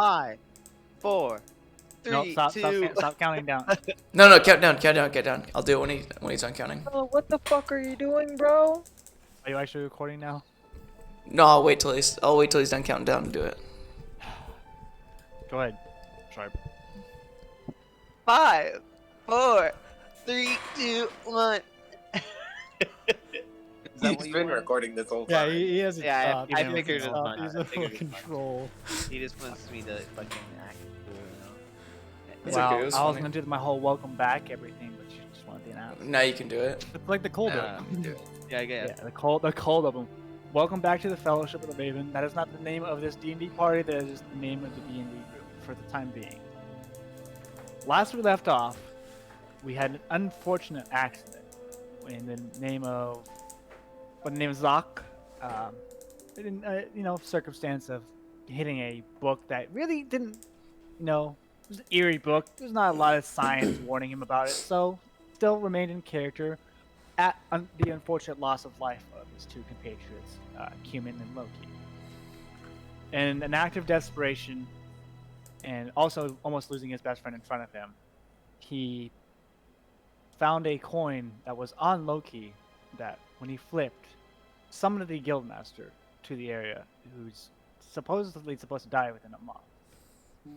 5, 4, 3, No, 2. stop counting down. No, count down. I'll do it when he's done counting. Oh, what the fuck are you doing, bro? Are you actually recording now? No, I'll wait till he's done counting down and do it. Go ahead. Sharp. 5, 4, 3, 2, 1. He's been recording this whole Yeah, time. he hasn't Yeah, stopped. I figured as much. He's I a full figured as much. control. He just wants me to fucking act. It's Wow, okay, it was I was funny. gonna do my whole welcome back everything, but you just wanted to announce. Now you can do it. It's like the cold Yeah, open. Yeah, I get Yeah, it. the cold of them. Welcome back to the Fellowship of the Raven. That is not the name of this D&D party. That is just the name of the D&D group for the time being. Last we left off, we had an unfortunate accident in the name of Zach. Circumstance of hitting a book that really didn't, it was an eerie book. There's not a lot of signs warning him about it, so still remained in character at the unfortunate loss of life of his two compatriots, Cumin and Loki. In an act of desperation, and also almost losing his best friend in front of him, he found a coin that was on Loki that, when he flipped, summoned the guildmaster to the area, who's supposedly supposed to die within a month.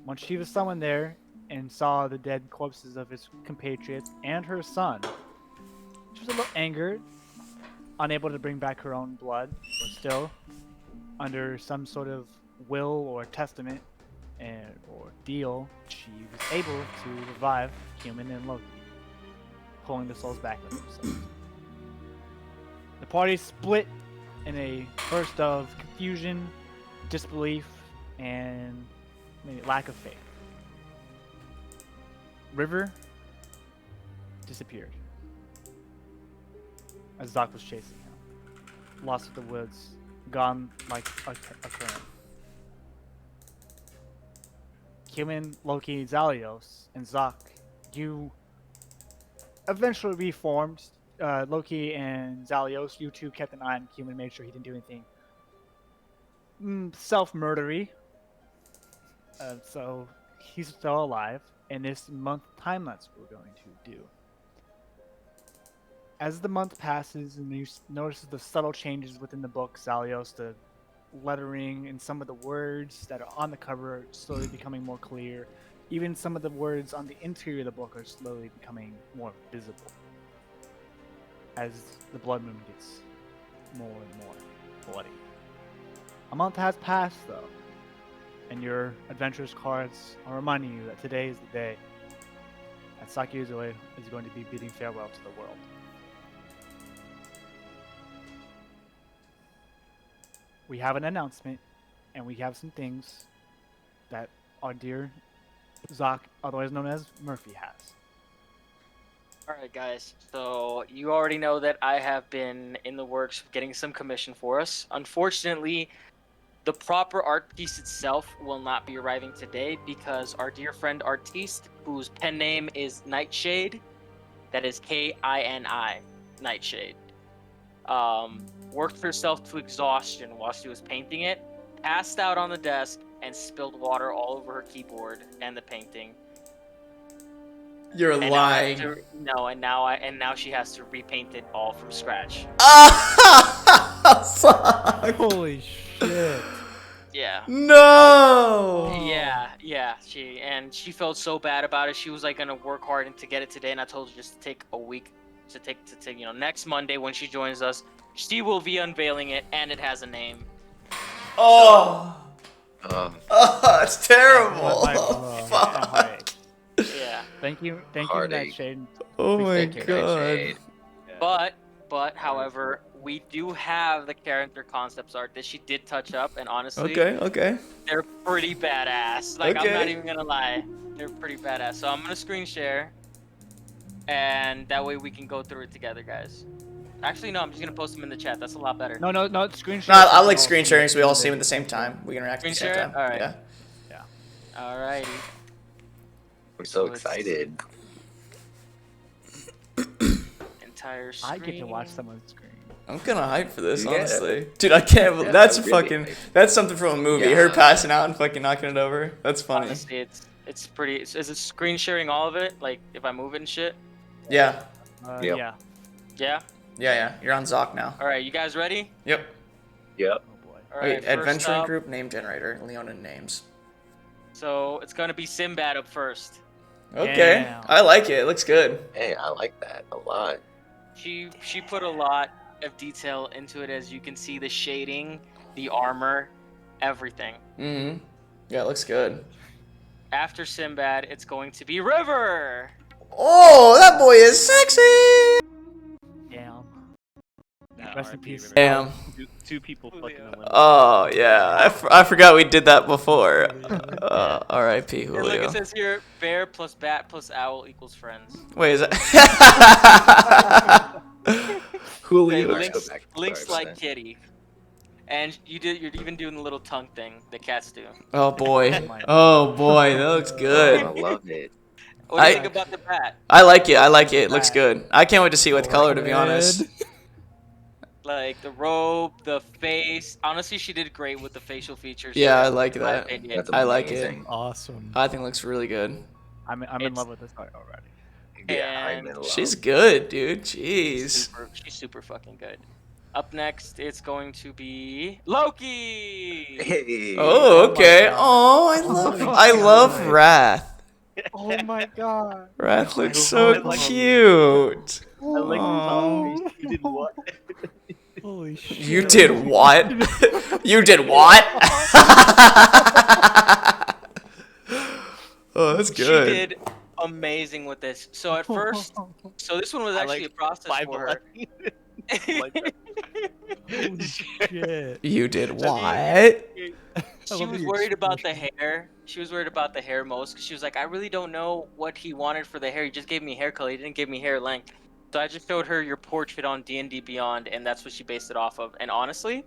Once she was summoned there and saw the dead corpses of his compatriots and her son, she was a little angered, unable to bring back her own blood, but still, under some sort of will or testament or deal, she was able to revive Cumin and Loki, pulling the souls back with themselves. The party split in a burst of confusion, disbelief, and maybe lack of faith. River disappeared as Doc was chasing him. Lost in the woods, gone like a current. Cumin, Loki, Zalios, and Zach, you eventually reformed. Loki and Zalios, you two kept an eye on Cumin, made sure he didn't do anything self-murdery. So he's still alive, and this month time-lapse we're going to do. As the month passes and you notice the subtle changes within the book, Zalios, the lettering and some of the words that are on the cover are slowly becoming more clear. Even some of the words on the interior of the book are slowly becoming more visible as the blood moon gets more and more bloody. A month has passed, though, and your adventurous cards are reminding you that today is the day that Sakuya is going to be bidding farewell to the world. We have an announcement, and we have some things that our dear Zach, otherwise known as Murphy, has. Alright guys, so you already know that I have been in the works of getting some commission for us. Unfortunately, the proper art piece itself will not be arriving today because our dear friend artiste, whose pen name is Nightshade, that is K-I-N-I, Nightshade, worked herself to exhaustion while she was painting it, passed out on the desk, and spilled water all over her keyboard and the painting. You're And lying. now she has to repaint it all from scratch. Fuck. Holy shit. Yeah. No. Yeah. She felt so bad about it. She was like gonna work hard and to get it today, and I told her just to take a week to take next Monday when she joins us, she will be unveiling it, and it has a name. Oh. It's terrible. Fuck. Yeah. Thank you, Heartache. Nightshade. Oh my Thank you, Nightshade. god. But however, we do have the character concepts art that she did touch up, and honestly, Okay. they're pretty badass. Like, I'm not Okay. even gonna lie, they're pretty badass. So I'm gonna screen share, and that way we can go through it together, guys. Actually, no, I'm just gonna post them in the chat. That's a lot better. No, screen share. No, I like screen sharing so we all see them at the same time. We can interact at the Screen same share? time. Alright. Yeah. Alrighty. I'm so Let's- excited. Entire screen. I get to watch someone's screen. I'm kind of hyped for this, Yeah. honestly. Dude, I can't. Yeah, That's I'm really fucking. hyped. That's something from a movie. Yeah. Her passing out and fucking knocking it over. That's funny. Honestly, it's pretty. Is it screen sharing all of it? Like if I move it and shit? Yeah. Yep. Yeah. Yeah. Yeah. You're on Zoc now. All right, you guys ready? Yep. Yep. Oh boy. All right. Wait, first adventuring up, group name generator. Leona names. So it's gonna be Sinbad up first. Okay. Damn. I like it. It looks good. Hey, I like that a lot. She put a lot of detail into it, as you can see the shading, the armor, everything. Mm-hmm. Yeah, it looks good. After Sinbad, it's going to be River. Oh, that boy is sexy. Damn. Nah, Rest in RIP, peace. River. Damn. Two people fucking in limbo. Oh yeah, I forgot we did that before. R.I.P. And look, Julio. it says here, bear plus bat plus owl equals friends. Wait, is that? Hey, Julio. Let's Link's, go back to Link's ours like then. kitty. And you're even doing the little tongue thing that cats do. Oh boy. Oh boy, that looks I good. love it. What do you I- think about the bat? I like it. I like it. It looks good. I can't wait to see it with color, to be honest. Like the robe, the face. Honestly, she did great with the facial features. Yeah, I in like my that. opinion. That's I like it. amazing. Awesome. I think it looks really good. I'm in It's- love with this art already. Yeah, I'm And- in love. She's good, dude. Jeez. She's super fucking good. Up next, it's going to be Loki. Hey. Oh, okay. God. Oh, I love Wrath. Oh my god. Wrath looks I so like- cute. I like the Aw. song. You did what? Holy shit. You did what? You did what? Oh, that's good. She did amazing with this. So at first, so this one was I actually like a process for her. Like that. Holy shit. You did what? She was worried about the hair. She was worried about the hair most because she was like, I really don't know what he wanted for the hair. He just gave me hair color. He didn't give me hair length. So I just showed her your portrait on D&D Beyond, and that's what she based it off of. And honestly,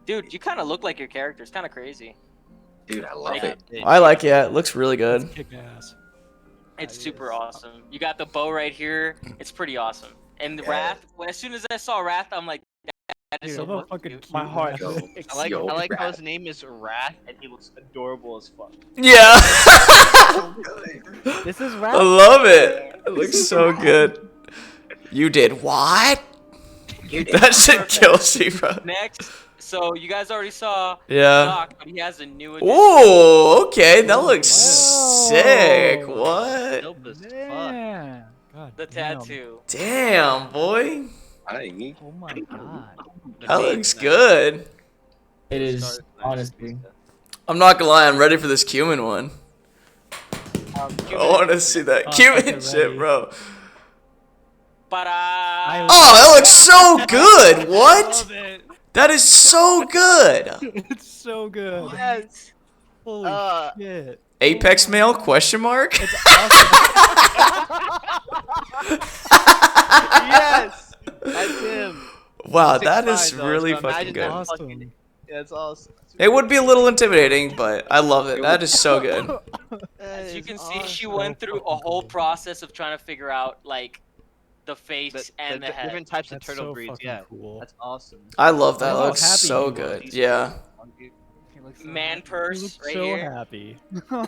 dude, you kind of look like your character. It's kind of crazy. Dude, I love Yeah. it. I like it. It looks really good. Kick ass. It's super awesome. You got the bow right here. It's pretty awesome. And the Yeah. Wrath, as soon as I saw Wrath, I'm like, that is Dude, so I'm a fucking fucking cute. my heart. Yo. I Yo, like how Wrath. his name is Wrath and he looks adorable as fuck. Yeah. This is I rap. love it. It looks so good. You did what? You did. That shit kills you, bro. Next, so you guys already saw Yeah. Doc, but he has a new edition. Ooh, okay. That looks Whoa. sick. What? Dope as fuck. Yeah. God The damn. tattoo. Damn, boy. Hi. Oh my god. That looks good. It is, honestly. I'm not gonna lie. I'm ready for this cumin one. I want to see that Oh, cumin fucking shit, ready. bro. Ba-da! Oh, that looks so good. What? Love it. That is so good. It's so good. Yes. Holy shit. Apex male? Question mark? Yes. That's him. Wow, 6'5" that is though, really so fucking imagine good. that Awesome. fucking- That's awesome. It would be a little intimidating, but I love it. That is so good. As you can see, she went through a whole process of trying to figure out, like, the face and the head. different types of That's turtle so breeds. fucking Yeah, cool. that's awesome. I love that. Oh, It looks happy so he good. was. Yeah. He looks so Man happy. purse He looks right so here. happy.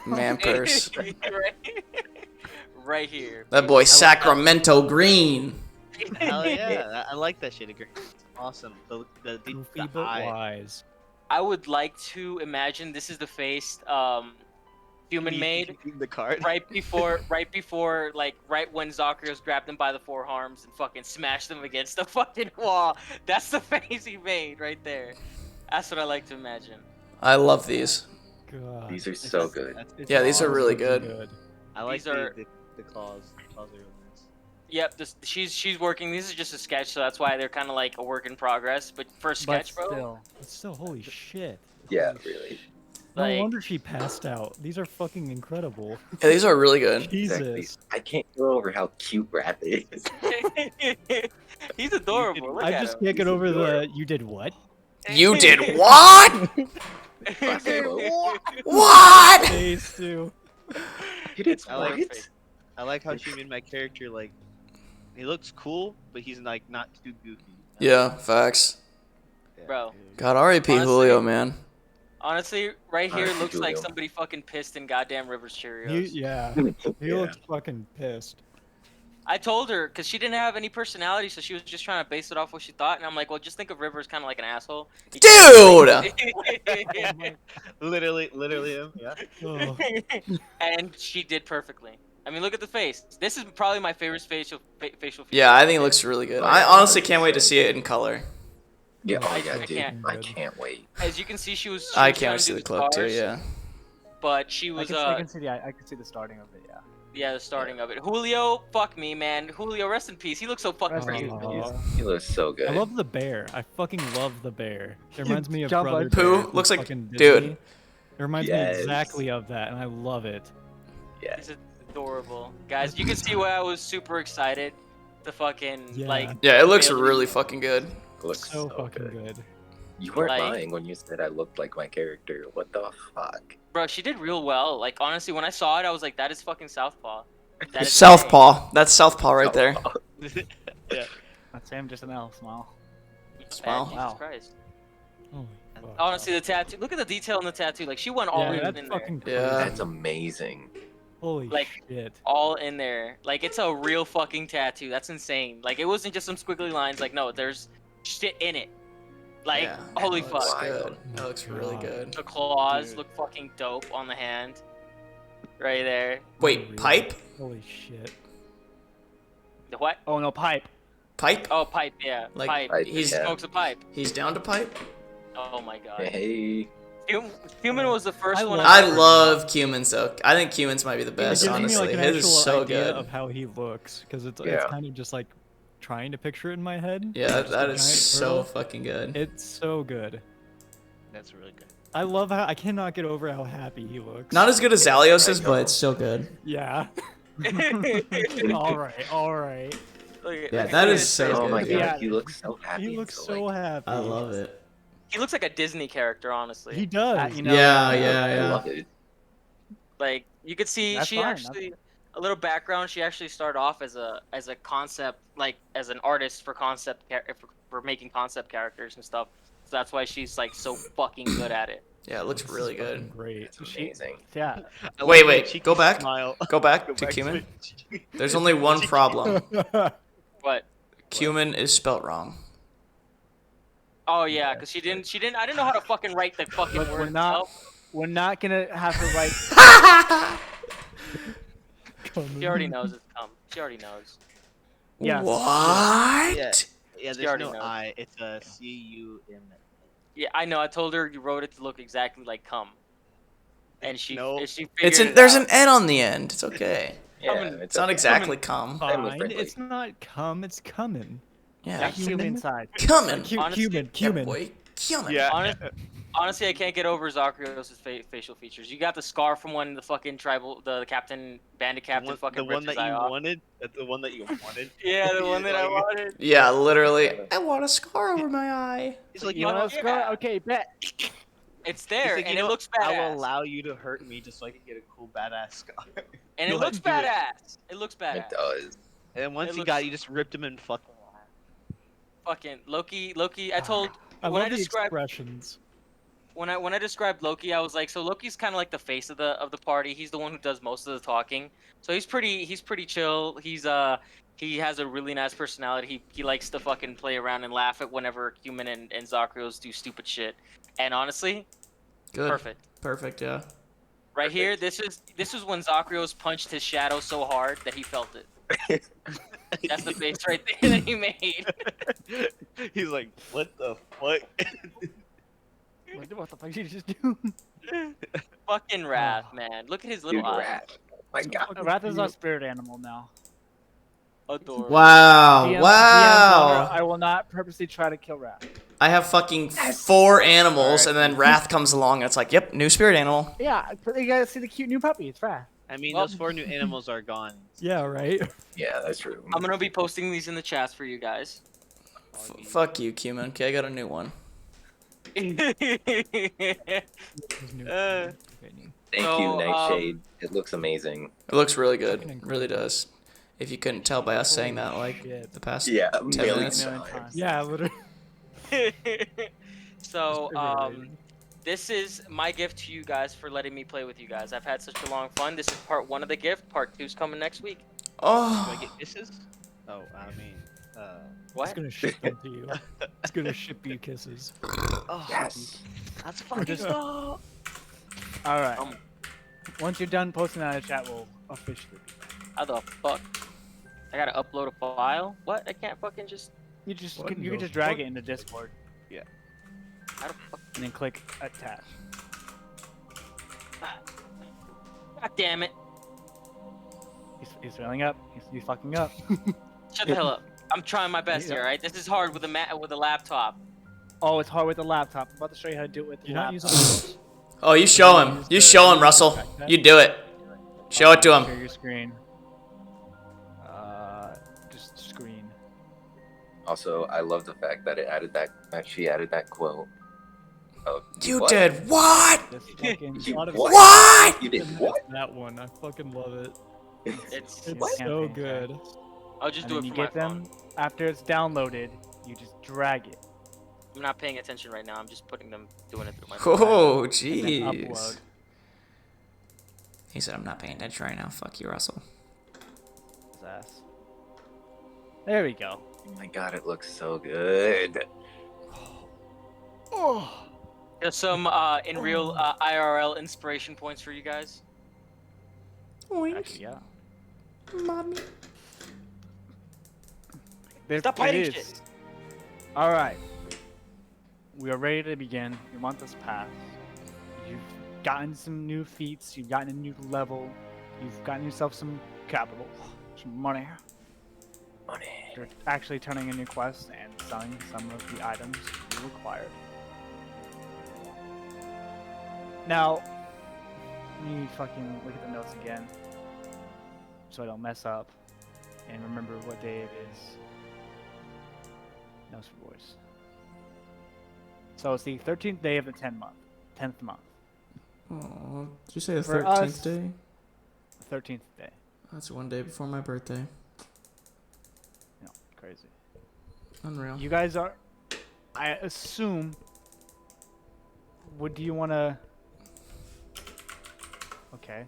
Man purse. right here. That boy Sacramento green. Hell yeah, I like that shade of green. It's awesome. The Goofy but eye. wise. I would like to imagine this is the face human made The card. right before like right when Zakarios grabbed him by the forearms and fucking smashed them against the fucking wall. That's the face he made right there. That's what I like to imagine. I love these. God. These are so good. It's Yeah, these are awesome really looking good. I like These are- the claws. The claws are real nice. Yep, she's working. This is just a sketch, so that's why they're kind of like a work in progress. But for a sketch, bro, It's still holy shit. Yeah, really. No Like- wonder she passed out. These are fucking incredible. Yeah, these are really good. Exactly. Jesus. I can't go over how cute Wrath is. he's adorable. Look I at just him. can't get He's over adorable. the you did what? You did what? What? Face too. It's I like perfect. I like how she made my character like. He looks cool, but he's like not too goofy. Yeah, facts. Bro. God, R.I.P. Honestly- Julio, man. Honestly, right here Alright, looks like Julio. somebody fucking pissed in goddamn Rivers Cheerios. He Yeah. looks fucking pissed. I told her because she didn't have any personality, so she was just trying to base it off what she thought. And I'm like, well, just think of Rivers kind of like an asshole. Dude! Literally him. Yeah. Oh. And she did perfectly. I mean, look at the face. This is probably my favorite facial feature. Yeah, I think it looks really good. I honestly can't wait to see it in color. Yeah, oh I yeah, dude. can't- I can't wait. As you can see, she was. I was can't trying wait to to see do the cloak too, stars, yeah. But she I was can see the starting of it. Yeah. yeah, the starting of it. Julio, fuck me, man. Julio, rest in peace. He looks so fucking Rest in cute. peace. He looks so good. I love the bear. I fucking love the bear. It reminds me of Jump Brother like- Pooh Bear from looks like- fucking dude. Disney. It reminds me Yes. exactly of that, and I love it. Yeah. He's adorable, guys. You can see why I was super excited to fucking Yeah. like. Yeah, it looks Bailey- really fucking good. Looks So so fucking good. good. You weren't Like- lying when you said I looked like my character. What the fuck? Bro, she did real well. Like honestly, when I saw it, I was like, that is fucking Southpaw. That is Southpaw. That's Southpaw right there. That's him, just an L smile. Smile. Jesus Wow. Christ. Holy fuck. Honestly, the tattoo. Look at the detail in the tattoo. Like she went all Yeah, in that's there. fucking crazy. Yeah. That's amazing. Holy like- shit. All in there. Like it's a real fucking tattoo. That's insane. Like it wasn't just some squiggly lines. Like no, there's shit in it. Like Yeah, holy that looks fuck. good. That looks really good. The claws Dude. look fucking dope on the hand. Right there. Wait, Unreal. pipe? Holy shit. The what? Oh no, pipe. Pipe? Oh, pipe. Yeah, Like, pipe. Pipe, He he's- yeah. smokes a pipe. He's down to pipe? Oh my god. Hey. Human was the first I one. love- I love Cumans though. I think Cumans might be the It best, gives honestly. me like an His actual is so idea good. of how he looks, because it's Yeah. kind of just like trying to picture it in my head. Yeah, Just a that is giant so turtle. fucking good. It's so good. That's really good. I love how I cannot get over how happy he looks. Not as good as Zalios's, but it's still good. Yeah. Look all right. All right. at- Yeah, look that at is his so face. Oh my good. god, Yeah. he looks so happy. He and looks so, so like, happy. I love it. He looks like a Disney character, honestly. He does. You know, Yeah, I yeah. love it. Like you could see, That's she fine, actually a little background. She actually started off as a concept, like as an artist for for making concept characters and stuff. So that's why she's like so fucking good at it. Yeah, it looks This really is fucking good. Great. It's amazing. Yeah. I Wait, love wait, the cheeky go back. Smile. Go back Go to back Cumin. it. There's only one problem. What? Cumin is spelt wrong. Oh yeah, because she didn't. I didn't know how to fucking write the fucking Look, word we're not- itself. We're not gonna have her write. She already knows it's come. She already knows. Yes. What? Yeah, She there's already no knows. I. It's a C-U-M. Yeah, I know. I told her you wrote it to look exactly like come. And she, No. and she It's figured an it there's out. an N on the end. It's okay. Yeah, Coming- It's not okay. exactly cum. Family Fine. friendly. It's not come. It's coming. Yeah. That human inside. Cumin. Honestly- Cumin. Yeah, Cumin. boy. Cumin. Honestly, I can't get over Zakrios' facial features. You got the scar from when the fucking the captain, bandit captain, fucking The one ripped that his eye you off. wanted. That's the one that you wanted. Yeah, the one that I wanted. Yeah, literally. I want a scar over my eye. He's like, You want to yeah. score? Okay, bet. It's he's there, like, and you it know, looks I will badass. allow you to hurt me just so I can get a cool badass scar. And it Go looks ahead and do it. badass. It looks badass. It does. And then once It he looks- got you, just ripped him in fucking. Fucking Loki. I told I when love I the described expressions. when I described Loki, I was like, so Loki's kind of like the face of the party. He's the one who does most of the talking. So he's pretty chill. He has a really nice personality. He likes to fucking play around and laugh at whenever Human and Zakrios do stupid shit. And honestly, Good. perfect. Perfect, yeah. Right here, this is when Zakrios punched his shadow so hard that he felt it. That's the face right there that he made. He's like, what the fuck? What the fuck did you just do? Fucking Wrath, man. Look at his little Dude, eyes. rat. My god. Wrath is our spirit animal now. Adorable. Wow. DM's Wow. I will not purposely try to kill Wrath. I have fucking 4 animals, and then Wrath comes along, and it's like, yep, new spirit animal. Yeah, you gotta see the cute new puppy. It's Wrath. I mean, Well- those 4 new animals are gone. Yeah, right. Yeah, that's true. I'm gonna be posting these in the chats for you guys. Fuck you, Cumin. Okay, I got a new one. His new Uh, companion. Thank So, you, Nightshade. It looks amazing. It looks really good. Fucking It really does. If you couldn't tell by us saying that, like, shit. the past Yeah, 10 million minutes. times. Yeah, literally. So, Reiterating. this is my gift to you guys for letting me play with you guys. I've had such a long fun. This is part 1 of the gift. Part 2's coming next week. Do I Oh, get kisses? Oh, I mean, He's What? gonna ship them to you. He's gonna ship you kisses. oh, Yes. that's fucking dope. All right. Um, Once you're done posting that in the chat, we'll officially. How the fuck? I gotta upload a file? What? I can't fucking just. You just What you the can just drag fuck? it into Discord How the fuck? and then click attach. God damn it! He's filling up. He's fucking up. Shut the hell up. I'm trying my best Yeah. here, alright? This is hard with a laptop. Oh, it's hard with the laptop. I'm about to show you how to do it with the You're not laptop. using oh, you show him. You show him, Russell. You do it. Show it to Share him. your screen. Just screen. Also, I love the fact that it added that she added that quote. Of, You what? did what? Just fucking. You lot of- what? What? You did what? that one. I fucking love it. It's. It's What? so Campaign good. I'll just And do then it you from my get them phone. after it's downloaded. You just drag it. I'm not paying attention right now. I'm just doing it through my phone. Oh, And then jeez. upload. He said, I'm not paying attention right now. Fuck you, Russell. His ass. There we go. Oh my god, it looks so good. Oh. There's some in real IRL inspiration points for you guys. Actually, yeah. Mommy. Stop hiding shit. All right. We are ready to begin. Your month has passed. You've gotten some new feats. You've gotten a new level. You've gotten yourself some capital, some money. Money. You're actually turning in your quests and selling some of the items you required. Now, let me fucking look at the notes again, so I don't mess up, and remember what day it is. Notes for voice. So it's the 13th day of the 10th month. Oh, did you say the For 13th us- day? 13th day. That's one day before my birthday. No, crazy. Unreal. You guys are, I assume, do you want to, okay.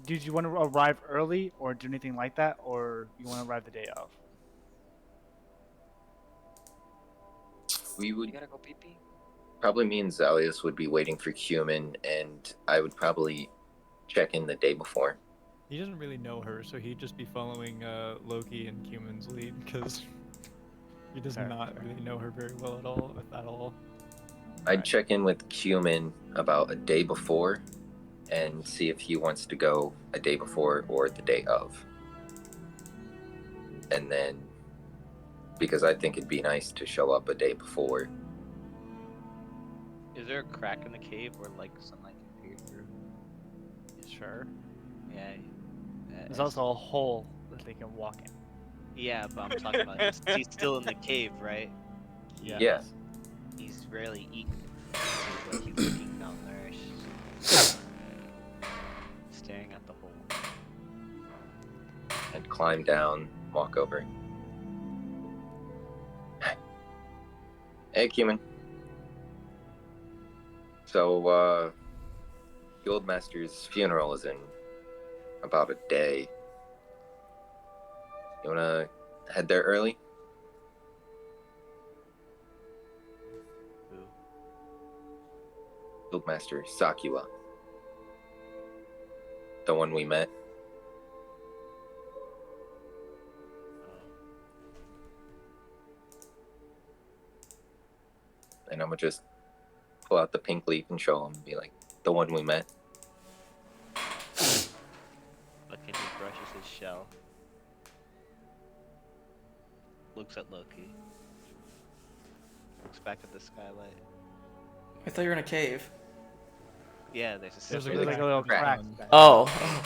Did you want to arrive early or do anything like that, or you want to arrive the day of? We You would gotta go pee pee. probably me and Zalius would be waiting for Cumin, and I would probably check in the day before. He doesn't really know her, so he'd just be following Loki and Cumin's lead because he does Fair, not fair. really know her very well at all, if at all. I'd check in with Cumin about a day before and see if he wants to go a day before or the day of. And then, because I think it'd be nice to show up a day before. Is there a crack in the cave where like sunlight can peer through? Sure. Yeah. There's also a hole that they can walk in. Yeah, but I'm talking about he's still in the cave, right? Yeah. He's rarely eaten. He's like he's looking malnourished, staring at the hole. And climb down, walk over. Hey, Cumin. So, Guildmaster's funeral is in about a day. You wanna head there early? Who? Guildmaster Sakura. The one we met. And I'm gonna just pull out the pink leaf and show him and be like, the one we met. Look, and he brushes his shell. Looks at Loki. Looks back at the skylight. I thought you were in a cave. Yeah, there's a There's separate. There's like a little crack. crack. Oh.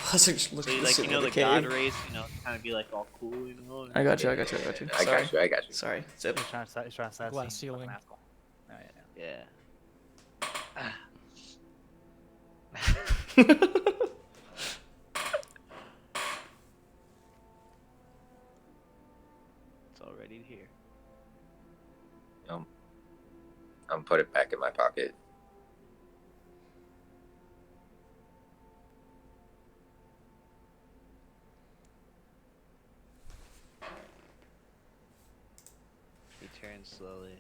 I was just So looking you, like, you know, the the cave. god rays, you know, kind of be like all cool, you know. I got you. I got you. Sorry. Zip. He's trying to say Glass ceiling. Oh, yeah. Yeah. put it back in my pocket. He turns slowly,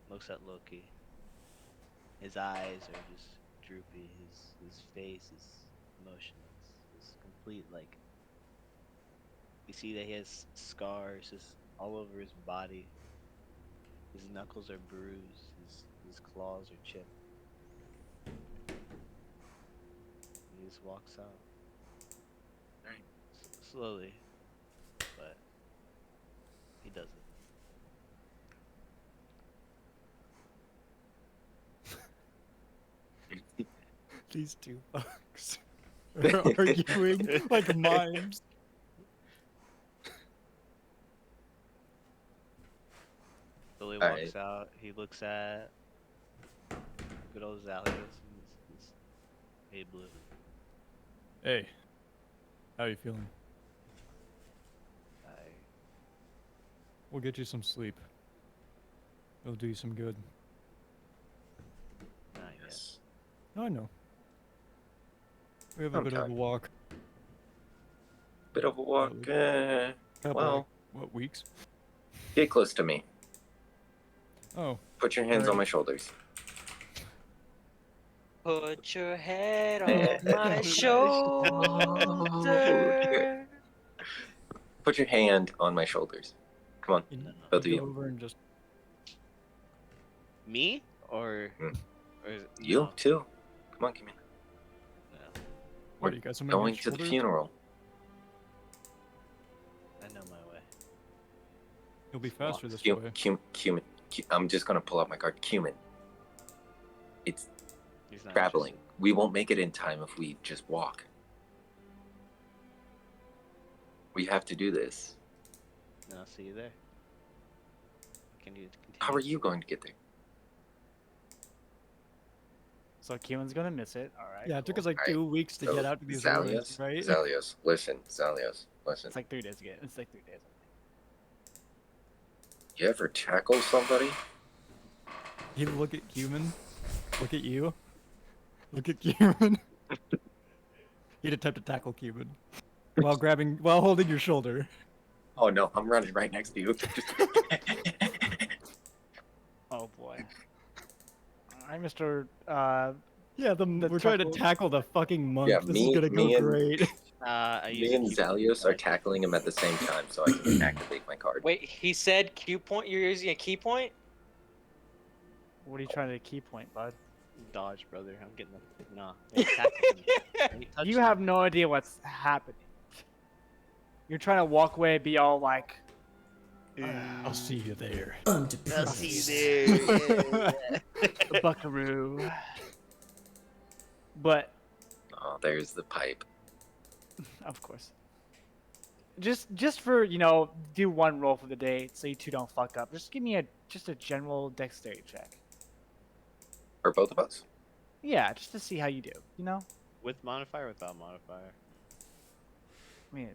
looks at Loki. His eyes are just droopy. His face is motionless. It's complete like. You see that he has scars just all over his body. His knuckles are bruised. His claws are chipped. He just walks out. Slowly, but he does it. These two fucks are arguing like mimes. Billy Alright. walks out. He looks at good old Zalios and he's, hey, Blue. Hey, how you feeling? We'll get you some sleep. It'll do you some good. Not yet. Yes. I know. We have a I'm bit of a tired. walk. Bit of a walk. Couple, Well, what, weeks? get close to me. Oh, Put your hands on Alright. my shoulders. Put your head on my shoulder. Put your hand on my shoulders. Come on, you both of go you. over and just Me or Mm. or is it, You no, too. Come on, come in. no, what? You got some Going to the funeral. I know my way. You'll be faster this Cumin. way. I'm just gonna pull out my card. Cumin. It's He's not traveling. We won't make it in time if we just walk. We have to do this. interested. No, I'll see you there. Can you continue? How are you going to get there? So Keelan's gonna miss it. All right. Yeah, it took us cool. like Alright, 2 weeks to So, get out to these Zalios, ruins, right? Zalios, listen. It's like 3 days again. It's like 3 days. You ever tackle somebody? You look at Cumin. Look at you. Look at Cumin. He'd attempt to tackle Cumin while holding your shoulder. Oh no, I'm running right next to you. Oh boy. All right, Mr. Yeah, we're trying to tackle the fucking monk. Yeah, this me- is gonna me go and- great. I use Me a and key Zalios point. are tackling him at the same time, so I can activate my card. Wait, he said Q point. You're using a key point? What are you trying to key point, bud? Dodge, brother. I'm getting the nah. Yeah, tackle him. When he touched You him, have no idea what's happening. You're trying to walk away, be all like, I'll see you there. I'll see you there. the buckaroo. But Oh, there's the pipe. of course, just for do one roll for the day, so you two don't fuck up. Just give me a general dexterity check. For both of us? Yeah, just to see how you do. With modifier or without modifier? I mean,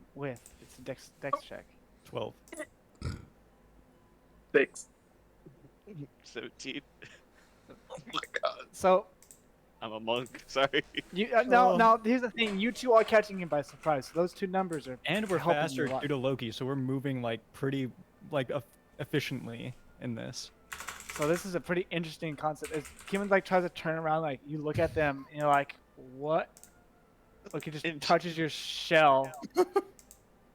it's a dex check. 12. 6. 17. Oh my god. So I'm a monk. Sorry. you now here's the thing: you two are catching him by surprise. So those two numbers are And we're helping faster you a lot. due to Loki, so we're moving like pretty efficiently in this. So this is a pretty interesting concept. As Kim like tries to turn around, like you look at them, and you're like, "What?" Look, it just touches your shell.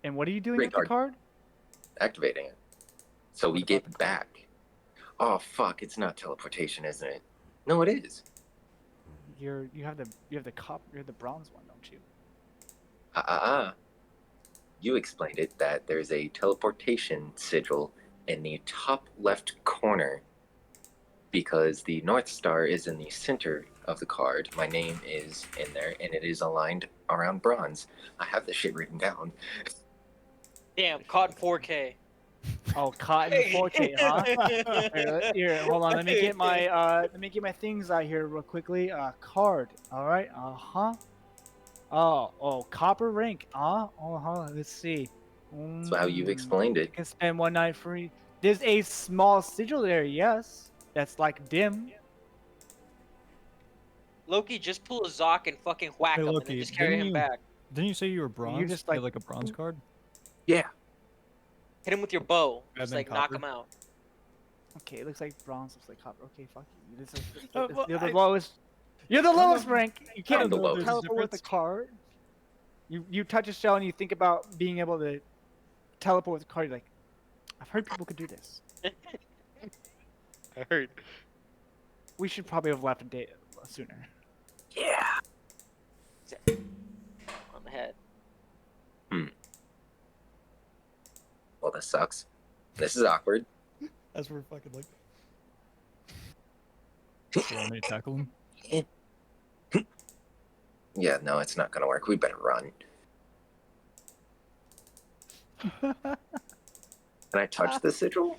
And what are you doing Great with the card? Activating it. So we What about get the card? back. Oh fuck, it's not teleportation, isn't it? No, it is. You have the bronze one, don't you? You explained it that there's a teleportation sigil in the top left corner because the North Star is in the center of the card. My name is in there and it is aligned around bronze. I have this shit written down. Damn, caught in 4K. Oh, cotton 4K, huh? Here, hold on. Let me get my things out here real quickly. Card. All right. Oh, copper rank. Let's see. That's how you've explained You it. can spend one night free. There's a small sigil there. Yes. that's like dim. Loki, just pull a Zoc and fucking whack Hey him, and Loki, then just carry him back. didn't you say you were bronze? just, You had, like- like a bronze card? Yeah. Hit him with your bow. And Just then like knock copper? him out. Okay, it looks like bronze. Looks like copper. Okay, fuck you. This is, well, you're the I- lowest. You're the lowest rank. You I'm can't the lowest. teleport with a card. You touch a shell and you think about being able to teleport with a card. You're like, I've heard people could do this. I heard. We should probably have left a day sooner. Yeah. On the head. Well, this sucks. This is awkward. As we're fucking like. You want me to tackle him? Yeah, no, it's not gonna work. We better run. Can I touch the sigil?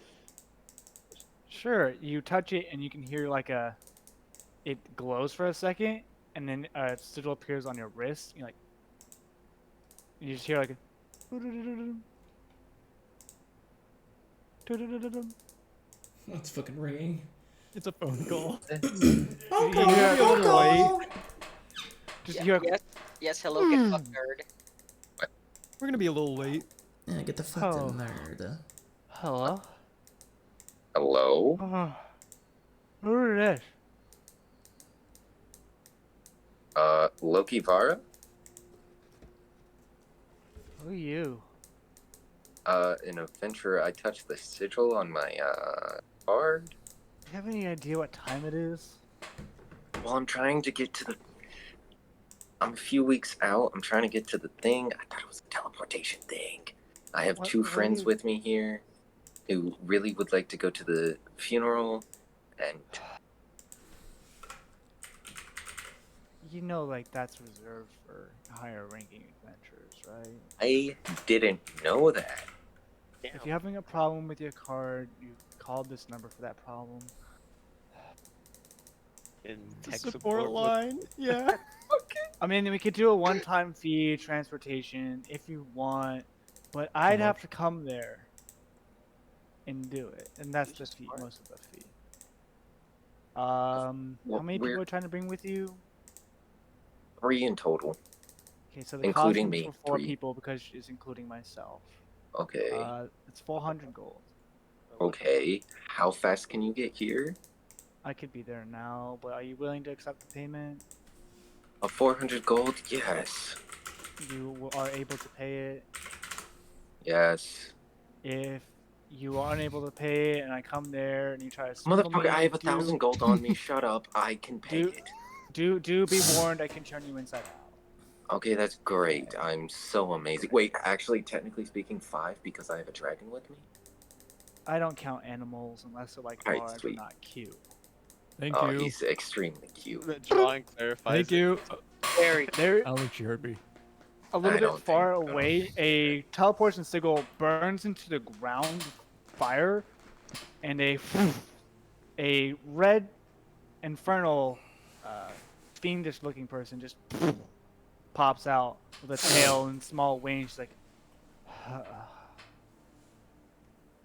Sure, you touch it and you can hear like it glows for a second, and then a sigil appears on your wrist. You like, you just hear like a. It's fucking ringing. It's a phone call. Oh, You hear a little light. Just you have, Yes, hello, get fucked, nerd. We're gonna be a little late. Yeah, get the fuck Oh. in there. hello. Hello? Oh, who is this? Loki Vara? Who are you? An adventurer. I touched the sigil on my, card. Do you have any idea what time it is? Well, I'm trying to get to the... I'm a few weeks out. I'm trying to get to the thing. I thought it was a teleportation thing. I have What- two what do friends you- with me here who really would like to go to the funeral, and You know, like that's reserved for higher ranking adventurers, right? I didn't know that. If you're having a problem with your card, you called this number for that problem. In The tech support with- line. Yeah. I mean, we could do a one-time fee transportation if you want, but I'd have to come there and do it, and that's the fee, most of the fee. How Well, many we're- people are trying to bring with you? 3 in total. Okay, so the Including costume's me, for 4 3. people because it's including myself. Okay. It's 400 gold. Okay. How fast can you get here? I could be there now, but are you willing to accept the payment? A 400 gold? Yes. You are able to pay it. Yes. If you are unable to pay it and I come there and you try to swindle me, Motherfucker, I have do- 1,000 gold on me. Shut up. I can pay Do- it. Do be warned, I can turn you inside out. Okay, that's great. I'm so amazing. Wait, actually, technically speaking, 5 because I have a dragon with me? I don't count animals unless they're like Alright, large sweet. or not cute. Thank Oh, you. he's extremely cute. The drawing clarifies. Thank you. Very. They're Alex, you heard me. a little I bit don't far think so. away. A teleportation sigil burns into the ground with fire, and a red infernal fiendish looking person just pops out with a tail and small wings. She's like,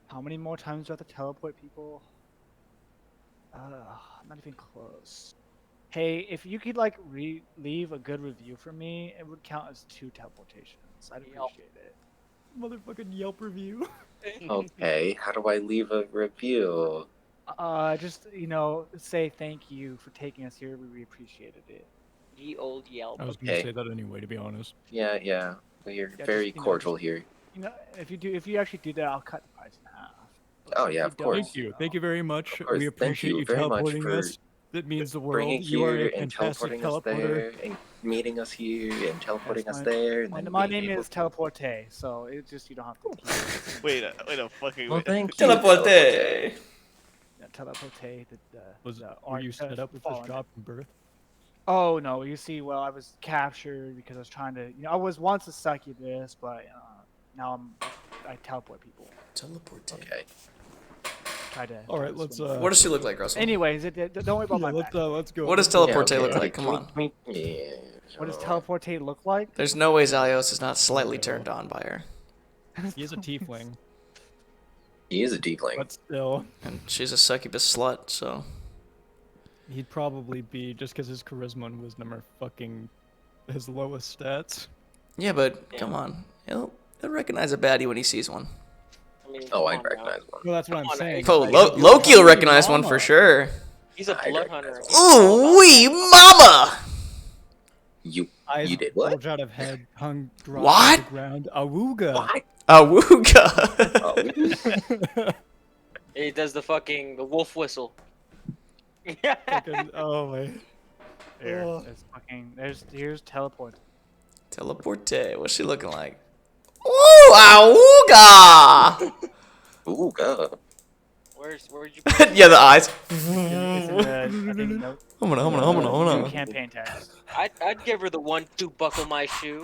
how many more times do I have to teleport people? Not even close. Hey, if you could like leave a good review for me, it would count as 2 teleportations. I'd Yelp. appreciate it. Motherfucking Yelp review. Okay, how do I leave a review? Just say thank you for taking us here. We appreciated it. Ye old Yelp. I was gonna Okay. say that anyway, to be honest. Yeah, we're Yeah, very just, cordial here. If you actually do that, I'll cut the price in half. Oh, yeah, If of you don't, course. Thank you. Thank you very much. Of course, We thank appreciate you you very much teleporting for us. That means the world. Bringing You are here a and fantastic teleporting us teleporter. there, and meeting us here and teleporting Yes, us my- there. And then My being name able is to- Teleporte, so it's just you don't have to. Wait a fucking. Well, wait. thank you. Teleporte. Teleporte. Were art- you set up with this fallen. job from birth? Oh no! You see, well, I was captured because I was trying to. I was once a succubus, but now I teleport people. Teleporte. Okay. Try to. All right, let's. What does she look like, Russell? Anyways, don't worry about my back. Let's go. What does Let's go. teleporte Yeah, look okay, like? Come on. Yeah. What does sure. teleporte look like? There's no way Zalios is not slightly turned on by her. He is a tiefling. He is a deepling. But still, And she's a succubus slut, so. he'd probably be just because his charisma and wisdom are fucking his lowest stats. Yeah, but come on. He'll recognize a baddie when he sees one. I mean, Oh, I come on now. recognize one. Well, that's what I'm Come on, saying. Oh, like, Loki will you're recognize one for mama. sure. He's a I blood recognize hunter. one. Ooh wee mama! Eyes You did what? bulge out of head, tongue drop What? to the ground. Awooga. What? Awooga! Oh, He does the wolf whistle. Fucking, oh my. There, Oh. here's teleport. Teleporte. What's she looking like? Ooh, awooga! ooh, God. Where'd you put Yeah, the eyes. It's in the I think, note. Hold on. Campaign text. I'd give her the 1-2 buckle my shoe.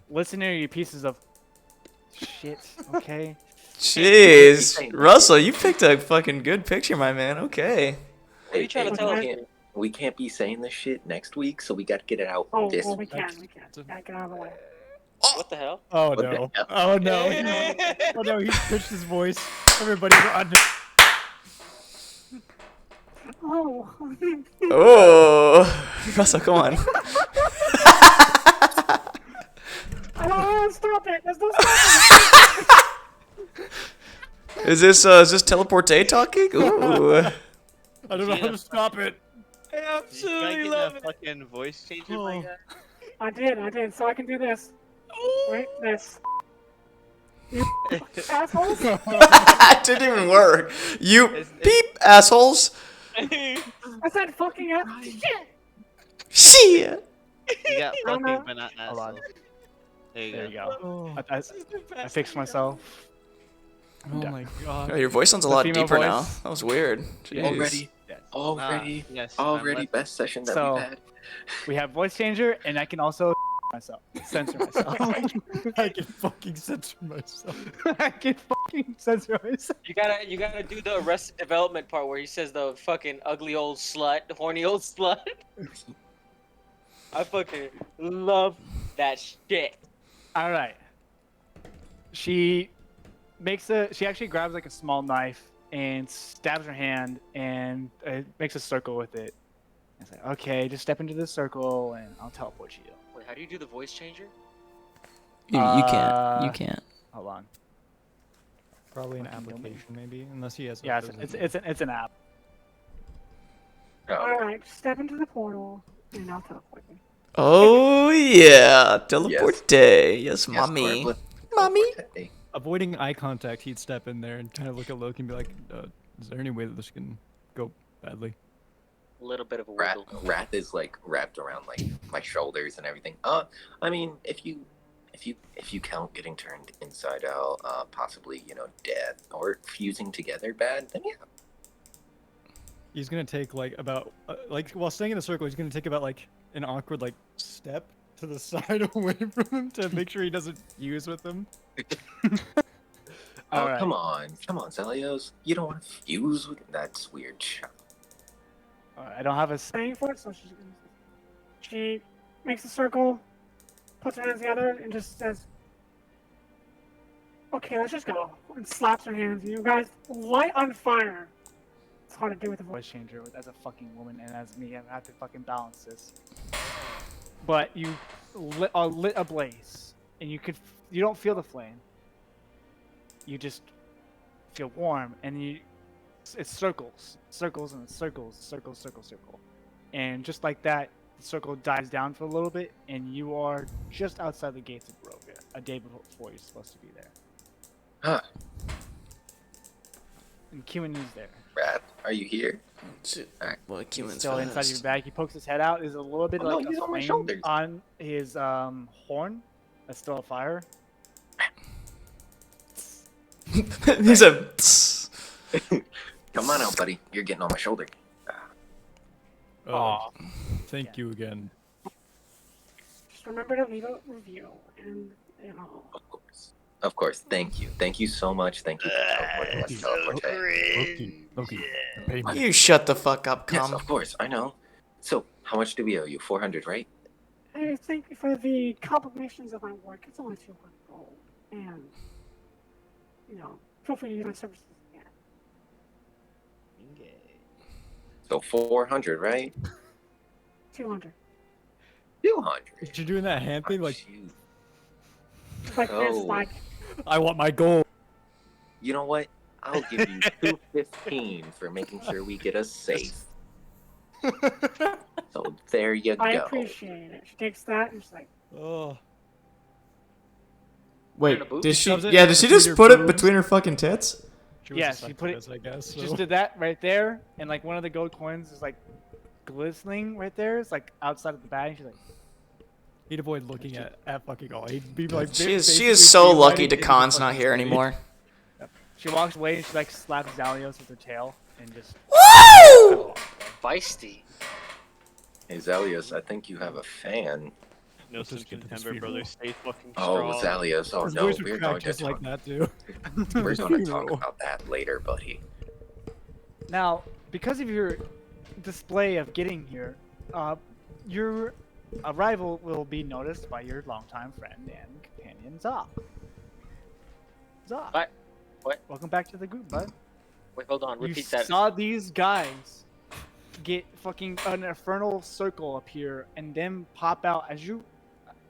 Listen here, you pieces of shit. Okay. Jeez, Russell, you picked a fucking good picture, my man. Okay. What are you trying to tell us? We can't be saying this shit next week, so we got to get it out this we week. can. Gotta get out of the way. What the hell? Oh What the no. hell? Oh no. Oh no, he pitched his voice. Everybody run. Oh, Oh, Russell, come on. oh, stop it! There's no stopping. Is this Teleporte talking? Ooh. I don't know how to stop it. I Did you absolutely get love a it. fucking voice changer, my Oh. guy? I did. So I can do this. Wait, this. You assholes! That didn't even work. You beep, assholes. I said fucking shit! Shit. You got Oh, fucking, no. but not Hold on. asshole. There you There go. you go. Oh, I fixed myself. oh my Oh, god. your voice sounds a The lot female deeper voice. now. That was weird. Jeez. Already, Yes. already, Yes. already, best session that So- we've had. We have voice changer, and I can also myself, censor myself. I can fucking censor myself. I can fucking censor myself. You gotta do the Arrested Development part where he says the fucking ugly old slut, horny old slut. I fucking love that shit. All right. She actually grabs like a small knife and stabs her hand and makes a circle with it. It's like, okay, just step into this circle and I'll teleport you. Wait, how do you do the voice changer? You Uh, can't. Hold on. Probably an Fucking kill me. application, maybe, unless he has. Yeah, it's an app. Oh, Alright, step into the portal, and I'll teleport you. Oh yeah, Teleporte. Yes, yes, mommy. Corblet. Mommy. Hey, Avoiding eye contact, he'd step in there and kind of look at Loki and be like, "Is there any way that this can go badly?" A little bit of a Wrath, wiggle. Wrath is like wrapped around like my shoulders and everything. I mean, if you count getting turned inside out, possibly dead or fusing together bad, then yeah. He's gonna take like about while staying in the circle, he's gonna take about like an awkward like step to the side away from him to make sure he doesn't fuse with him. Oh, Alright. come on, Zelios. You don't want to fuse with that's weird. I don't have a. Paying for it, so she makes a circle, puts her hands together, and just says, "Okay, let's just go," and slaps her hands. You guys light on fire. It's hard to do with a voice. Voice changer as a fucking woman and as me, I have to fucking balance this. But you are lit ablaze, and you don't feel the flame. You just feel warm, and it's circles, and circle, and just like that, the circle dies down for a little bit, and you are just outside the gates of Barovia, a day before you're supposed to be there. Huh. And Cumin is there. Wrath, are you here? Well, He's Cumin's still inside your bag. He pokes his head out. There's a little bit Oh, no, like he's a on my flame shoulders. on his horn. That's still a fire. He's a. Come on out, buddy. You're getting on my shoulder. Thank you again. Just remember to leave a review, and Of course. Thank you. Thank you so much. Thank you for teleporting. Let's teleport. Loki, pay me. You shut the fuck up, Yes, cum. of course. I know. So, how much do we owe you? 400, right? I think for the complications of my work, it's only 200 gold, and feel free to use my services. Yeah. Okay. So 400, right? 200. 200. Is you doing that hand thing? Oh, Like, shoot. It's like this, Oh. like, I want my gold. You know what? I'll give you 215 for making sure we get a safe. So there you I go. appreciate it. She takes that and she's like, Oh. Wait, In a boot? did she? Shoves it Yeah, did she between just her put it boobs. between her fucking tits? She was Yeah, a she put it- succubus, I guess. So. Just did that right there, and like one of the gold coins is like glistening right there. It's like outside of the bag. She's like, He'd avoid looking at fucking all. He'd be like, She is basically so lucky beelining into the Decon's not fucking here stage. anymore. she walks away and she like slaps Zalios with her tail and just. Woo! Feisty. Hey, Zalius, I think you have a fan. No Let's some just get to this September funeral. brothers. Stay fucking Oh, strong. Zalius. Oh, His no. voice would We're crack going to just like talk, that too. we're His going to talk funeral. about that later, buddy. Now, because of your display of getting here, your arrival will be noticed by your longtime friend and companion, Zop. Zop. What? Welcome back to the group, bud. Wait, hold on. You Repeat that. saw these guys get fucking an infernal circle appear and then pop out as you.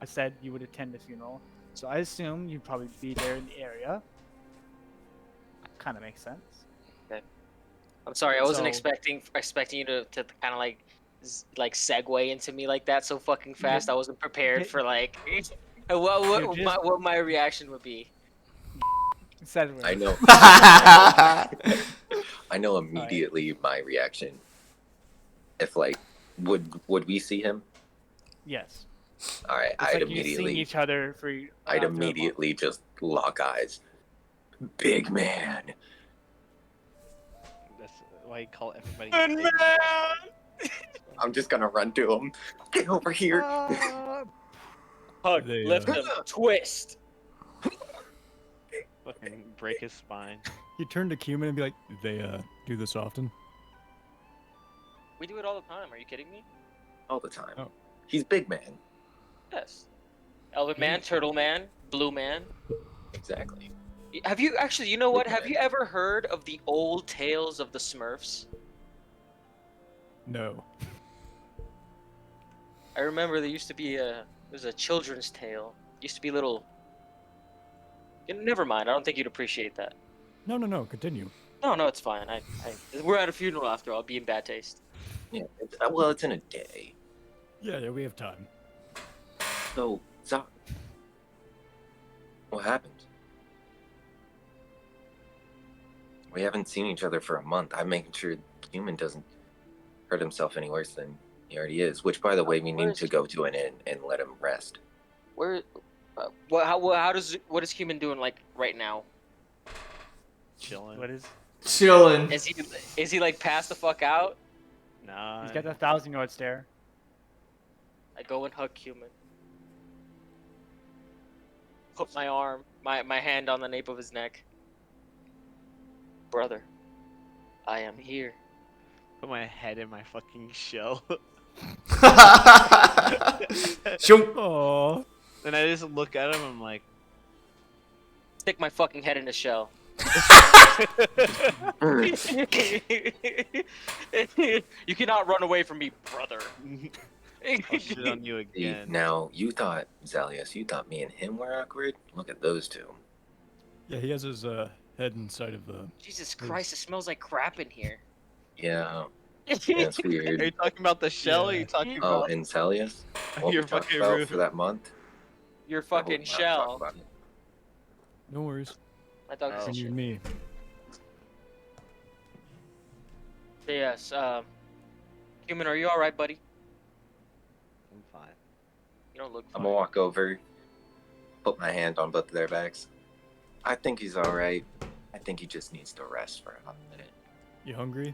I said you would attend the funeral, so I assume you'd probably be there in the area. Kind of makes sense. I'm sorry. I wasn't So- expecting you to kind of like segue into me like that so fucking fast. I wasn't prepared for like what my reaction would be. Said I know. I know immediately my reaction. If like, would we see him? Yes. All right, It's I'd like you've seen immediately, each other for. I'd after a month. immediately just lock eyes. Big man. That's why you call everybody. Good big man! I'm just gonna run to him. Get over here. Hug, They, lift him, twist. Fucking break his spine. He'd turn to Cumin and be like, they do this often. We do it all the time. Are you kidding me? All the time. Oh. He's big man. Yes. Elephant man, turtle man, blue man. Exactly. Have you actually? You know what? Have you ever heard of the old tales of the Smurfs? No. I remember there used to be there's a children's tale. Used to be little. Never mind. I don't think you'd appreciate that. No, continue. No, it's fine. We're at a funeral after all. Be in bad taste. Yeah. Well, it's in a day. Yeah, we have time. So, what happened? We haven't seen each other for a month. I'm making sure Human doesn't hurt himself any worse than he already is. Which, by the way, we need to go to an inn and let him rest. Where? What is Human doing like right now? Chilling. What is? Chillin'. Is he like passed the fuck out? Nah. He's got the 1,000-yard stare. I go and hug Human. Put my arm, my hand on the nape of his neck. Brother, I am here. Put my head in my fucking shell. Shoom. Oh. Then I just look at him. I'm like, Stick my fucking head in a shell. You cannot run away from me, brother. I'll shit on you See, again. now, you thought, Zalius, you thought me and him were awkward? Look at those two. Yeah, he has his head inside of the. Jesus Christ, it smells like crap in here. Yeah, that's Are you weird. talking about the shell? Or are you talking Oh, about and Zalius? What your we talked fucking about roof? for that month? Your I fucking will not talk shell. about it. No worries. My dog Oh. is You and me. Yes, Human, are you alright, buddy? I'm fine. You don't look I'm fine. gonna walk over, put my hand on both of their backs. I think he's alright. I think he just needs to rest for a hot minute. You hungry?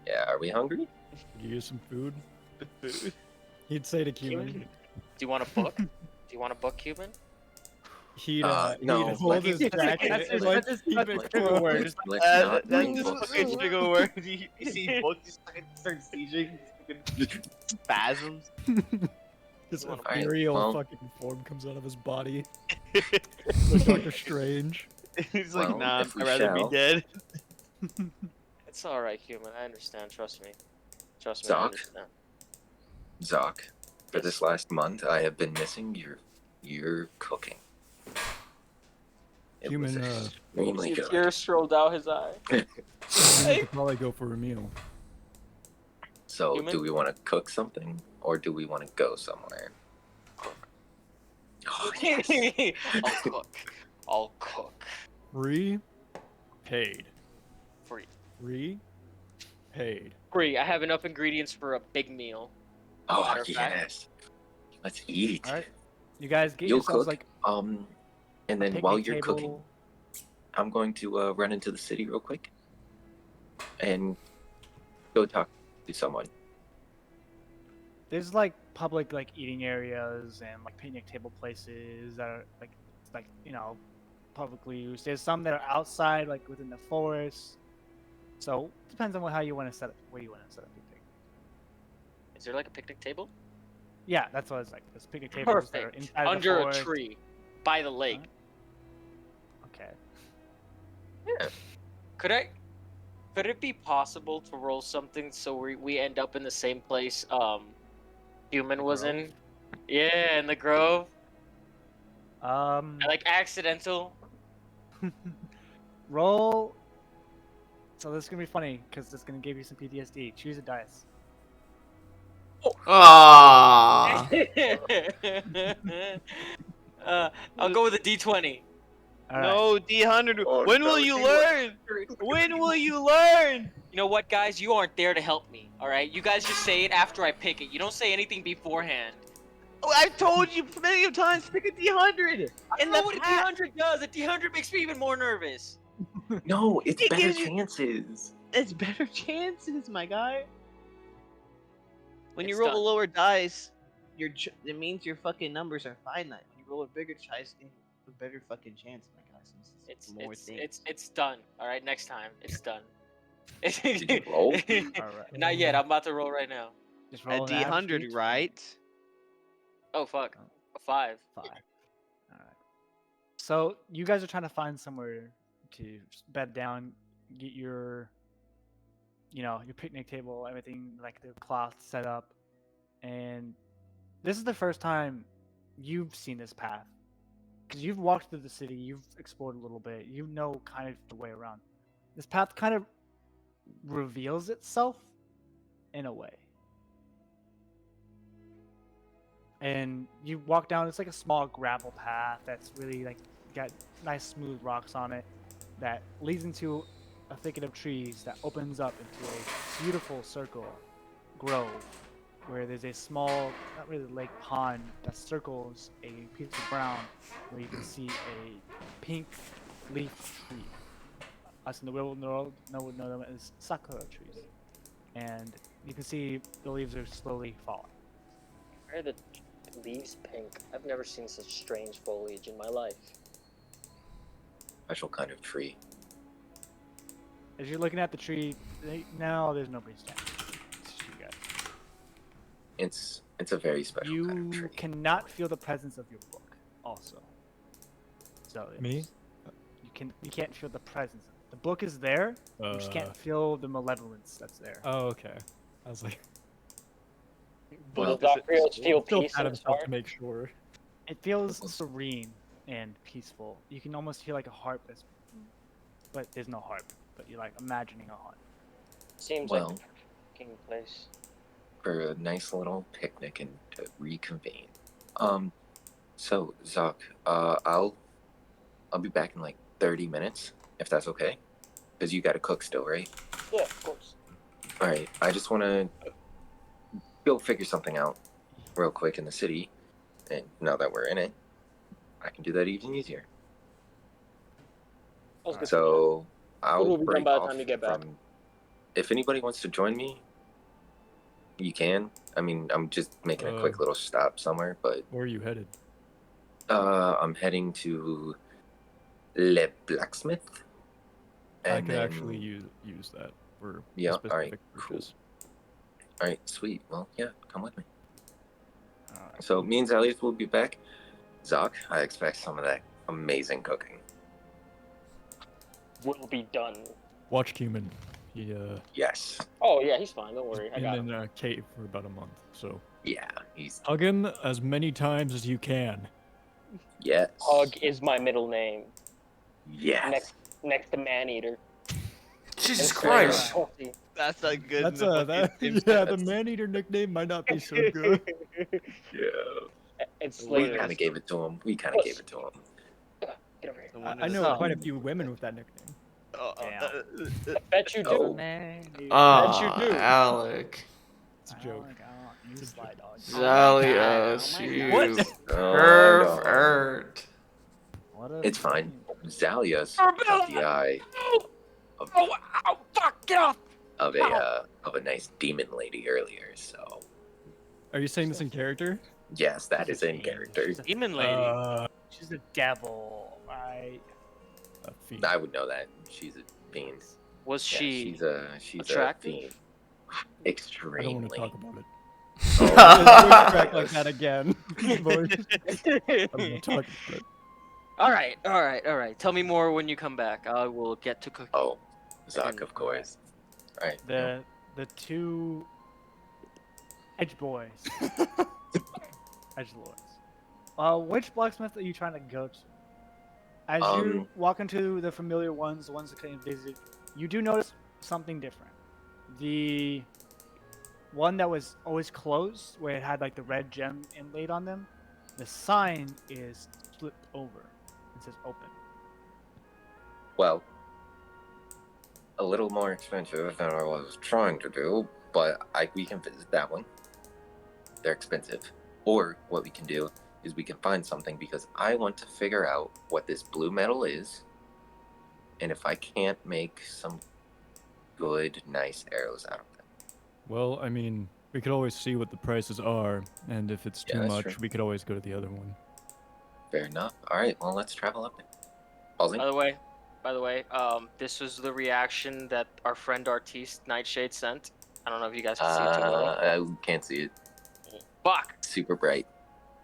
Yeah, are we hungry? Give you some food? Food. He'd say to Human? Cumin. Do you want a book? Do you want a book, Human? He'd no, he'd hold like- his That's jacket just- and that's like just- keep that's it just trigger closed. word. Let's not That's bring just books. fucking trigger word. You see books, you fucking start seizing, fucking spasms. His Alright, ethereal well- fucking form comes out of his body. Like Doctor Strange. He's like, Well, nah, if we I'd rather shall. be dead. It's all right, human. I understand. Trust me. Trust me. I Zoc? understand. Zoc, for Yes. this last month, I have been missing your cooking. It was Human, extremely good. Tears strolled out his eye. we could probably go for a meal. So, Human? do we want to cook something, or do we want to go somewhere? Oh, yes. I'll cook. I'll cook. Free, paid. Free. Free, paid. Free. I have enough ingredients for a big meal. Oh, Matter of fact. yes. Let's eat. All right. You guys get You'll yourselves cook, like and a then picnic while you're table. cooking, I'm going to run into the city real quick and go talk to someone. There's like public like eating areas and like picnic table places that are like you know publicly used. There's some that are outside like within the forest. So depends on how you want to set up where you want to set up your picnic. Is there like a picnic table? Yeah, that's what it's like. There's picnic tables that are Perfect. inside of the Under a forest. tree, by the lake. Okay. Could it be possible to roll something so we end up in the same place human was in? Yeah, in the grove. Like accidental. Roll. So this is gonna be funny because it's gonna give you some PTSD. Choose a dice. Ah. I'll go with a D20. All right. No, D100. Oh, when no, will you D100. learn? When will you learn? You know what, guys? You aren't there to help me. All right, you guys just say it after I pick it. You don't say anything beforehand. Oh, I've told you plenty of times, pick a D100. I know what a D100 does. A D100 makes me even more nervous. No, it's It better gives you- chances. It's better chances, my guy. When you It's roll done. a lower dice, it means your fucking numbers are finite. When you roll a bigger dice, you have a better fucking chance, my guy. Since It's more things. it's done. All right, next time it's done. Did you roll? All right. Not yet. I'm about to roll right now. Just A roll an average D100, each. right? Oh fuck. A 5. 5. All right. So you guys are trying to find somewhere to bed down, get your, your picnic table, everything like the cloth set up, and this is the first time you've seen this path because you've walked through the city, you've explored a little bit, you know kind of the way around. This path kind of reveals itself in a way. And you walk down, it's like a small gravel path that's really like got nice smooth rocks on it that leads into a thicket of trees that opens up into a beautiful circle grove where there's a small, not really lake, pond that circles a piece of ground where you can see a pink leaf tree. Us in the real world know them as Sakura Trees. And you can see the leaves are slowly falling. Why are the leaves pink? I've never seen such strange foliage in my life. Special kind of tree. As you're looking at the tree, now there's nobody standing. It's just you guys. It's a very special kind of You tree. cannot feel the presence of your book. Also, so Me? you can't feel the presence. The book is there. You just can't feel the malevolence that's there. Oh, okay. I was like, Well, Does Dr. feel still peace pat in his himself heart? to make sure. It feels serene and peaceful. You can almost hear like a harp, but there's no harp. But you're like imagining a harp. Seems Well, like the perfect place. for a nice little picnic and to reconvene. So Zoc, I'll be back in like 30 minutes, if that's okay. Because you gotta cook still, right? Yeah, of course. Alright, I just wanna go figure something out real quick in the city. And now that we're in it, I can do that even easier. So I'll will be done break by the off time you get back. from. If anybody wants to join me, you can. I mean, I'm just making a quick little stop somewhere, but Where are you headed? I'm heading to Le Blacksmith. I And could then, actually use that for Yeah, a alright, specific cool. purchase. All right, sweet. Well, yeah, come with me. Alright. So me and Zalius will be back. Zoc, I expect some of that amazing cooking. will be done. Watch Cumin. He Yes. Oh yeah, he's fine. Don't worry. I in got him. a cave for about a month. So Yeah, he's hug him as many times as you can. yes. Hug is my middle name. Yes. Next to Maneater. Jesus And Christ. Pussy. That's not good. That's in the that. fucking Yeah, the sentence. man-eater nickname might not be so good. Yeah. It's We like kind of gave it to him. We kind of gave it to him. get over here. The one I in the know sun. quite a few women with that nickname. I bet you do. Oh. Ah, you do. Alec. It's a joke. You slide dog. Zalios, you What? Oh, pervert. What a It's fine. thing. Zalia's caught the eye of, Ow, fuck, get off! of a nice demon lady earlier. So Are you saying this in character? yes, that is in character. She's a, Demon lady. she's a devil, right? A fiend. I would know that. She's a fiend. Was Yeah, she she's attractive? a fiend. I Extremely. don't want to talk about it. Oh, Back like that again. Boys. I'm not talking about it. All right. Tell me more when you come back. I will get to cooking. Oh, Zuck, of course. Right. The two edge boys, Edgelords. Which blacksmith are you trying to go to? As you walk into the familiar ones, the ones that can visit, you do notice something different. The one that was always closed, where it had like the red gem inlaid on them, the sign is flipped over. It says open. Well, a little more expensive than I was trying to do, but we can visit that one. They're expensive. Or what we can do is we can find something, because I want to figure out what this blue metal is, and if I can't make some good, nice arrows out of it. Well, I mean, we could always see what the prices are, and if it's Yeah, too that's much, true. we could always go to the other one. Fair enough. All right, well, let's travel up then. Pausing. By the way, this was the reaction that our friend Artiste Nightshade sent. I don't know if you guys can see it too well. I can't see it. Fuck! Super bright.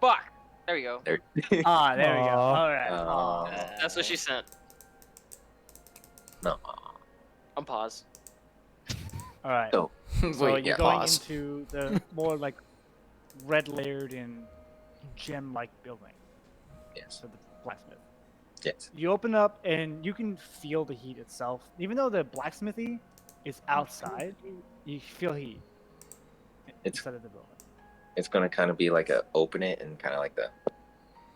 Fuck! There we go. There. There we go. Aw. All right. That's what she sent. No. On pause. All right. So, So Wait, you're yeah, going pause. into the more like red layered and gem-like building. yes. So the blacksmith. Yes. You open up and you can feel the heat itself. Even though the blacksmithy is outside, you feel heat It's inside of the building. it's gonna kind of be like a open it and kind of like the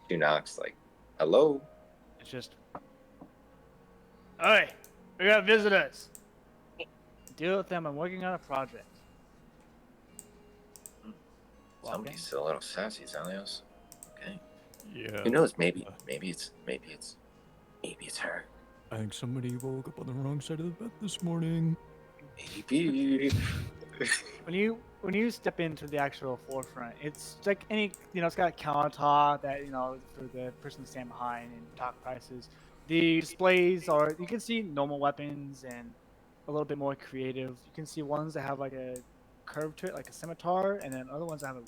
two knocks, like hello. It's just, hey, we got visitors. Deal with them. I'm working on a project. Walk in. Somebody's a little sassy, Zalios. Okay. Yeah. Who knows? Maybe it's her. I think somebody woke up on the wrong side of the bed this morning. Maybe. When you step into the actual forefront, it's like any, it's got a countertop that, for the person to stand behind and talk prices. The displays are, you can see normal weapons and a little bit more creative. You can see ones that have like a curve to it, like a scimitar, and then other ones that have a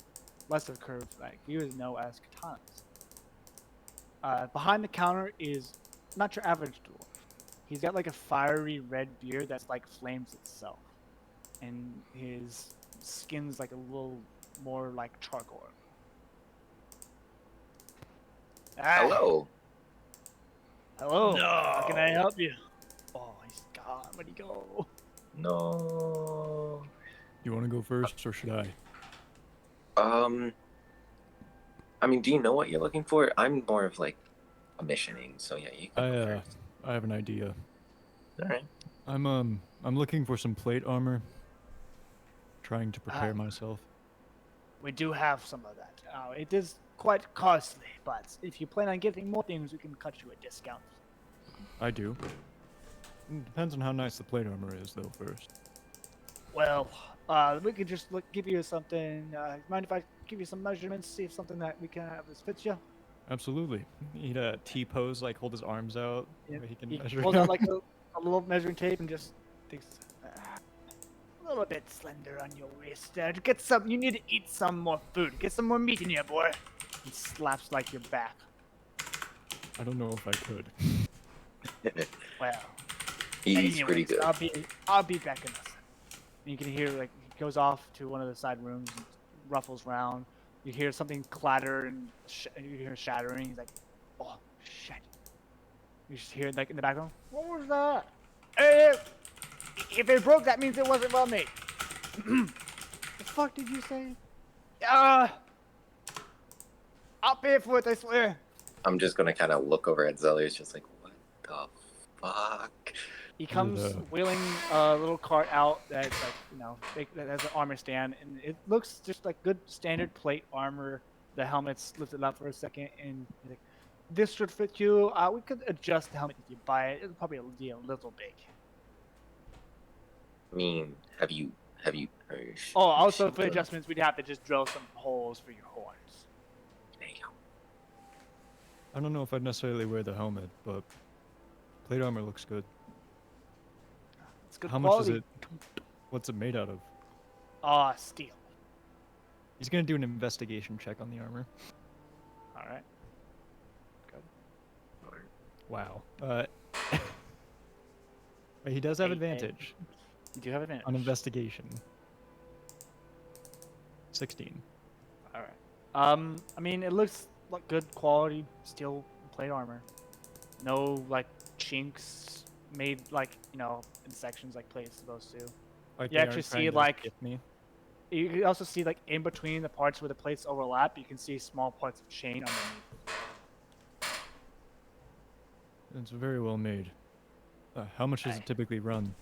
less of a curve, like we would know as katanas. Behind the counter is not your average dwarf. He's got like a fiery red beard that's like flames itself, and his skin's like a little more like charcoal. Hello. Hello. How can I help you? Oh, he's gone. Where'd he go? No. You want to go first, or should I? I mean, do you know what you're looking for? I'm more of like a missioning, so yeah, you can go first. I have an idea. All right. I'm looking for some plate armor. Trying to prepare myself. We do have some of that. It is quite costly, but if you plan on getting more things, we can cut you a discount. I do. Depends on how nice the plate armor is, though. First. Well, we could just give you something. Mind if I give you some measurements, see if something that we can have this fits you? Absolutely. He'd T-pose, like hold his arms out. Yeah. He can He measure. pulls out like a little measuring tape and just thinks, a little bit slender on your wrist. Get some. You need to eat some more food. Get some more meat in here, boy. He slaps like your back. I don't know if I could. Well, He's pretty good. I'll be back in a second. You can hear like he goes off to one of the side rooms and ruffles around. You hear something clatter and you hear shattering. He's like, "Oh shit!" You just hear like in the background. What was that? Hey, if it broke, that means it wasn't well made. The fuck did you say? I'll pay for it, I swear. I'm just gonna kind of look over at Zellius, just like, what the fuck? He comes wheeling a little cart out that's like, you know, that has an armor stand, and it looks just like good standard plate armor. The helmet's lifted up for a second, and he's like, this should fit you. We could adjust the helmet if you buy it. It'll probably be a little big. I mean, have you? Oh, also for adjustments, we'd have to just drill some holes for your horns. There you go. I don't know if I'd necessarily wear the helmet, but plate armor looks good. It's good How quality. much is it? What's it made out of? Steel. He's gonna do an investigation check on the armor. All right. Wow. But he does have advantage. You do have advantage. On investigation. 16. All right. I mean, it looks like good quality steel plate armor. No like chinks made like, you know, in sections like plate's supposed to. Like You actually see like you can also see like in between the parts where the plates overlap, you can see small parts of chain underneath. It's very well made. How much does it typically run?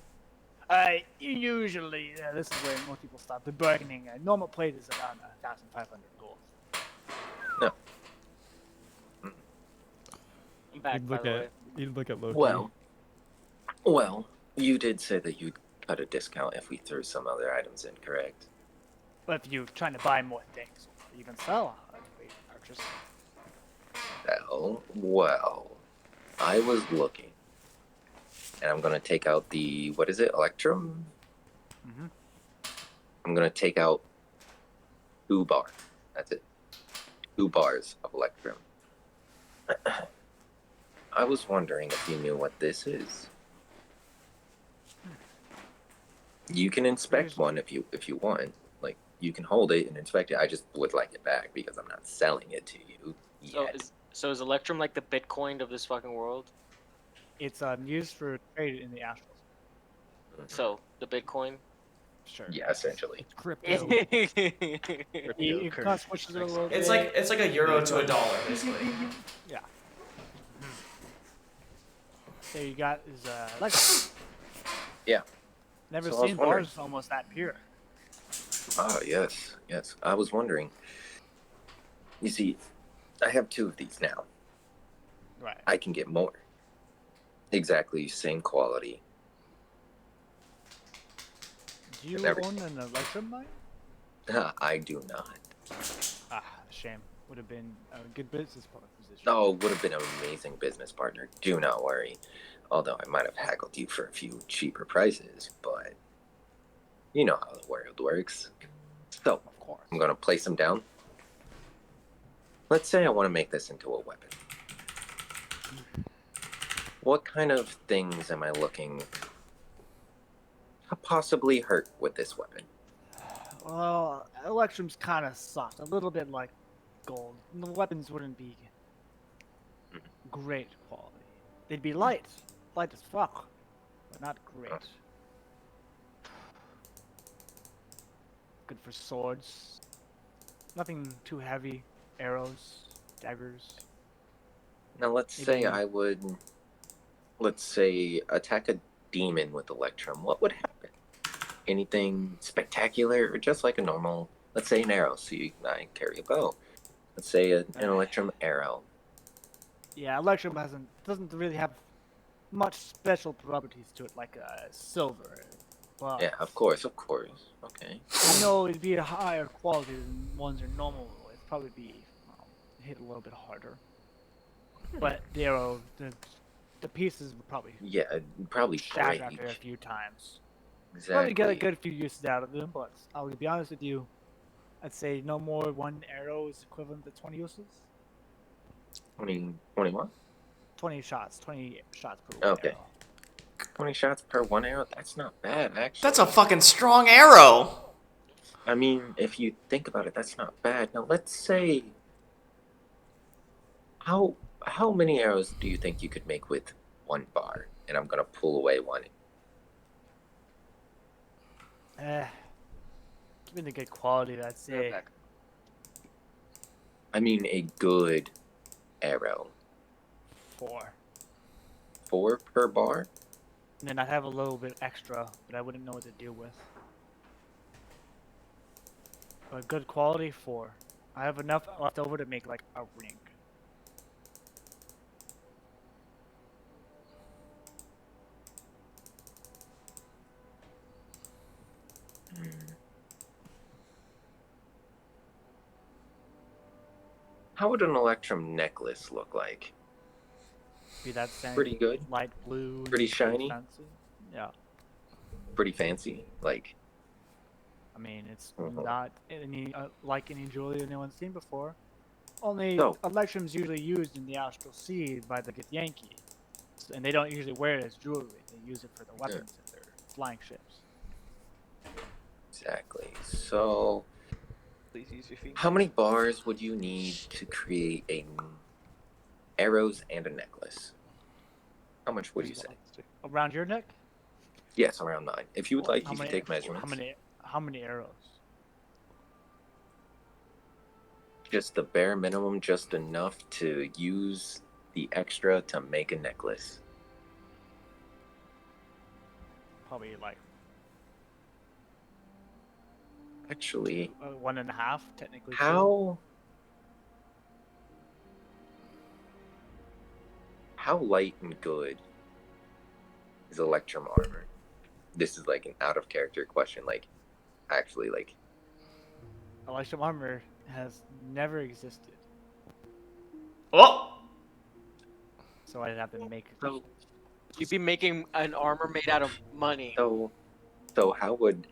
Usually, this is where most people stop. The bargaining. Normal plate is around 1,500 gold. No. I'm back, by the way. You'd look at Loki. Well, you did say that you'd cut a discount if we threw some other items in, correct? But if you're trying to buy more things, or even sell, we purchase. Well, I was looking, and I'm gonna take out the Electrum. Mm-hmm. I'm gonna take out 2 bars. That's it. 2 bars of Electrum. I was wondering if you knew what this is. You can inspect one if you want. Like, you can hold it and inspect it. I just would like it back because I'm not selling it to you yet. So is Electrum like the Bitcoin of this fucking world? It's used for trade in the astrals. So the Bitcoin. Sure. Yeah, essentially. Crypto. It costs switches a little bit. It's like a euro to a dollar, basically. Yeah. There you got is Electrum. Yeah. Never So I was seen wondering. bars almost that pure. Oh, yes. I was wondering. You see, I have 2 of these now. Right. I can get more. Exactly same quality. Do you Never- own an Electrum mine? I do not. Shame. Would have been a good business position. Oh, would have been an amazing business partner. Do not worry. Although I might have haggled you for a few cheaper prices, but you know how the world works. So, Of course. I'm going to place them down. Let's say I want to make this into a weapon. What kind of things am I looking to possibly hurt with this weapon? Well, Electrum's kind of soft, a little bit like gold. The weapons wouldn't be great quality. They'd be light as fuck, but not great. Good for swords. Nothing too heavy. Arrows, daggers. Now, let's say I would, attack a demon with Electrum. What would happen? Anything spectacular, or just like a normal, let's say an arrow, so I carry a bow. Let's say an Electrum arrow. Yeah, Electrum doesn't really have much special properties to it like silver. But Yeah, of course. Okay. I know it'd be a higher quality than ones are normal. It'd probably be hit a little bit harder. But the arrow, the pieces would probably probably shatter break. after a few times. Exactly. Probably get a good few uses out of them, but I'll be honest with you, I'd say no more one arrow is equivalent to 20 uses. 21? 20 shots per Okay. arrow. 20 shots per one arrow? That's not bad, actually. That's a fucking strong arrow. I mean, if you think about it, that's not bad. Now, let's say... How many arrows do you think you could make with one bar? And I'm gonna pull away one. Given the good quality, I'd say. I mean, a good arrow. 4. 4 per bar? And then I'd have a little bit extra, but I wouldn't know what to do with. But good quality, 4. I have enough left over to make like a ring. How would an Electrum necklace look like? Be that same Pretty good. light blue. Pretty shiny. Fancy. Yeah. Pretty fancy. Like, I mean, it's not any like any jewelry anyone's seen before. Only No. Electrum's usually used in the Astral Sea by the Githyanki, and they don't usually wear it as jewelry. They use it for the weapons in their flying ships. exactly. So, Please use your feet. how many bars would you need to create arrows and a necklace? How much would you say? Around your neck? Yes, around 9. If you would like, How you can many- take measurements. How many arrows? Just the bare minimum, just enough to use the extra to make a necklace. Probably like Actually, 1.5, technically. how light and good is Electrum armor? This is like an out of character question. Like, actually, like, Electrum armor has never existed, Oh! so I'd have to make. So you'd be making an armor made out of money. so how would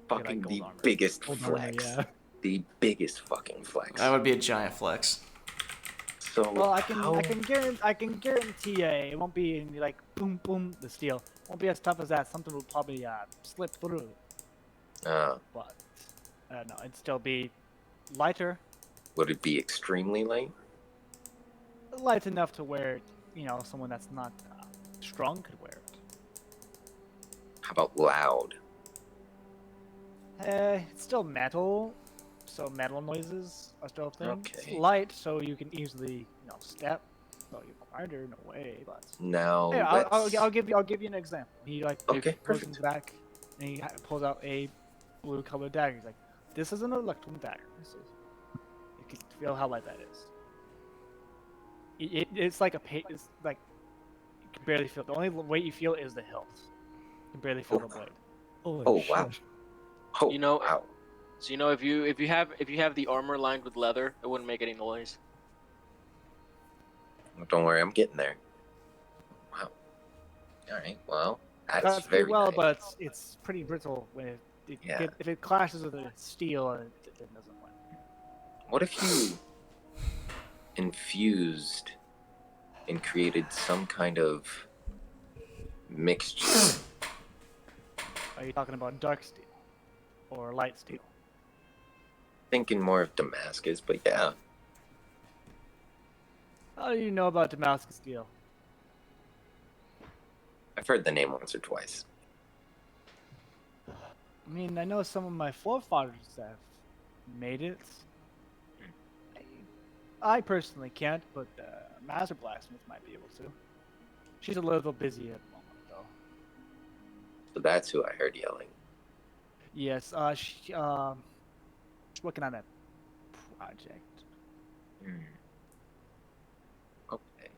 fucking gold the armor. biggest Gold armor, flex, yeah. the biggest fucking flex? That would be a giant flex. So Well, I how- can guarantee it won't be any, like boom boom the steel won't be as tough as that. Something will probably slip through, but no, it'd still be lighter, would it be extremely light? light enough to where someone that's not strong could wear it. How about loud? It's still metal, so metal noises are still a thing. It's Okay. light, so you can easily step. So you're quieter in a way, but Now, yeah, let's... I'll give you an example. He Okay, goes perfect. back and he pulls out a blue colored dagger. He's like, "This is an Electrum dagger. This is." You can feel how light that is. It's like it's like you can barely feel. The only weight you feel is the hilt. You can barely feel the blade. Holy Oh shit. wow! Oh You know- wow! So if you have the armor lined with leather, it wouldn't make any noise. Don't worry, I'm getting there. Wow. All right. Well, that's That's very pretty well, nice. but it's pretty brittle when Yeah. if it clashes with the steel, it doesn't win. What if you infused and created some kind of mixture? Are you talking about dark steel or light steel? Thinking more of Damascus, but yeah. How do you know about Damascus steel? I've heard the name once or twice. I mean, I know some of my forefathers have made it. I personally can't, but Master Blacksmith might be able to. She's a little busy at the moment, though. So that's who I heard yelling. Yes, she's working on that project. Okay.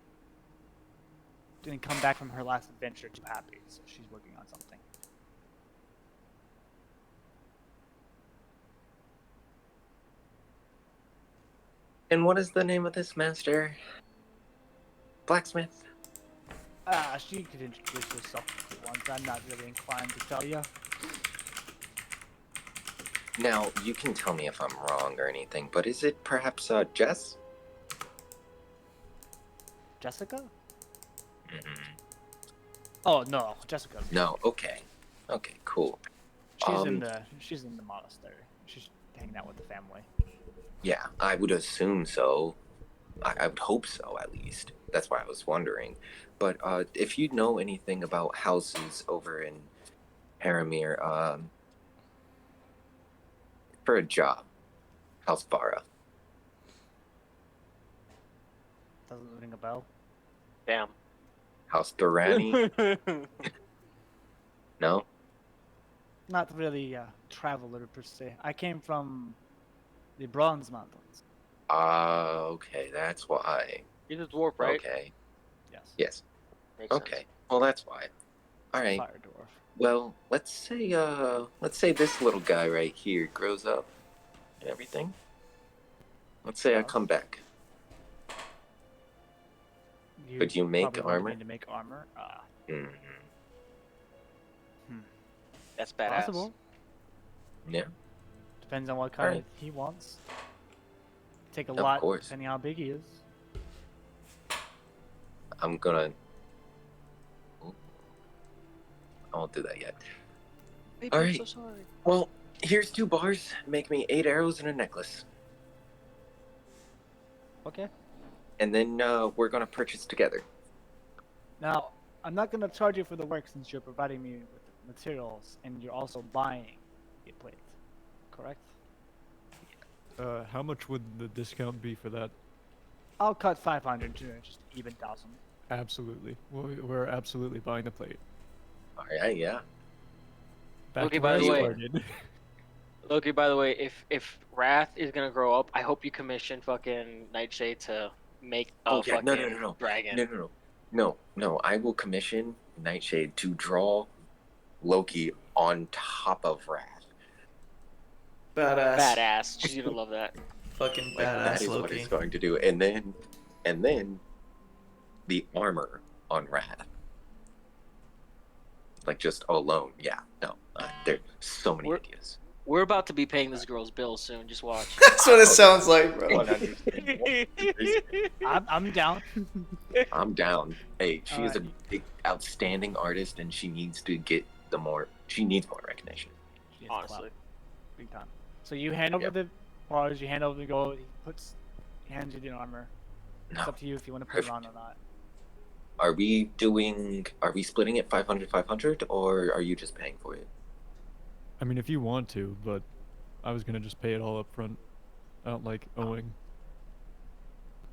Didn't come back from her last adventure too happy, so she's working on something. And what is the name of this master? Blacksmith? She could introduce herself if you want. I'm not really inclined to tell you. Now, you can tell me if I'm wrong or anything, but is it perhaps Jess? Jessica? Oh no, Jessica. No. Okay. Okay. Cool. She's in the monastery. She's hanging out with the family. Yeah, I would assume so. I would hope so, at least. That's why I was wondering. But if you know anything about houses over in Paramir, for a job, House Vara. Doesn't ring a bell. Damn. House Durrani? No? Not really a traveler per se. I came from the Bronze Mountains. Okay, that's why. He's a dwarf, right? Okay. Yes. Yes. Makes Okay. sense. Well, that's why. All right. Fire dwarf. Well, let's say this little guy right here grows up and everything. Let's say I come back. Could you make probably want armor? me to make armor. Mm-hmm. That's badass. Possible. Yeah. Depends on what kind Alright. he wants. Take a Of lot course. depending how big he is. I'm gonna. I won't do that yet. Baby, All I'm right. so sorry. Well, here's 2 bars. Make me 8 arrows and a necklace. Okay. And then we're gonna purchase together. Now, I'm not gonna charge you for the work since you're providing me with the materials and you're also buying a plate. Correct? How much would the discount be for that? I'll cut 500 to just even 1,000. Absolutely. We're absolutely buying the plate. All right. Yeah. Back Okay, to by where the I way- started. Loki, by the way, if Wrath is gonna grow up, I hope you commission fucking Nightshade to make a Oh, yeah, fucking no. dragon. No. I will commission Nightshade to draw Loki on top of Wrath. Badass. Badass. She's gonna love that. Fucking Like, that badass is what Loki. it's going to do. And then the armor on Wrath. Like just alone. Yeah. No. There's so many ideas. We're about to be paying this girl's bills soon. Just watch. That's what it sounds like, bro. 100%. I'm down. I'm down. Hey, she is a Alright. big, outstanding artist, and she needs to get she needs more recognition. She is Honestly. clout. Big time. So you hand over Yep. the bars, you hand over the gold, he hands you the armor. It's No. up to you if you want to put it on or not. Are we splitting it 500, or are you just paying for it? I mean, if you want to, but I was gonna just pay it all up front. I don't like owing.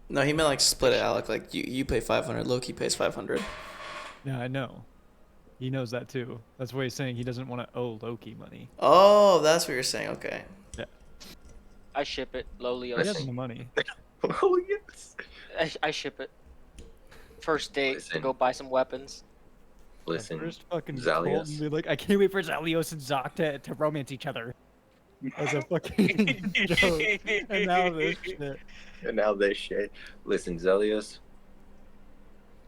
No, he meant like split it, Alec. Like you pay 500, Loki pays 500. Yeah, I know. He knows that too. That's why he's saying he doesn't want to owe Loki money. Oh, that's what you're saying. Okay. I ship it. He Lolios. has the money. Oh, yes. I ship it. First date to Listen. go buy some weapons. Listen, First fucking Zalius. Colt and be like, I can't wait for Zalios and Zoc to romance each other. As a fucking joke. And now this shit. And now this shit. Listen, Zelius.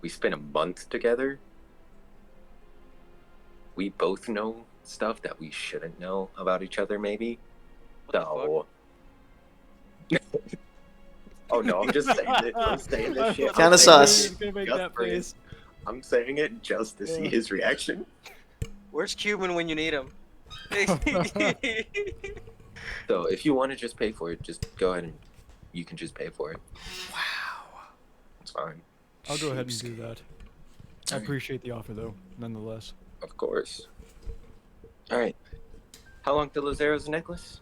We spent a month together. We both know stuff that we shouldn't know about each other, maybe. So. Oh no, I'm just saying it. I'm saying this shit. Kinda I'm saying sus. it He's gonna make just that for his- face. I'm saying it just to see his reaction. Where's Cuban when you need him? So if you want to just pay for it, just go ahead and you can just pay for it. Wow. It's fine. I'll go ahead and do that. I Okay. appreciate the offer though, nonetheless. Of course. All right. How long till Lazaro's necklace?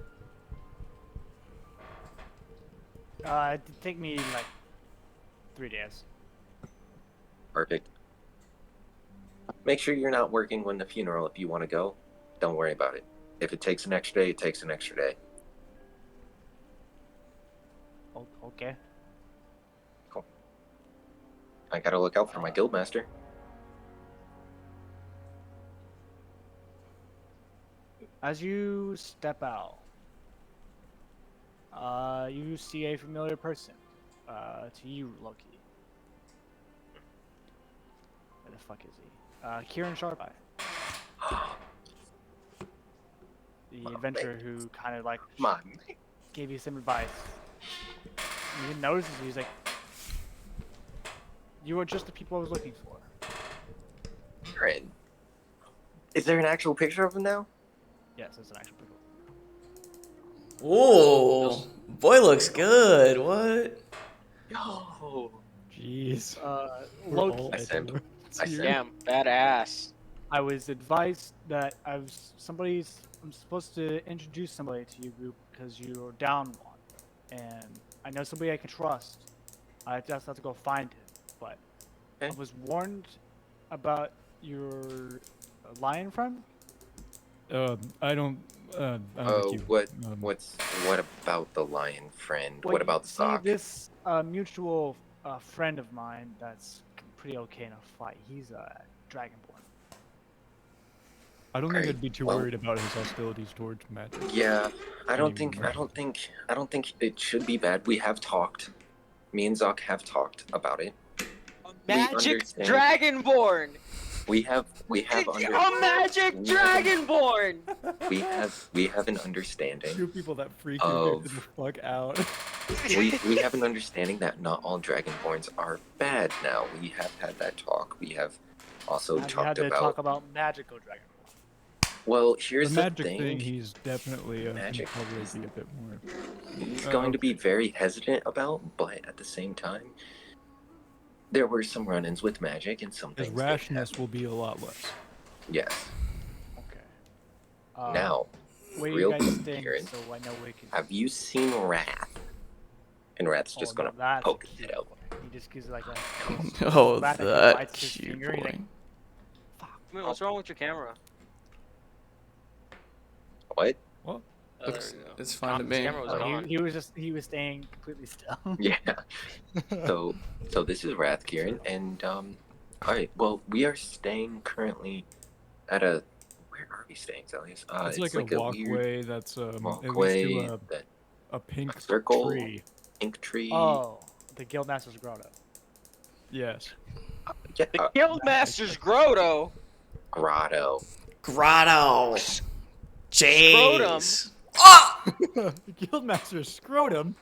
It'd take me like 3 days. Perfect. Make sure you're not working when the funeral if you want to go. Don't worry about it. If it takes an extra day, it takes an extra day. Okay. I gotta look out for my guildmaster. As you step out, you see a familiar person. To you, Loki. Where the fuck is he? Kieran Sharpeye. The adventurer who kind of like Come on. gave you some advice. You didn't notice it, he's like, you are just the people I was looking for. Kieran. Is there an actual picture of him now? Yes, it's an actual picture. Ooh, boy looks good. What? Yo. Jeez. We're Loki. all I sent- Edgelords I here. Damn, badass. I was advised that I'm supposed to introduce somebody to your group because you're down one, and I know somebody I can trust. I just have to go find him, but Okay. I was warned about your lion friend. I don't. I'm Oh, with you. what Um, what about the lion friend? Well, What about see, Sock? this mutual friend of mine that's pretty okay in a fight. He's a Dragonborn. I don't think Alright, I'd be too well- worried about his hostilities towards magic. Yeah, I don't Anymore. think it should be bad. We have talked. Me and Zoc have talked about it. Magic understand. Dragonborn! We have A magic Dragonborn! we have an understanding. Two people that freak Of- you the fuck out. We have an understanding that not all Dragonborns are bad now. We have had that talk. We have also Have you talked had to about. talk about magical Dragonborn? Well, The here's the magic thing. thing, he's definitely Magic. can probably be a bit more. He's Oh, going to be very hesitant about, but at the same time, there were some run-ins with magic and some His things. that rashness will be a lot less. happened. Yes. Okay. Now, where real you guys quick, staying Kieran, so I know we can. have you seen Wrath? And Wrath's just no, gonna that's poke his cute. head out. He just gives like a. Oh, Rat that that bites his cute finger, he's boy. like, Man, what's wrong with your camera? What? What? Looks, There you go. it's fine to His me. camera was Oh, on. he was staying completely still. Yeah. So this is Wrath, Kieran, and alright, well, we are staying currently at a. Where are we staying, Zelius? It's like a weird walkway that's at least walkway, to that a pink circle. tree. pink tree. Oh, the Guildmaster's Grotto. Yes. Yeah, The Guildmaster's Grotto! grotto. Grotto. Scrotum. Jeez. Ah! The Guildmaster's scrotum.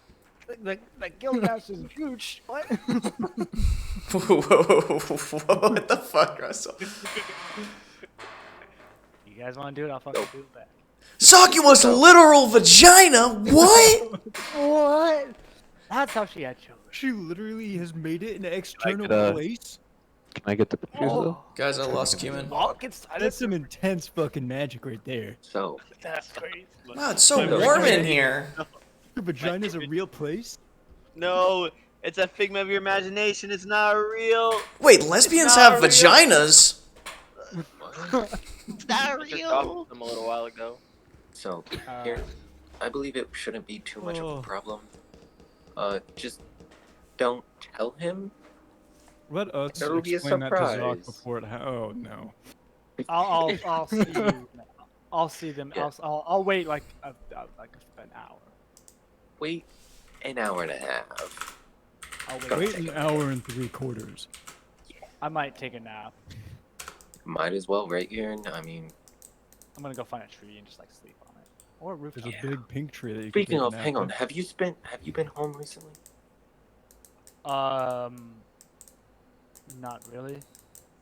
The Guildmaster's huge. What? Whoa, what the fuck, Russell? You guys want to do it? I'll fucking do it back. Sakuya's literal vagina? What? What? That's how she had children. She literally has made it an external get a- place. Can I get the pictures though? Guys, I lost Cumin. Walk inside. That's some intense fucking magic right there. So, That's crazy. Wow, it's so warm in here. Your vagina's a real place? No, it's a figment of your imagination. It's not real. Wait, lesbians not have real. vaginas? It's not I just talked real. to them a little while ago. so here, I believe it shouldn't be too much of Oh. a problem. Just don't tell him. Let us It'll be a explain that to Zoc surprise. before it oh no. I'll see you. I'll see them. Yeah. I'll wait like an hour. Wait an hour and a half. I'll wait. Don't Wait take an it. hour and 3/4. I might take a nap. Might as well, right, Kieran? I mean, I'm gonna go find a tree and just like sleep on it, or a rooftop. There's a big pink tree that you speaking can of, take a hang nap on. Have you been home recently? Not really.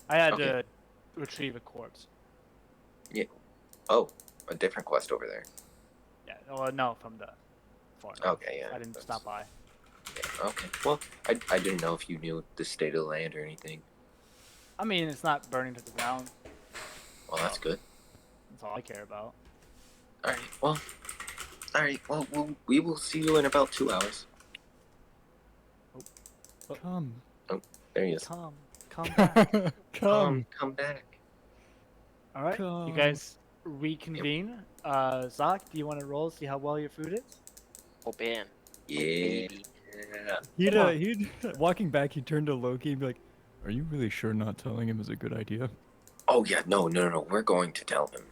I had Okay. to retrieve a corpse. Oh, a different quest over there. Yeah. Well, no, from the farm. Okay, yeah. I didn't that's- stop by. Yeah, okay. Well, I didn't know if you knew the state of the land or anything. I mean, it's not burning to the ground. Well, that's good. That's all I care about. All right. Well, we will see you in about 2 hours. Come. There he is. Come back. Come. Come back. All right, Come. you guys reconvene. Zoc, do you want to roll see how well your food is? Oh, man. Yeah. He'd walking back, he'd turn to Loki and be like, "Are you really sure not telling him is a good idea?" Oh yeah. No. We're going to tell him,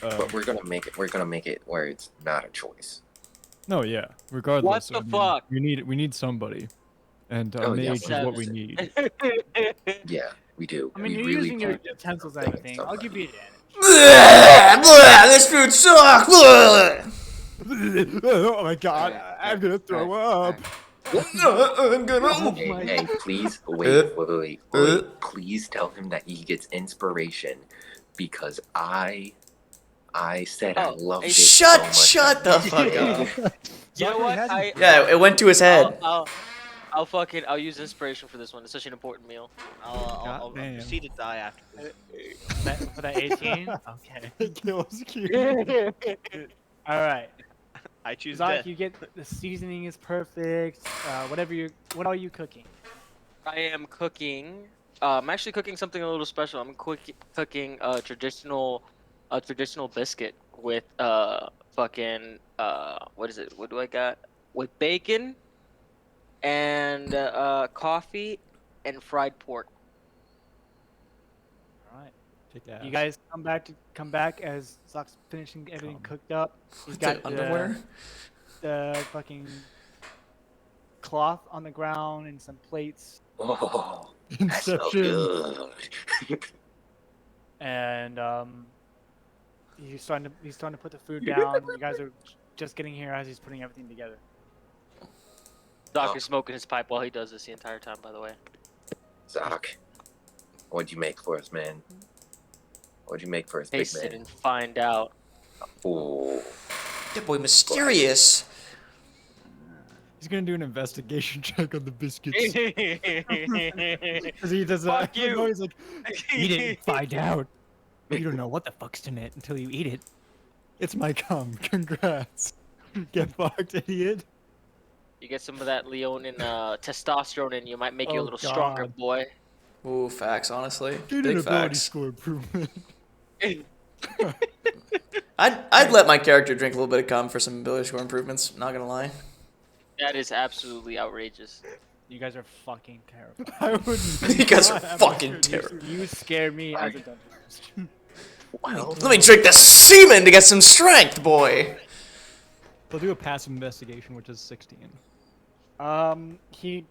Uh, but we're gonna make it. We're gonna make it where it's not a choice. no, yeah. Regardless, What the fuck? We need somebody, and Oh, yeah, mage is what we need. Yeah, we do. I mean, we you're really using your do. utensils and everything. I'll give you advantage. This food sucks. Oh my god, I'm gonna throw up. I'm gonna. Hey, please wait. Please tell him that he gets inspiration because I said I loved it so much. Shut the fuck up. You know what? Yeah, it went to his head. I'll use inspiration for this one. It's such an important meal. I'll proceed to die after this. For that 18? Okay. It kills Cumin. Alright. I choose Zach, death. you get the seasoning is perfect. What are you cooking? I am cooking. I'm actually cooking something a little special. I'm cooking a traditional biscuit with fucking what is it? What do I got? With bacon and coffee and fried pork. Alright. Kick ass. You guys come back as Zach's finishing everything cooked up. He's got underwear. The fucking cloth on the ground and some plates. Oh, that smells good. And he's starting to put the food down. You guys are just getting here as he's putting everything together. Doc is smoking his pipe while he does this the entire time, by the way. Zach, what'd you make for us, man? What'd you make for us, big Taste man? it and find out. Oh, That boy mysterious. He's gonna do an investigation check on the biscuits. Because he does Fuck you. He's like, you didn't find out. You don't know what the fuck's in it until you eat it. It's my cum. Congrats. Get fucked, idiot. You get some of that Leonin testosterone in you, might make you a Oh, little stronger, God. boy. Ooh, facts, honestly. Get an Big ability facts. score improvement. I'd let my character drink a little bit of cum for some ability score improvements, not gonna lie. That is absolutely outrageous. You guys are fucking terrible. I wouldn't. You guys are not have fucking a terrible. You scare me as a dungeon master. Let me drink the semen to get some strength, boy. We'll do a passive investigation, which is 16.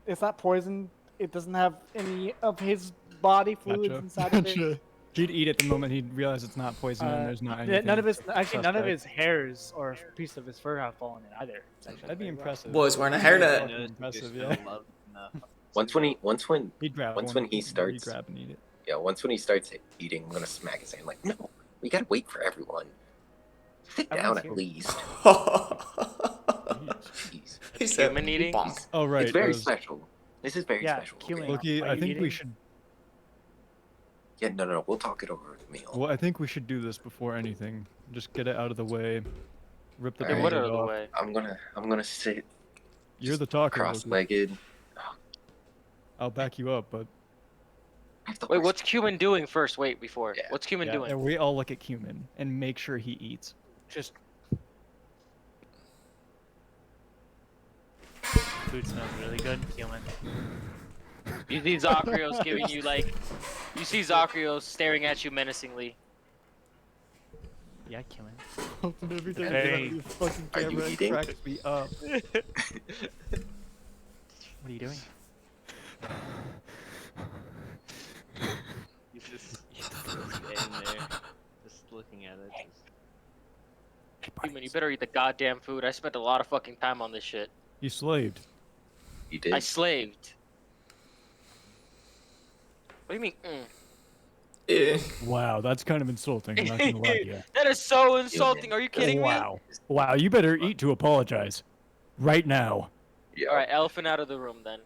It's not poison. It doesn't have any of his body fluids Gotcha. inside of it. Gotcha. He'd eat it the moment he'd realize it's not poison and there's not anything. None of his none of suspect. his hairs or a piece of his fur have fallen in either. It's actually That'd be very well. impressive. Boy's wearing a hairnet. Fucking impressive, yeah. once when He'd grab once one. when he He'd starts, grab and eat it. yeah, once when he starts eating, I'm gonna smack his hand like, no, we gotta wait for everyone. Sit down Everyone's at here. least. Jeez. He said, Human eating? bonk. Oh right. It's very those- special. This is very Yeah, special. killing. Okay? Loki, Are I you think we eating? should. Yeah, no, we'll talk it over the meal. Well, I think we should do this before anything. Just get it out of the way. Rip the Alright. What band-aid out of the off. way? I'm gonna sit You're the talker. Loki. cross-legged. I'll back you up, but Wait, what's Cumin doing first? Wait, before. Yeah. What's Cumin yeah, doing? and we all look at Cumin and make sure he eats. Just food smells really good, human. You see Zacharios giving you like, you see Zacharios staring at you menacingly. Yeah, human. Every time Hey. you fucking Are you camera, it eating? cracks me up. What are you doing? He's just standing there, just looking at it. Cumin, you better eat the goddamn food. I spent a lot of fucking time on this shit. You slaved. You did? I slaved. What do you mean? Eh. Wow, that's kind of insulting. I'm not gonna lie to you. That is so insulting. Are you kidding me? Wow. Wow, you better eat to apologize. Right now. Yeah. All right, elephant out of the room then.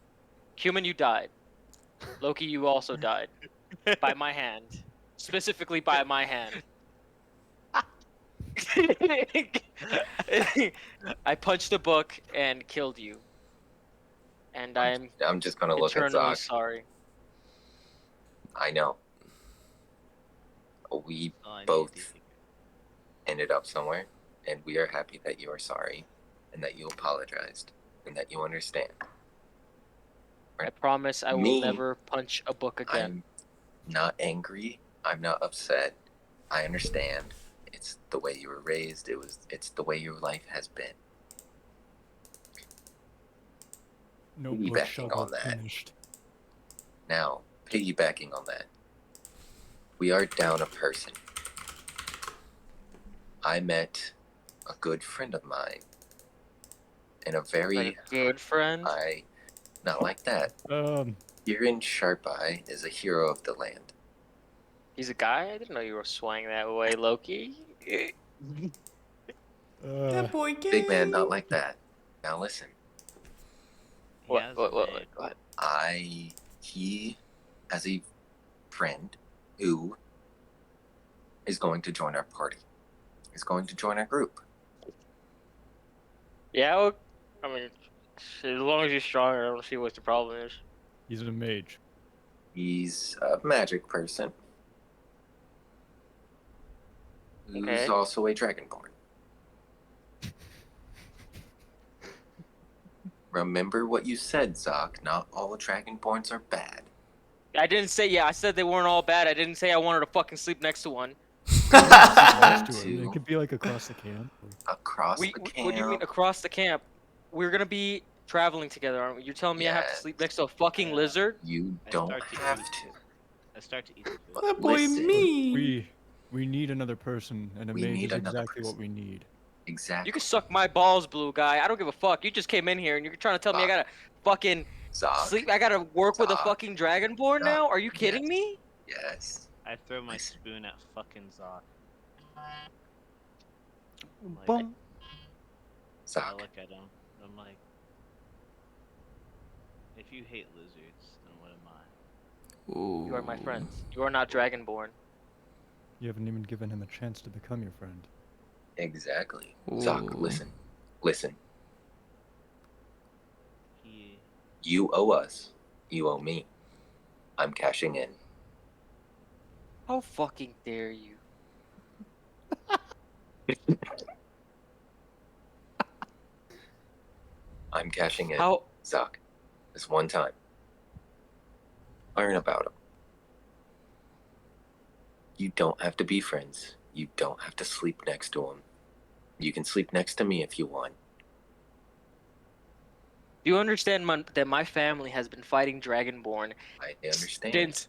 Cumin, you died. Loki, you also died. By my hand. Specifically by my hand. I punched a book and killed you. And I am I'm just gonna look at eternally Zach. sorry. I know. We All I need both is the- ended up somewhere, and we are happy that you are sorry, and that you apologized, and that you understand. I promise I will Me, never punch a book again. I'm not angry. I'm not upset. I understand. It's the way you were raised. It's the way your life has been. No Piggybacking book shovel on that. finished. Now, piggybacking on that, we are down a person. I met a good friend of mine and a very Like a good friend. not like that. Kirin Sharpeye is a hero of the land. He's a guy? I didn't know you were swaying that way, Loki. That boy gay. Big man, not like that. Now listen. What? He has a friend who is going to join our party. He's going to join our group. Yeah, well, I mean, as long as he's strong, I don't see what the problem is. He's a mage. He's a magic person. Okay. Who's also a dragonborn. Remember what you said, Zoc. Not all dragonborns are bad. I didn't say, yeah, I said they weren't all bad. I didn't say I wanted to fucking sleep next to one. Next to him. It could be like across the camp. Across the camp? What do you mean across the camp? We're gonna be traveling together, aren't we? You're telling me I have to sleep next to a fucking lizard? You don't have to. I start to eat the food. That boy mean. We need another person, and a We mage need is another exactly what we need. Exactly. You can suck my balls, blue guy. I don't give a fuck. You just came in here and you're trying to tell me I gotta fucking sleep. I gotta work with a fucking dragonborn now? Are you kidding me? Yes. I throw my spoon at fucking Zoc. Boom. I look at him. I'm like, if you hate lizards, then what am I? Ooh. You are my friends. You are not dragonborn. You haven't even given him a chance to become your friend. Exactly. Ooh. Zoc, listen. Listen. You owe us. You owe me. I'm cashing in. How fucking dare you? I'm cashing in. How? Zoc. This one time. Learn about him. You don't have to be friends. You don't have to sleep next to him. You can sleep next to me if you want. Do you understand that my family has been fighting Dragonborn I understand. since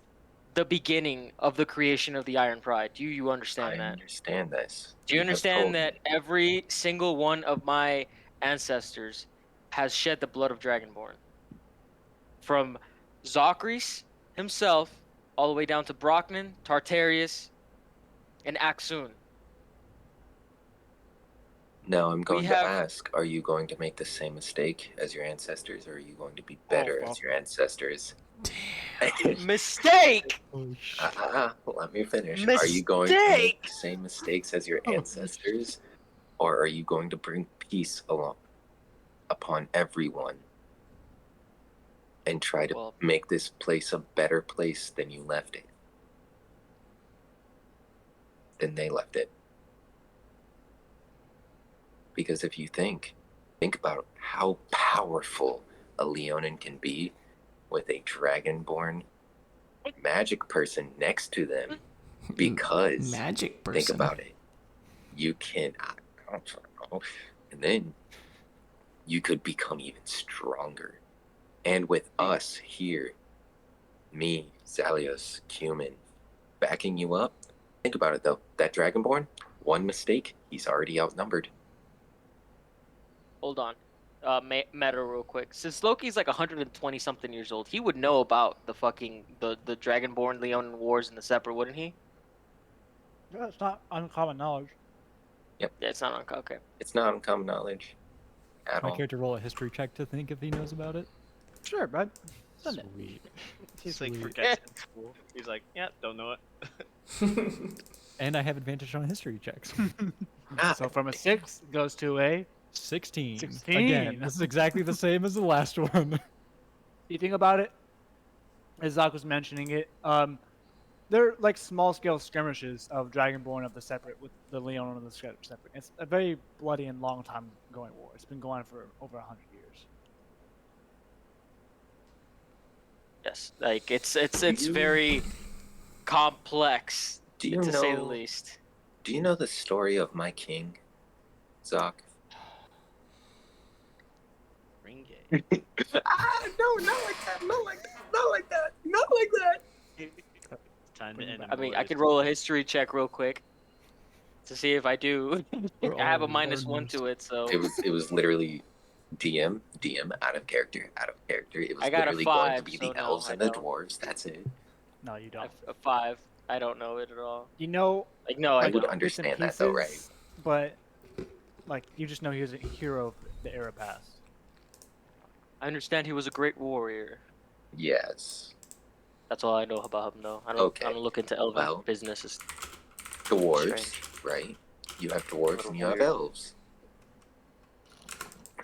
the beginning of the creation of the Iron Pride? Do you understand that? I understand this. Do you have understand told that me. every single one of my ancestors has shed the blood of Dragonborn? From Zocris himself, all the way down to Brockman, Tartarius, and Axun. Now I'm going We to have- ask, are you going to make the same mistake as your ancestors, or are you going to be better as your ancestors? Mistake! Let me finish. Are you going to make the same mistakes as your ancestors, or are you going to bring peace upon everyone and try to make this place a better place than you left it? Than they left it. Because if you think about how powerful a Leonin can be with a Dragonborn magic person next to them, because magic person. Think about it. You can, and then you could become even stronger. And with us here, me, Zalios, Cumin, backing you up. Think about it though. That Dragonborn, one mistake, he's already outnumbered. Hold on. Meta real quick. Since Loki's like 120 something years old, he would know about the fucking the Dragonborn Leonin Wars and the Separate, wouldn't he? Yeah, it's not uncommon knowledge. Yep. Yeah, it's not uncommon. Okay. It's not uncommon knowledge at My all. character roll a history check to think if he knows about it. Sure, bud. Send it. Sweet. He's like forgets in school. He's like, yeah, don't know it. And I have advantage on history checks. So from a 6 goes to a 16. 16. Again, this is exactly the same as the last one. You think about it, as Zach was mentioning it, they're like small-scale skirmishes of Dragonborn of the Separate with the Leonin of the Separate. It's a very bloody and long time going war. It's been going on for over 100 years. Yes, like it's very complex Do to say the least. Do you know the story of my king, Zoc? Ring it. No, not like that. Not like that. Not like that. Not like that. It's time to end. I mean, I could roll a history check real quick to see if I do. I have a -1 to it, so It was literally DM, out of character. It was I got a literally going to 5, be so the no, elves I and the don't. dwarves. That's it. No, you don't. A 5. I don't know it at all. You know, Like, no, I I would don't. understand bits and that though, right? pieces, But like, you just know he was a hero of the era past. I understand he was a great warrior. Yes. That's all I know about him, though. I don't look into elven business. It's Dwarves, strange. right? You have dwarves Little and you have weird. elves.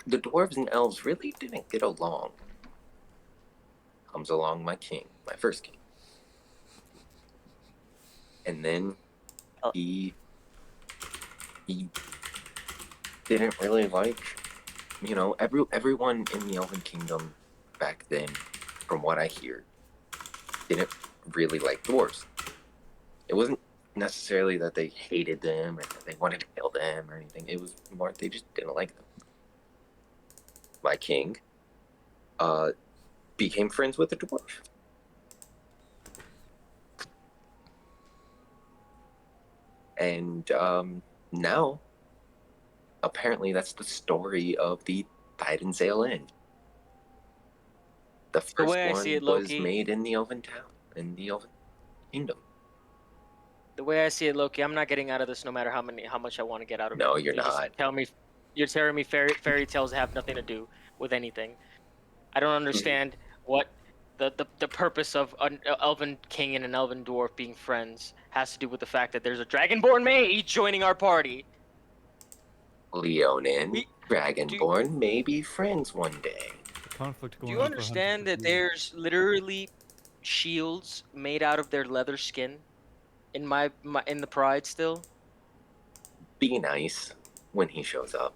The dwarves and elves really didn't get along. Comes along my king, my first king. And then he didn't really like, everyone in the Elven Kingdom back then, from what I hear, didn't really like dwarves. It wasn't necessarily that they hated them or that they wanted to kill them or anything. It was more they just didn't like them. My king became friends with a dwarf. And now, apparently, that's the story of the Titans Inn. The first way I one see it, was Loki- made in the Elven Town, in the Elven Kingdom. The way I see it, Loki, I'm not getting out of this no matter how much I want to get out of it. No, you're You just not. You're telling me fairy tales have nothing to do with anything. I don't understand what the purpose of an elven king and an elven dwarf being friends has to do with the fact that there's a dragonborn mage joining our party. Leonin, Dragonborn may be friends one day. Conflict Do going you on for understand hundreds that of there's literally shields made out of their leather skin in my in the Pride still? Be nice when he shows up.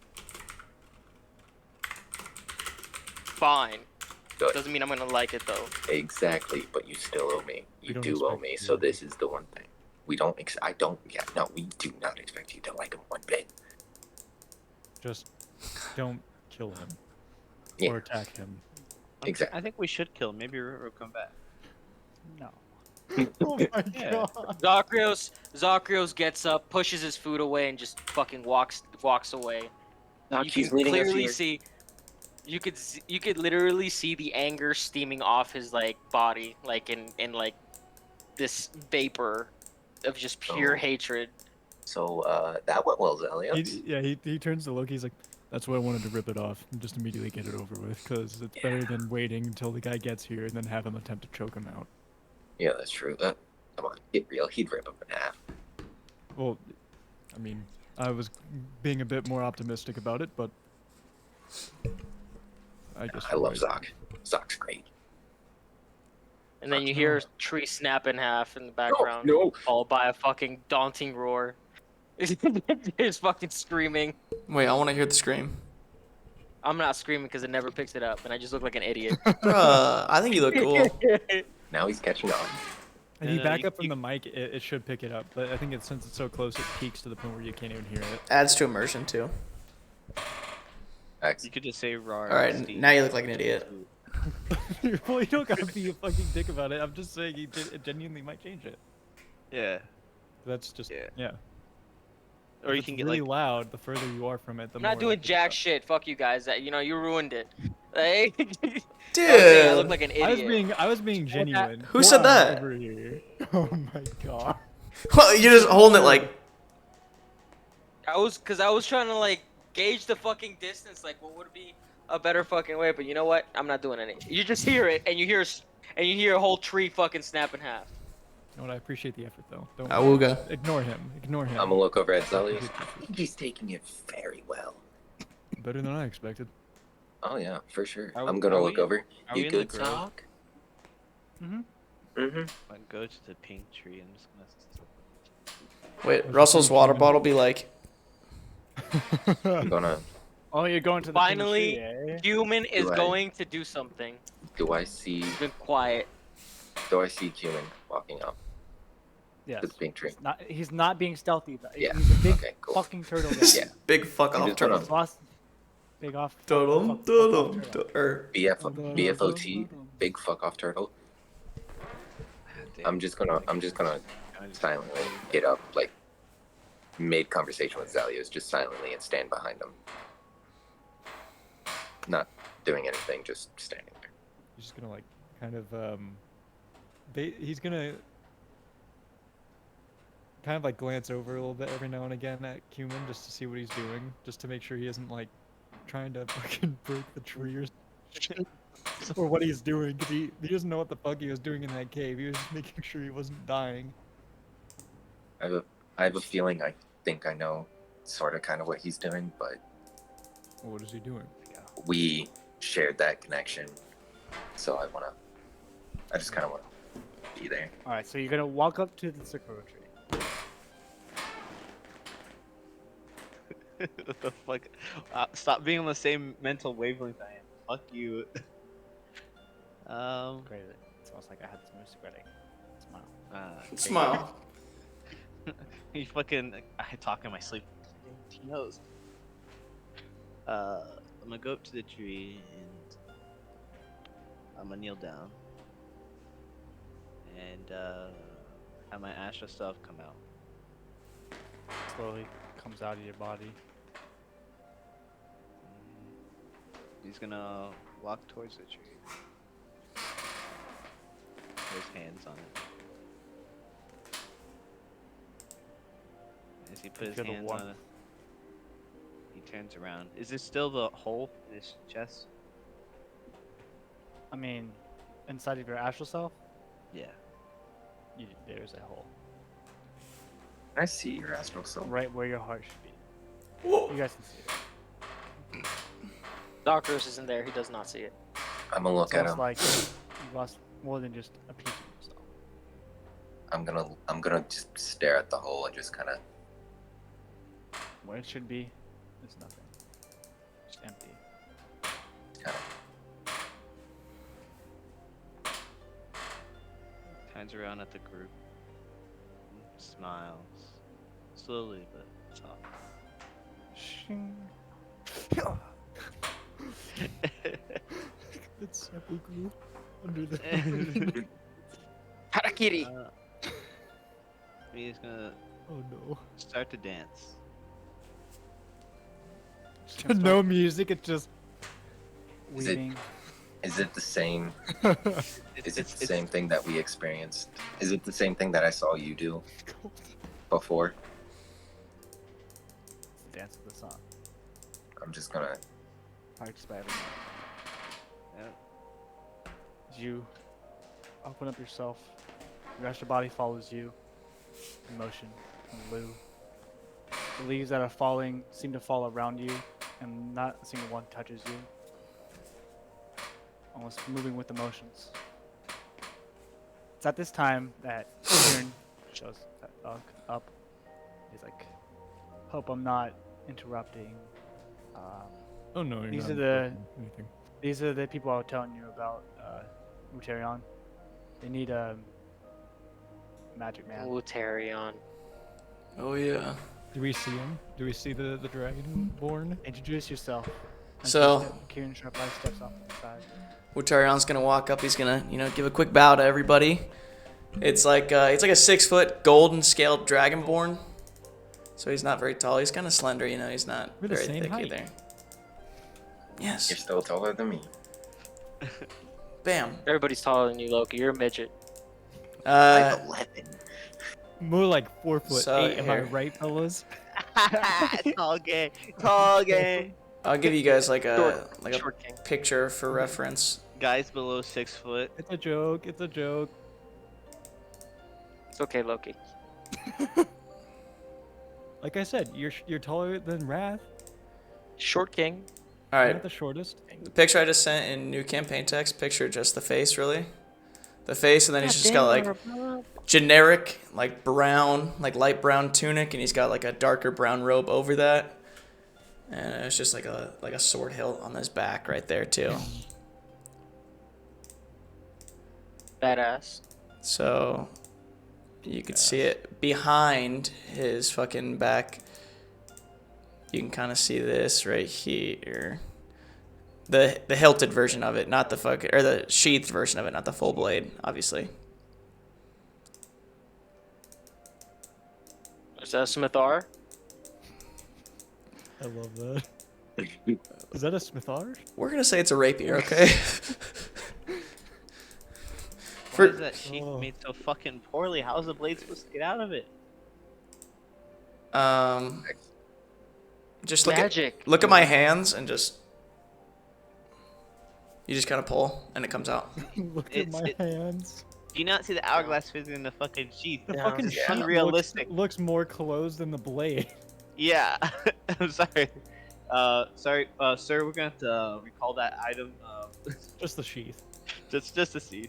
Fine. Good. Doesn't mean I'm gonna like it though. Exactly, but you still owe me. You don't do owe expect me, you so to. this is the one thing. We do not expect you to like him one bit. Just don't kill him Yeah. or attack him. Exactly. I think we should kill him. Maybe River will come back. No. Oh my Yeah. god. Zachrios gets up, pushes his food away, and just fucking walks away. You He's can leading us clearly here. see. You could literally see the anger steaming off his like body, like in like this vapor of just pure Oh. hatred. So that went well, Zelios. He turns to Loki. He's like, "That's why I wanted to rip it off and just immediately get it over with, because it's better than waiting until the guy gets here and then have him attempt to choke him out." Yeah, that's true. Come on, get real. He'd rip him in half. Well, I mean, I was being a bit more optimistic about it, but I guess I love Zoc. Zoc's great. And then you hear a tree snap in half in the background, no. followed by a fucking daunting roar. It's fucking screaming. Wait, I want to hear the scream. I'm not screaming because it never picks it up, and I just look like an idiot. Bruh, I think you look cool. Now he's catching on. If you back up from the mic, it should pick it up. But I think since it's so close, it peaks to the point where you can't even hear it. Adds to immersion too. You could just say "rar." Alright, now you look like an idiot. Well, you don't gotta be a fucking dick about it. I'm just saying it genuinely might change it. Yeah. That's just yeah. Or If you it's can get really like loud. The further you are from it, the I'm more. not doing jack shit. Fuck you guys. You ruined it. Like, Dude, I look like an idiot. I was being genuine. Who said that? Over here. Oh my god. Well, you're just holding it like. I was trying to like gauge the fucking distance. Like, what would be a better fucking way? But you know what? I'm not doing any. You just hear it, and you hear a whole tree fucking snap in half. You know what? I appreciate the effort though. Don't Awooga. Ignore him. Ignore him. I'm gonna look over at Zelios. He's taking it very well. Better than I expected. Oh yeah, for sure. Are- I'm gonna are look we- over. are You we in the good, grove? Zoc? Mm-hmm. I'll go to the pink tree. I'm just gonna. Wait, Russell's water bottle be like. I'm gonna. Oh, you're going to the Finally, pink tree, eh? human is Do I- going to do something. Do I see? He's been quiet. Do I see Cumin walking up Yes. to the pink tree? He's not being stealthy. But Yeah, He's a big okay, cool. fucking turtle guy. Yeah. Big fuck I'm off just turtle. gonna- Lost. Big off. BFOT, big fuck off turtle. I'm just gonna silently get up, like mid conversation with Zelios, just silently and stand behind him. Not doing anything, just standing there. He's just gonna like kind of he's gonna kind of like glance over a little bit every now and again at Cumin just to see what he's doing, just to make sure he isn't like trying to fucking break the tree or shit. Or what he's doing, because he doesn't know what the fuck he was doing in that cave. He was just making sure he wasn't dying. I have a feeling I think I know sort of kind of what he's doing, but What is he doing? we shared that connection, so I just kind of want to be there. All right, so you're gonna walk up to the Sakura tree. What the fuck? Stop being on the same mental wavelength I am. Fuck you. Great. It smells like I had some music ready. Smile. Smile. You fucking. I talk in my sleep. He knows. I'm gonna go up to the tree and I'm gonna kneel down and have my astral self come out. Slowly comes out of your body. He's gonna walk towards the tree. Put his hands on it. As he put his hands on it, he turns around. Is this still the hole in his chest? I mean, inside of your astral self, Yeah. There's a hole. I see your astral self. Right where your heart should be. Whoa. You guys can see it. Doctors isn't there. He does not see it. I'm gonna look It's at almost him. like you lost more than just a piece of yourself. I'm gonna just stare at the hole and just kind of. Where it should be, there's nothing. Just empty. Turns around at the group. Smiles. Slowly but soft. Shing. It's seppuku under the. Harakiri! He's gonna Oh no. start to dance. No music, it's just. Is it- Weaving. Is it the same? Is it the same thing that we experienced? Is it the same thing that I saw you do before? It's the dance of the sun. I'm just gonna. Hearts by everyone. Yep. As you open up yourself, your astral body follows you in motion, in lieu. The leaves that are falling seem to fall around you, and not a single one touches you. Almost moving with emotions. It's at this time that Kieran shows up. He's like, "Hope I'm not interrupting." Oh no, you're These not are the interrupting anything. These are the people I was telling you about. Wuterion. They need a magic man. Wuterion. Oh yeah. Do we see him? Do we see the Dragonborn? Introduce yourself. And So- Kieran Sharpeye steps off to the side. Wuterion's gonna walk up. He's gonna, give a quick bow to everybody. It's like a 6-foot golden scaled dragonborn. So he's not very tall. He's kind of slender. He's not We're the very same thick height. either. Yes. You're still taller than me. Bam. Everybody's taller than you, Loki. You're a midget. I'm 11. More like 4'8", So am I here. right, fellas? It's all gay. It's all gay. I'll give you guys like a Short king. picture for reference. Guys below 6 foot. It's a joke. It's a joke. It's okay, Loki. Like I said, you're taller than Wrath. Short king. All You're right. not the shortest. The picture I just sent in new campaign text. Picture just the face, really. The face, and then he's just got like generic, like brown, like light brown tunic, and he's got like a darker brown robe over that, and it's just like a sword hilt on his back right there too. Badass. So you could see it behind his fucking back. You can kind of see this right here. The hilted version of it, not the or the sheathed version of it, not the full blade, obviously. Is that Smith R? I love that. Is that a smithard? We're gonna say it's a rapier, okay? Why is that sheath made so fucking poorly? How's the blade supposed to get out of it? Just Magic. look at my hands and just. You just kind of pull and it comes out. Look at my hands. Do you not see the hourglass fitting in the fucking sheath? The It's fucking just sheath unrealistic. looks more closed than the blade. Yeah, I'm sorry. Sorry, sir. We're gonna have to recall that item. Just the sheath. Just to see.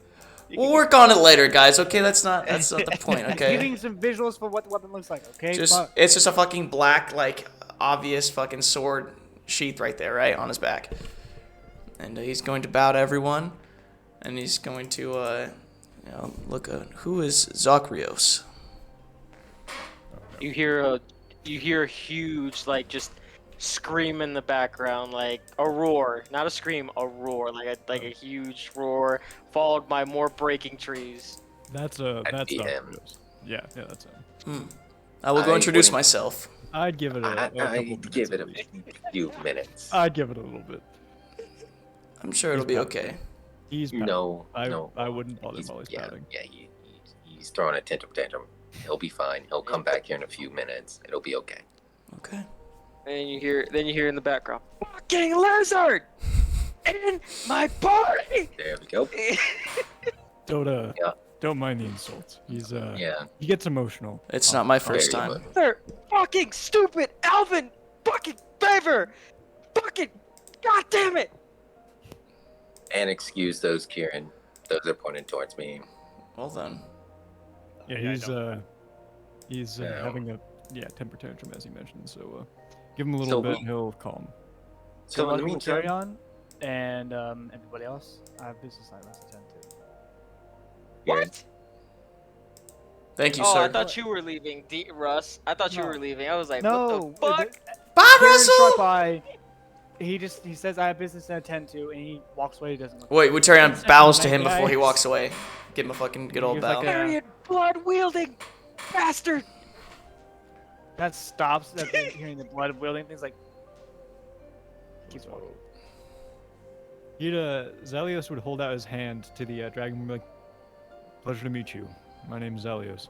We'll work on it later, guys. Okay, that's not the point. Okay. Giving some visuals for what the weapon looks like. Okay. It's just a fucking black, like obvious fucking sword sheath right there, right on his back. And he's going to bow to everyone, and he's going to look at who is Zacharios. You hear a huge like just scream in the background, like a roar, not a scream, a roar, like a huge roar, followed by more breaking trees. That's Zacharios. Yeah, that's him. I will go introduce myself. I'd give it I'd give it a few minutes. I'd give it a little bit. I'm sure it'll be okay. He's no. I wouldn't bother while he's pouting. Yeah, he's throwing a tantrum. He'll be fine. He'll come back here in a few minutes. It'll be okay. Okay. And you hear in the background, fucking lizard in my party. There we go. Don't mind the insults. He's yeah. He gets emotional. It's not my first time. They're fucking stupid Alvin fucking favor. Fucking goddamn it. And excuse those, Kieran. Those are pointed towards me. Well then. Yeah, he's having a temper tantrum as he mentioned. So give him a little bit, and he'll calm. So in the meantime, and everybody else, I have business I must attend to. What? Thank you, sir. sir. I thought you were leaving, Russ. I thought you were leaving. I was like, no, what the fuck? Bye, Russell. He says I have business to attend to, and he walks away. He doesn't look. Wait, Wuterion bows to him before he walks away. Give him a fucking good old bow. Aryan blood-wielding bastard. That stops at hearing the blood-wielding things like. Keeps walking. Zelios would hold out his hand to the dragon and be like, "Pleasure to meet you. My name's Zelios."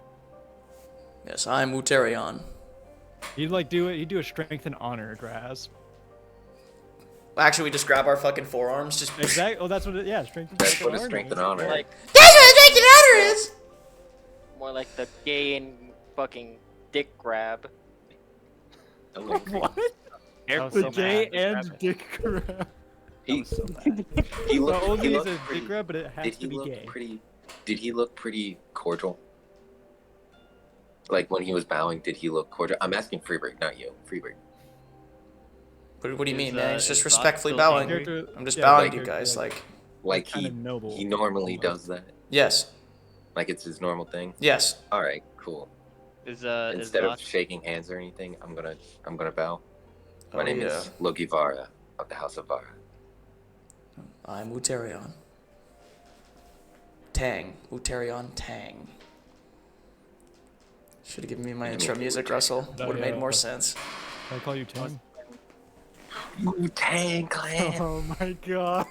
Yes, I'm Wuterion. He'd do a strength and honor grasp. Actually, we just grab our fucking forearms. Just exactly. Oh, that's what it. Yeah, strength. That's what a strength and honor. Like, that's what a strength and honor is. More like the gay and fucking dick grab. What? The gay and dick grab. He looked. Only is a dick grab, but it has to be gay. Did he look pretty cordial? Like when he was bowing, did he look cordial? I'm asking Freeberg, not you. Freeberg. What do you mean, man? He's just respectfully bowing. I'm just bowing to you guys, like he normally does that. Yes. Like it's his normal thing. Yes. All right, cool. Instead of shaking hands or anything, I'm gonna bow. My name is Logivara of the House of Vara. I'm Wuterion. Tang. Wuterion Tang. Should have given me my intro music, Russell. Would have made more sense. Can I call you Tang? Wu-Tang Clan. Oh my god.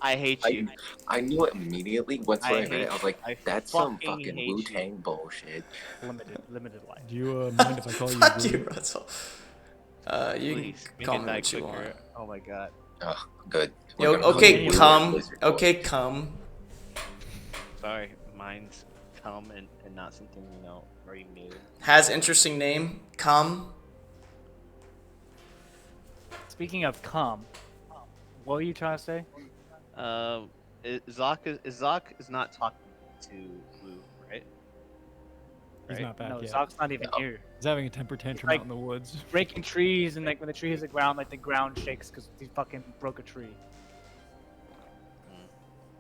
I hate you. I knew it immediately once I read it. I was like, that's some fucking hate Wu-Tang bullshit. Limited life. Do you mind if I call you? Fuck you, Russell. You Please, can call me make what you it want. quicker. Oh my god. Oh, good. Yo, okay, come. Okay, come. Sorry, mine's come and not something already new. Has interesting name. Come. Speaking of cum, what were you trying to say? Zoc is not talking to Blue, right? He's not back No, yet. Zoc's not even here. He's having a temper tantrum out in the woods. Breaking trees, and like when the tree hits the ground, like the ground shakes because he fucking broke a tree.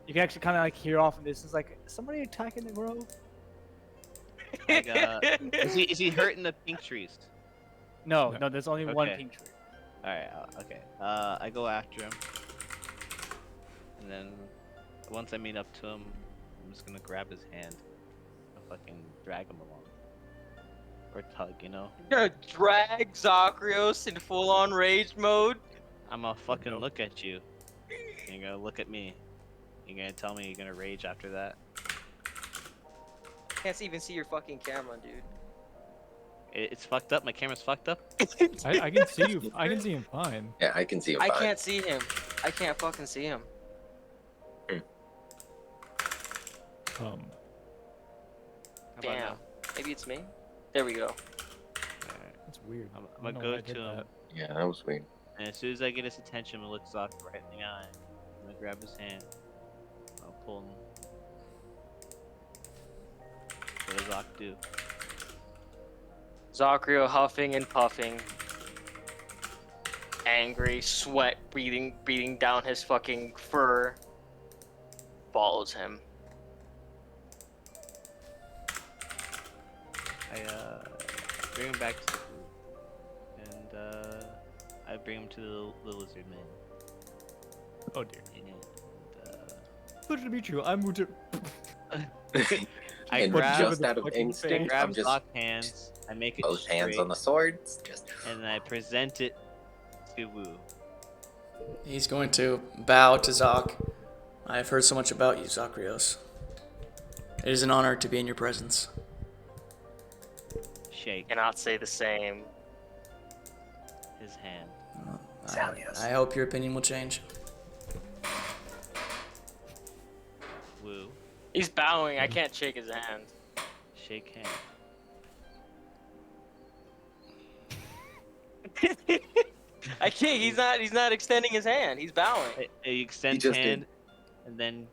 You can actually kind of like hear off in this. It's like somebody attacking the grove. Like, is he hurting the pink trees? No, there's only one pink tree. Alright, okay. I go after him. And then, once I meet up to him, I'm just gonna grab his hand and fucking drag him along. or tug, you know. You're gonna drag Zacharios in full-on rage mode? I'm gonna fucking look at you. You're gonna look at me. You're gonna tell me you're gonna rage after that. Can't even see your fucking camera, dude. It's fucked up. My camera's fucked up. I can see you. I can see him fine. Yeah, I can see him I fine. can't see him. I can't fucking see him. How about Damn. now? Maybe it's me? There we go. Alright. That's weird. I'm I gonna don't know go why I did to him. that. Yeah, that was weird. And as soon as I get his attention, I'm gonna look Zoc right in the eye. I'm gonna grab his hand. I'll pull him. What does Zoc do? Zachrio huffing and puffing. Angry, sweat beating down his fucking fur. Follows him. I bring him back to the group, and I bring him to the lizard man. Oh dear. And Pleasure to meet you. I'm Wuterion. I And grab, just out of fucking instinct, I grab I'm just Zoc's hands. I make it both hands straight, on the swords. Just and I present it to Wu. He's going to bow to Zoc. I've heard so much about you, Zacharios. It is an honor to be in your presence. Shake Cannot say the same. his hand. I hope your opinion will change. Wu, He's bowing. I can't shake his hand. shake hand. I can't. He's not extending his hand. He's bowing. He extends just hand, and then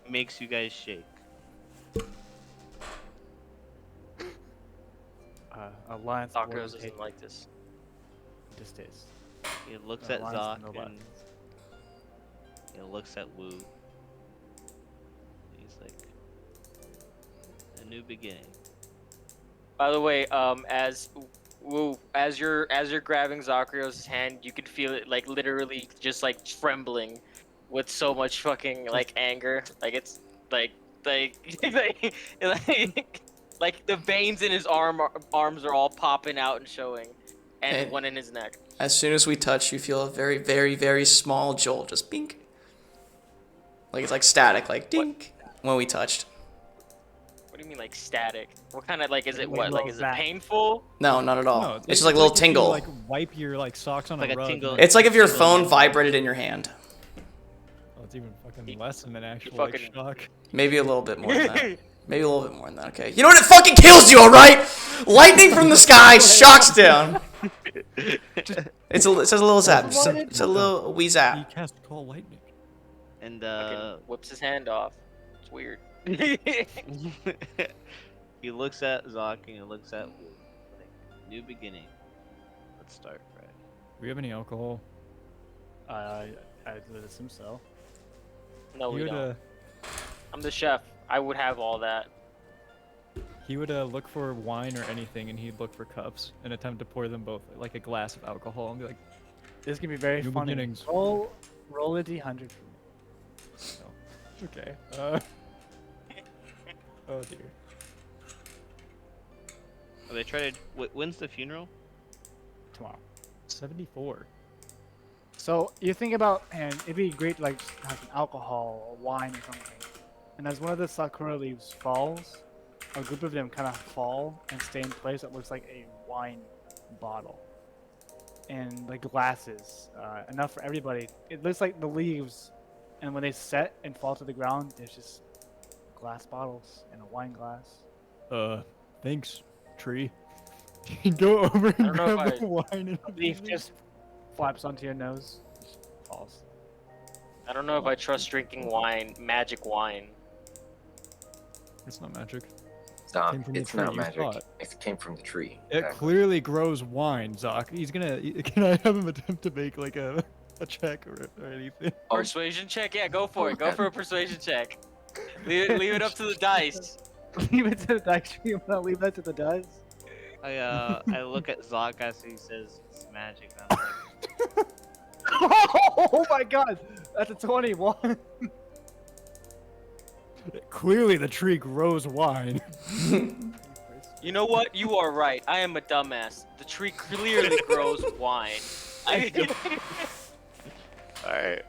makes you guys shake. Alliance Zacharios Warrior doesn't hate like this. distaste. He looks No, at Alliance Zoc no and buttons. he looks at Wu. He's like, a new beginning. By the way, as you're grabbing Zacharios' hand, you can feel it like literally just like trembling with so much fucking like anger. Like it's like like the veins in his arms are all popping out and showing, and Hey. one in his neck. As soon as we touch, you feel a very, very, very small jolt, just bink. Like it's like static, like dink, when we touched. What do you mean like static? What kind of like is it? Like What like little is it zap. painful? No, not at all. No, it's just like a little if you, tingle. like wipe your like socks on Like a a rug. tingle. and- It's like if your phone vibrated in your hand. Oh, it's even fucking less than an actual fucking- like, shock. Maybe a little bit more than that. Maybe a little bit more than that, okay. You know what? It fucking kills you, alright? Lightning from the sky shocks down. It's a little zap. It's a little wee He zap. cast call lightning. And Fucking whips his hand off. It's weird. he looks at Zoc and he looks at Wu. Like, new beginning. Let's start, right? Do we have any alcohol? I would assume so. No, we He would don't. I'm the chef. I would have all that. he would look for wine or anything, and he'd look for cups and attempt to pour them both like a glass of alcohol and be like, This can be very New funny. beginnings. Roll a d100 for me. okay. Oh dear. Oh, they tried to. When's the funeral? Tomorrow. 74. So you think about, and it'd be great to like have some alcohol or wine or something. And as one of the sakura leaves falls, a group of them kind of fall and stay in place that looks like a wine bottle. And the glasses, enough for everybody. It looks like the leaves, and when they set and fall to the ground, there's just glass bottles and a wine glass. Thanks, tree. Go over and don't know grab if the wine and A leaf just flaps onto your nose, just falls. I don't know if I trust drinking wine, magic wine. It's not magic. stop. Came from the It's not tree, you magic. thought. It came from the tree. It Exactly. clearly grows wine, Zoc. He's gonna. Can I have him attempt to make like a check or anything? Persuasion check? Yeah, go for it. Go okay. for a persuasion check. Leave it up to the dice. Leave it to the dice. You wanna leave that to the dice? I look at Zoc as he says it's magic. And I'm like, Oh my god! That's a 21. Clearly, the tree grows wine. You know what? You are right. I am a dumbass. The tree clearly grows wine. Alright.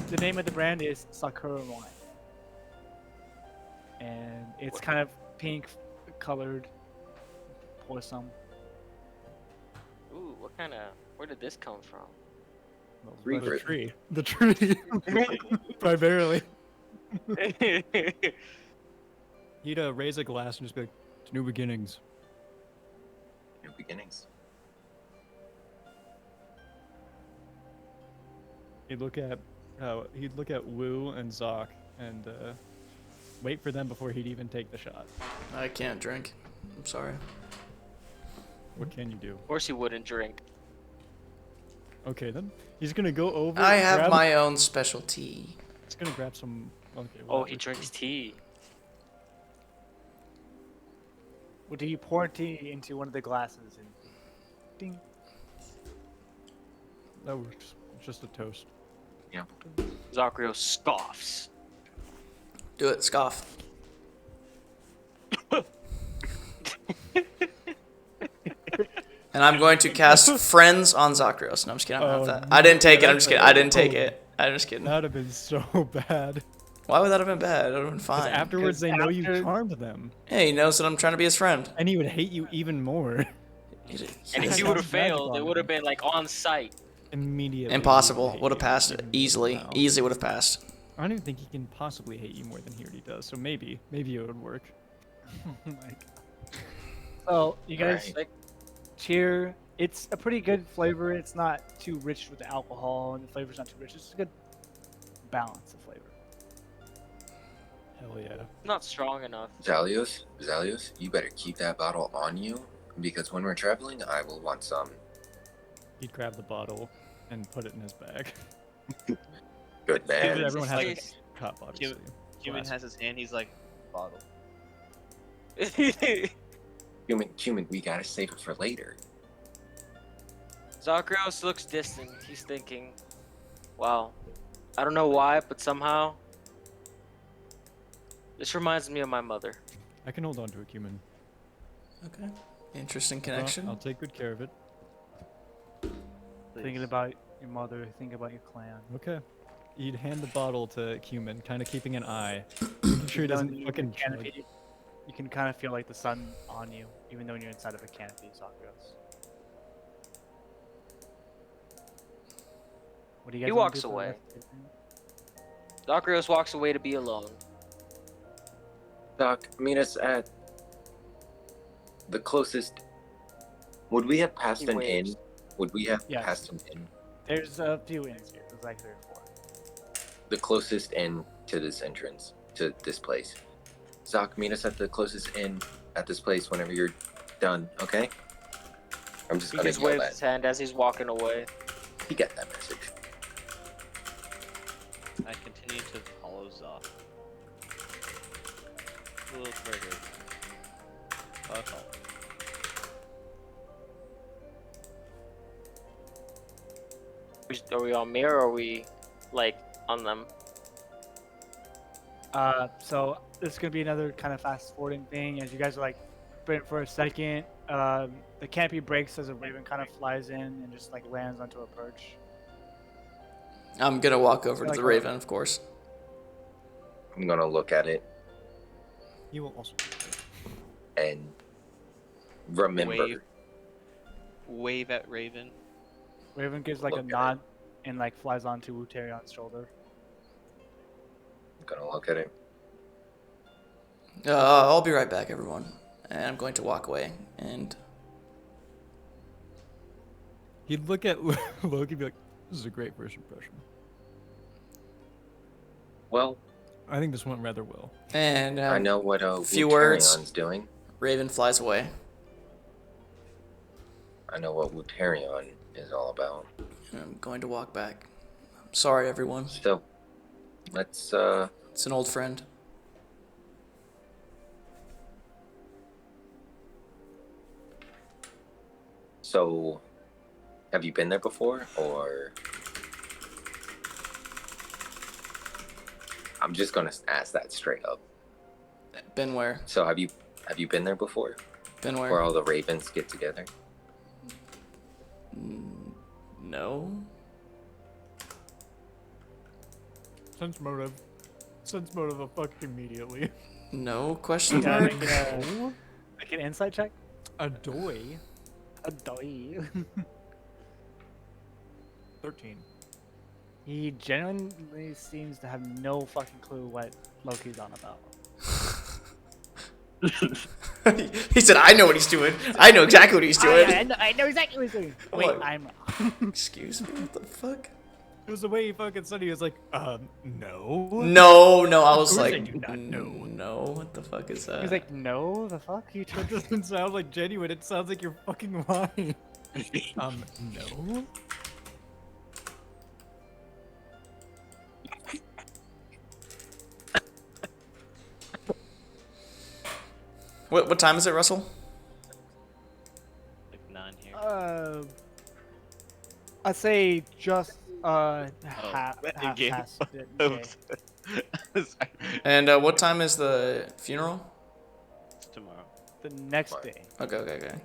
The name of the brand is Sakura wine, and it's kind of pink colored. Pour some. Ooh, what kind of? Where did this come from? The tree. The tree. Primarily. He'd raise a glass and just be like, "It's new beginnings." New beginnings. He'd look at Wu and Zoc and wait for them before he'd even take the shot. I can't drink. I'm sorry. What can you do? Of course he wouldn't drink. Okay then. He's gonna go over. I and have grab- my own specialty. He's gonna grab some. Okay. Oh, whatever. he drinks tea. Well, do you pour tea into one of the glasses and ding? That works. It's just a toast. Yeah. Zakrio scoffs. Do it, scoff. And I'm going to cast Friends on Zakrios. No, I'm just kidding. I don't have that. I didn't take it. I'm just kidding. I didn't take it. I'm just kidding. That'd have been so bad. Why would that have been bad? It would have been 'Cause fine. afterwards, they know you charmed them. Yeah, he knows that I'm trying to be his friend. And he would hate you even more. And if you would have failed, it would have been like on site. Immediately. Impossible. Would have passed it easily. Wow. Easily would have passed. I don't even think he can possibly hate you more than he already does. So maybe it would work. So you guys Right. like cheer. It's a pretty good flavor. It's not too rich with the alcohol, and the flavor's not too rich. It's a good balance of flavor. Hell yeah. Not strong enough. Zalios, you better keep that bottle on you because when we're traveling, I will want some. He'd grab the bottle and put it in his bag. Good man. Everyone has It's a cup, obviously. Human has his hand. He's like, bottle. Human, we gotta save it for later. Zakrios looks distant. He's thinking, wow, I don't know why, but somehow this reminds me of my mother. I can hold on to a cumin. Okay. Interesting connection. I'll take good care of it. Thinking about your mother, thinking about your clan. Okay. You'd hand the bottle to Cumin, kind of keeping an eye, making sure he doesn't You fucking can- chug. You can kind of feel like the sun on you, even though you're inside of a canopy, Zakrios. What do you guys He wanna walks do for the away. rest of the evening? Zakrios walks away to be alone. Doc, meet us at the closest. Would we have passed He an waves. inn? Would we have Yes. passed an inn? There's a few inns here. There's like 3 or 4. The closest inn to this entrance, to this place. Zoc, meet us at the closest inn at this place whenever you're done, okay? I'm just He gonna just yell waves that. his hand as he's walking away. He got that message. I continue to follow Zoc. A little further. Oh, that's all. Are we on me or are we like on them? So this is gonna be another kind of fast forwarding thing. As you guys are like, but for a second, the canopy breaks as a raven kind of flies in and just like lands onto a perch. I'm gonna walk over to Like the a- Raven, of course. I'm gonna look at it You will also. and remember. Wave at Raven. Raven gives like Look a at nod and like flies onto Wuterion's shoulder. I'm gonna look at it. I'll be right back, everyone. And I'm going to walk away. And He'd look at Loki and be like, "This is a great first impression." Well, I think this went rather well. I know what few words. Wuterion's doing. Raven flies away. I know what Wuterion is all about. And I'm going to walk back. I'm sorry, everyone. Still, let's It's an old friend. So, have you been there before, or? I'm just gonna ask that straight up. Been where? So have you been there before? Been Where where? all the ravens get together? No. Sense motive. Sense motive of fuck immediately. No question Yeah, mark. make an insight check. A doy. A doy. 13. He genuinely seems to have no fucking clue what Loki's on about. He said, "I know what he's doing. I know exactly what he's doing." I know exactly what he's doing. Wait, What? I'm wrong. Excuse me. What the fuck? It was the way he fucking said. He was like, no. No. I was Of course I like, do not know. No. What the fuck is that? He's like, no, the fuck? You That doesn't sound like genuine. It sounds like you're fucking lying. No. What time is it, Russell? Like 9 here. I'd say just half in-game. past midday. Sorry. And what time is the funeral? It's tomorrow. The next day. Okay.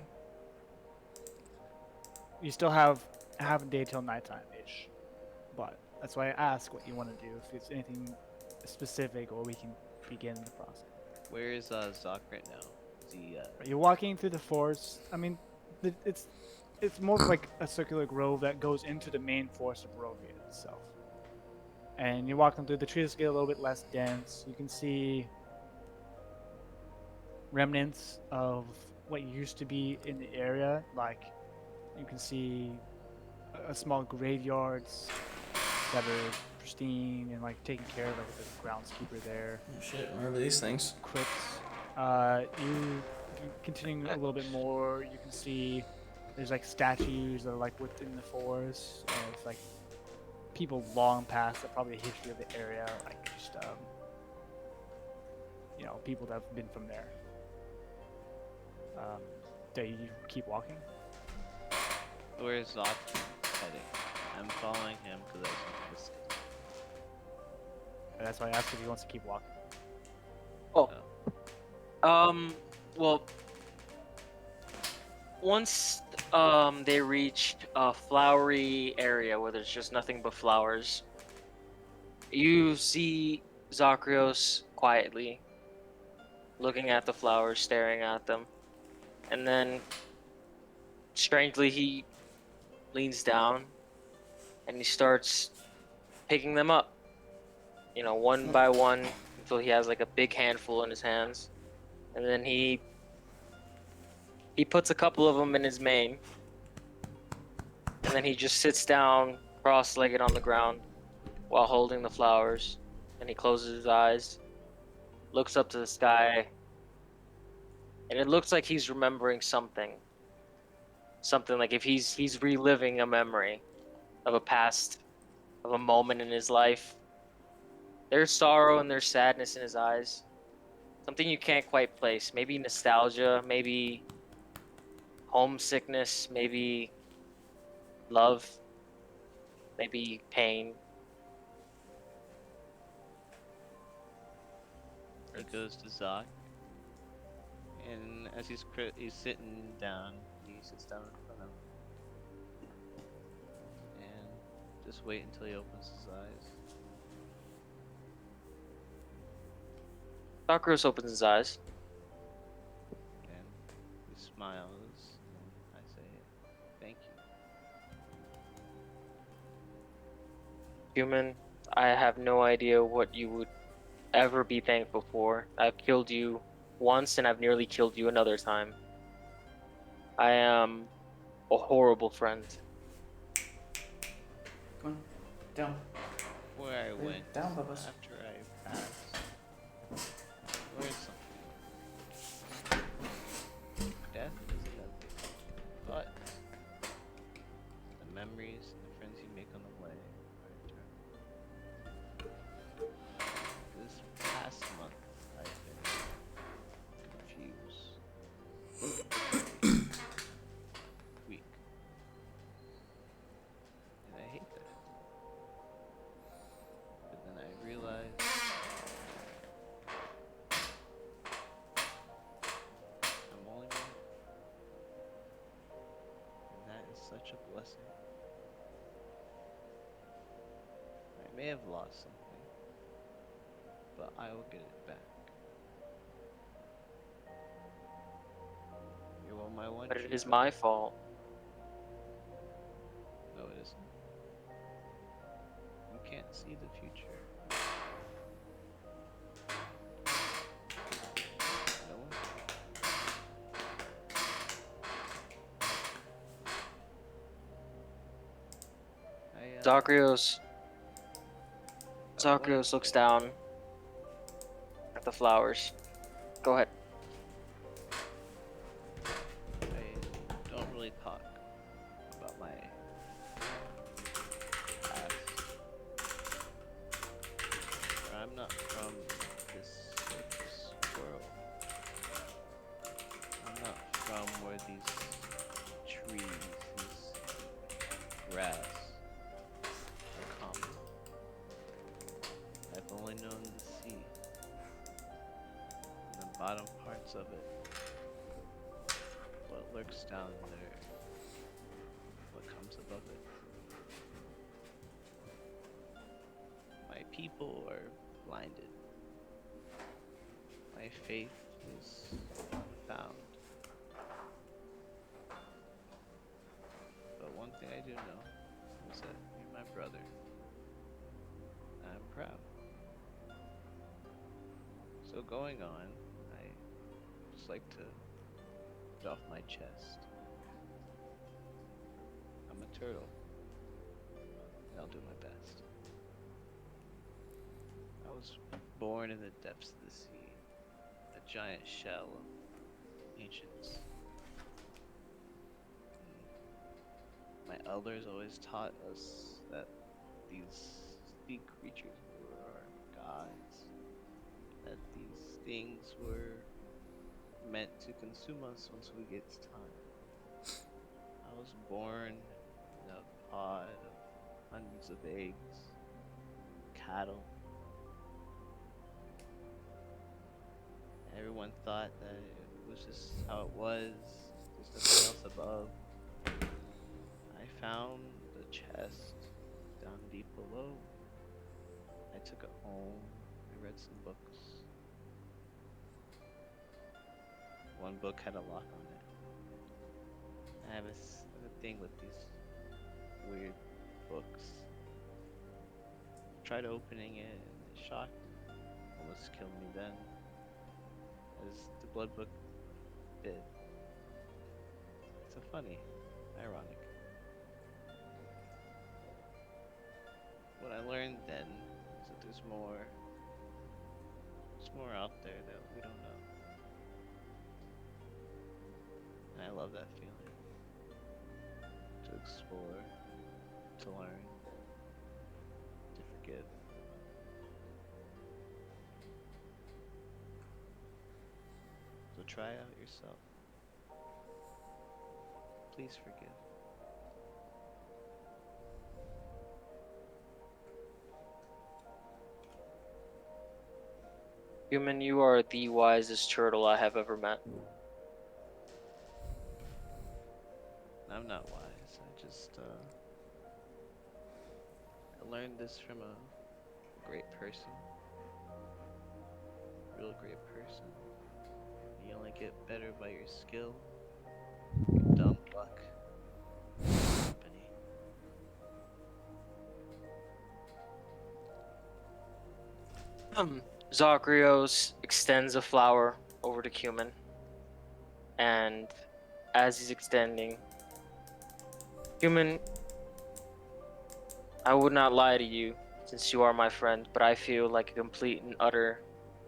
You still have half a day till nighttime ish, but that's why I ask what you want to do. If it's anything specific, or we can begin the process. Where is Zoc right now? Is he, You're walking through the forest. I mean, it's more of like a circular grove that goes into the main forest of Barovia itself. And you're walking through, the trees get a little bit less dense. You can see remnants of what used to be in the area. Like, you can see a small graveyards that are pristine and like taken care of, like the groundskeeper there. Oh, shit, remember these things. Crypts. You continuing a little bit more, you can see there's like statues that are like within the forest, and it's like people long past that probably the history of the area, like just people that have been from there. Do you keep walking? where is Zoc heading? I'm following him because I think this. And that's why I asked if he wants to keep walking. Well, once they reached a flowery area where there's just nothing but flowers, you see Zacharios quietly looking at the flowers, staring at them, and then strangely he leans down and he starts picking them up, one by one, until he has like a big handful in his hands. And then he puts a couple of them in his mane. And then he just sits down cross-legged on the ground while holding the flowers. And he closes his eyes, looks up to the sky, and it looks like he's remembering something. Something like if he's reliving a memory of a past, of a moment in his life. There's sorrow and there's sadness in his eyes. Something you can't quite place. Maybe nostalgia, maybe homesickness, maybe love, maybe pain. He goes to Zoc, and as he's sitting down, he sits down in front of him, and just wait until he opens his eyes. Sakura opens his eyes. And he smiles, and I say, "Thank you." Human, I have no idea what you would ever be thankful for. I've killed you once, and I've nearly killed you another time. I am a horrible friend. Go on. Down. Where I went Down, Bubba's. after I passed. Where's something? Death is inevitable, but the memories and the friends you make on the way are eternal. This past month, I've been confused, weak, and I hate that. But then I realized such a blessing. I may have lost something, but I will get it back. You're all my one But it true is brother. my fault. No, it isn't. You can't see the future. No one can. Zagreus. I wanted Zagreus to looks down at the flowers. Go ahead. I don't really talk about my past. I'm not from this world. I'm not from where these trees, this grass are common. I've only known the sea and the bottom parts of it. What lurks down there, what comes above it. My people are blinded. My faith is found. But one thing I do know is that you're my brother. And I'm proud. So going on, I just like to get off my chest. I'm a turtle. And I'll do my best. I was born in the depths of the sea, a giant shell of ancients. My elders always taught us that these sea creatures were our gods, that these things were meant to consume us once we get time. I was born in a pod of hundreds of eggs, cattle. Everyone thought that it was just how it was, there's nothing else above. I found the chest down deep below. I took it home, I read some books. One book had a lock on it. I have a thing with these weird books. Tried opening it and it shocked me. Almost killed me then. As the blood book did. So funny, ironic. What I learned then is that there's more out there that we don't know. And I love that feeling. To explore, to learn, to forgive. So try out yourself. Please forgive. Human, you are the wisest turtle I have ever met. I'm not wise. I learned this from a great person. Real great person. You only get better by your skill, your dumb luck, company. Zagreus extends a flower over to Cumin, and as he's extending, Cumin, I would not lie to you since you are my friend, but I feel like a complete and utter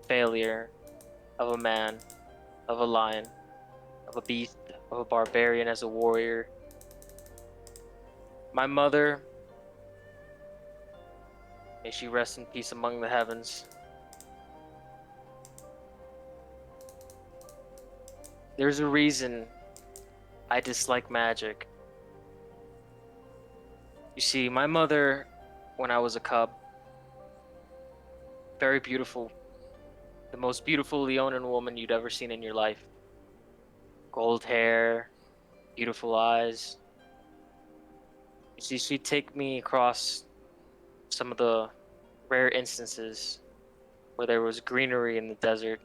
failure of a man, of a lion, of a beast, of a barbarian as a warrior. My mother, may she rest in peace among the heavens. There's a reason I dislike magic. You see, my mother, when I was a cub, very beautiful, the most beautiful Leonin woman you'd ever seen in your life. Gold hair, beautiful eyes. She'd take me across some of the rare instances where there was greenery in the desert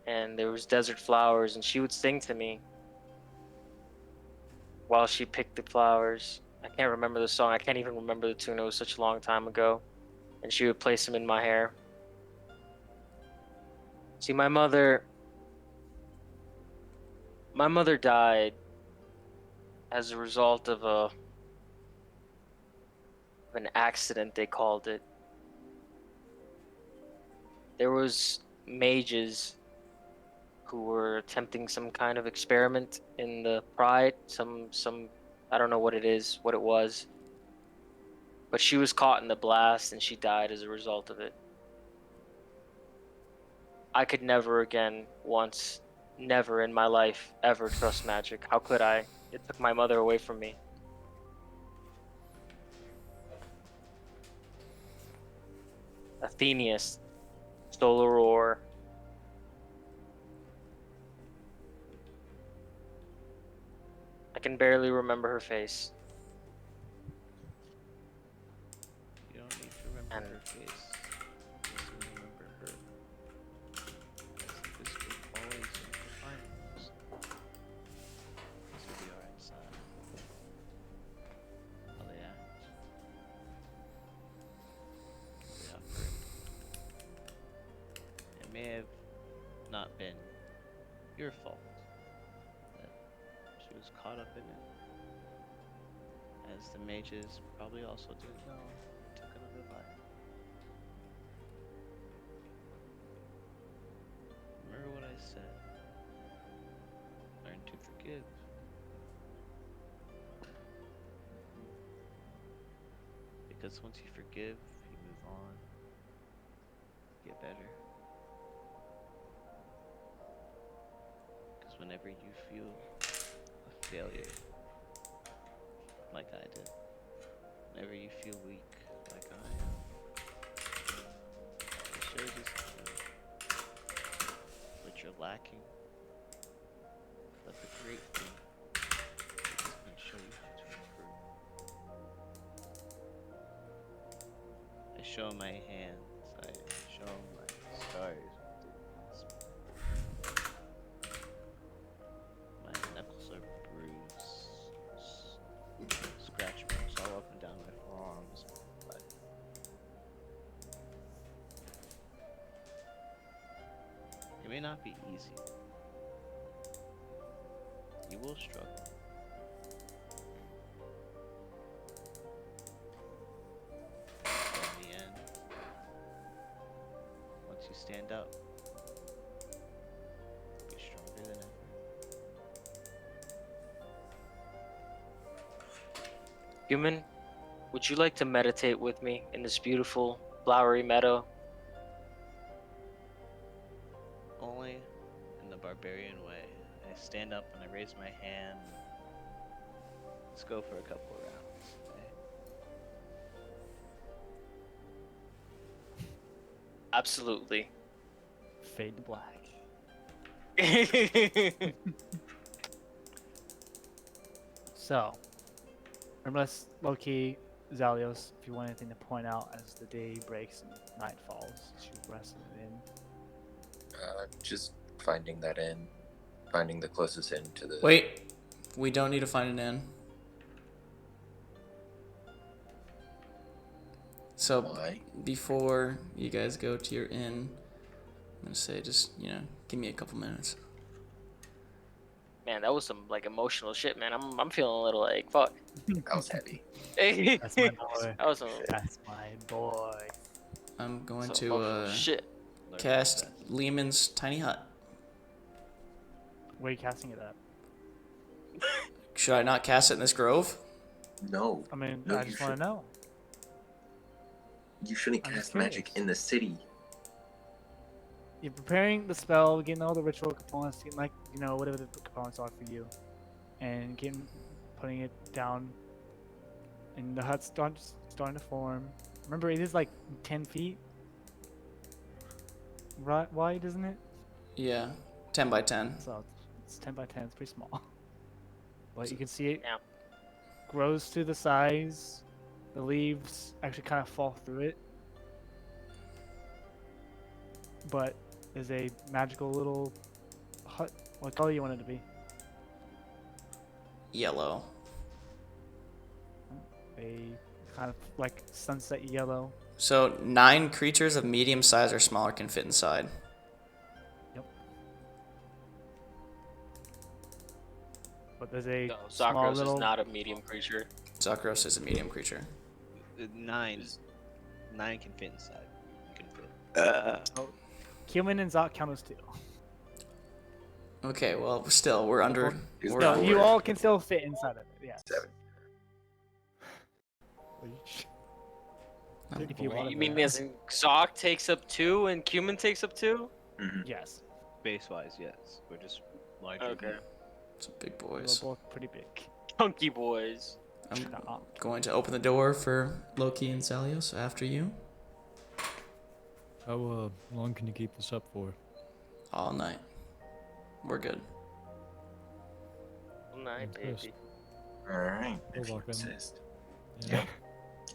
and there was desert flowers, and she would sing to me while she picked the flowers. I can't remember the song. I can't even remember the tune. It was such a long time ago. And she would place them in my hair. See, my mother died as a result of an accident, they called it. There was mages who were attempting some kind of experiment in the pride, some I don't know what it was. But she was caught in the blast and she died as a result of it. I could never again never in my life ever trust magic. How could I? It took my mother away from me. Athenius, Solar Roar. I can barely remember her face. You don't need to remember her face. Just remember her. As the physical qualities of the finals. These who they are inside. How they act. How they operate. It may have not been your fault that she was caught up in it. As the mages probably also didn't know, it took another life. Remember what I said. Learn to forgive. Because once you forgive, you move on. Get better. Because whenever you feel a failure, like I did, whenever you feel weak, like I am, it shows you something. What you're lacking. But the great thing is it's going to show you how to improve. I show my hands, I show my scars. My knuckles are bruised. Scratch marks all up and down my forearms. But it may not be easy. You will struggle. But in the end, once you stand up, you'll be stronger than ever. Human, would you like to meditate with me in this beautiful, flowery meadow? Only in the barbarian way. I stand up and I raise my hand. Let's go for a couple of rounds. Okay? Absolutely. Fade to black. So, unless low-key, Zalios, if you want anything to point out as the day breaks and night falls, you rest it in. Just finding that inn. Finding the closest inn to the... Wait, we don't need to find an inn. So Why? before you guys go to your inn, I'm gonna say just, give me a couple minutes. Man, that was some like emotional shit, man. I'm feeling a little like fuck. That was heavy. That's my boy. That was some That's my boy. I'm going some to emotional shit. cast Lehman's Tiny Hut. Where are you casting it at? Should I not cast it in this grove? No. I mean, No, I you just want to know. You shouldn't I'm cast curious. magic in the city. You're preparing the spell, getting all the ritual components, getting whatever the components are for you, and putting it down, and the hut's starting to form. Remember, it is like 10 feet wide, isn't it? Yeah, 10 by 10. So it's 10 by 10. It's pretty small, but you can see it grows to the size. The leaves actually kind of fall through it. But is a magical little hut. What color you want it to be? Yellow. A kind of like sunset yellow. So 9 creatures of medium size or smaller can fit inside. Yep. But there's a No, small Zakros little. is not a medium creature. Zakros is a medium creature. 9 can fit inside. You can fit. Cumin and Zok count as 2. Okay, well, still, we're under. We're No, under. you all can still fit inside of it. Yes. 7. If you want. You mean as in Zok takes up 2 and Cumin takes up 2? Yes. Space wise, yes. We're just larger. Okay. Some big We're boys. both pretty big. Chunky boys. I'm going to open the door for Loki and Salios after you. How long can you keep this up for? All night. We're good. Good night, Yes. baby. Alright. We'll If you walk in. insist. Yeah.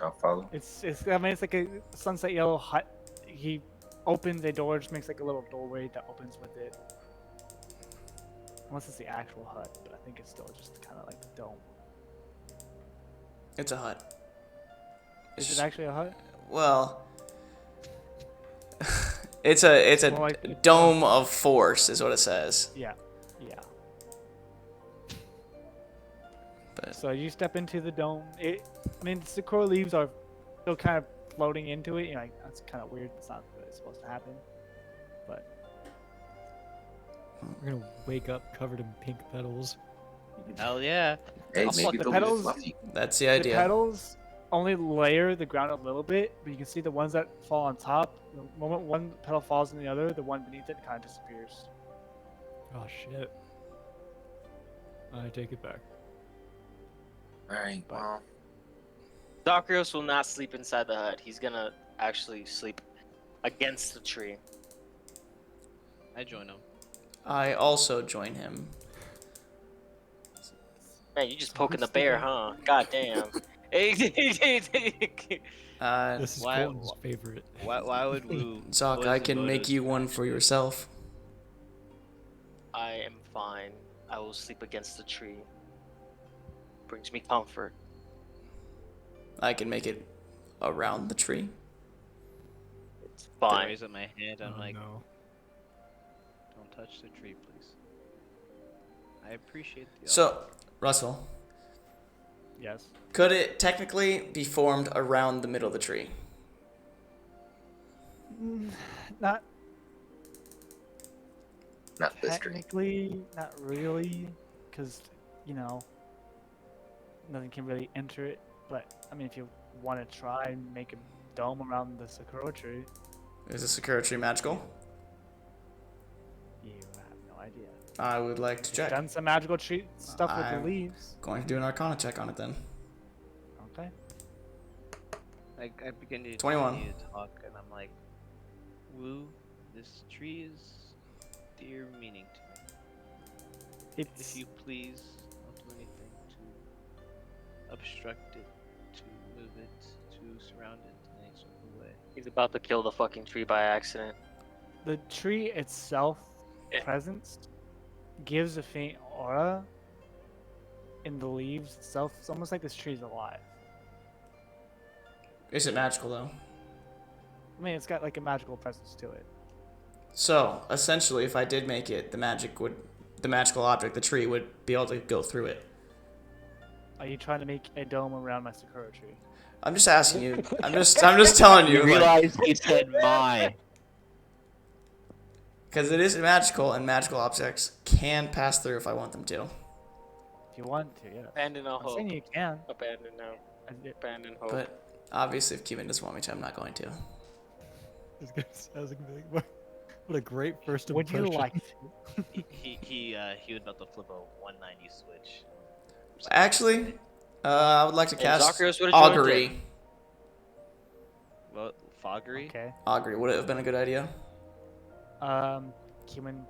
I'll follow. It's I mean it's like a sunset yellow hut. He opens a door, just makes like a little doorway that opens with it. Unless it's the actual hut, but I think it's still just kind of like the dome. It's a hut. Is it actually a hut? Well, it's a More like- dome of force, is what it says. Yeah. Yeah. But So you step into the dome. I mean, Sakura leaves are still kind of floating into it. You're like, that's kind of weird. It's not really supposed to happen. But We're gonna wake up covered in pink petals. Hell yeah. Hey, Also, maybe the they'll petals- be fluffy. that's the the idea. petals only layer the ground a little bit, but you can see the ones that fall on top. The moment one petal falls in the other, the one beneath it kind of disappears. Oh shit. I take it back. Alright, well. Zakros will not sleep inside the hut. He's gonna actually sleep against the tree. I join him. I also join him. Man, you just poking the bear, huh? God damn. This is why- Colton's favorite. Why would Woo? Zok, what I is the can make motive you for one for actually- yourself. I am fine. I will sleep against the tree. Brings me comfort. I can make it around the tree. It's I fine. raise up my hand. I'm Oh, like, no. don't touch the tree, please. I appreciate the. So, Russell, Yes. could it technically be formed around the middle of the tree? Not Not this tree. technically, not really, because nothing can really enter it. But I mean, if you want to try and make a dome around the Sakura tree, Is the Sakura tree magical? you have no idea. I would like to check. Done some magical tree stuff with I'm the leaves. Going to do an Arcana check on it then. Okay. I begin to 21. continue to talk, and I'm like, Woo, this tree is dear meaning to me. It's If you please, don't do anything to obstruct it, to move it, to surround it in any sort of way. He's about to kill the fucking tree by accident. the tree itself presence gives a faint aura in the leaves itself. It's almost like this tree's alive. Is it magical though? I mean, it's got like a magical presence to it. So, essentially, if I did make it, the magical object, the tree, would be able to go through it. Are you trying to make a dome around my Sakura tree? I'm just asking you. I'm just telling you. You realize he said my. Because it is magical, and magical objects can pass through if I want them to. If you want to, yeah. Abandon all I'm hope. saying you can. Abandon now. Abandon hope. But obviously, if Cuban doesn't want me to, I'm not going to. I was gonna be like, what a great first Would impression. you like to? He would about to flip a 190 switch. Actually, I would like to And cast Zakros would've joined Augury. Well, Foggery. Okay. Augury, would it have been a good idea? Cumin.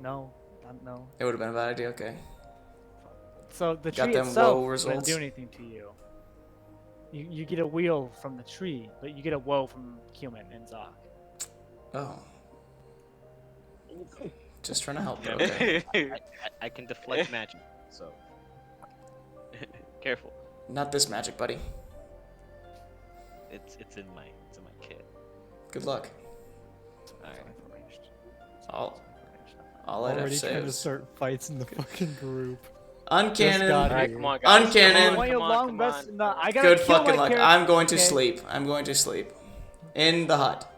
No. It would have been a bad idea, okay. So the Got tree them itself woe doesn't results. do anything to you. You get a wheel from the tree, but you get a woe from Cumin and Zoc. Oh. Just trying to help, Yeah, but okay. I can deflect magic, so careful. Not this magic, buddy. It's in my kit. Good luck. Alright. All I'd have to Already say trying to was start fights in the fucking group. uncannon. got Alright, come on, guys. Uncannon. Come on, come on, come on. No, I gotta Good kill fucking my luck. character. I'm going to Okay. sleep. I'm going to sleep. In the hut.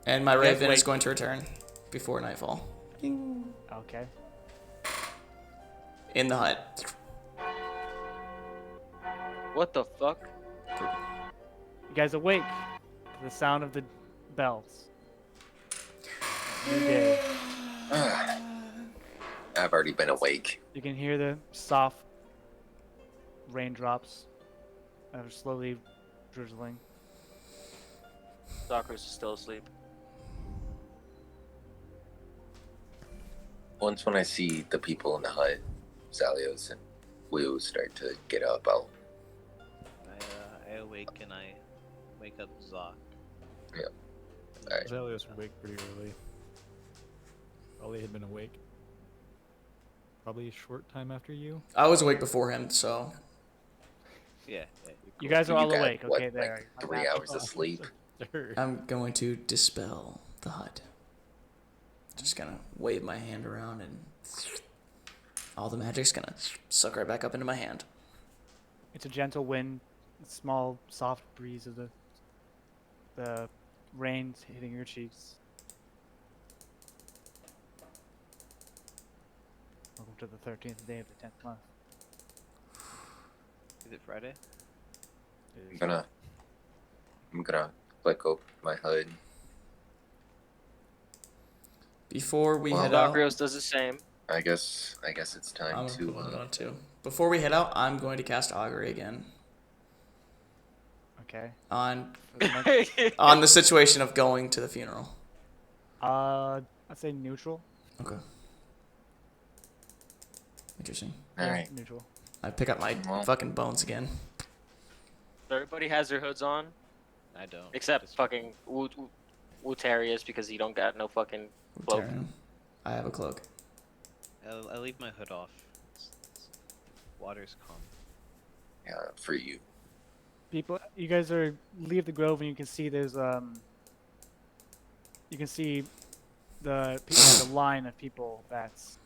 And my raven is going to return before nightfall. Okay. In the hut. What the fuck? You guys awake to the sound of the bells. New day. I've already been awake. You can hear the soft raindrops that are slowly drizzling. Sakura's still asleep. Once when I see the people in the hut, Zalios and Wu start to get up, I awake and I wake up Zoc. Yeah. Alright. Zelios would wake pretty early. Probably had been awake. Probably a short time after you. I was awake before him, so. Yeah. You guys are all got, awake, what, okay? There. Like 3 hours of sleep. I'm going to dispel the hut. Just gonna wave my hand around and all the magic's gonna suck right back up into my hand. It's a gentle wind, a small, soft breeze of the rain hitting your cheeks. Welcome to the 13th day of the 10th month. Is it Friday? It is- I'm gonna flick open my hood. Before we Well, head out, Zakrios does the same. I guess it's time I'm to. gonna put it on too. Before we head out, I'm going to cast Augury again Okay. on For the next- on the situation of going to the funeral. I'd say neutral. Okay. Interesting. Alright. Neutral. I pick up my Well. fucking bones again. Everybody has their hoods on, I don't. except fucking Wuterius because he don't got no fucking cloak. Wuterion. I have a cloak. I leave my hood off. Water's calm. Yeah, for you. People, you guys leave the grove and you can see there's you can see the line of people that's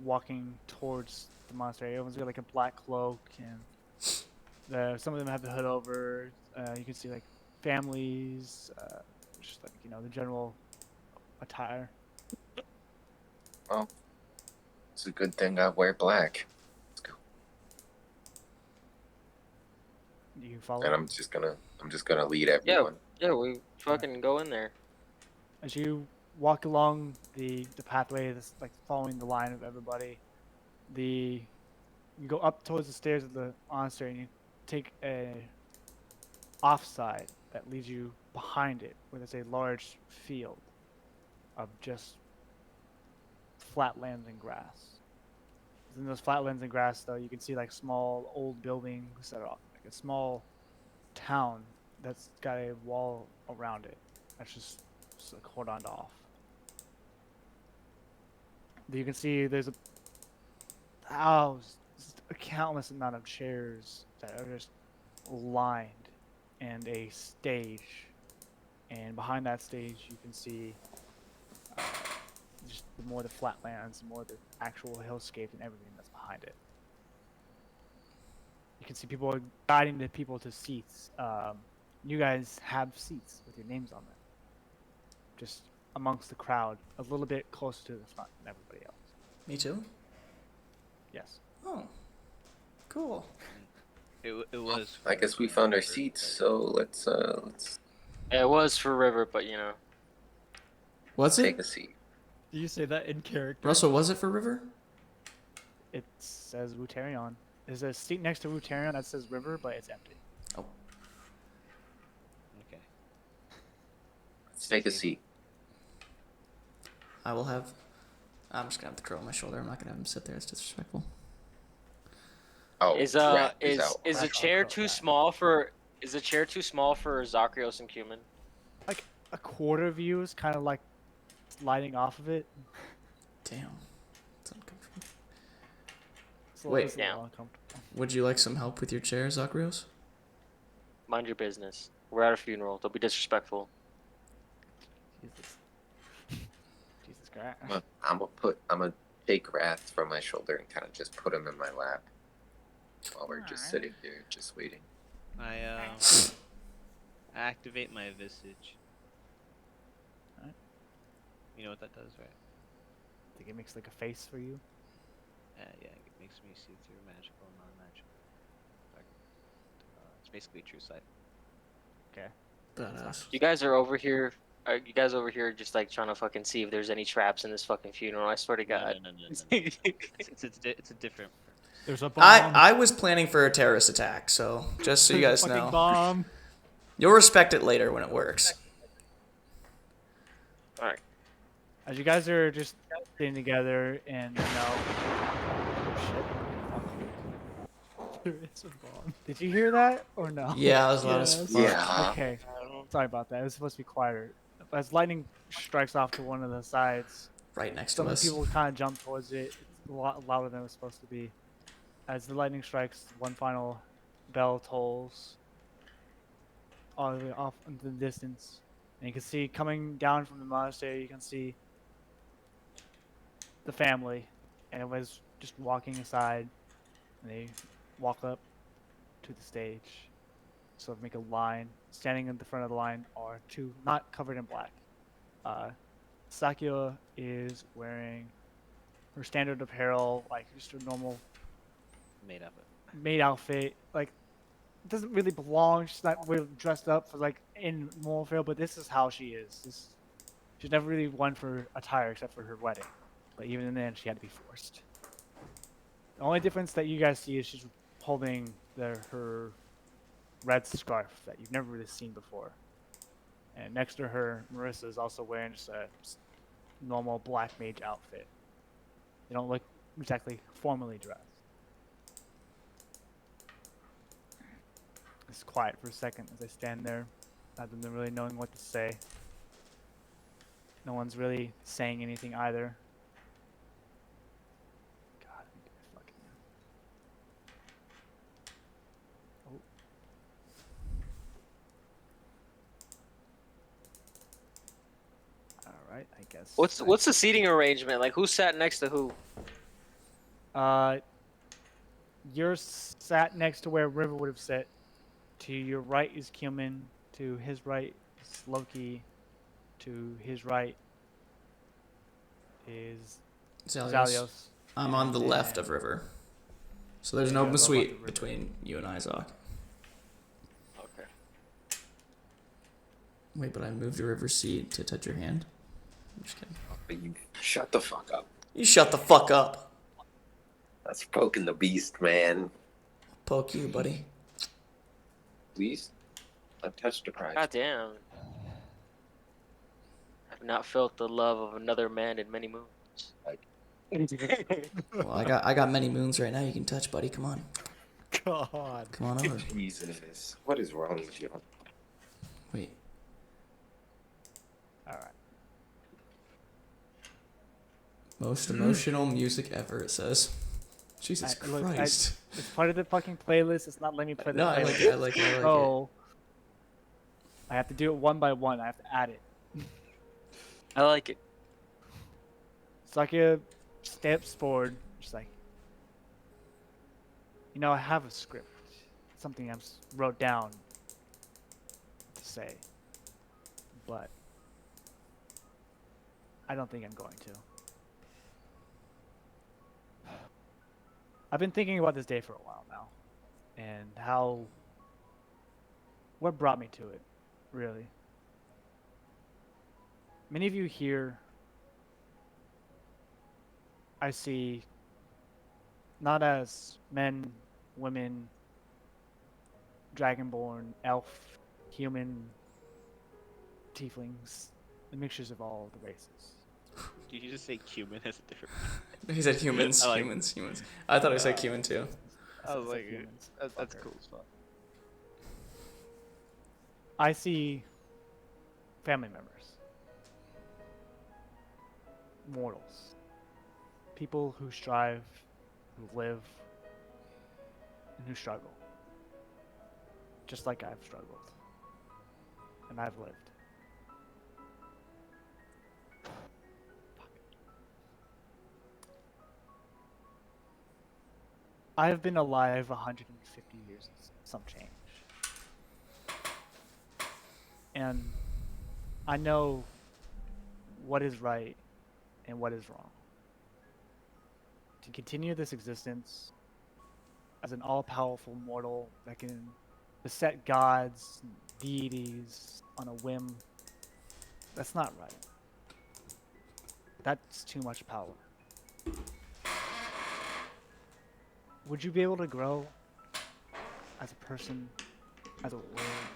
walking towards the monastery. Everyone's got like a black cloak and some of them have the hood over. You can see like families, just like the general attire. Well, it's a good thing I wear black. Let's go. You follow. And I'm just gonna lead everyone. Yeah, we fucking go in there. As you walk along the pathway that's like following the line of everybody, you go up towards the stairs of the monastery and you take a offside that leads you behind it, where there's a large field of just flat lands and grass. In those flat lands and grass, though, you can see like small old buildings that are like a small town that's got a wall around it. That's just like cordoned off. You can see there's a countless amount of chairs that are just lined, and a stage. And behind that stage, you can see just more the flatlands, more the actual hillscape, and everything that's behind it. You can see people guiding the people to seats. You guys have seats with your names on them, just amongst the crowd, a little bit closer to the front than everybody else. Me too? Yes. Oh. Cool. It was. I guess we found our seats, so let's Yeah, it was for River, but What's take it? a seat. Do you say that in character? Russell, was it for River? It says Wuterion. There's a seat next to Wuterion that says River, but it's empty. Oh. Okay. Let's take a seat. I will have. I'm just gonna have the crow on my shoulder. I'm not gonna have him sit there. It's disrespectful. Oh, Is rat is out. is a That's chair all too that. small for Zachrios and Cumin? Like a quarter view is kind of like sliding off of it. Damn. It's uncomfortable. It's a Wait. it's a little uncomfortable. Would you like some help with your chair, Zachrios? Mind your business. We're at a funeral. Don't be disrespectful. Jesus. Jesus Christ. I'm gonna take Wrath from my shoulder and kind of just put him in my lap while we're just sitting there, just waiting. I activate my visage. Alright. You know what that does, right? I think it makes like a face for you. Yeah, it makes me see through magical and non-magical. It's basically true sight. Okay. Badass. You guys are over here. Are you guys over here just like trying to fucking see if there's any traps in this fucking funeral? I swear to God. No. It's a different. There's a bomb. I was planning for a terrorist attack, so just so you There's guys a fucking know. bomb. You'll respect it later when it works. All right. As you guys are just sitting together and oh shit. There is a bomb. Did you hear that or no? Yeah, I was loud as Yes. fuck. Yeah. Okay. Sorry about that. It was supposed to be quieter. As lightning strikes off to one of the sides, Right next to some us. people kind of jump towards it. It's a lot louder than it was supposed to be. As the lightning strikes, one final bell tolls all the way off into the distance. And you can see coming down from the monastery, you can see the family. And it was just walking aside. And they walk up to the stage. So make a line. Standing in the front of the line are two not covered in black. Sakura is wearing her standard apparel, like just a normal maid outfit. Like, it doesn't really belong. She's not really dressed up for like in Morphale, but this is how she is. She's never really one for attire except for her wedding. But even then, she had to be forced. The only difference that you guys see is she's holding her red scarf that you've never really seen before. And next to her, Marisa is also wearing just a normal black mage outfit. They don't look exactly formally dressed. It's quiet for a second as I stand there, not really knowing what to say. No one's really saying anything either. God, I think I fucking... Oh. Alright, I guess. What's the seating arrangement? Like, who sat next to who? You're sat next to where River would have sat. To your right is Cumin. To his right is Loki. To his right is Zalios. I'm on the left of River. So there's an Yeah, open you're suite above the river. between you and Isaac. Okay. Wait, but I moved the river seat to touch your hand? I'm just kidding. But you shut the fuck up. You shut the fuck up. That's poking the beast, man. Poke you, buddy. Please. I'm touch deprived. God damn. I've not felt the love of another man in many moons. Well, I got many moons right now you can touch, buddy. Come on. God. Come on over. Jesus. What is wrong with you? Wait. Alright. Most emotional music ever, it says. Jesus Look, Christ. it's part of the fucking playlist. It's not letting me play the No, I playlist. like it. So, I have to do it one by one. I have to add it. I like it. Sakura steps forward, just like, I have a script, something I wrote down to say, but I don't think I'm going to. I've been thinking about this day for a while now, and what brought me to it, really. Many of you here, I see not as men, women, Dragonborn, elf, human, tieflings, the mixtures of all the races. Did you just say cumin as a different? He said humans, I like- humans. I thought I said cumin too. I was It's like, humans, that's fucker. cool as fuck. I see family members, mortals, people who strive, who live, and who struggle. Just like I've struggled. And I've lived. I've been alive 150 years, some change. And I know what is right and what is wrong. To continue this existence as an all-powerful mortal that can beset gods, deities on a whim, that's not right. That's too much power. Would you be able to grow as a person, as a world,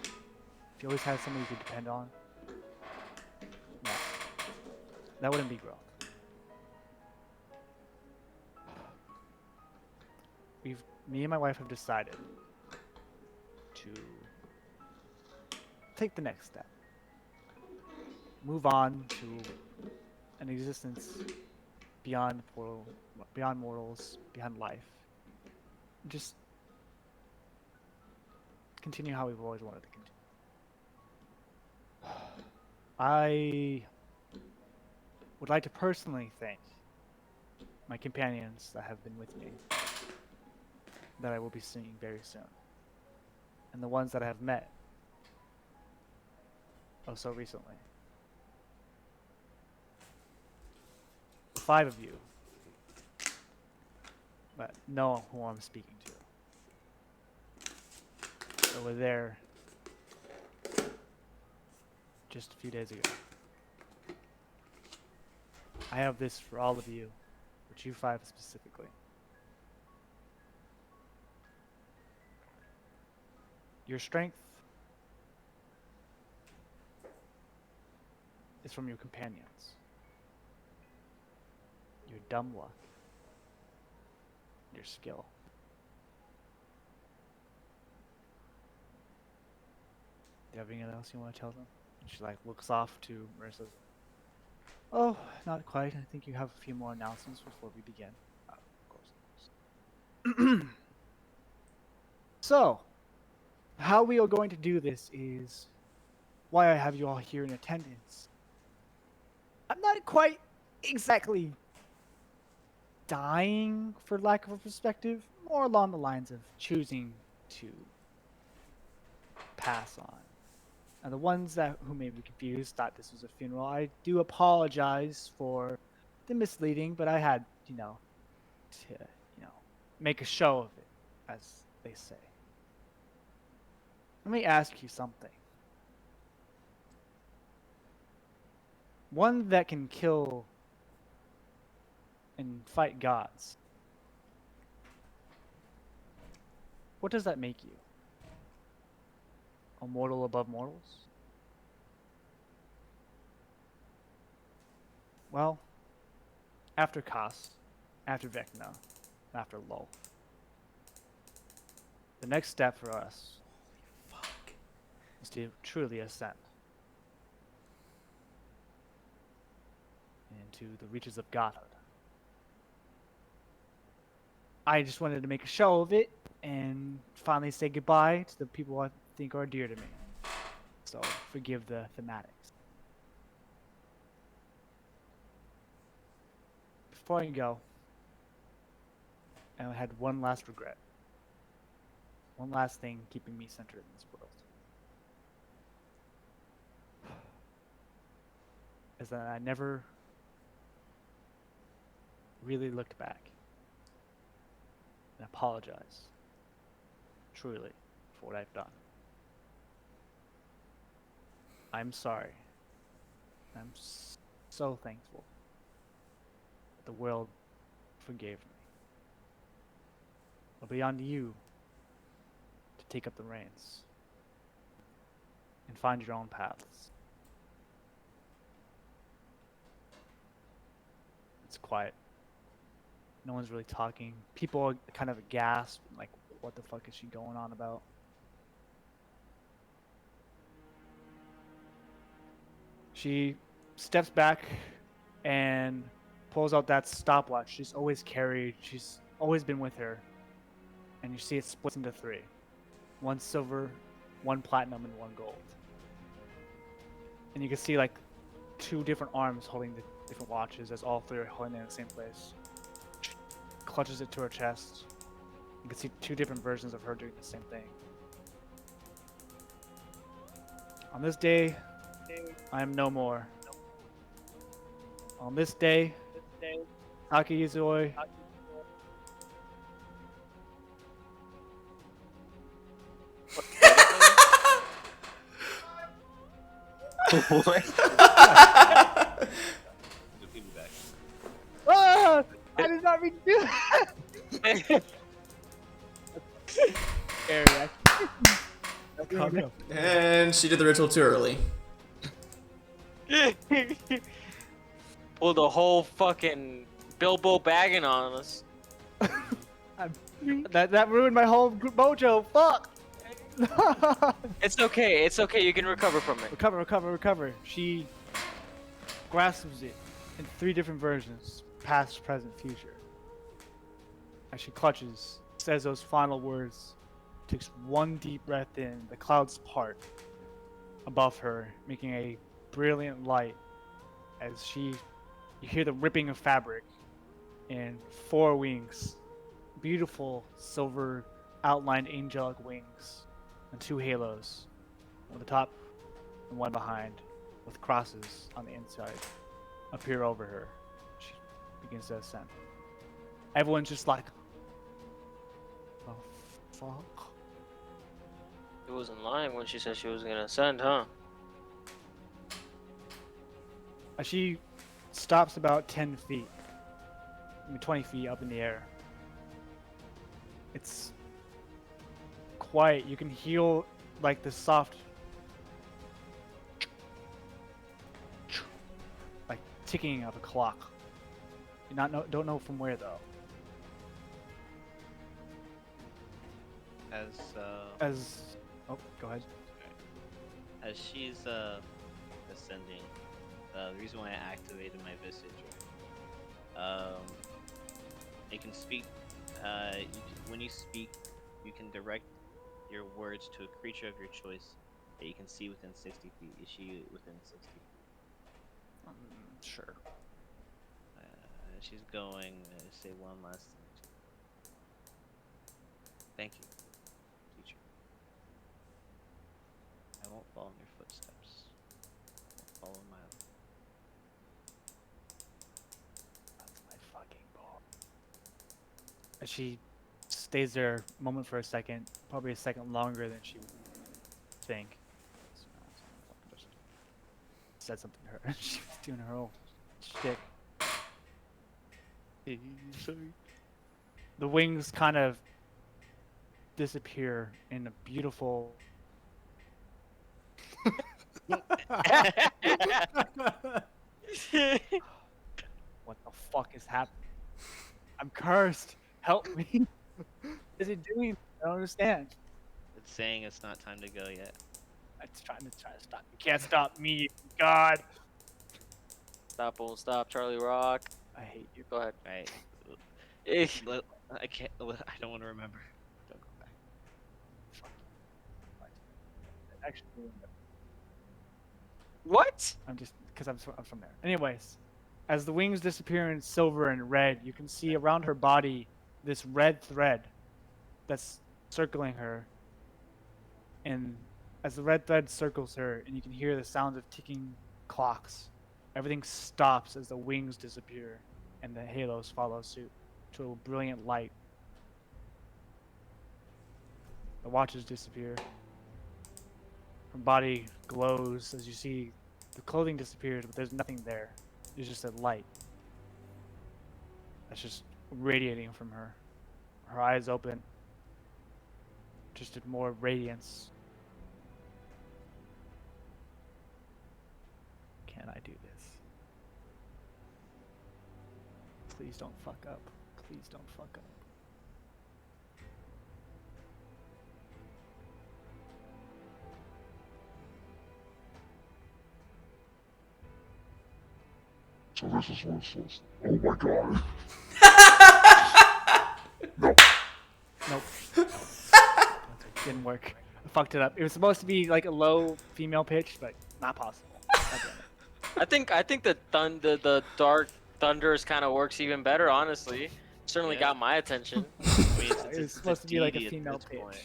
if you always had somebody you could depend on? No. That wouldn't be growth. Me and my wife have decided to take the next step. Move on to an existence beyond beyond mortals, beyond life. Just continue how we've always wanted to continue. I would like to personally thank my companions that have been with me, that I will be seeing very soon, and the ones that I have met oh so recently. 5 of you that know who I'm speaking to. They were there just a few days ago. I have this for all of you, but you 5 specifically. Your strength is from your companions. Your dumb luck. Your skill. Do you have anything else you want to tell them? And she looks off to Marisa. Oh, not quite. I think you have a few more announcements before we begin. Of course. So, how we are going to do this is why I have you all here in attendance. I'm not quite exactly dying, for lack of a perspective, more along the lines of choosing to pass on. Now, the ones who may be confused thought this was a funeral. I do apologize for the misleading, but I had, to, make a show of it, as they say. Let me ask you something. One that can kill and fight gods. What does that make you? A mortal above mortals? Well, after Kas, after Vecna, after Lol, the next step for us is to truly ascend into the reaches of godhood. I just wanted to make a show of it and finally say goodbye to the people I think are dear to me. So forgive the thematics. Before I go, I had one last regret. One last thing keeping me centered in this world. Is that I never really looked back and apologize truly for what I've done. I'm sorry. I'm so thankful that the world forgave me. It'll be on you to take up the reins and find your own paths. quiet. No one's really talking. People are kind of aghast, like, what the fuck is she going on about? She steps back and pulls out that stopwatch she's always carried. She's always been with her. And you see it splits into 3. 1 silver, 1 platinum, and 1 gold. And you can see like 2 different arms holding the different watches as all 3 are holding it in the same place. She clutches it to her chest. You can see 2 different versions of her doing the same thing. On this day, I am no more. On this day, Takayuzoi What? Ah! I did not mean to do that! Scary, actually. And she did the ritual too early. Pulled the whole fucking Bilbo Baggin on us. That ruined my whole mojo. Fuck! It's okay. It's okay. You can recover from it. Recover. She grasps it in 3 different versions: past, present, future. As she clutches, says those final words, takes 1 deep breath in. The clouds part above her, making a brilliant light. As you hear the ripping of fabric, and 4 wings, beautiful silver outlined angelic wings, and 2 halos, one at the top and 1 behind, with crosses on the inside, appear over her. She begins to ascend. Everyone's just like, oh fuck. She wasn't lying when she said she was gonna ascend, huh? As she stops about 10 feet, 20 feet up in the air. It's quiet. You can hear like the soft, like ticking of a clock. You don't know from where though. Oh, go ahead. As she's ascending, the reason why I activated my visage, it can speak. When you speak, you can direct your words to a creature of your choice that you can see within 60 feet. Is she within 60 feet? Sure. She's going. Say one last thing. Thank you, teacher. I won't follow in your footsteps. I'll follow my own. That's my fucking ball. As she stays there a moment for a second, probably a second longer than she would think. Just said something to her. She was doing her whole shtick. The wings kind of disappear in a beautiful. What the fuck is happening? I'm cursed. Help me. What is it doing? I don't understand. It's saying it's not time to go yet. It's trying to stop. You can't stop me, God. Stop, won't stop, Charlie Rock. I hate you. Go ahead. Right. I can't. I don't want to remember. Don't go back. Actually, what? I'm just because I'm from there. Anyways, as the wings disappear in silver and red, you can see around her body this red thread that's circling her. And as the red thread circles her, and you can hear the sound of ticking clocks, everything stops as the wings disappear, and the halos follow suit to a brilliant light. The watches disappear. Her body glows as you see the clothing disappears, but there's nothing there. There's just a light that's just radiating from her. Her eyes open, just more radiance. Can I do this? Please don't fuck up. Please don't fuck up. So this is what it says. Oh my god. Nope. Didn't work. I fucked it up. It was supposed to be like a low female pitch, but not possible. I think the dark thunders kind of works even better. Honestly, certainly got my attention. I mean, It was supposed to be like a deity at female this pitch. point.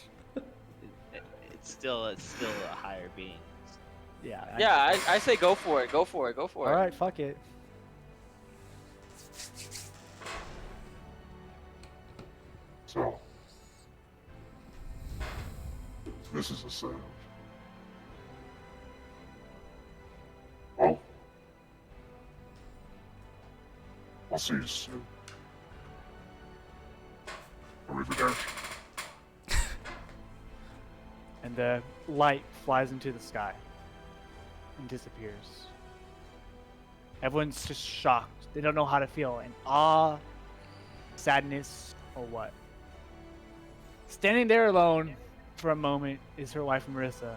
It's still a higher being. Yeah. Yeah, I say go for it. Go for it. Go for it. All right, fuck it. So, this is a sound. Oh. I'll see you soon. Arrivederci. And the light flies into the sky and disappears. Everyone's just shocked. They don't know how to feel. In awe, sadness, or what. Standing there alone for a moment is her wife Marisa,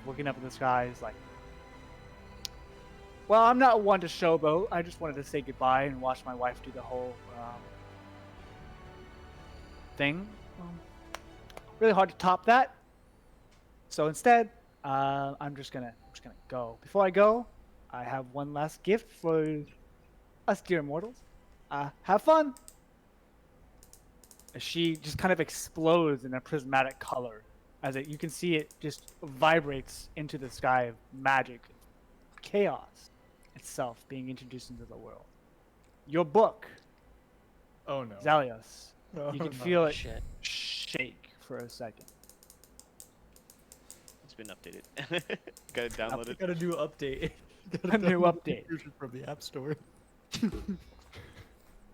looking up at the skies like, well, I'm not one to showboat. I just wanted to say goodbye and watch my wife do the whole thing. Really hard to top that. So instead, I'm just gonna go. Before I go, I have one last gift for us dear immortals. Have fun. As she just kind of explodes in a prismatic color, as you can see it just vibrates into the sky of magic, chaos itself being introduced into the world. Your book. Oh no. Zalios. Oh, You can no. feel it shake for a second. It's been updated. Gotta download it. Got a new update. A new update from the App Store.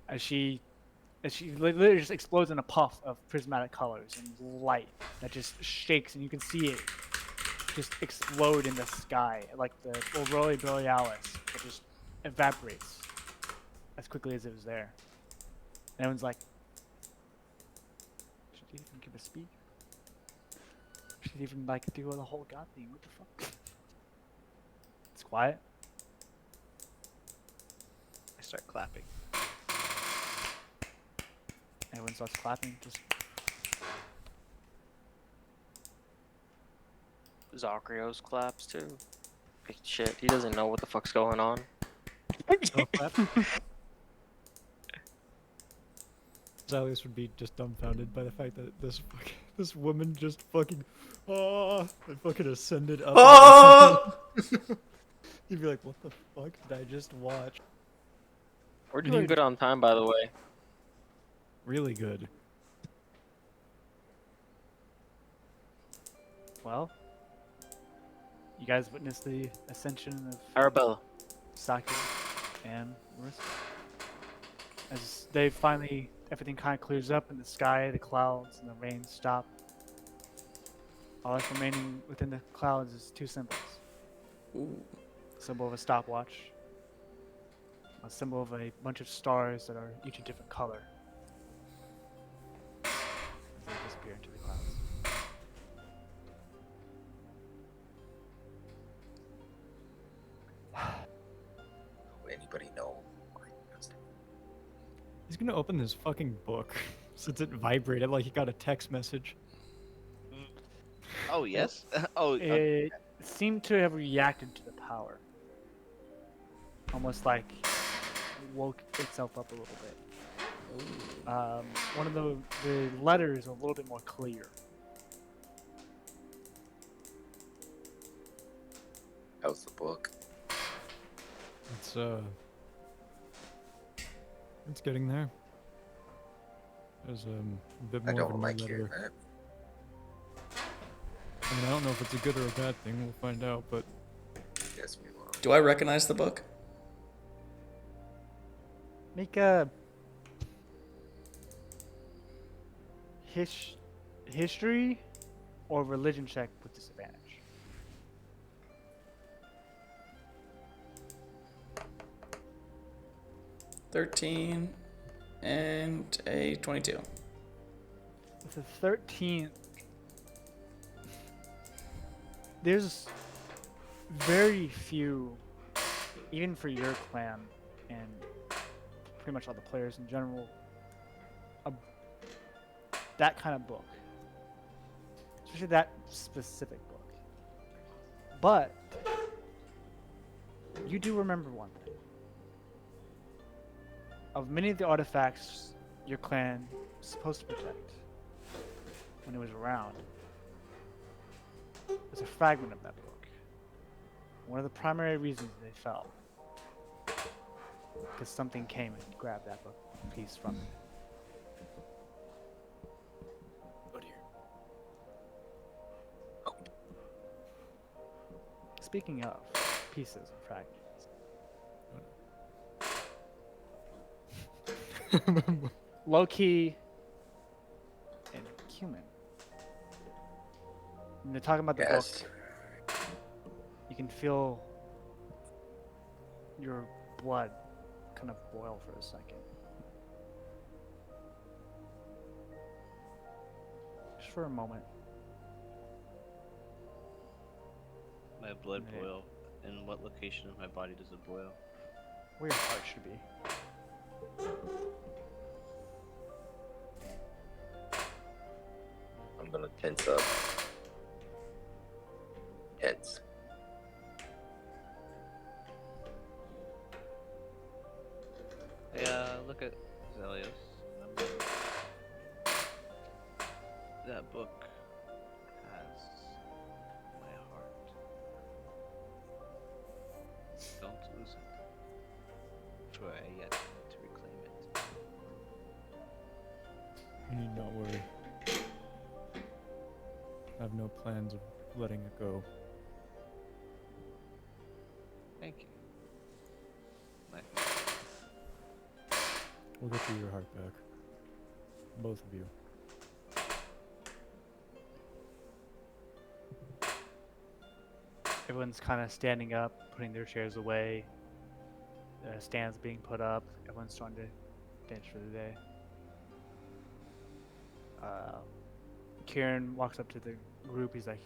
as she literally just explodes in a puff of prismatic colors and light that just shakes, and you can see it just explode in the sky like the Aurora Borealis. It just evaporates as quickly as it was there. And everyone's like, should he even give a speak? Should he even like do the whole god thing? What the fuck? It's quiet. I start clapping. Everyone starts clapping. Just Zakrios claps too. Like, shit, he doesn't know what the fuck's going on. Zalius would be just dumbfounded by the fact that this woman just fucking and fucking ascended up. Oh! He'd be like, what the fuck did I just watch? We're doing good on time, by the way. Really good. well, you guys witnessed the ascension of Arabella, Sakuya and Marisa. As they finally, everything kind of clears up in the sky, the clouds and the rain stop. All that's remaining within the clouds is two symbols. Ooh. A symbol of a stopwatch. A symbol of a bunch of stars that are each a different color. As they disappear into the clouds. Anybody know? He's gonna open this fucking book since it vibrated like he got a text message. Oh yes. Oh. It seemed to have reacted to the power. Almost like it woke itself up a little bit. One of the letters is a little bit more clear. How's the book? It's getting there. There's a bit more I of a don't new like hearing letter. that. I mean, I don't know if it's a good or a bad thing. We'll find out, but Yes, we will. Do I recognize the book? Make a history or religion check with disadvantage. $13. and a 22. With a 13, there's very few, even for your clan and pretty much all the players in general, that kind of book. Especially that specific book. But you do remember one thing. Of many of the artifacts your clan was supposed to protect when it was around, there's a fragment of that book. One of the primary reasons they fell, because something came and grabbed that book piece from it. Oh dear. Speaking of pieces and fragments, Loki and Cumin. When they're talking about the Yes. book, you can feel your blood kind of boil for a second. Just for a moment. My blood Yeah. boil. In what location of my body does it boil? Where your heart should be. I'm gonna tense up. Tense. Hey, look at Zelios. That book has my heart. Don't lose it. For I yet to reclaim it. You need not worry. I have no plans of letting it go. Thank you. We'll get you your heart back. Both of you. Everyone's kind of standing up, putting their chairs away. Stands being put up. Everyone's trying to finish for the day. Kieran walks up to the group. He's like,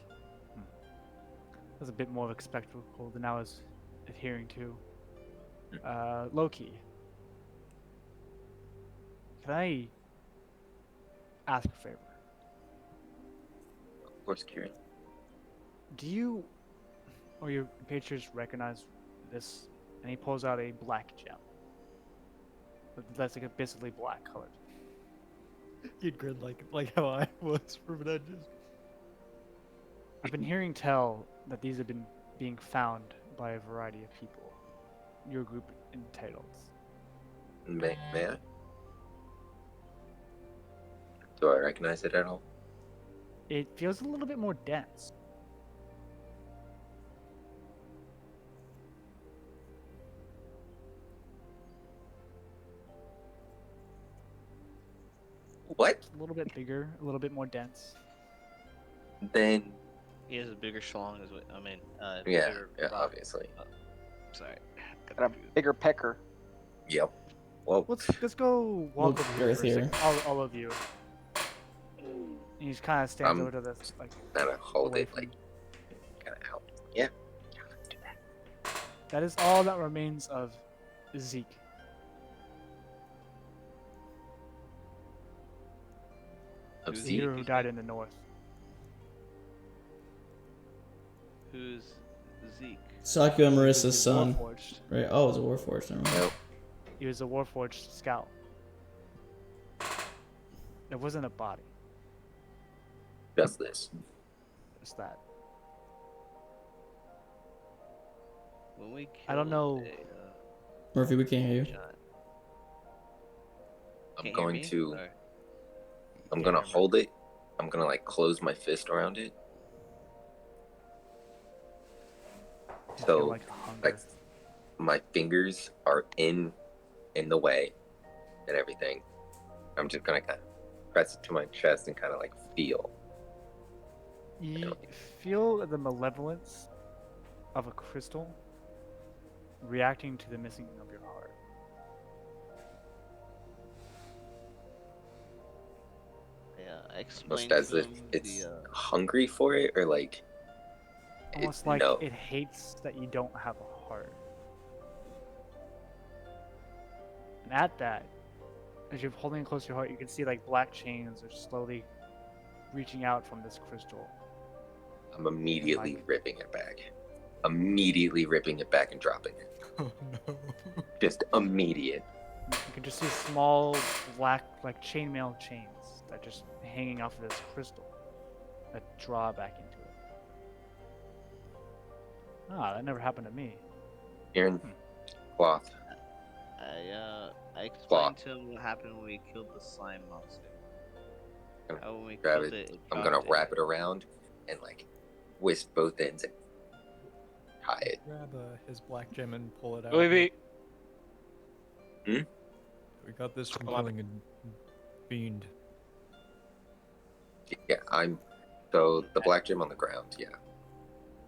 "That was a bit more of a spectacle than I was adhering to." Loki, can I ask a favor? Of course, Kieran. Do you or your patrons recognize this? And he pulls out a black gem. That's like a basically black colored. You'd grin like how I was for that. I've been hearing tell that these have been being found by a variety of people. Your group entitled. May I? Do I recognize it at all? It feels a little bit more dense. What? It's a little bit bigger, a little bit more dense. Then. He has a bigger schlong, is what I mean. Yeah, bigger yeah, rock. obviously. Sorry. Got a bigger pecker. Yep. Well, Let's go walk Look, over here Earth for a here. second. All of you. And he just kind of stands over to this, like, gonna hold away it from- like kind of out. Yeah. That is all that remains of Zeke. Of The Zeke? hero who died in the north. Who's Zeke? Sakuya and He was Marisa's a son. Warforged. Right? Oh, it was a Warforged. Never mind. Nope. He was a Warforged scout. There wasn't a body. Just this. Just that. When we I don't know. Murphy, we can't hear you. I'm going to Sorry. hold it. I'm gonna like close my fist around it. I feel So like a hunger. my fingers are in the way and everything. I'm just gonna kind of press it to my chest and kind of like feel. You feel the malevolence of a crystal reacting to the missing of your heart. Almost explain as to if him it's the hungry for it, or like Almost like no. it hates that you don't have a heart. And at that, as you're holding it close to your heart, you can see like black chains are slowly reaching out from this crystal. I'm immediately Like- ripping it back. Immediately ripping it back and dropping it. Oh no. Just immediate. You can just see small black like chainmail chains that just hanging off of this crystal that draw back into it. Ah, that never happened to me. Aaron, cloth. I explained to him what happened when we killed the slime monster. How when we Grab killed it. it I'm gonna dropped wrap it around and like whisk both ends and tie it. Grab his black gem and pull it out. Wait. Hmm? We got this from Come on. killing a fiend. Yeah, so the black gem on the ground. Yeah,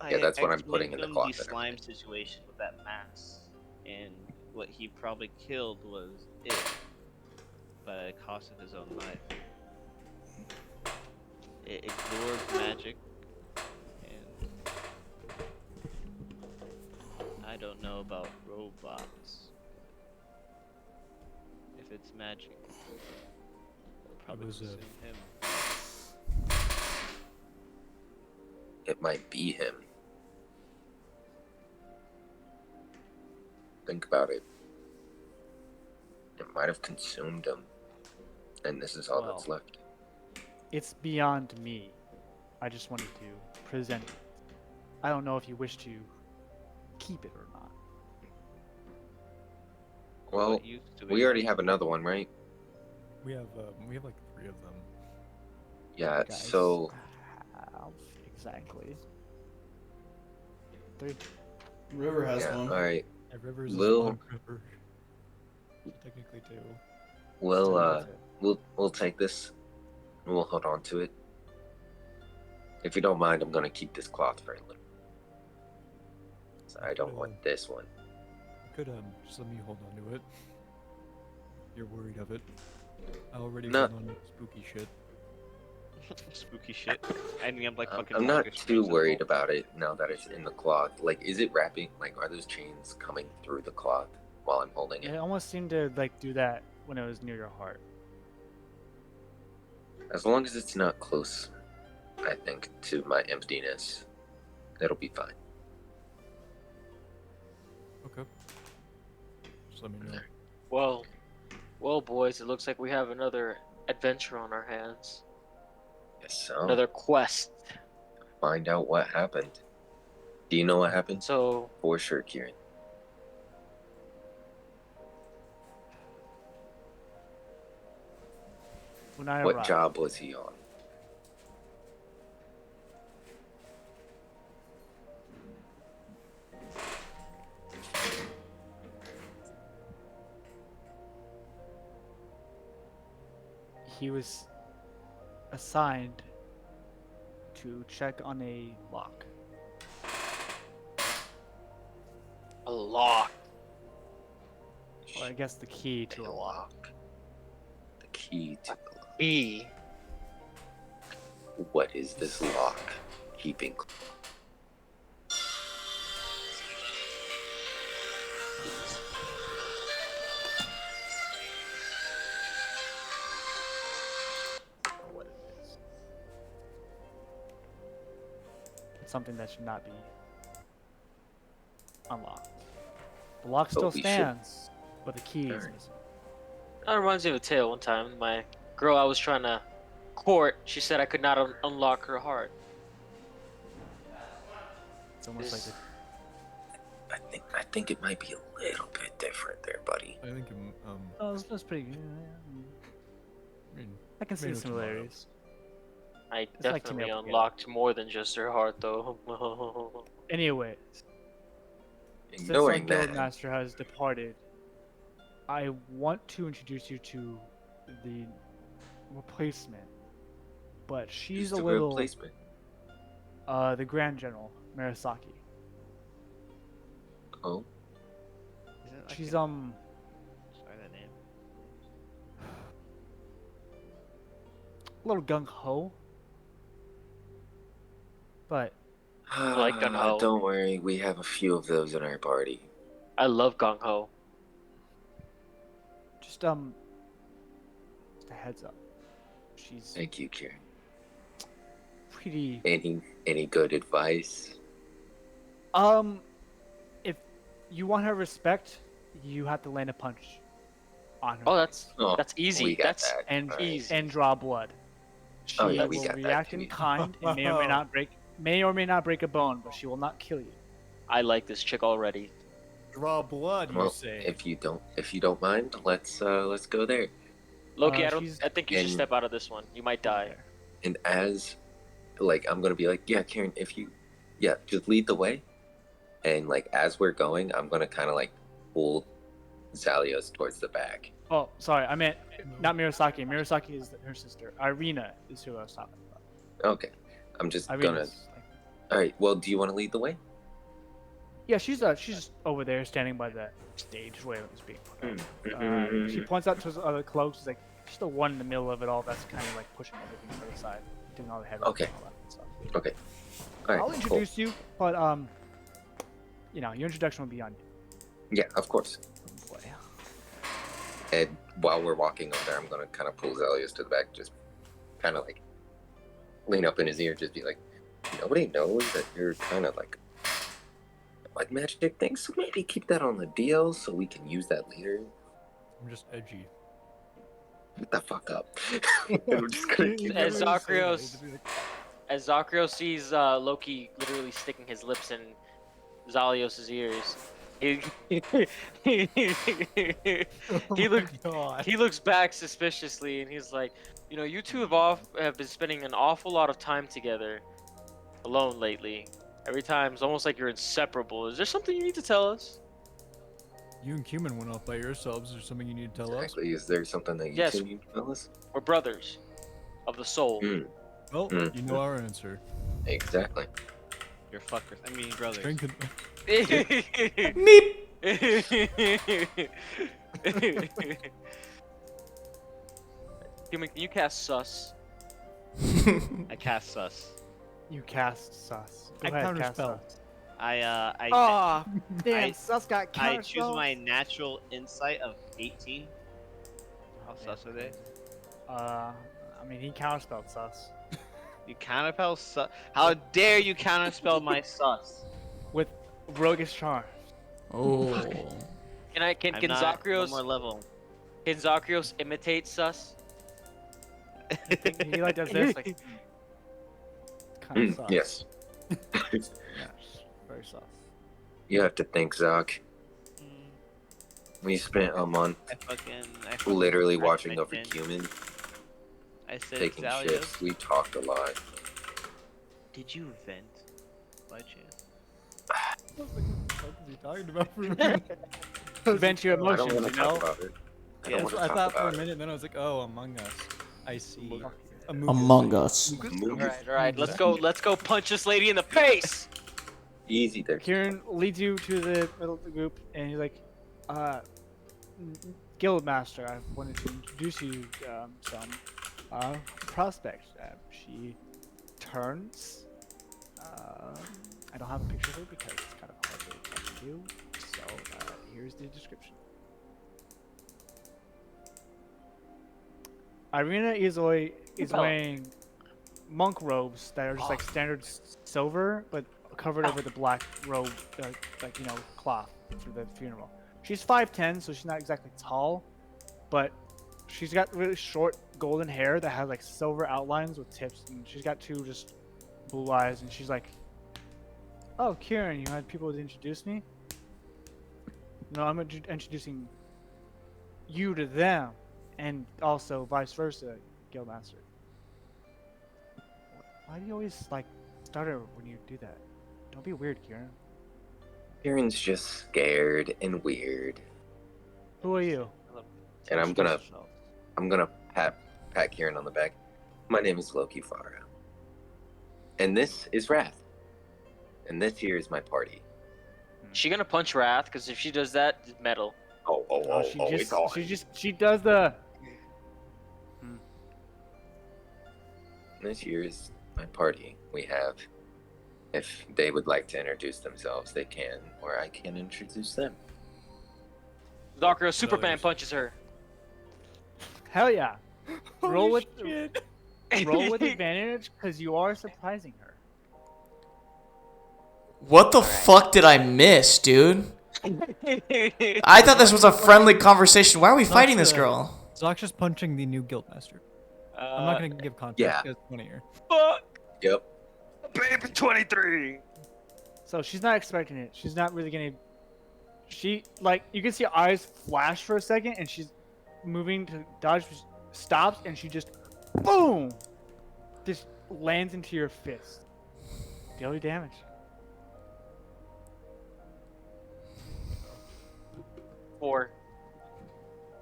yeah, that's what I'm putting in the cloth. The slime situation with that mass, and what he probably killed was it, but at the cost of his own life. It absorbed magic, and I don't know about robots. If it's magic, it'll probably was, consume him. It might be him. Think about it. It might have consumed him, and this is all that's Well. left. It's beyond me. I just wanted to present it. I don't know if you wish to keep it or not. Well, What use do we already have another one, right? We have like 3 of them. Yeah. Guys, So how exactly? 3. River has yeah. one. All right. Yeah, River's Lil- is one river. Technically 2. We'll take this. And we'll hold on to it. If you don't mind, I'm gonna keep this cloth for a little. So I don't want this one. You could just let me hold on to it. You're worried of it. I already No. hold on to spooky shit. spooky shit. Ending up like fucking. I'm not Doctor too Strange worried symbol. about it now that it's in the cloth. Like, is it wrapping? Like, are those chains coming through the cloth while I'm holding It it? almost seemed to like do that when it was near your heart. As long as it's not close, I think, to my emptiness, it'll be fine. Okay. Just let me know. Well, boys, it looks like we have another adventure on our hands. Yes, so Another quest. find out what happened. Do you know what happened? So, For sure, Kieran. When I What arrived, job was he on? he was assigned to check on a lock. a lock. Or I guess the key to a lock. Lock. The key to the lock. E. What is this lock keeping? Or what it is. It's something that should not be unlocked. The lock still we should- stands, but the key is Alright. missing. That reminds me of a tale one time. My girl I was trying to court, she said I could not unlock her heart. It's almost like Is- I think it might be a little bit different there, buddy. I think oh, that's pretty good. I mean, I can see the tomato, tomato. similarities. I It's like definitely tomato together. unlocked more than just her heart, though. Anyways, since our Ignoring guild that, master has departed, I want to introduce you to the replacement. But she's who's a the little replacement? the Grand General Marasaki. Oh, Isn't it like She's Sorry, that name. a little gung ho. But like gung-ho. Don't worry, we have a few of those in our party. I love gung ho. just a heads up. She's Thank you, Kieran. pretty. Any good advice? If you want her respect, you have to land a punch on her. Oh, face. that's easy. We got That's that. and easy. and draw blood. She Oh, yeah, we will got that react too. in kind and may or may not break a bone, but she will not kill you. I like this chick already. Draw blood, you Well, say? if you don't mind, let's go there. Loki, I she's- think you should and- step out of this one. You might die. And as, I'm gonna be like, yeah, Kieran, just lead the way. And as we're going, I'm gonna kind of pull Zalios towards the back. Oh, sorry, I meant not Mirasaki. Mirasaki is her sister. Irina is who I was talking about. Okay, I'm just gonna. Irina's All right. Well, do you want to lead the way? yeah, she's just over there standing by the stage where it was being put up. She points out to the other cloaks. She's like, she's the one in the middle of it all. That's kind of pushing everything to the side, doing all the heavy Okay. and all that stuff. Okay. All right. I'll cool. introduce you, but your introduction will be on you. Yeah, of course. Boy. And while we're walking over there, I'm gonna kind of pull Zalios to the back, just kind of lean up in his ear, just be like, nobody knows that you're kind of like magic things, so maybe keep that on the DL so we can use that later. I'm just edgy. Shut the fuck up. I'm just gonna keep As Never say that. Zakrios, as Zakrios sees Loki literally sticking his lips in Zalios' ears, he looks back suspiciously and he's like, you two have been spending an awful lot of time together, alone lately. Every time it's almost like you're inseparable. Is there something you need to tell us? You and Cumin went off by yourselves. Is there something you need to tell us? Exactly. Is there something that you Yes. two need to tell us? We're brothers of the soul. Well, Mm. you know our answer. Exactly. You're fuckers. I mean, brothers. Drinking. Human, can you cast sus? I cast sus. You cast sus. Go I ahead, counter cast spell. sus. I Damn, I- sus got I counter choose spell? my natural insight of 18. How sus are they? He counterspelled sus You counterspell sus. How dare you counterspell my sus? with roguish charm. Oh. Can I'm can not one Zakrios more level. can Zakrios imitate sus? He does this kind of sus. Yes. Yes, very sus. You have to think, Zach. We spent a month I fucking literally scratched watching my over chin. Cumin, I said, taking Zalios, shifts. We talked a lot. did you vent by chance? What is he talking about for a minute? Vent your I don't emotions, want to you know? talk about it. I don't Yeah, want to I talk thought for a about it. minute, then I was like, oh, Among Us. I see. Among Us. All right. Let's go punch this lady in the face. Easy there. Kieran leads you to the middle of the group, and he's like, Guildmaster, I wanted to introduce you some prospect. She turns. I don't have a picture of her because it's kind of hard to do. So here's the description. Irina is wearing monk robes that are just standard silver, but covered over the black robe, cloth for the funeral. She's 5'10", so she's not exactly tall, but she's got really short golden hair that has silver outlines with tips, and she's got two just blue eyes, and she's like, "Oh, Kieran, you had people to introduce me? No, I'm introducing you to them, and also vice versa, Guildmaster." Why do you always stutter when you do that? Don't be weird, Kieran. Kieran's just scared and weird. Who are you? And I'm gonna pat Kieran on the back. My name is Loki Farah. And this is Wrath. And this here is my party. She gonna punch Wrath? Because if she does that, it's metal. She does the. this year's my party. We have, if they would like to introduce themselves, they can, or I can introduce them. Sakura Superman punches her. Hell yeah. Roll with shit. roll with advantage because you are surprising her. What the fuck did I miss, dude? I thought this was a friendly conversation. Why are we fighting this girl? Zock's just punching the new guildmaster. I'm not gonna give context. yeah. It's funnier. Fuck. Yep. Baby 23. So she's not expecting it. She's not really gonna. She like you can see her eyes flash for a second, and she's moving to dodge. Stops, and she just boom, just lands into your fist. Daily damage. Four.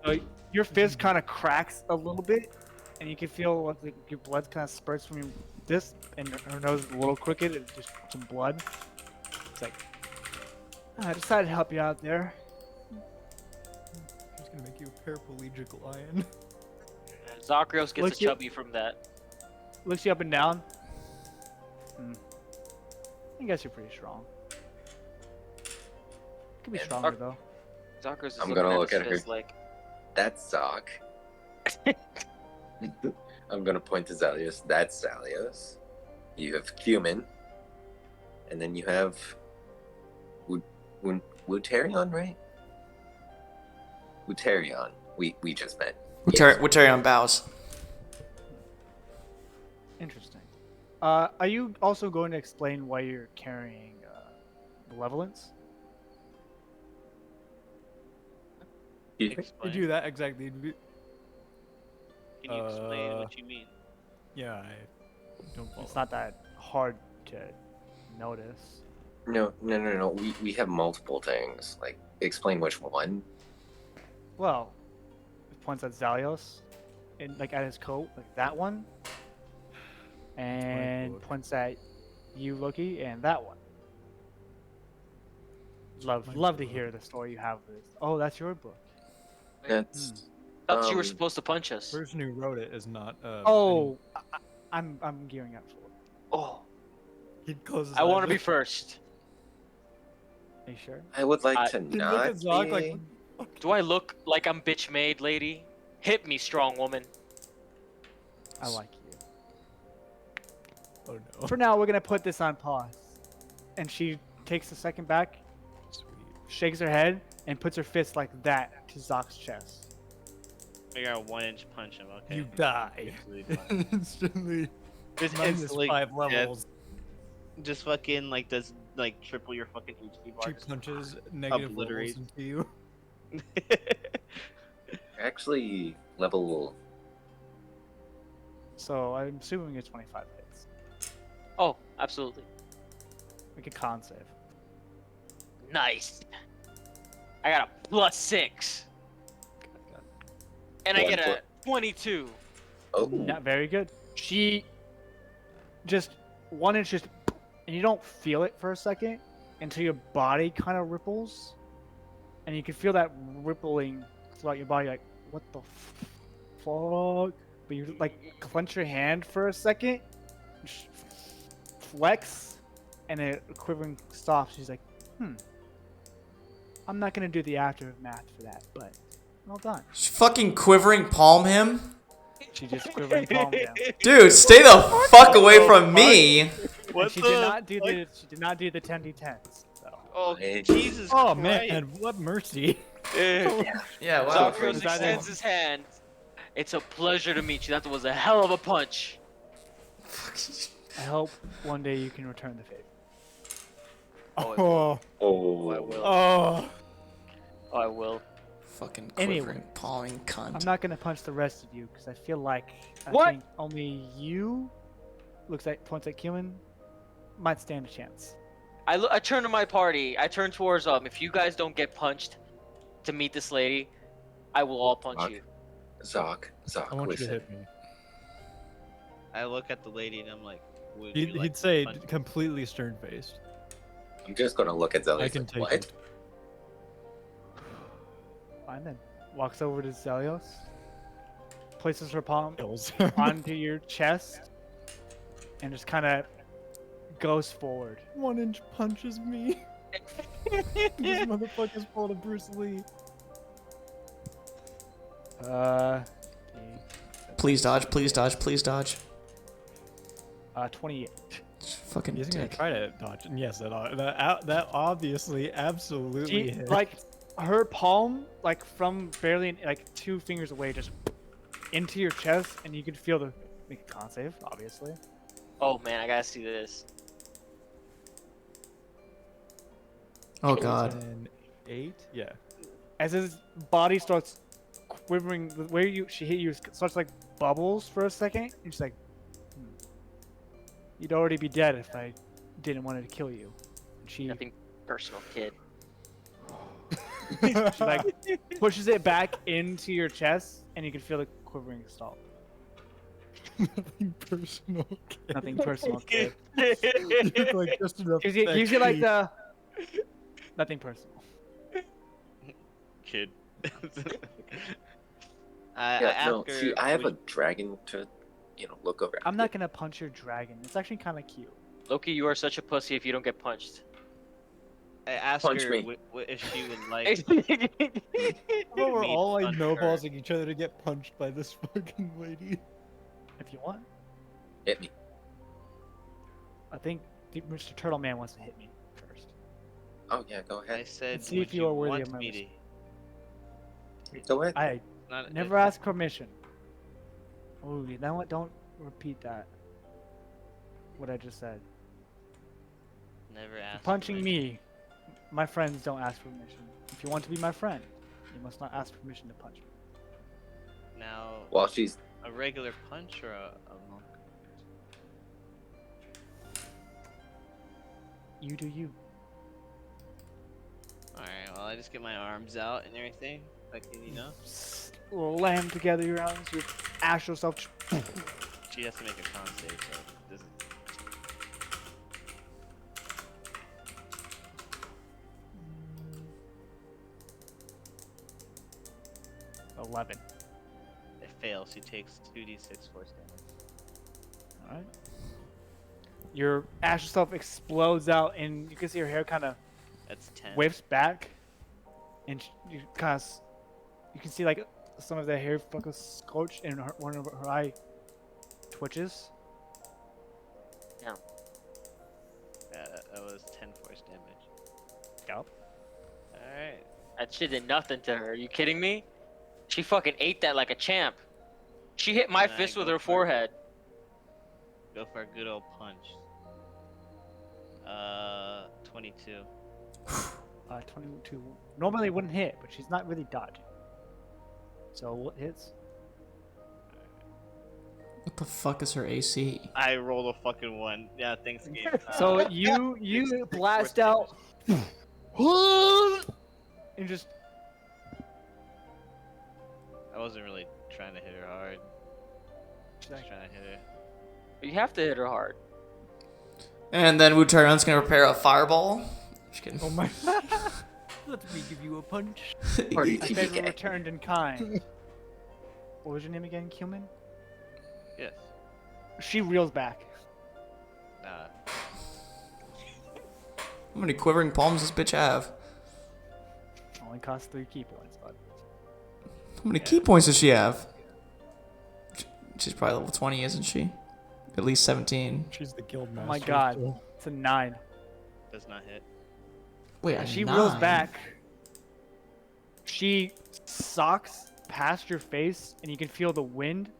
So your fist kind of cracks a little bit, and you can feel what your blood kind of spurts from your this, and her nose is a little crooked, and just some blood. It's like, I decided to help you out there. He's gonna make you a paraplegic lion. Zakrios gets Look a chubby from that. Looks you up and down. I guess you're pretty strong. Could be stronger though. Zakrios is I'm looking gonna look his at her. fist like, That's Zoc. I'm gonna point to Zalios. That's Zalios. You have Cumin. And then you have Wuterion, right? Wuterion. We just met. Wuterion bows. Interesting. Are you also going to explain why you're carrying malevolence? Explain. You do that exactly. Can you explain what you mean? Yeah, I don't follow. It's not that hard to notice. No. We have multiple things. Like, explain which one. Well, it points at Zalios, and like at his coat, like that one, and points at you, Loki, and that one. Love to hear the story you have with. Oh, that's your book. That's. thought you were supposed to punch us. The person who wrote it is not. Oh, I'm gearing up for it. Oh, He closes. I want to be first. Are you sure? I would like I- to Look at not Zoc be. like. Do I look like I'm bitch made, lady? Hit me, strong woman. I like you. Oh no. For now, we're gonna put this on pause. And she takes a second back, shakes her head, and puts her fist like that to Zoc's chest. I got a 1-inch punch him. Okay. You die. Instantly. Just Minus instantly 5 death. levels. Just fucking like does like triple your fucking HP bar. She punches negative levels obliterate. into you. Actually, level. So I'm assuming it's 25 hits. Oh, absolutely. Make a con save. Nice. I got a +6. And I One get a foot. 22. Oh. Not very good. She just 1 inch just, and you don't feel it for a second until your body kind of ripples, and you can feel that rippling throughout your body. Like, what the fuck? But you like clench your hand for a second, flex, and it quivering stops. She's like, I'm not gonna do the aftermath for that, but well done. Fucking quivering palm him? She just quivering palmed him. Dude, stay the fuck away from me. And she did not do the 10d10s. So. Oh, Jesus Oh Christ. man, what mercy. Yeah, wow. Zakrios extends his hand. It's a pleasure to meet you. That was a hell of a punch. I hope one day you can return the favor. Oh. Oh. I will. Oh. Oh, I will. Fucking Anyway. quivering palming cunt. I'm not gonna punch the rest of you because I feel like What? I think only you, looks like points at Cumin, might stand a chance. I turn to my party. I turn towards if you guys don't get punched to meet this lady, I will all punch Zoc. you. Zoc, I want you to listen. hit me. I look at the lady and I'm like, would you like He'd to say punch me? completely stern faced. I'm just gonna look at Zelios. I can like, take what? it. Fine then. Walks over to Zelios, places her palm Kills. onto your chest, and just kind of goes forward. 1-inch punches me. This motherfucker's full of Bruce Lee. Please dodge, please dodge, please dodge. 28. Fucking He's gonna dick. try to dodge. And yes, that obviously, absolutely hit. Like, her palm, like from barely like 2 fingers away, just into your chest, and you can feel the make a con save, obviously. Oh man, I gotta see this. Oh god. 10, 8? Yeah. As his body starts quivering, the way she hit you starts like bubbles for a second. And she's like, "You'd already be dead if I didn't want to kill you." And she Nothing personal, kid. she like pushes it back into your chest, and you can feel the quivering stop. Nothing personal. Kid. Nothing personal, kid. Like just enough. Gives you like the nothing personal. Kid. See, I have a dragon to, look over. I'm not gonna punch your dragon. It's actually kind of cute. Loki, you are such a pussy if you don't get punched. I asked Punch her me. if she would like. Well, we're me to all like punch her. no-ballsing each other to get punched by this fucking lady. If you want. Hit me. I think Mr. Turtle Man wants to hit me first. Oh yeah, go I ahead. said, Let's see would if you are worthy want of my me respect. Go ahead. I Not, never ask permission. Oh, you know what? Don't repeat that. What I just said. Never asked. Punching me. My friends don't ask permission. If you want to be my friend, you must not ask permission to punch me. Now, While she's a regular punch or a monk? You do you. Alright, well, I just get my arms out and everything. Like, Slam together your arms. You ash yourself. She has to make a con save, so it doesn't. 11. It fails. She takes 2d6 force damage. Alright. Your ash yourself explodes out, and you can see her hair kind of That's 10. whips back, and you kind of you can see like some of the hair fucking scorched, and one of her eye twitches. Yeah. That was 10 force damage. Yep. Alright. That shit did nothing to her. Are you kidding me? She fucking ate that like a champ. She hit my Nah, fist with go her for it. forehead. Go for a good old punch. 22. 22. Normally it wouldn't hit, but she's not really dodging. So what hits? What the fuck is her AC? I rolled a fucking 1. Yeah, thanks, game. So you blast out, and just I wasn't really trying to hit her hard. Just trying to hit her. You have to hit her hard. And then Wuterion's gonna prepare a fireball. Just kidding. oh my! Let me give you a punch. Party I beg TPK. returned in kind. What was your name again, Cumin? Yes. She reels back. Nah. How many quivering palms does this bitch have? Only costs 3 key points, but How many key points does she have? She's probably level 20, isn't she? At least 17. She's the guild oh master. my god, so- it's a 9. Does not hit. Wait, As a she reels 9? back, she socks past your face, and you can feel the wind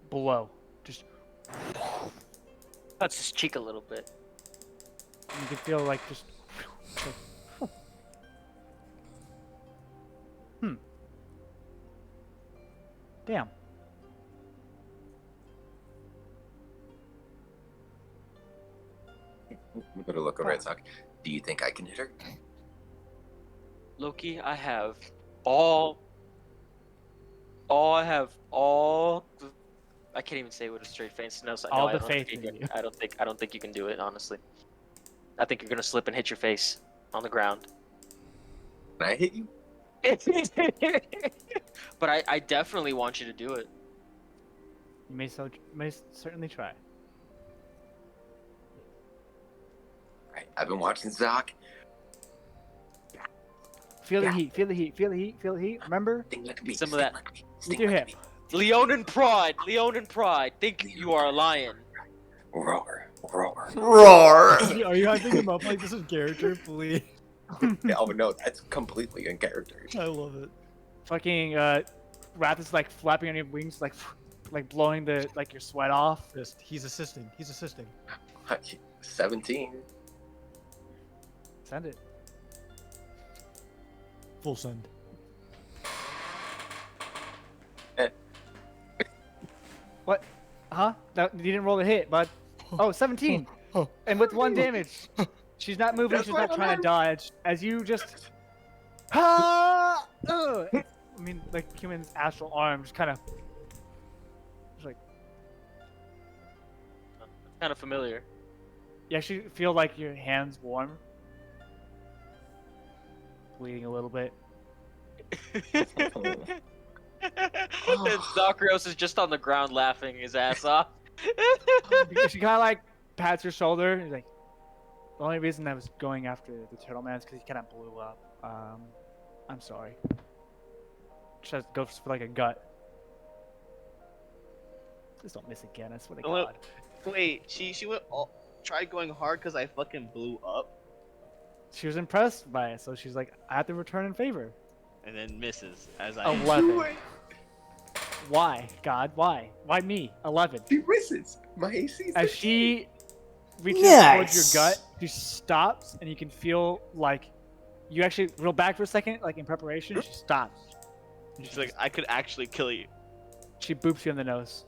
below. Just Cuts his cheek a little bit. you can feel like just. Damn. I'm gonna look over at Sock. Do you think I can hit her? Loki, I have all. I can't even say it with a straight face. No, All I the don't faith think in you you. can. I don't think you can do it. Honestly, I think you're gonna slip and hit your face on the ground. Can I hit you? But I definitely want you to do it. You may certainly try. I've been watching Zoc. Feel the heat. Feel the heat. Feel the heat. Feel the heat. Remember? Some of that. With your hip. Leonin pride. Leonin pride. Think you are a lion. Roar. Roar. Roar. Are you hyping him up like this is character, please? Oh no, that's completely in character. I love it. Fucking Wrath is like flapping on your wings, like blowing the your sweat off. Just he's assisting. He's assisting. 17. Send it. Full send. What? Huh? That, you didn't roll the hit, bud. Oh, 17. And with 1 damage. She's not moving. That's She's why not I'm trying to not- dodge. As you just. Ah! Ugh. I mean, like human's astral arm just kind of. Just like. Kind of familiar. You actually feel like your hands warm. Bleeding a little bit. And Zakrios is just on the ground laughing his ass off. She kind of like pats your shoulder. And he's like, the only reason I was going after the turtle man is because he kind of blew up. I'm sorry. Just goes for like a gut. Please don't miss again. I swear to God. Wait, she went tried going hard because I fucking blew up She was impressed by it, so she's like, I have to return in favor. and then misses as I 11. Why, God? Why? Why me? 11. She misses. My AC is As she reaches Yes. towards your gut, she stops, and you can feel like you actually reel back for a second, like in preparation. She stops. She's like, I could actually kill you. She boops you in the nose.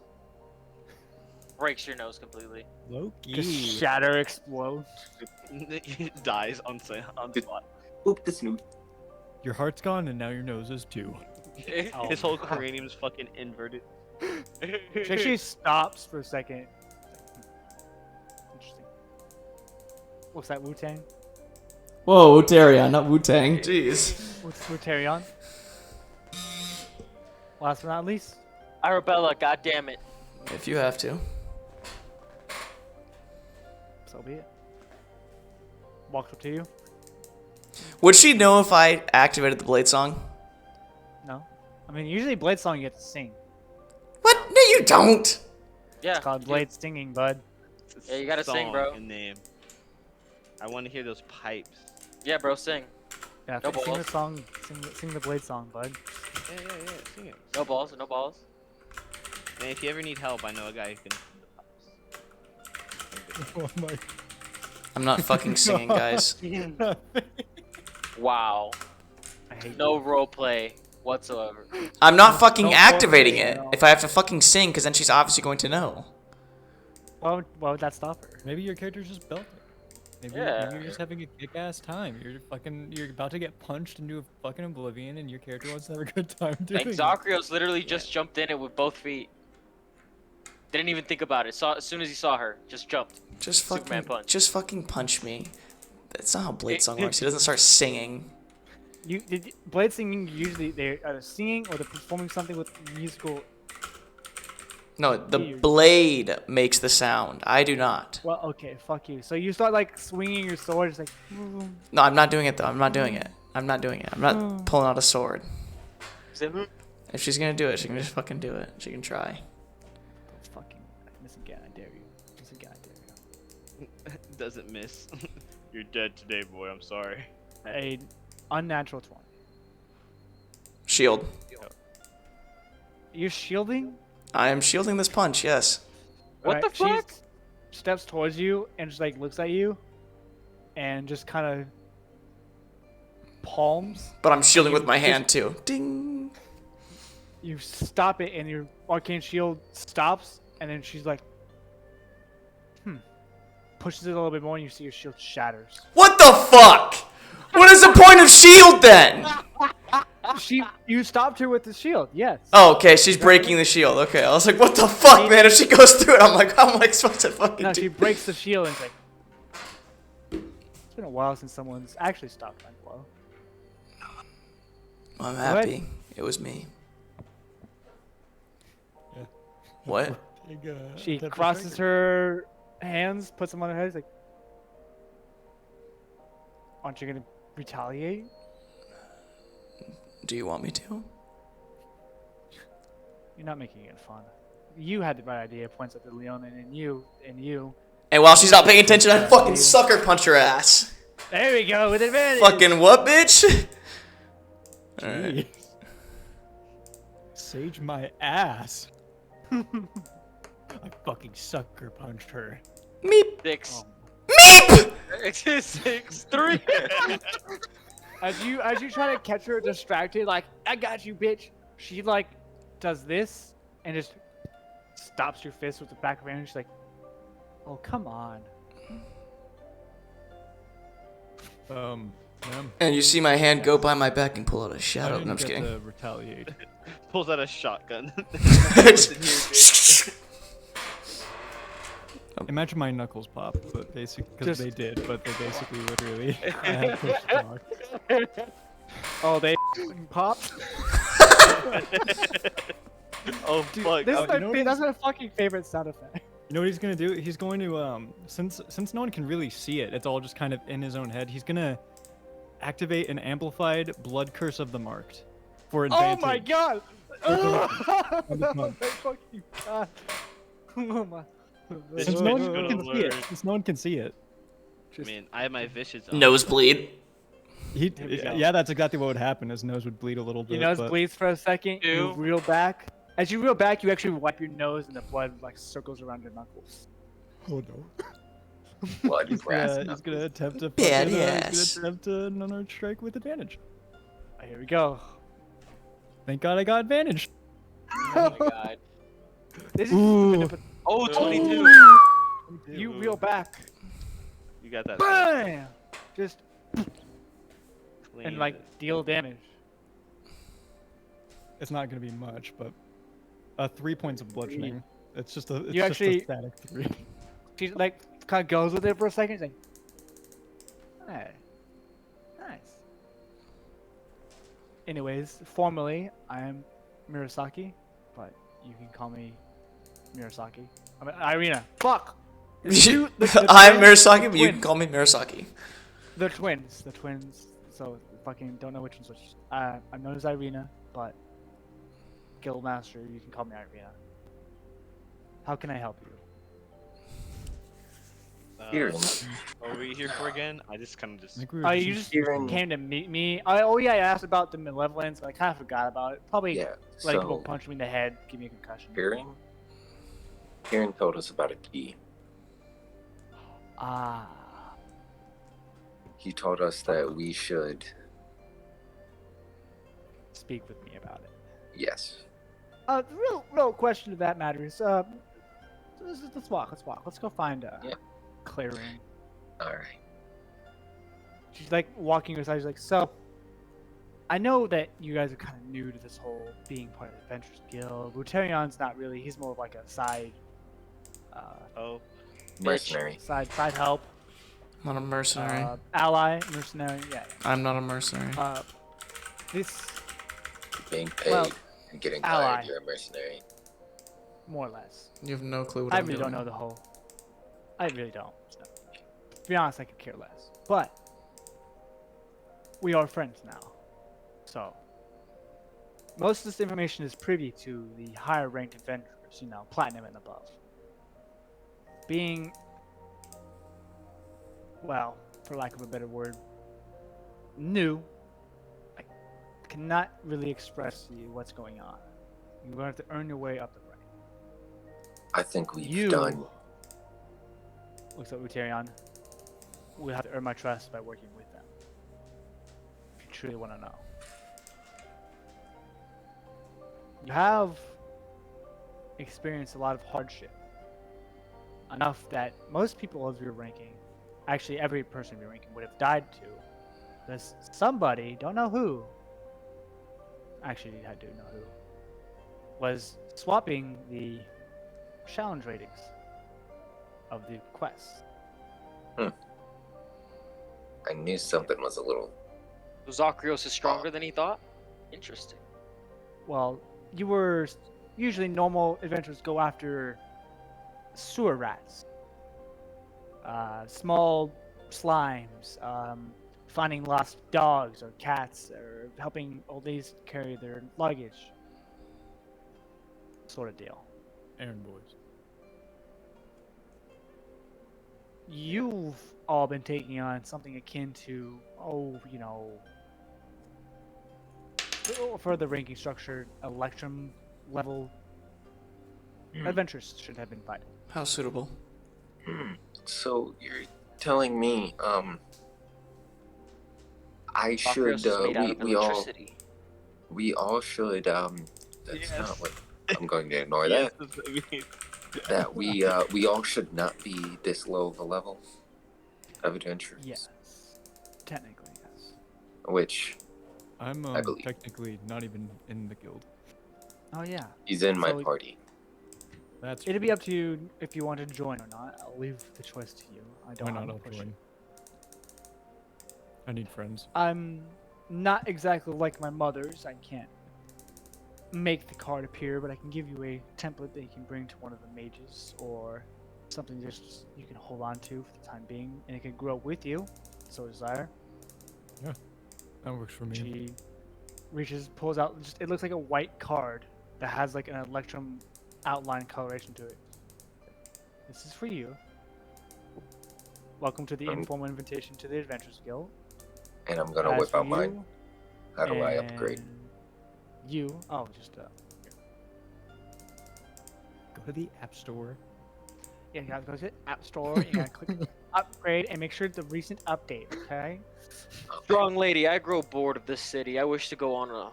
Breaks your nose completely. Loki. Just shatter, explode. He dies on spot. Oop the snoot. Your heart's gone and now your nose is too. Oh, His whole cranium's fucking inverted. She actually stops for a second. Interesting. What's that, Wu-Tang? Whoa, Wuterion, not Wu-Tang. Jeez. What's Wuterion? Last but not least. Arabella, goddammit. If you have to. So be it. Walks up to you. Would she know if I activated the blade song? No. I mean, usually Blade Song you get to sing. What? No, you don't. Yeah. It's called Blade Singing, bud. It's Yeah, you gotta sing, song bro. and name. I want to hear those pipes. Yeah, bro, sing. Yeah, No sing the balls. song. Sing the Blade Song, bud. Yeah, sing it. No balls, no balls. Man, if you ever need help, I know a guy who can. Oh my. I'm not fucking singing, guys. Wow. I hate No you. roleplay whatsoever. I'm not fucking Don't activating force it. it, no. If I have to fucking sing, because then she's obviously going to know. Why would that stop her? Maybe your character's just belting. Maybe, Yeah. maybe you're just having a kick-ass time. You're about to get punched into a fucking oblivion, and your character wants to have a good time doing Like it. Zakrios literally just jumped in it with both feet. Didn't even think about it. Saw as soon as he saw her, just jumped. Just Superman fucking, punch. just fucking punch me. That's not how blade song it- works. He doesn't start singing. Blade Singing usually they're either singing or they're performing something with musical. No, the Weird. blade makes the sound. I do not. Well, okay, fuck you. So you start like swinging your sword, it's like. "Vroom." No, I'm not doing it though. I'm not doing it. I'm not doing it. I'm not pulling out a sword. If she's gonna do it, she can just fucking do it. She can try. Don't fucking miss again. I dare you. Miss again. I dare you. Doesn't miss. You're dead today, boy. I'm sorry. A unnatural 20. Shield. You're shielding. I am shielding this punch. Yes. What the fuck? She steps towards you and just like looks at you, and just kind of palms. But I'm shielding with my hand too. Ding. You stop it, and your arcane shield stops, and then she's like, pushes it a little bit more, and you see your shield shatters. What the fuck? What is the point of shield then? You stopped her with the shield, yes. Oh, okay. She's breaking the shield. Okay. I was like, what the fuck, man? If she goes through it, I'm like, how am I supposed to fucking No, do? she breaks the shield, and it's like, it's been a while since someone's actually stopped my blow. I'm ahead. happy. It was me. Yeah. What? She crosses her hands, puts them on her head, is like, Aren't you gonna retaliate? Do you want me to? You're not making it fun. You had the right idea. Points at the Leon and you. And while she's not paying attention, I fucking sucker punch her ass. There we go with advantage. Fucking what, bitch? Alright. Sage my ass. I fucking sucker punched her. Meep. 6. Meep! 6-3. As you try to catch her distracted, like, I got you, bitch. She like does this and just stops your fist with the back of her hand. She's like, oh, come on. Ma'am. And you see my hand go by my back and pull out a I shadow. didn't No, I'm just get kidding. to retaliate. Pulls out a shotgun. Imagine my knuckles pop, but basically, because they did, but they basically literally. I had pushed rock. Oh, they popped. Oh Dude, fuck! this Oh, is my you know what that's my fucking favorite sound effect. You know what he's gonna do? He's going to since no one can really see it, it's all just kind of in his own head. He's gonna activate an amplified blood curse of the marked for advantage. Oh my god! Oh my fucking god! Oh my. Since no one can see it. Since no one can see it. I mean, I have my vicious on. Nosebleed. Yeah, that's exactly what would happen. His nose would bleed a little bit. Your nose but... bleeds for a second. You reel back. As you reel back, you actually wipe your nose, and the blood like circles around your knuckles. Oh no. Blood He's gonna attempt to non-art strike with advantage. Here we go. Thank God I got advantage. Oh my god. This is Ooh. Oh, 22. You reel back. You got that. Bam! Just Clean and like deal damage. It's not gonna be much, but 3 points of bludgeoning. It's just a. It's You just actually- a static 3. She like kind of goes with it for a second. She's like, hey, nice. Anyways, formally, I am Murasaki, but you can call me Murasaki. I mean, Irina. Fuck. I'm Murasaki, but you can call me Murasaki. The twins. So fucking don't know which one's which. I'm known as Irina, but Guildmaster, you can call me Irina. How can I help you? Here. What were we here for again? I just kind of just. Oh, you just came to meet me. Oh yeah, I asked about the malevolence, but I kind of forgot about it. Probably Yeah, like so- go punch me in the head, give me a concussion. Kieran told us about a key. Ah. He told us that we should. Speak with me about it. Yes. The real question of that matter is, let's walk. Let's go find a clearing. All right. She's like walking aside. She's like, so, I know that you guys are kind of new to this whole being part of the Adventurers Guild. Wuterion's not really. He's more of like a side. Mercenary. Side help. I'm not a mercenary. Ally, mercenary. Yeah. I'm not a mercenary. This. Being paid Well, and getting ally. hired, you're a mercenary. More or less. You have no clue what I I'm really doing. don't know the whole. I really don't. So. To be honest, I could care less. But we are friends now, so most of this information is privy to the higher ranked adventurers. You know, platinum and above. Being, well, for lack of a better word, new. I cannot really express to you what's going on. You're going to have to earn your way up the rank. I think we've done. Looks like Wuterion. We'll have to earn my trust by working with them. If you truly want to know. You have experienced a lot of hardship. Enough that most people of your ranking, actually every person of your ranking, would have died to. Because somebody, don't know who, actually I do know who, was swapping the challenge ratings of the quest. I knew something was a little. Zacharios is stronger than he thought? Interesting. Well, you were usually normal adventurers go after sewer rats, small slimes, finding lost dogs or cats, or helping old ladies carry their luggage. Sort of deal. Errand boys. You've all been taking on something akin to, for the ranking structure, Electrum level adventures should have been invited. How suitable. So you're telling me, I should, Sakura's is made out of we all should, that's Yes. not what I'm going to ignore that. That's what I mean. That we all should not be this low of a level of adventurers. Yes. Technically, yes. Which I'm I believe. technically not even in the guild. Oh, yeah. he's in my So- party. That's It'd be up to you if you want to join or not. I'll leave the choice to you. I don't why not? want I'll to push join. it. I need friends. I'm not exactly like my mother's. I can't make the card appear, but I can give you a template that you can bring to one of the mages, or something just you can hold on to for the time being, and it can grow with you, so desire. That works for me. She pulls out, it looks like a white card that has like an Electrum outline coloration to it. This is for you. Welcome to the informal invitation to the Adventurers Guild. And I'm gonna As whip for out mine. you, How do I upgrade? and You, just Go to the app store. yeah, you gotta go to the App Store. You gotta click upgrade and make sure it's the recent update. Okay. Strong lady, I grow bored of this city. I wish to go on a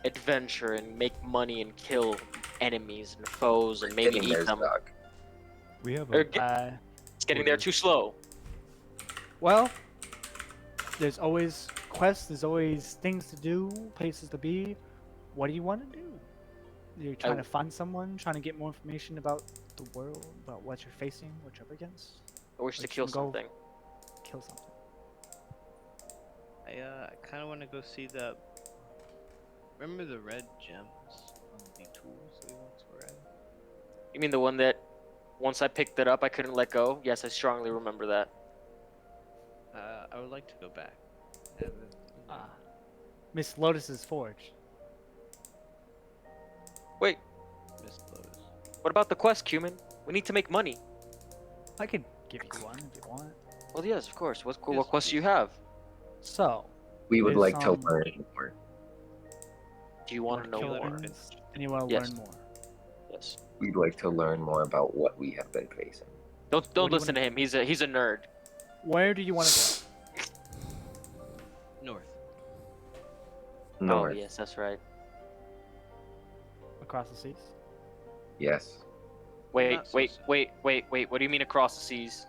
adventure and make money and kill enemies and foes and maybe Getting eat there's them. Doc. We have Or a it's getting there too slow. Well, there's always quests. There's always things to do, places to be. What do you want to do? You're trying to find someone, trying to get more information about the world, about what you're facing, what you're up against. I wish to Or kill just go something. Kill something. I kind of want to go see the. Remember the red gems on the tools that we once were at? You mean the one that once I picked it up I couldn't let go? Yes, I strongly remember that. I would like to go back. Have it, Miss Lotus's Forge. Wait, Miss Lotus. what about the quest, Cumin? We need to make money. I could give you one if you want. Well, yes, of course. What Yes, quest do you please. have? So, We would There's like to some- learn more. Do you want to know kill more? enemies, and you want to Yes. learn more. Yes. We'd like to learn more about what we have been facing. Don't do you listen to him. He's a nerd. Where do you want to North. North. Oh yes, that's right. go? Across the seas? Yes. Wait, Not so wait, sad. wait, wait, wait. What do you mean across the seas?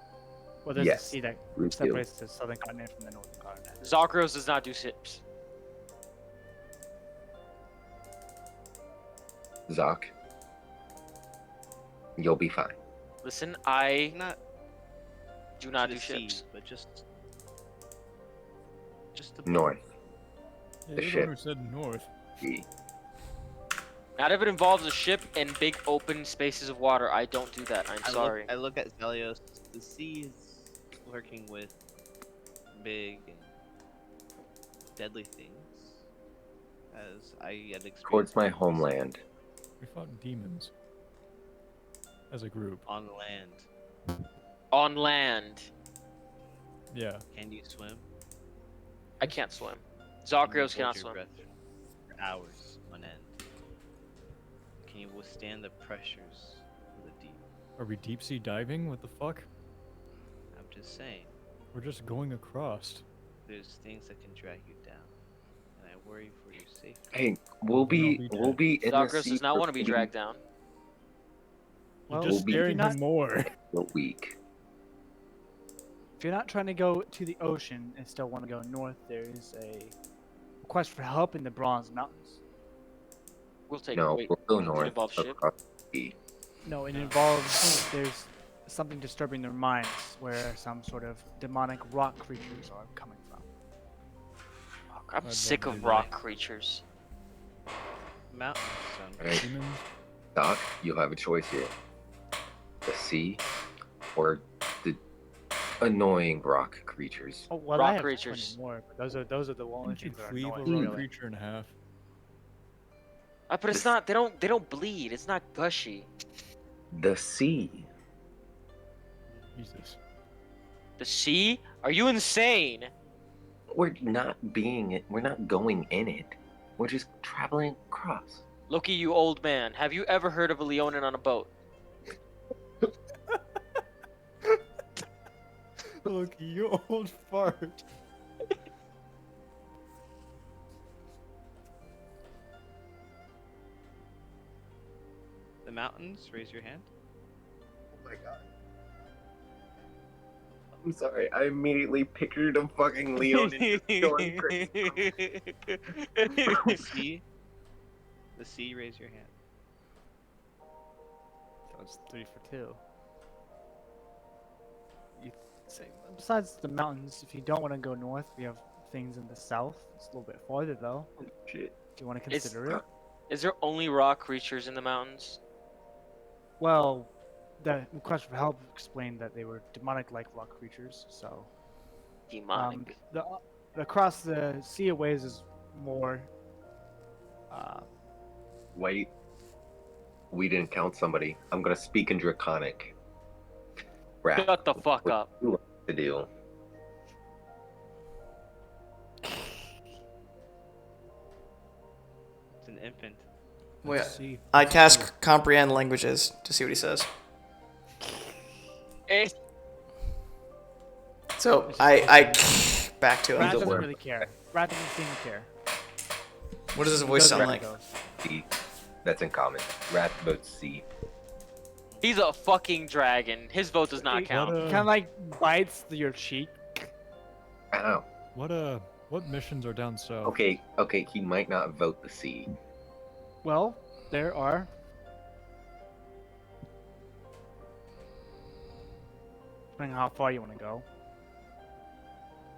Well, there's Yes, a sea that we do. separates the southern continent from the northern continent. Zagros does not do ships. Zoc. You'll be fine. Listen, I Not do not to do the sea, ships. but just the North. Yeah, The you're the ship. one who said north. E. Not if it involves a ship and big open spaces of water. I don't do that. I'm sorry. I look at Zelios. The sea is lurking with big and deadly things, as I had experienced. Towards my homeland. We fought demons as a group. On land. On land, Yeah. Can you swim? I can't swim. Can you Zagros hold cannot your swim. breath for hours on end? Can you withstand the pressures of the deep? Are we deep sea diving? What the fuck? I'm just saying, We're just going across. there's things that can drag you down, and I worry for your safety. Hey, we'll be in the Zagros sea does not for want to be maybe dragged down. Well, You're just if you're scaring not- him more. a week. If you're not trying to go to the ocean and still want to go north, there is a request for help in the Bronze Mountains. We'll take No, wait. we'll go does it north involve ship? across the sea. No, it involves there's something disturbing their minds where some sort of demonic rock creatures are coming from. I'm I'd sick love of to rock creatures. Mountains sound Alright, Demons. Doc, you'll have a choice here. The sea or the annoying rock creatures. Oh, well, Rock I have creatures. 20 more, but those are the only Wouldn't you things that are cleave a annoying. rock really. creature in half? But it's not. They don't bleed. It's not gushy. The sea. Jesus. The sea? Are you insane? We're not going in it. We're just traveling across. Loki, you old man. Have you ever heard of a Leonin on a boat? Look, you old fart. The mountains, raise your hand. Oh my god. I'm sorry, I immediately pictured a fucking Leonin going crazy. The sea, raise your hand. That's 3 for 2. You say, besides the mountains, if you don't want to go north, we have things in the south. It's a little bit farther though. Shit. Do you want to consider it? Is there only rock creatures in the mountains? Well, the request for help explained that they were demonic-like rock creatures. So, Demonic. across the Sea of Waves is more. Wait. We didn't count somebody. I'm gonna speak in Draconic. Shut the fuck up. What to do? It's an infant. Wait, See. I cast comprehend languages to see what he says. Eh. So I back to Rat him. doesn't really care. Rat doesn't seem to care. What does his voice sound like? C. That's in common. Rat votes C. He's a fucking dragon. His vote does not count. Kind of like bites your cheek. Ow. What missions are down south? Okay, he might not vote the C. Well, there are. Depending on how far you want to go.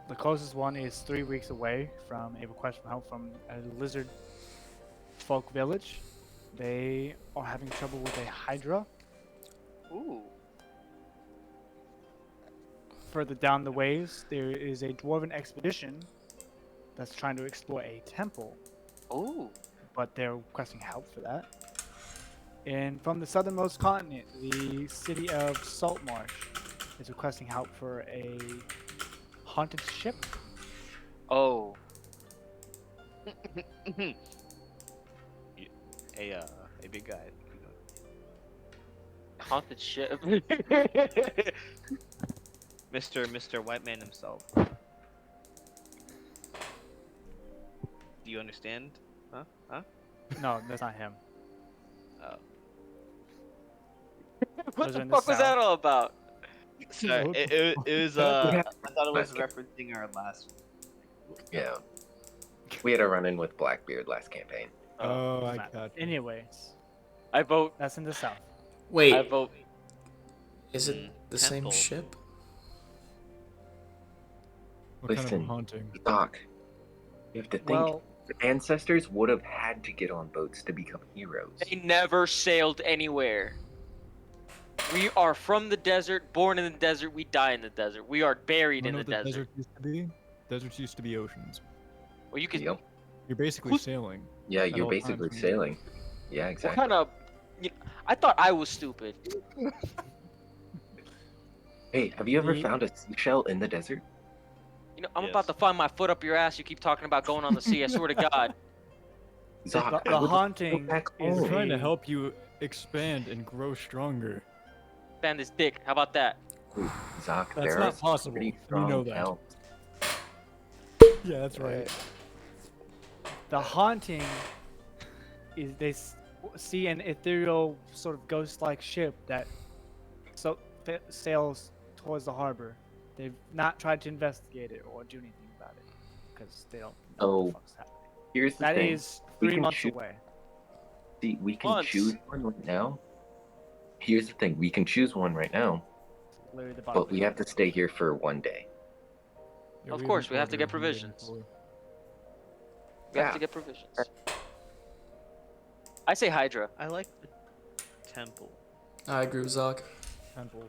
The closest one is 3 weeks away from a request for help from a lizard folk village. They are having trouble with a hydra. Ooh. Further down the waves, there is a dwarven expedition that's trying to explore a temple. Ooh. But they're requesting help for that. And from the southernmost continent, the city of Saltmarsh is requesting help for a haunted ship. Oh. A big guy. Haunted ship. Mr. White Man himself. Do you understand? Huh? No, that's not him. Oh. What Those the are in the fuck was that south. all about? Sorry, it was I thought it was referencing our last. Yeah. We had a run-in with Blackbeard last campaign. Oh, I Matt. got you. Anyways, I vote. that's in the south. Wait, I vote. is it the same temple. ship? What kind Listen. of haunting? Doc, you have to think. Well, The ancestors would have had to get on boats to become heroes. They never sailed anywhere. We are from the desert, born in the desert, we die in the desert. We are buried You in know the what the desert. desert used to be? Deserts used to be oceans. Well, you can. Yep. You're basically sailing. Yeah, At you're all basically times. sailing. Yeah, What exactly. kind of? I thought I was stupid. Hey, have you ever found a seashell in the desert? You know, I'm about to find my foot up your ass. You keep talking about going on the sea. I swear to God. Zoc, the I would like to haunting go back is We're home. trying to help you expand and grow stronger. Fan this dick. How about that? Ooh, Zoc, That's there not are some possible. pretty You strong know that. elves. Yeah, that's right. the haunting is they see an ethereal sort of ghost-like ship that sails towards the harbor. They've not tried to investigate it or do anything about it because they don't know what the fuck's happening. Here's the That thing. is We 3 can months shoot- away. See, we can Months. choose one right now. Here's the thing. We can choose one right now, Literally the bottom but we have to stay here for one day. Yeah, Of we course, haven't we have to get ordered anything provisions. before. We have Yeah. to get provisions. I say Hydra. I like the temple. I agree with Zoc. Temple.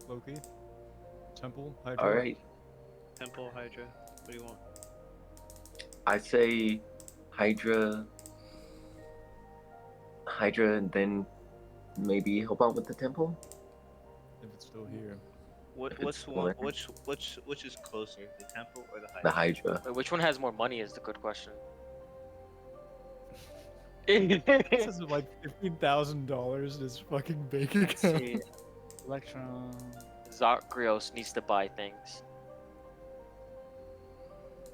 Loki. Temple. Hydra. All right. Temple, Hydra. What do you want? I say Hydra, and then maybe help out with the temple. If it's still here. What's one? Which is closer, the temple or the Hydra? The Hydra. Wait, which one has more money is the good question. This is like $15,000 in his fucking bank Let's account. see. Electron. Zagreus needs to buy things.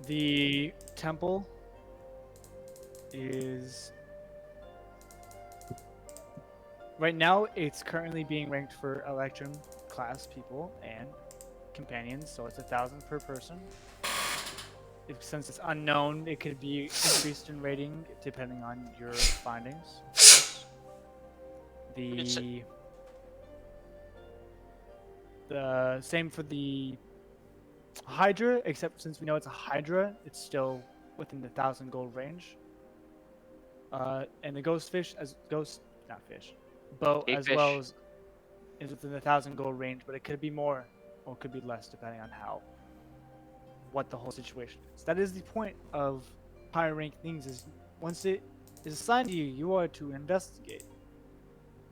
The temple is right now. It's currently being ranked for Electrum class people and companions, so it's 1,000 per person. Since it's unknown, it could be increased in rating depending on your findings. The same for the Hydra, except since we know it's a Hydra, it's still within the 1,000 gold range. And the ghost fish boat as well as is within the 1,000 gold range, but it could be more or it could be less depending on what the whole situation is. That is the point of higher rank things. Is once it is assigned to you, you are to investigate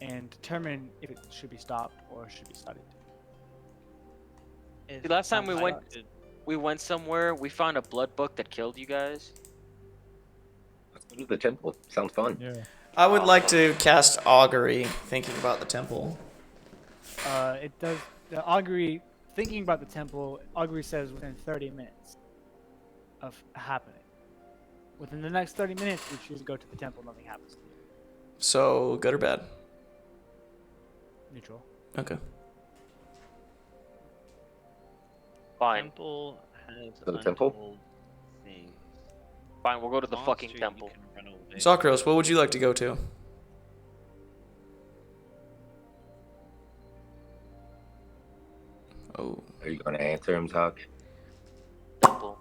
and determine if it should be stopped or should be studied. The last time we went somewhere, we found a blood book that killed you guys. Let's go to the temple. Sounds fun. Yeah. I would like to cast augury, thinking about the temple. It does the augury. Thinking about the temple, augury says within 30 minutes of happening. Within the next 30 minutes, you choose to go to the temple, nothing happens to you. So, good or bad? Neutral. Okay. Fine. Temple has To the temple? untold things. Fine, we'll go to the Monster, fucking you temple. can run away. Sakros, what would you like to go to? Oh. Are you gonna answer him, Talk? Temple.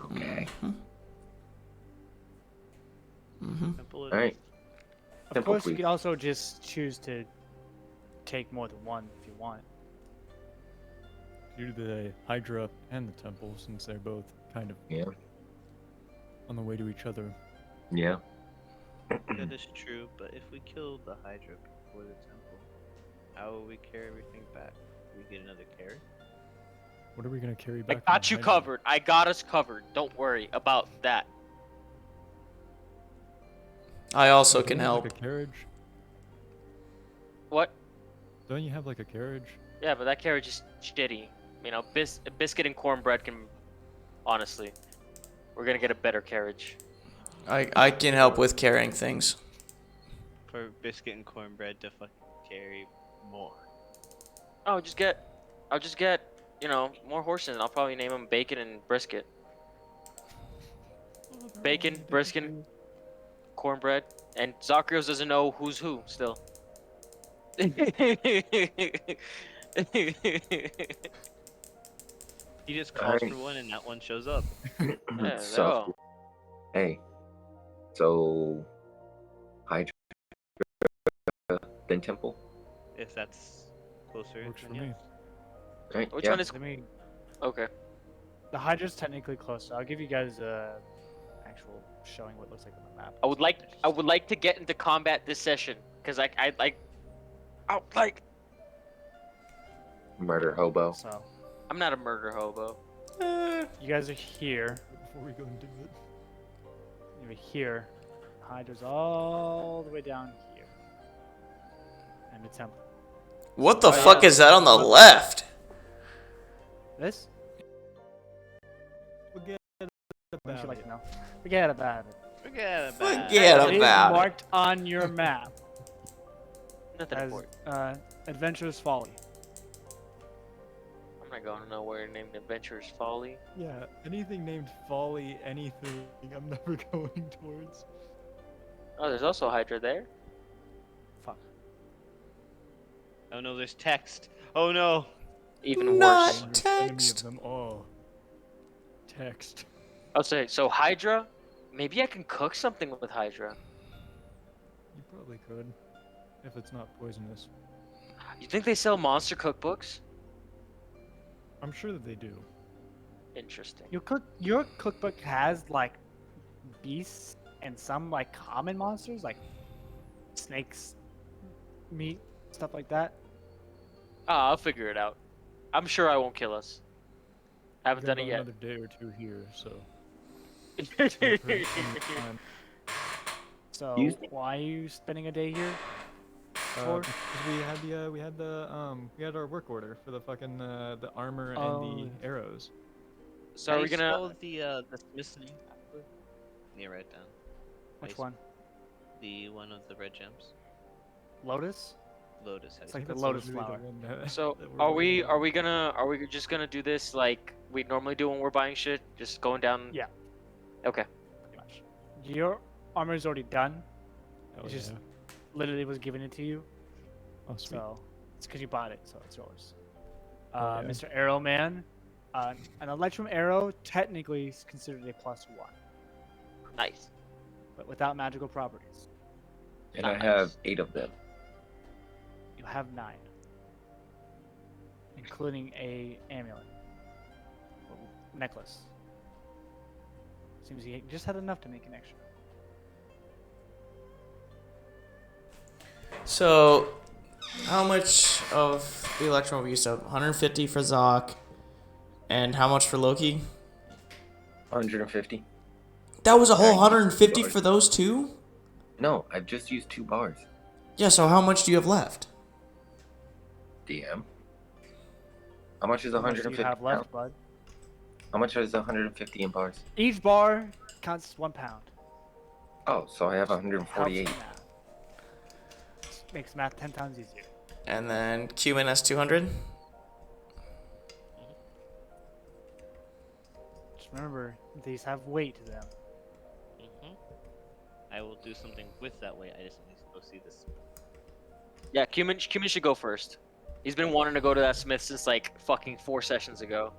Okay. Temple All right. Of Temple, course, you please. could also just choose to take more than one if you want. Do the Hydra and the temple, since they're both kind of Yeah. on the way to each other. Yeah. That is true, but if we kill the Hydra before the temple, how will we carry everything back? Will we get another carry? What are we gonna carry I back? got from you Hydra? covered. I got us covered. Don't worry about that. I also Don't can you have, help. like a carriage? What? Don't you have like a carriage? Yeah, but that carriage is shitty. You know, biscuit and cornbread can. Honestly, we're gonna get a better carriage. I can help with carrying things. For biscuit and cornbread to fucking carry more. I'll just get, you know, more horses. And I'll probably name them Bacon and Brisket. Bacon, brisket, cornbread, and Zagreus doesn't know who's who still. He just calls Alright. for one and that one shows up. Yeah, So, hey. So, Hydra, then temple. If that's closer. Works for then me. yes. Right? Which yeah. one is? Let me. Okay. The Hydra's technically close, so I'll give you guys a actual showing what it looks like on the map. I would like to get into combat this session because I like. Murder hobo. So I'm not a murder hobo. you guys are here. Before we go and do it. You're here. Hydra's all the way down here. And the temple. What the Oh, fuck yeah. is that on the left? This? Forget What would about you like it. to know? Forget about it. Forget about it. Forget It is about it. marked on your map Nothing as important. Adventurous Folly. I'm not going nowhere named Adventurous Folly. Yeah, anything named Folly, anything, I'm never going towards. Oh, there's also Hydra there. Fuck. Oh no, there's text. Oh no. Even Not worse. Worst enemy of text. them all. Text. I'll say so. Hydra. Maybe I can cook something with Hydra. You probably could. If it's not poisonous. You think they sell monster cookbooks? I'm sure that they do. Interesting. Your cookbook has like beasts and some like common monsters like snakes, meat, stuff like that. I'll figure it out. I'm sure I won't kill us. Haven't We've done it got yet. Another day or two here, so. So You- why are you spending a day here? Because we had our work order for the fucking the armor and the arrows. So are we gonna? spell the Smith's name? Yeah, write it down. Which Nice. one? The one of the red gems. Lotus? Lotus. It's how like do the you lotus supposed to be the flower. one that- So that are we're we working on. are we just gonna do this like we normally do when we're buying shit? Just going down. Yeah. Okay. Pretty much. Your armor is already done. Hell It just yeah. literally was given it to you. Oh, sweet. So it's because you bought it, so it's yours. Oh, yeah. Mr. Arrowman, an electrum arrow technically is considered a +1, Nice. but without magical properties. And I have 8 of them. You have 9, including a amulet necklace. Seems he just had enough to make an extra. So, how much of the Electrum have we used up? 150 for Zoc, and how much for Loki? 150. That was a whole Yeah, I used 150 bars. for those two? No, I've just used 2 bars. Yeah, so how much do you have left? DM. How much is How much do 150? you have left, bud? How much is 150 in bars? Each bar counts as 1 pound. Oh, so I have Helps 148. with math. Makes math 10 times easier. And then Cumin has 200. Just remember, these have weight to them. I will do something with that weight. I just need to go see this. Yeah, Cumin should go first. He's been wanting to go to that Smith since like fucking 4 sessions ago.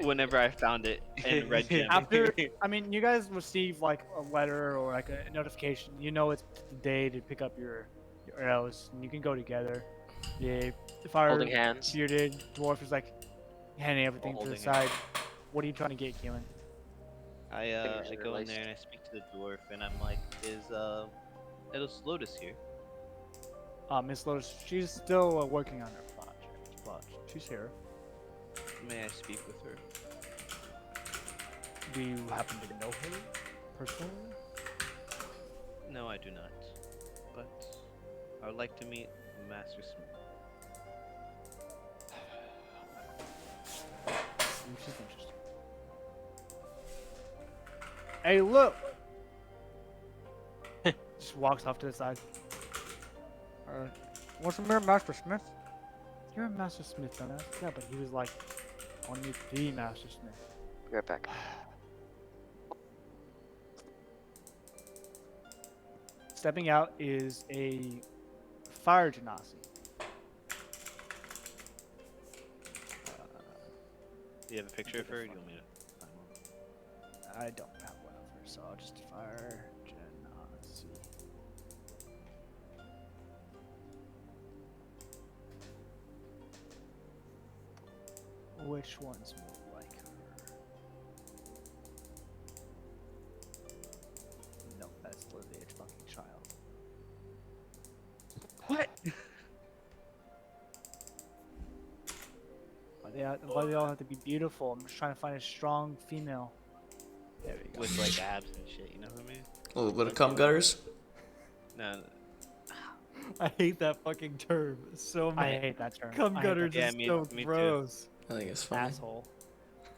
Whenever I found it in red gem. After, I mean, you guys receive like a letter or like a notification. You know it's the day to pick up your arrows, and you can go together. Yeah, if our Holding hands. bearded dwarf is like handing everything to the Holding side, what are you trying to get, Keelan? I Fingers are go in laced. there and I speak to the dwarf and I'm like, is Lotus here? Miss Lotus, she's still working on her project, but she's here. May I speak with her? Do you happen to know her personally? No, I do not. But I would like to meet Master Smith. She's interesting. Hey, look! Just walks off to the side. What's the matter, Master Smith? You're a Master Smith, dumbass. Yeah, but he was like, I want to meet the Master Smith. Be right back. Stepping out is a fire genasi. Do you have a picture of her? Or do you want me to find one? I don't have one of her, so I'll just fire genasi. Which one's more like her? No, that's literally a fucking child. What? Why they all have to be beautiful? I'm just trying to find a strong female. There we go. With like abs and shit, you know what I mean? A little bit of cum gutters. No. I hate that fucking term so much. I hate that term. Cum I hate that gutters term. Yeah, is me- so me too. gross. I think it's funny. Asshole.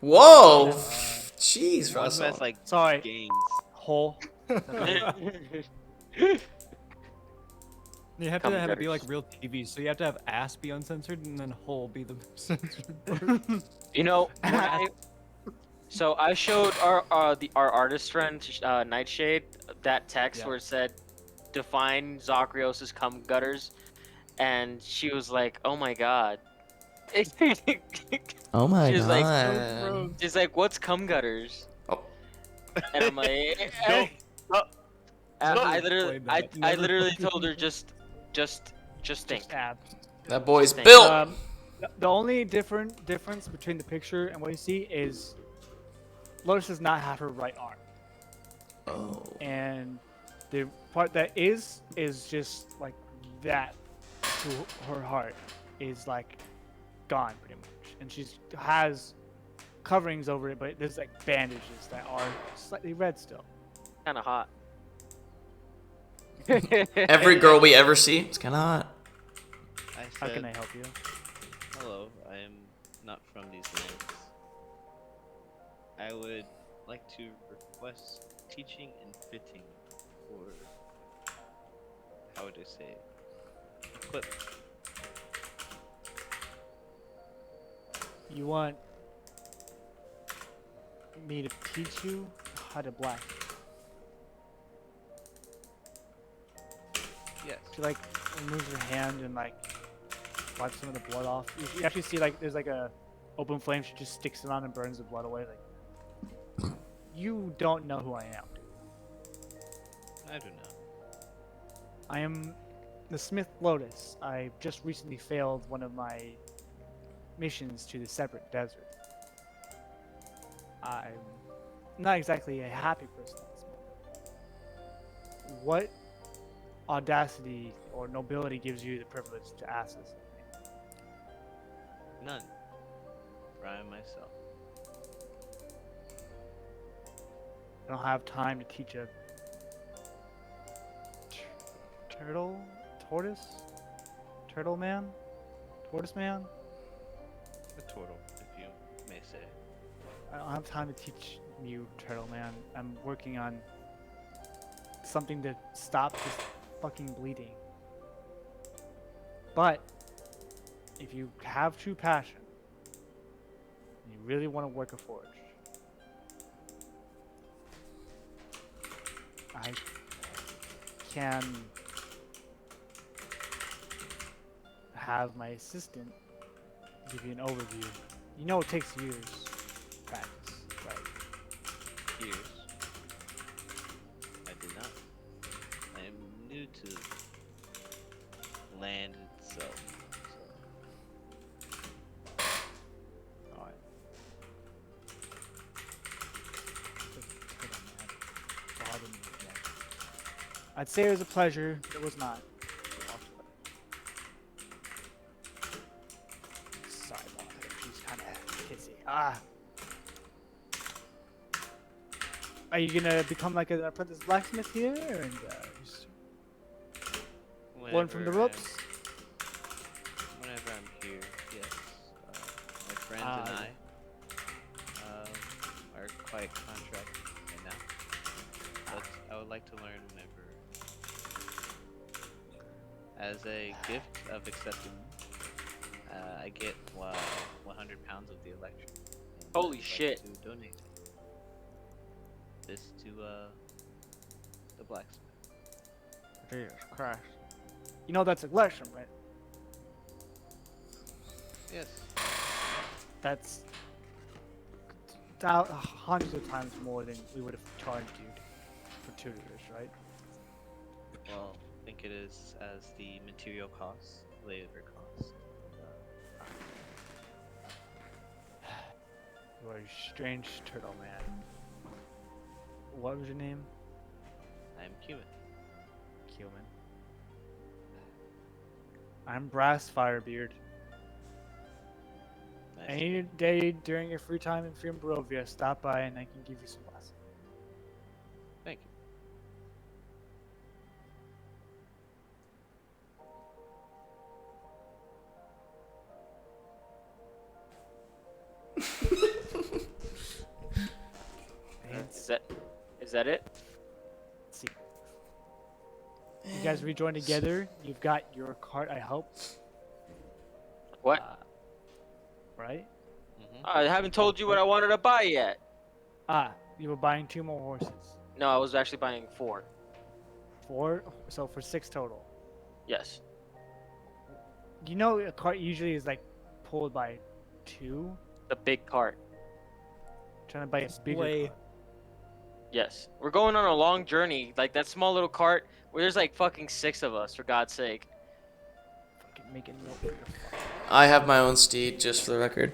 Whoa! Jeez, One Russell. that's like Sorry. gains. Hole. You have Cum to have it be gutters. like real TV, so you have to have ass be uncensored and then hole be the censored part. You know, when so I showed our artist friend Nightshade that text Yeah. where it said, "Define Zacharios' cum gutters," and she was like, "Oh my god." Oh my She's like, god. She's like, "What's cum gutters?" Oh. And I'm like, Don't I explain literally, that. I Never literally fucking- told her just think. Just abs. That boy's Thank built. The only difference between the picture and what you see is Lotus does not have her right arm. Oh. And the part that is just like that to her heart is like gone pretty much. And she has coverings over it, but there's like bandages that are slightly red still. Kind of hot. Every girl we ever see, it's kind of hot. I How said, can I help you? hello, I am not from these lands. I would like to request teaching and fitting for, how would I say it? Equipment. You want me to teach you how to black? Yes. She like removes her hand and like wipes some of the blood off. You actually see like there's like a open flame. She just sticks it on and burns the blood away. Like, you don't know who I am, dude. I don't know. I am the Smith Lotus. I just recently failed one of my missions to the separate desert. I'm not exactly a happy person at this moment. What audacity or nobility gives you the privilege to ask this of me? None. For I am myself. I don't have time to teach a turtle man? Tortoise man? A turtle, if you may say. I don't have time to teach you, turtle man. I'm working on something to stop this fucking bleeding. But if you have true passion, and you really want to work a forge, I can have my assistant give you an overview. You know it takes years to practice, right? Years. I did not. I am new to land itself. So. Alright. I'd say it was a pleasure, but it was not. Sorry about her, she's kind of pissy. Are you gonna become like an apprentice blacksmith here, and just learn from the ropes? Whenever I'm here, yes. My friends and I are quite contracted right now. But I would like to learn whenever. As a gift of accepting, I get 100 pounds of the electric. Holy I'd shit. like to donate this to the blacksmith. Jesus Christ. You know that's a lesson, right? Yes. That's hundreds of times more than we would have charged you for tutors, right? Well, I think it is as the material costs, labor costs. You are a strange turtle man. What was your name? I am Cumin. Cumin. I'm Brass Firebeard. Nice. Any day during your free time in Barovia, stop by and I can give you some lessons. Thank you. Is that it? Let's see. You guys rejoin together. You've got your cart, I hope. What? Right? I haven't told you what I wanted to buy yet. You were buying 2 more horses. No, I was actually buying 4. 4? So for 6 total. Yes. You know a cart usually is like pulled by 2? The big cart. Trying to buy a bigger cart. Yes. We're going on a long journey. Like that small little cart where there's like fucking 6 of us, for God's sake. Fucking make a note for your file. I have my own steed, just for the record.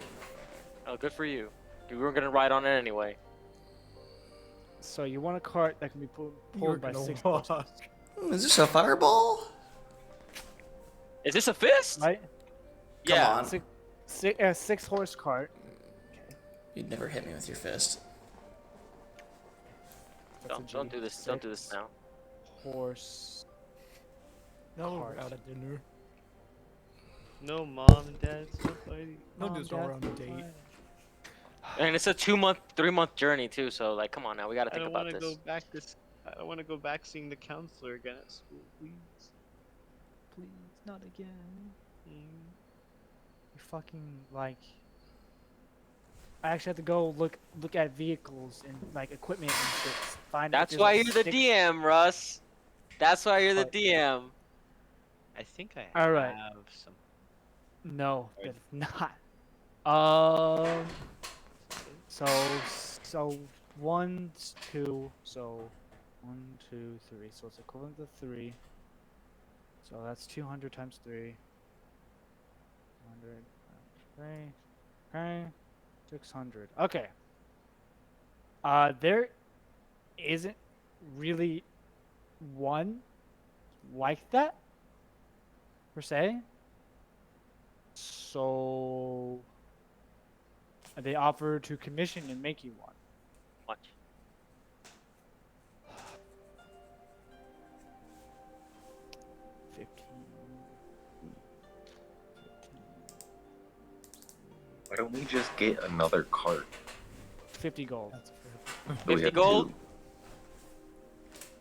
Oh, good for you. We were gonna ride on it anyway. So you want a cart that can be pulled by 6 walk. horses, Is this a fireball? Is this a fist? right? Come Yeah. on. 6 horse cart. You'd never hit me with your fist. That's a Don't G. do this. Don't do this 6 now. Horse. No, we're Cart. out at dinner. No, mom and dad, stop fighting. No, Mom, just while Dad, we're on a date. And it's a 2-month, 3-month journey too. So like, come on now, we gotta I think don't about want to this. go back I don't want to go back seeing the counselor again at school, please. Please, not again. Mm. You fucking like. I actually have to go look at vehicles and like equipment and shit. Find. if That's there's, why like, you're the 6 DM, Russ. That's why you're the But- DM. I think I All right. have some. No, Sorry. that's not. So 1, 2. So 1, 2, 3. So it's equivalent to 3. So that's 200 times 3. 100 times 3. Okay. 600. Okay. There isn't really one like that per se. So they offer to commission and make you one. What? Why don't we just get another cart? 50 gold. We 50 have gold? two.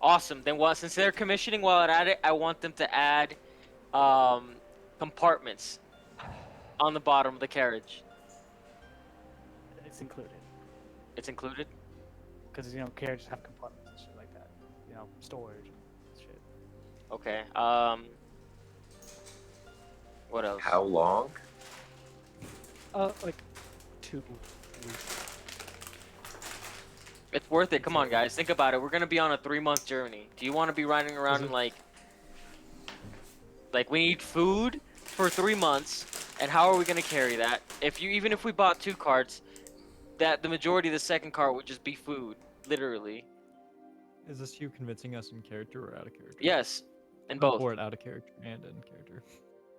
Awesome. Then, since they're commissioning while at it, I want them to add compartments on the bottom of the carriage. It's included. It's included. Because, carriages have compartments and shit like that. Storage and shit. Okay. What else? How long? Like 2 weeks. It's worth it. Come on, guys. Think about it. We're gonna be on a 3-month journey. Do you want to be riding around in like we need food for 3 months, and how are we gonna carry that? Even if we bought 2 carts, that the majority of the second cart would just be food, literally. Is this you convincing us in character or out of character? Yes, in I'm both. for it out of character and in character.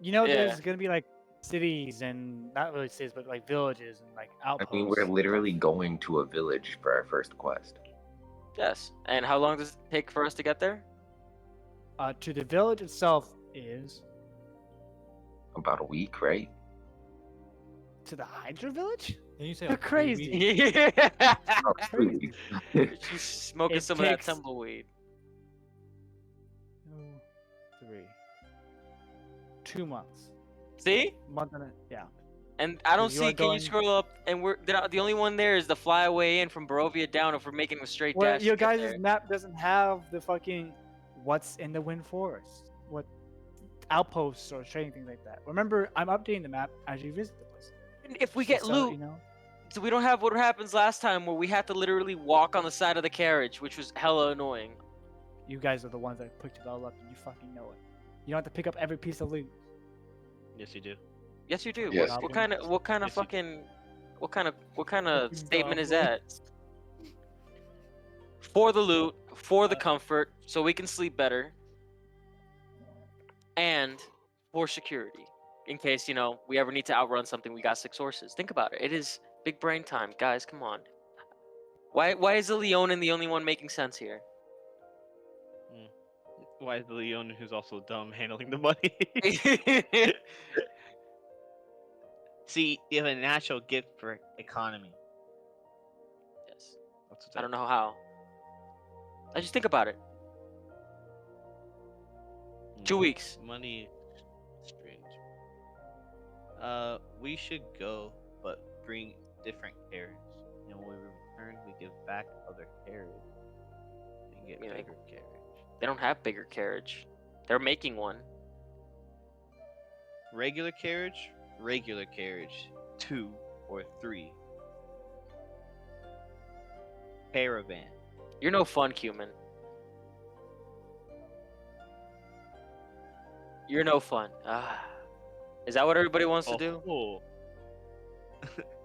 Yeah. There's gonna be like cities and not really cities, but like villages and like outposts. I mean, we're literally going to a village for our first quest. Yes. And how long does it take for us to get there? To the village itself is About a week, right? to the Hydra village. Can you say You're like 3 crazy. weeks? Yeah. About 3 weeks. She's smoking It some of that takes- tumbleweed. 2, 3. 2 months. See? Month and a yeah. And I don't You see. are Can going- you scroll up? And the only one there is the flyaway in from Barovia down. If we're making a straight Well, dash. your to get guys' there. map doesn't have the fucking what's in the Wind Forest, what outposts or trading things like that. Remember, I'm updating the map as you visit the place. And if we get So, loot, so we don't have what happens last time where we had to literally walk on the side of the carriage, which was hella annoying. You guys are the ones that picked it all up, and you fucking know it. You don't have to pick up every piece of loot. Yes, you do. Yes, you do. Yes. What kind of Yes, you- fucking what kind of Fucking statement is goblins. that? For the loot, for the comfort, so we can sleep better, and for security, in case we ever need to outrun something. We got 6 horses. Think about it. It is big brain time, guys. Come on. Why is the Leonin the only one making sense here? Why is the Leon, who's also dumb, handling the money? See, you have a natural gift for economy. Yes. That's what I don't know how. I just think about it. 2 weeks. Money, strange. We should go, but bring different carriage. And when we return, we give back other carriage and get Yeah, like- bigger carriage. They don't have bigger carriage. They're making one. Regular carriage, 2 or 3. Caravan. You're no fun, human. You're no fun. Ah. Is that what everybody wants to do? Oh.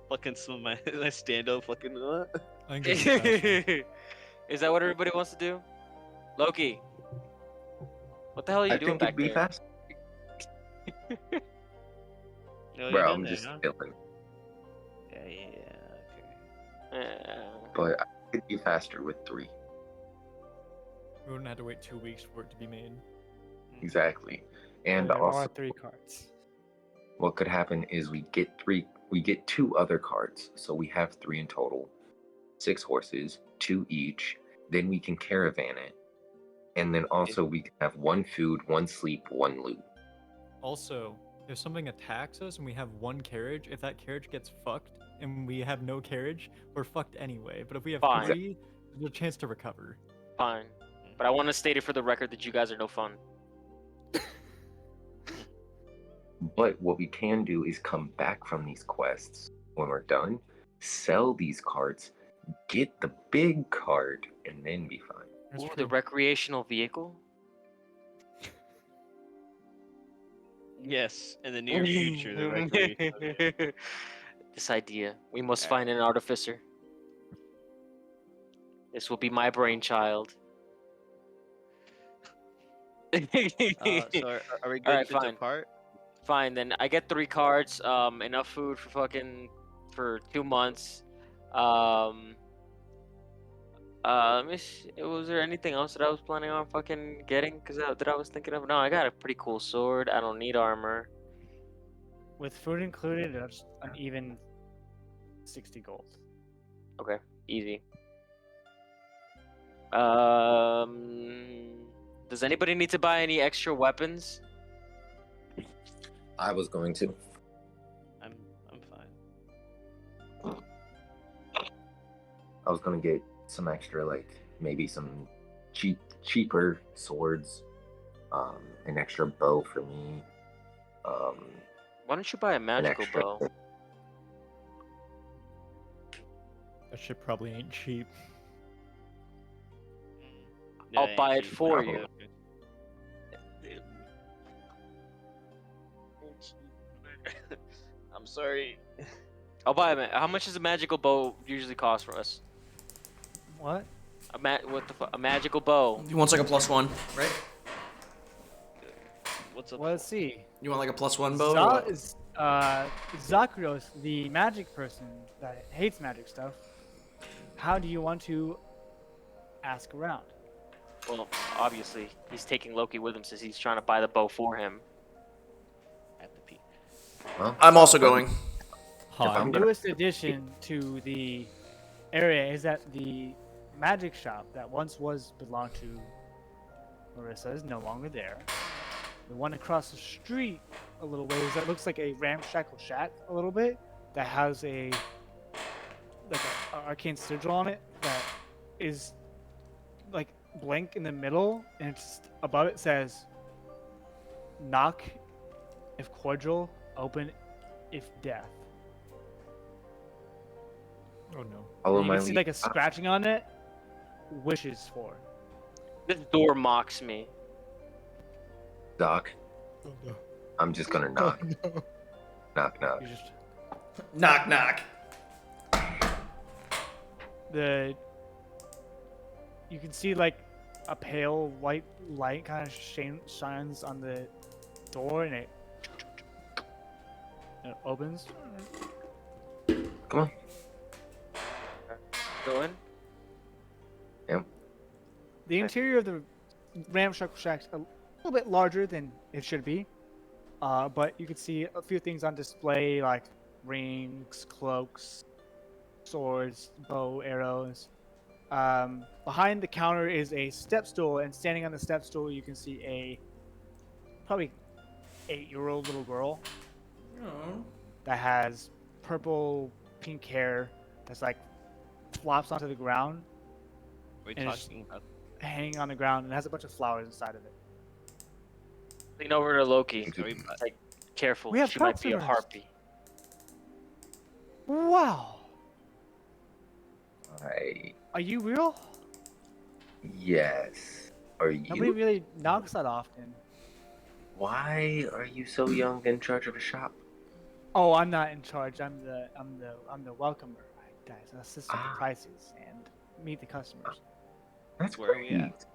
Fucking some of my stand up fucking what? I think this is faster. Is that what everybody wants to do? Loki, what the hell are you I doing think it'd back be there? fast. No, Bro, you're I'm there, just huh? chilling. Yeah, okay. But I could be faster with 3. We wouldn't have to wait 2 weeks for it to be made. Exactly. And There also, are 3 cards. what could happen is we get 2 other cards, so we have 3 in total. 6 horses, 2 each. Then we can caravan it, and then also we can have 1 food, 1 sleep, 1 loot. Also, if something attacks us and we have 1 carriage, if that carriage gets fucked and we have no carriage, we're fucked anyway. But if we have Fine. 3, there's a chance to recover. Fine. But I want to state it for the record that you guys are no fun. But what we can do is come back from these quests when we're done, sell these cards, get the big card, and then be fine. That's Ooh, true. the recreational vehicle? Yes, in the near future, the recreation. This idea. We must find an artificer. This will be my brainchild. So are we good Alright, to fine. depart? Fine, then I get 3 cards, enough food for 2 months. Let me see, was there anything else that I was planning on fucking getting? That I was thinking of? No, I got a pretty cool sword. I don't need armor. With food included, it's an even 60 gold. Okay, easy. Does anybody need to buy any extra weapons? I was going to. I'm fine. I was going to get some extra, like maybe some cheaper swords, an extra bow for me. Why don't you buy a magical extra- bow? That shit probably ain't cheap. I'll Yeah, buy it cheap. for Probably. you. I'm sorry. I'll buy it. How much does a magical bow usually cost for us? What? A magical bow. You want like a +1, right? What's up? Well, let's see. You want like a +1 bow? or what? Zakros, the magic person that hates magic stuff, how do you want to ask around? Well, obviously, he's taking Loki with him since he's trying to buy the bow for him. At the peak. Well, I'm also going. The I'm gonna- newest addition to the area is that the magic shop that once belonged to Marisa is no longer there. The one across the street a little ways that looks like a ramshackle shack a little bit that has a arcane sigil on it that is like blank in the middle, and it's above it says knock if cordial, open if death. Oh no. Follow And you my can see lead. like a scratching on it. Wishes for. This door mocks me. Doc, Oh no. I'm just gonna knock. no. Knock, knock. You just Knock, knock. you can see like a pale white light kind of shines on the door, and it opens. Come on. Go in. The interior of the ramshackle shack's a little bit larger than it should be, but you can see a few things on display like rings, cloaks, swords, bow, arrows. Behind the counter is a step stool, and standing on the step stool you can see a probably 8-year-old little girl Oh. that has purple pink hair that's like flops onto the ground, We're And it's- talking about. hanging on the ground, and has a bunch of flowers inside of it. Lean over to Loki. Are we, Like, careful. We have She might be a customers. harpy. Wow, are you real? Yes. Are you? Nobody really knocks that often. Why are you so young in charge of a shop? Oh, I'm not in charge. I'm the welcomer. I assist with the Ah. prices and meet the customers. That's Where are we great. at?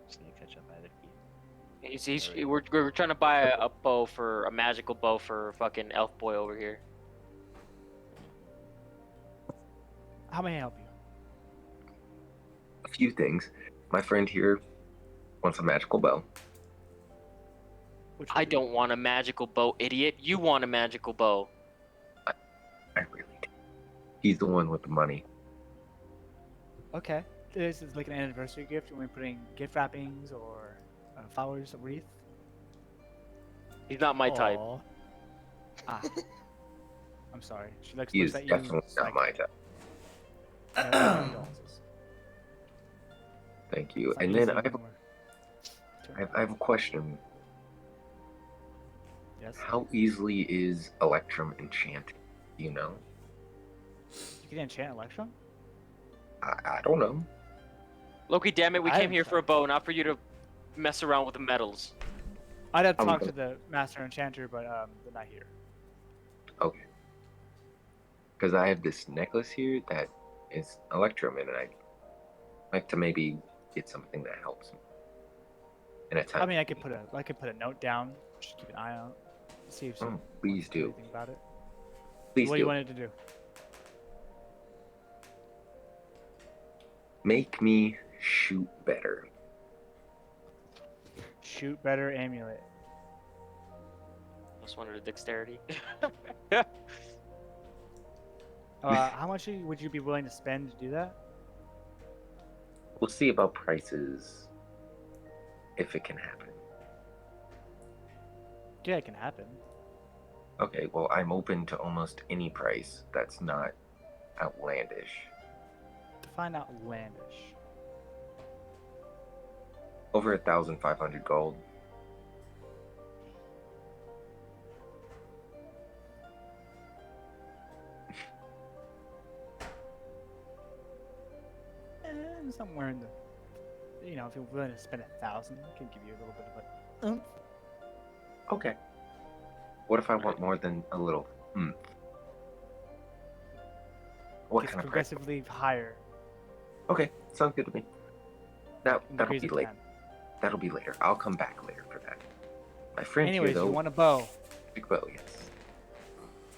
Just need to catch up at it. We're trying to buy a magical bow for fucking elf boy over here. How may I help you? A few things. My friend here wants a magical bow. I don't want a magical bow, idiot. You want a magical bow. I really do. He's the one with the money. Okay. This is like an anniversary gift. You want me putting gift wrappings or flowers, a wreath? He's not my type. Aw. Ah. I'm sorry. She looks He is at you. definitely not my type. Thank you. And then I have a question. Yes. How easily is Electrum enchanted? Do you know? You can enchant Electrum? I don't know. Loki, damn it, we I came here for a bow, not for you to mess around with the metals. I'd have to talk to the Master Enchanter, but they're not here. Okay. Because I have this necklace here that is Electrum, and I'd like to maybe get something that helps me. In a time. I mean, I could put a note down. Just keep an eye out. See if she please do. anything about it. Please What do do. you wanted to do? Make me shoot better. Shoot better amulet. Just wanted a dexterity. How much would you be willing to spend to do that? We'll see about prices if it can happen. Yeah, it can happen. Okay, well, I'm open to almost any price that's not outlandish. Define outlandish. Over 1,500 gold. Somewhere in the, if you're willing to spend 1,000, I can give you a little bit of a oomph. Okay. What if I want more than a little? What Gets kind of price? progressively higher. Okay, sounds good to me. That'll Increase be it later. 10. That'll be later. I'll come back later for that. My friend Anyways, here, though, you want a bow. big bow, yes.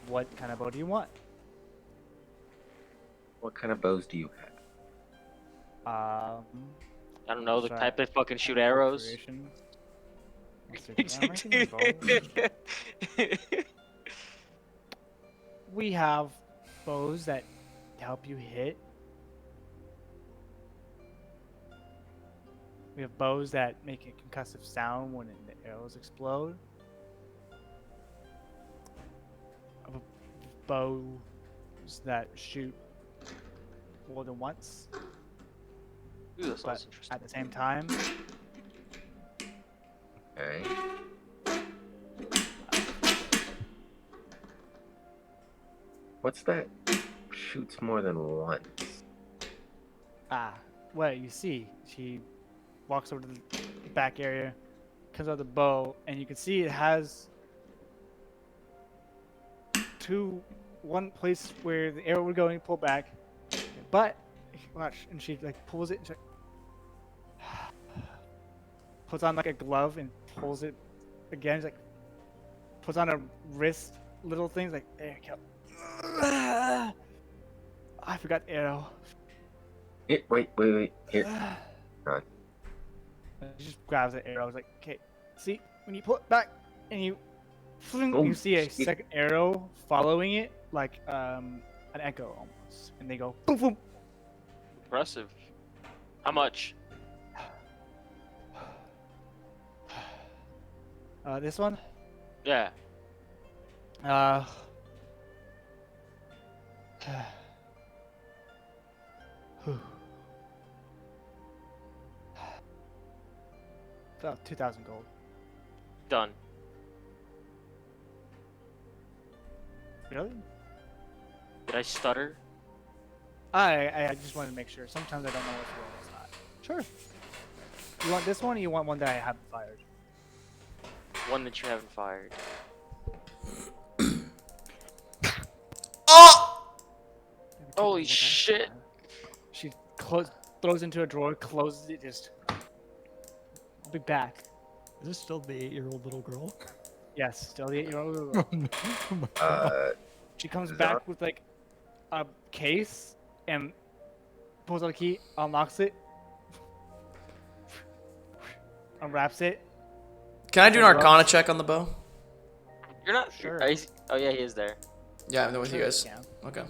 What kind of bow do you want? What kind of bows do you have? I don't know, the Sorry. type that fucking shoot arrows. We have bows that help you hit. We have bows that make a concussive sound when the arrows explode. We have bows that shoot more than once. Ooh, that sounds But interesting. at the same time, Okay. What's that? Shoots more than once. what you see, she walks over to the back area, comes out the bow, and you can see it has one place where the arrow would go and you pull back, but watch, and she like pulls it, and she puts on like a glove and pulls it again. She's like puts on a wrist, little things like there you go. I forgot the arrow. Wait. Here. God. She just grabs the arrow. I was like, okay, see, when you pull it back and you fling, Oh, you see a shit. second arrow following it, like an echo almost, and they go boom, boom. Impressive. How much? This one, Yeah. about 2,000 gold. Done. Really? Did I stutter? I just wanted to make sure. Sometimes I don't know what's real and what's not. Sure. You want this one, or you want one that I haven't fired? one that you haven't fired. Oh! Holy shit! She throws into a drawer, closes it, just. I'll be back. Is this still the 8-year-old little girl? Yes, still the 8-year-old girl. She comes back with like a case and pulls out a key, unlocks it, unwraps it. Can I do an Arcana check on the bow? You're not Sure. Oh yeah, he is there. Yeah, I'm with you Sure, guys. yeah. Okay.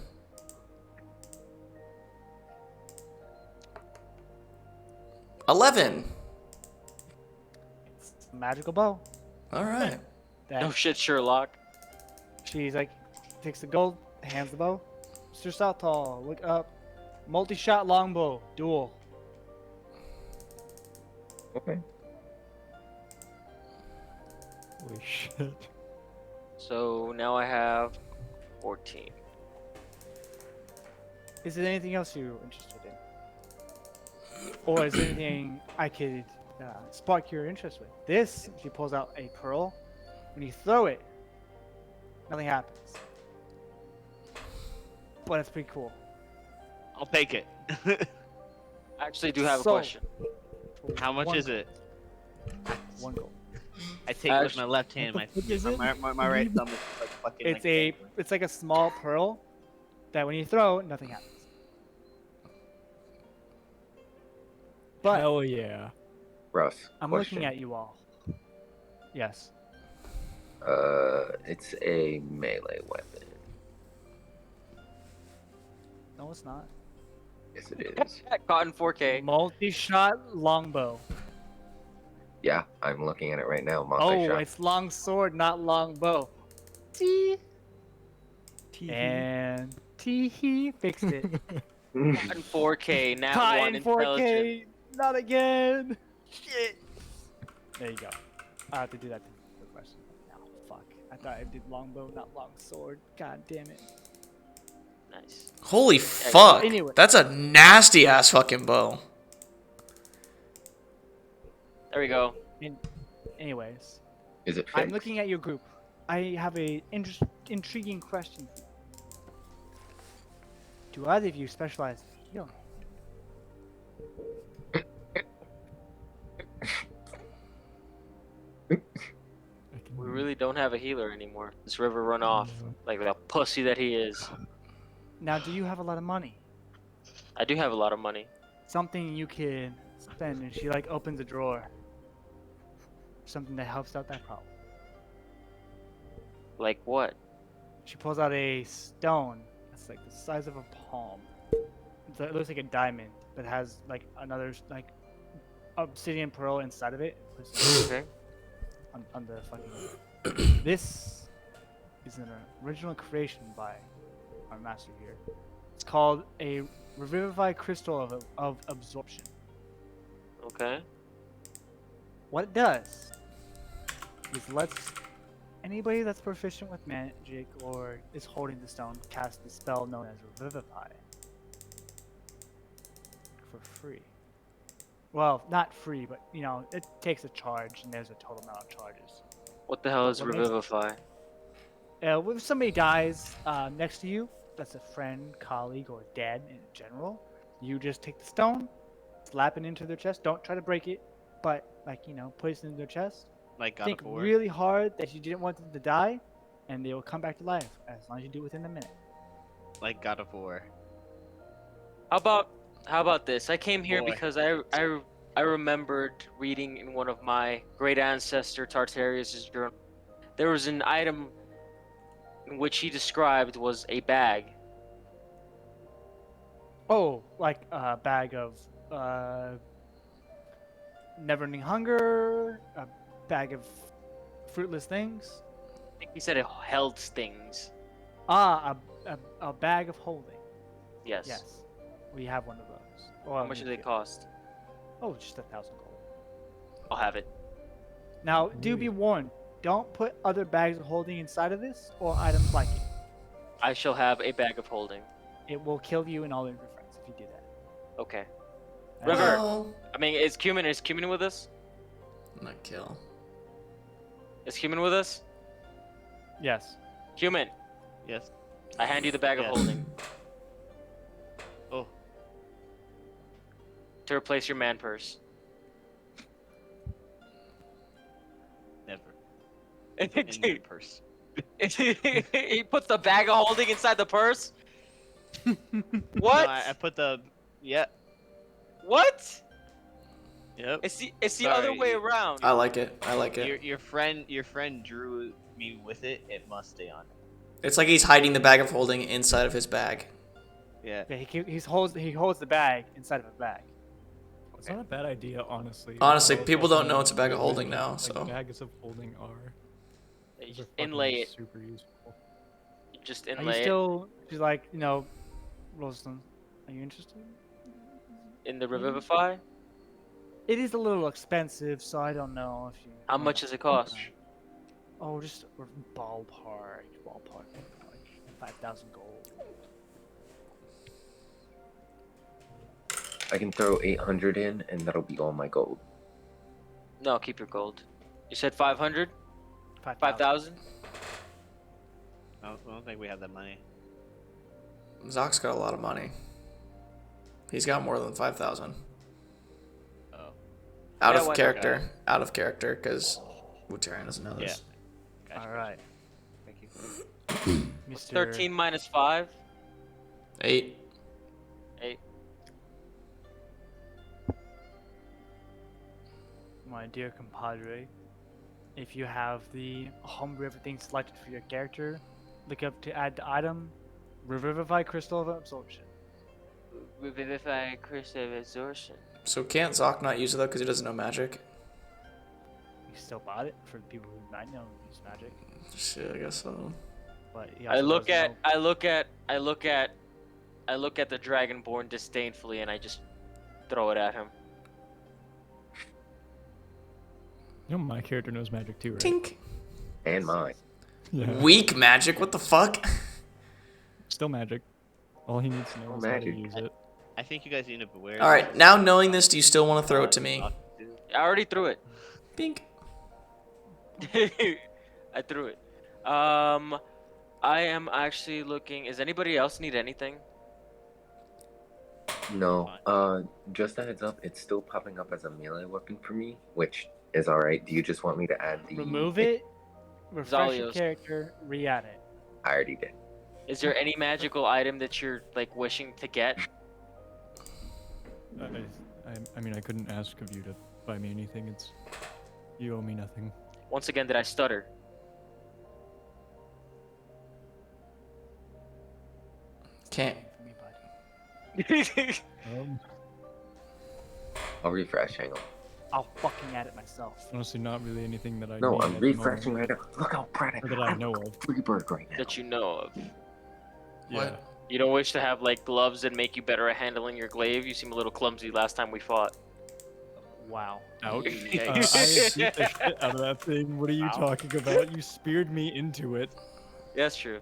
$11. It's a magical bow. All right. That No shit, Sherlock. she's like, takes the gold, hands the bow. Mr. Southall, look up. Multi-shot longbow, duel. Okay. Holy shit. So now I have 14. Is there anything else you're interested in? Or is there anything I could spark your interest with? This, she pulls out a pearl. When you throw it, nothing happens. But it's pretty cool. I'll take it. I actually do have a So, question. How much is it? 1 gold. I take it with my left hand. My right thumb is like fucking. It's like a small pearl that when you throw, nothing happens. But Hell yeah. Rough. I'm question. looking at you all. Yes. It's a melee weapon. No, it's not. Yes, it is. Caught in 4K. Multi-shot longbow. Yeah, I'm looking at it right now. Oh, Multi-shot. it's long sword, not long bow. Tee. Tee-hee. And tee fixed it. Caught in 4K. Nat Caught 1 in 4K. intelligent. Not again. Shit. There you go. I have to do that to the question. No, fuck. I thought I did longbow, not long sword. God damn it. Nice. Holy fuck. Anyway. That's a nasty ass fucking bow. There we go. Anyways, Is it I'm fixed? looking at your group. I have a intriguing question. Do either of you specialize in healing? We really don't have a healer anymore. This river run off like the pussy that he is. Now, do you have a lot of money? I do have a lot of money. Something you can spend, and she like opens a drawer. Something that helps out that problem. Like what? She pulls out a stone that's like the size of a palm. It looks like a diamond, but has like another like obsidian pearl inside of it. Okay. On the fucking. This is an original creation by our master here. It's called a Revivified Crystal of Absorption. Okay. What it does is lets anybody that's proficient with magic or is holding the stone cast the spell known as Revivify for free. Well, not free, but you know, it takes a charge and there's a total amount of charges. What the hell is What makes- Revivify? If somebody dies next to you, that's a friend, colleague, or dead in general, you just take the stone, slap it into their chest. Don't try to break it, but like, you know, place it in their chest. Like God Think of War. really hard that you didn't want them to die, and they will come back to life as long as you do it within a minute. Like God of War. How about this? I came here Boy. because I remembered reading in one of my great ancestor Tartarius' journal. There was an item in which he described was a bag. Oh, like a bag of never-ending hunger, a bag of fruitless things. I think he said it held things. Ah, a bag of holding. Yes. Yes, we have one of those. How much do they cost? Oh, just 1,000 gold. I'll have it. Now, do be warned. Don't put other bags of holding inside of this or items like it. I shall have a bag of holding. It will kill you and all of your friends if you do that. Okay. That's River. it. I mean, is Cumin with us? Not kill. Is Human with us? Yes. Human, Yes. I hand you the bag of Yes. holding Oh. to replace your man purse. Never. In your purse. He puts the bag of holding inside the purse. What? No, I put the. Yeah. What? Yep. It's the other Sorry, way around. I like it. I like it. Your friend drew me with it. It must stay on. It's like he's hiding the bag of holding inside of his bag. Yeah. Yeah, he holds the bag inside of a bag. It's not a bad idea, honestly. Honestly, Well, people don't especially know it's a bag of with, holding like, now, like, so. bags of holding are. Those are Inlay fucking it. Super useful. Just Are you inlay it still? She's like, Rosalind, are you interested? in the Revivify. It is a little expensive, so I don't know if you. How much does it cost? Oh, just ballpark, like 5,000 gold. I can throw 800 in, and that'll be all my gold. No, keep your gold. You said 500? 5,000. 5,000? I don't think we have that money. Zock's got a lot of money. He's got more than 5,000. Oh. Out Yeah, of why not? character. Out of character, because Wuterion doesn't know this. Gotcha. All right. Thank you. Mr. 13 minus 5? 8. 8. My dear compadre, if you have the home everything selected for your character, look up to add the item, Revivify Crystal of Absorption. Revivify Crystal of Absorption. So can't Zock not use it though because he doesn't know magic? You still bought it for the people who might know use magic, Shit, I guess so. but he I also look doesn't at know- the Dragonborn disdainfully and I just throw it at him. You know, my character knows magic too, right? Tink. And mine. Yeah. Weak magic? What the fuck? Still magic. All he needs to know is how to Magic. use it. I think you guys need to beware. Alright, now knowing this, do you still want to throw it to me? I already threw it. Bink. I threw it. I am actually looking. Is anybody else need anything? No. Just a heads up, it's still popping up as a melee weapon for me, which is alright. Do you just want me to add the... remove it, refresh your Zalios. character, re-add it. I already did. Is there any magical item that you're like wishing to get? I mean, I couldn't ask of you to buy me anything. It's you owe me nothing. Once again, did I stutter? Can't. For me, buddy. I'll refresh, hang on. I'll fucking add it myself. Honestly, not really anything that I No, need I'm at the moment, refreshing right now. Look how proud or that I know of. Freebird right now. That you know of. Yeah. You don't wish to have like gloves that make you better at handling your glaive? You seem a little clumsy last time we fought. Wow. Ouch. I beat Yikes. the shit out of that thing. What are you Wow. talking about? You speared me into it. That's true.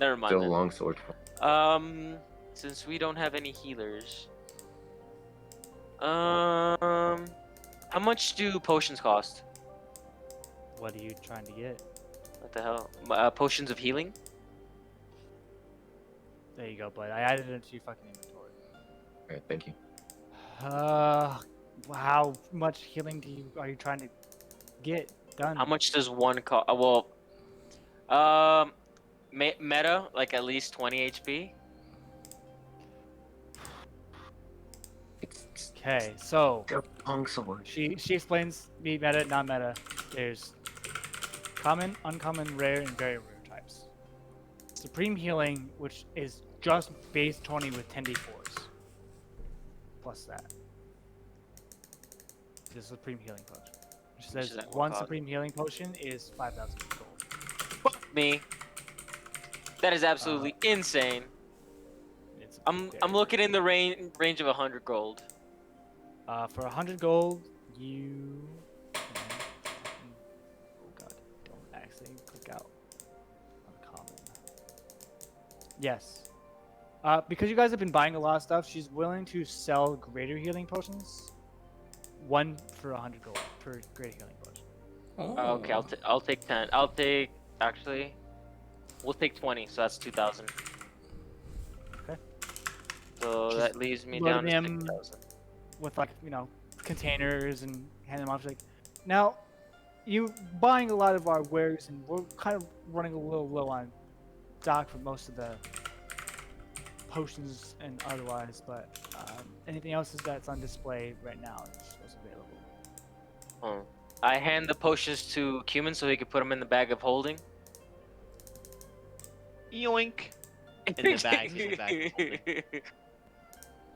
Never mind. Still then. longsword. Since we don't have any healers, how much do potions cost? What are you trying to get? What the hell? Potions of healing? There you go, bud. I added it to your fucking inventory. Alright, thank you. How much healing are you trying to get done? How much does one cost? Meta, like at least 20 HP. Okay, so Longsword. she explains me meta, non-meta. There's common, uncommon, rare, and very rare types. Supreme healing, which is just base 20 with 10d4s. Plus that. The supreme healing potion. Which says is that one cost? supreme healing potion is 5,000 gold. Fuck me. That is absolutely insane. It's I'm very looking in the range of 100 gold. For 100 gold, you. Oh god, don't actually click out. Uncommon. Yes. Because you guys have been buying a lot of stuff, she's willing to sell greater healing potions. One for 100 gold per greater healing potion. Okay, I'll take 10. Actually, we'll take 20. So that's 2,000. Okay. So Just that leaves me loading down to them 6,000. with like containers and hand them off. Like, now, you buying a lot of our wares, and we're kind of running a little low on stock for most of the potions and otherwise. But anything else that's on display right now is available. Oh. I hand the potions to Cumin so he can put them in the bag of holding. Yoink. In the bag. In the bag.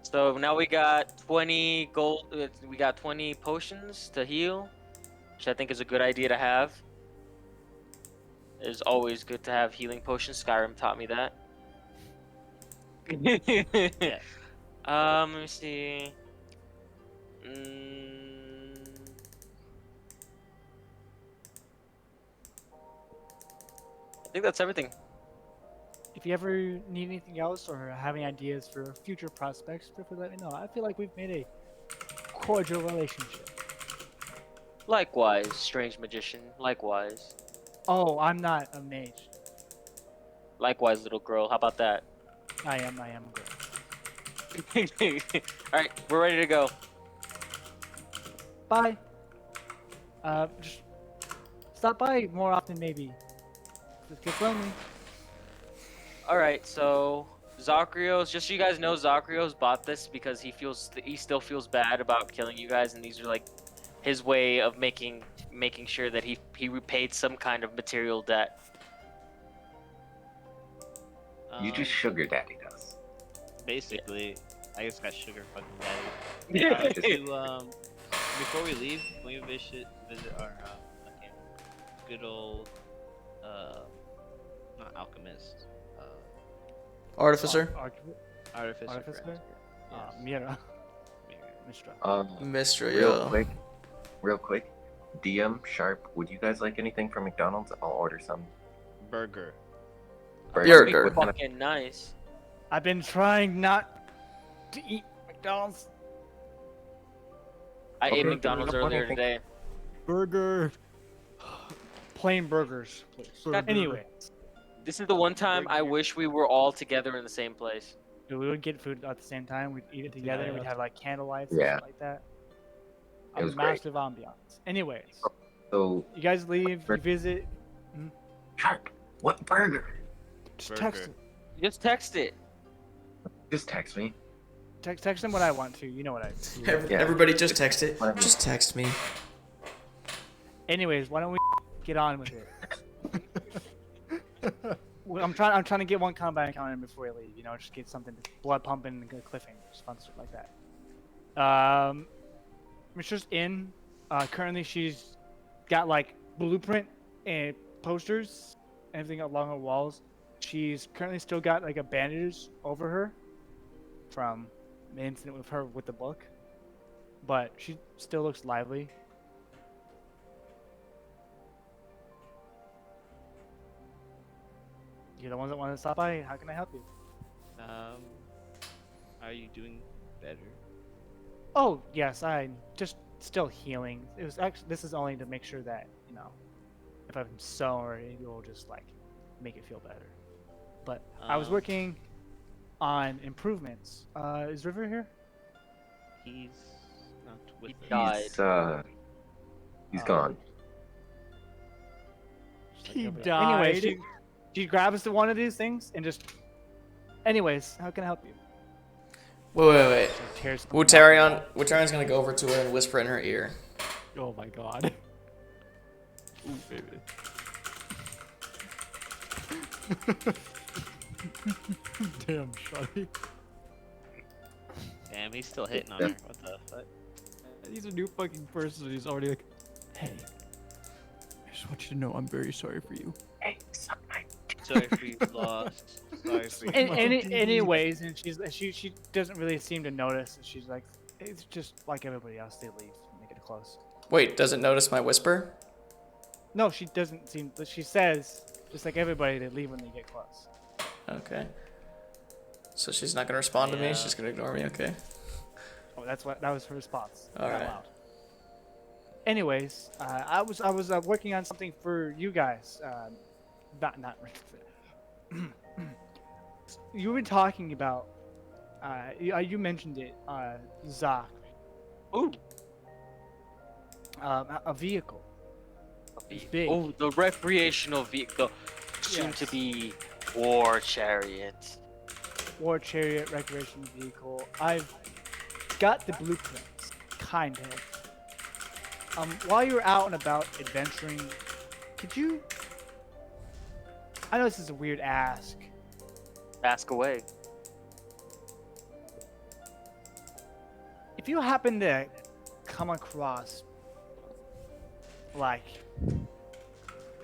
So now we got 20 gold. We got 20 potions to heal, which I think is a good idea to have. It's always good to have healing potions. Skyrim taught me that. Yeah. Let me see. I think that's everything. If you ever need anything else or have any ideas for future prospects, feel free to let me know. I feel like we've made a cordial relationship. Likewise, strange magician. Likewise. Oh, I'm not a mage. Likewise, little girl. How about that? I am a girl. Alright, we're ready to go. Bye. Just stop by more often, maybe. Just get lonely. Alright, so Zakrios, just so you guys know, Zakrios bought this because he still feels bad about killing you guys, and these are like his way of making sure that he repaid some kind of material debt. You just sugar daddied us. Basically, I just got sugar fucking daddy. Before we leave, can we visit our fucking good old not alchemist, Artificer. artificer. Mira. Mistra, real quick. DM Sharp, would you guys like anything from McDonald's? I'll order some. Burger. Burger. What kind of- Fucking nice. I've been trying not to eat McDonald's. I ate Okay. McDonald's earlier today. Burger. Plain burgers, please. Anyway, This is the one time I wish we were all together in the same place. we would get food at the same time. We'd eat it together. Yeah. We'd have like candlelights Yeah. and shit like that. It was A great. massive ambiance. Anyways, So, you guys leave. You visit. Sharp, what burger? Just text Burger. it. Just text it. Just text me. Text them what I want to. You know what I do. Yeah. Everybody just text it. Whatever. Just text me. Anyways, why don't we get on with it? Well, I'm trying to get one combat encounter in before we leave. Just get something blood pumping and good cliffhangers, fun stuff like that. Mistress in. Currently, she's got like blueprint and posters, everything along her walls. She's currently still got like a bandage over her from the incident with her with the book, but she still looks lively. You're the ones that want to stop by. How can I help you? Are you doing better? Oh yes, I'm just still healing. It was actually this is only to make sure that if I'm sore, it will just like make it feel better. But I was working on improvements. Is River here? He's not with us. Died. He's gone. He died. Anyway, she grabs to one of these things and just. Anyways, how can I help you? Wait. She tears Wuterion's gonna go over to her and whisper in her ear. Oh my god. Ooh, baby. Damn, Shotty. Damn, he's still hitting on her. What the fuck? He's a new fucking person. He's already like, hey, I just want you to know I'm very sorry for you. Hey, suck my Sorry for you lost. Sorry for you. Anyways, and she doesn't really seem to notice. She's like, it's just like everybody else. They leave when they get close. Wait, doesn't notice my whisper? No, she doesn't seem. She says, just like everybody, they leave when they get close. Okay. So she's not gonna respond to me. She's gonna ignore me. Okay. Oh, that was her response. All Out right. loud. Anyways, I was working on something for you guys. Not. You were talking about. You mentioned it. Zach. Ooh. A vehicle. It's big. Oh, the recreational vehicle, soon to Yes. be war chariot. War chariot recreational vehicle. I've got the blueprints, kind of. While you're out and about adventuring, could you? I know this is a weird ask. Ask away. If you happen to come across, like,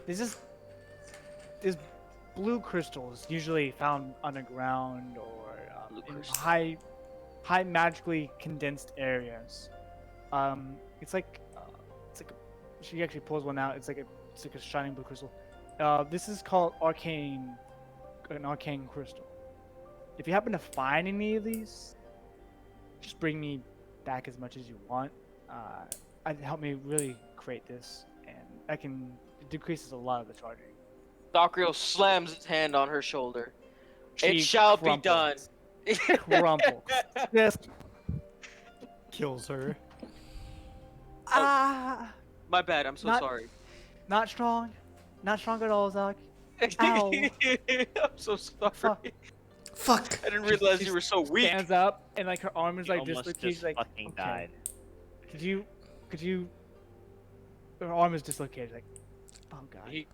there's blue crystals usually found underground or in high magically condensed areas. It's like she actually pulls one out. It's like a shining blue crystal. This is called an arcane crystal. If you happen to find any of these, just bring me back as much as you want. It'd help me really create this, and it decreases a lot of the charging. Sakura slams his hand on her shoulder. She It shall be done. Crumple. Yes. Kills her. My bad. I'm so Not- sorry. Not strong. Not strong at all, Zach. Ow. I'm so sorry. Fuck. I didn't realize you were so weak. Stands up and like her arm is like almost dislocated. just Like, fucking okay. died. Could you? Her arm is dislocated. Like, oh god.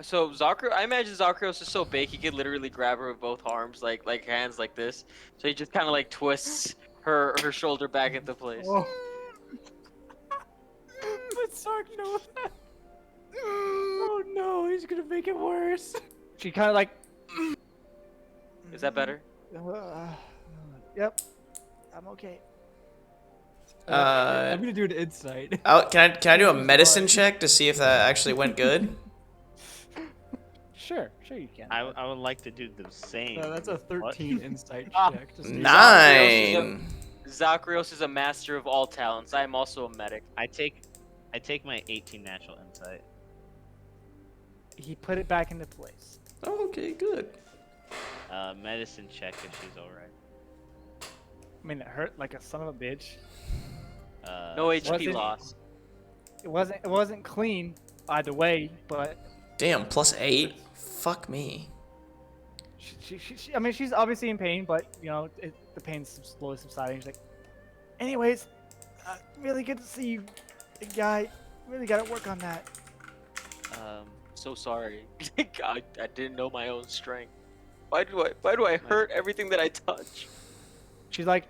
So Sakura, I imagine Zakuros is so big he could literally grab her with both arms, like hands like this. So he just kind of like twists her shoulder back into place. Oh. But Sark knows that. Oh no, he's gonna make it worse. She kind of like. Is that better? Yep. I'm okay. I'm gonna do an insight. Can I do a medicine check to see if that actually went good? Sure you can. I would like to do the same. That's a What? 13 insight check. to see- 9. Zakrios is a master of all talents. I am also a medic. I take my 18 natural insight. He put it back into place. Oh, okay, good. Medicine check if she's alright. I mean, it hurt like a son of a bitch. No HP wasn't- loss. It wasn't clean either way, but Damn, +8. Fuck me. I mean, she's obviously in pain, but you know, the pain's slowly subsiding. She's like, anyways, really good to see you, big guy. Really gotta work on that. So sorry. God, I didn't know my own strength. Why do I hurt everything that I touch? She like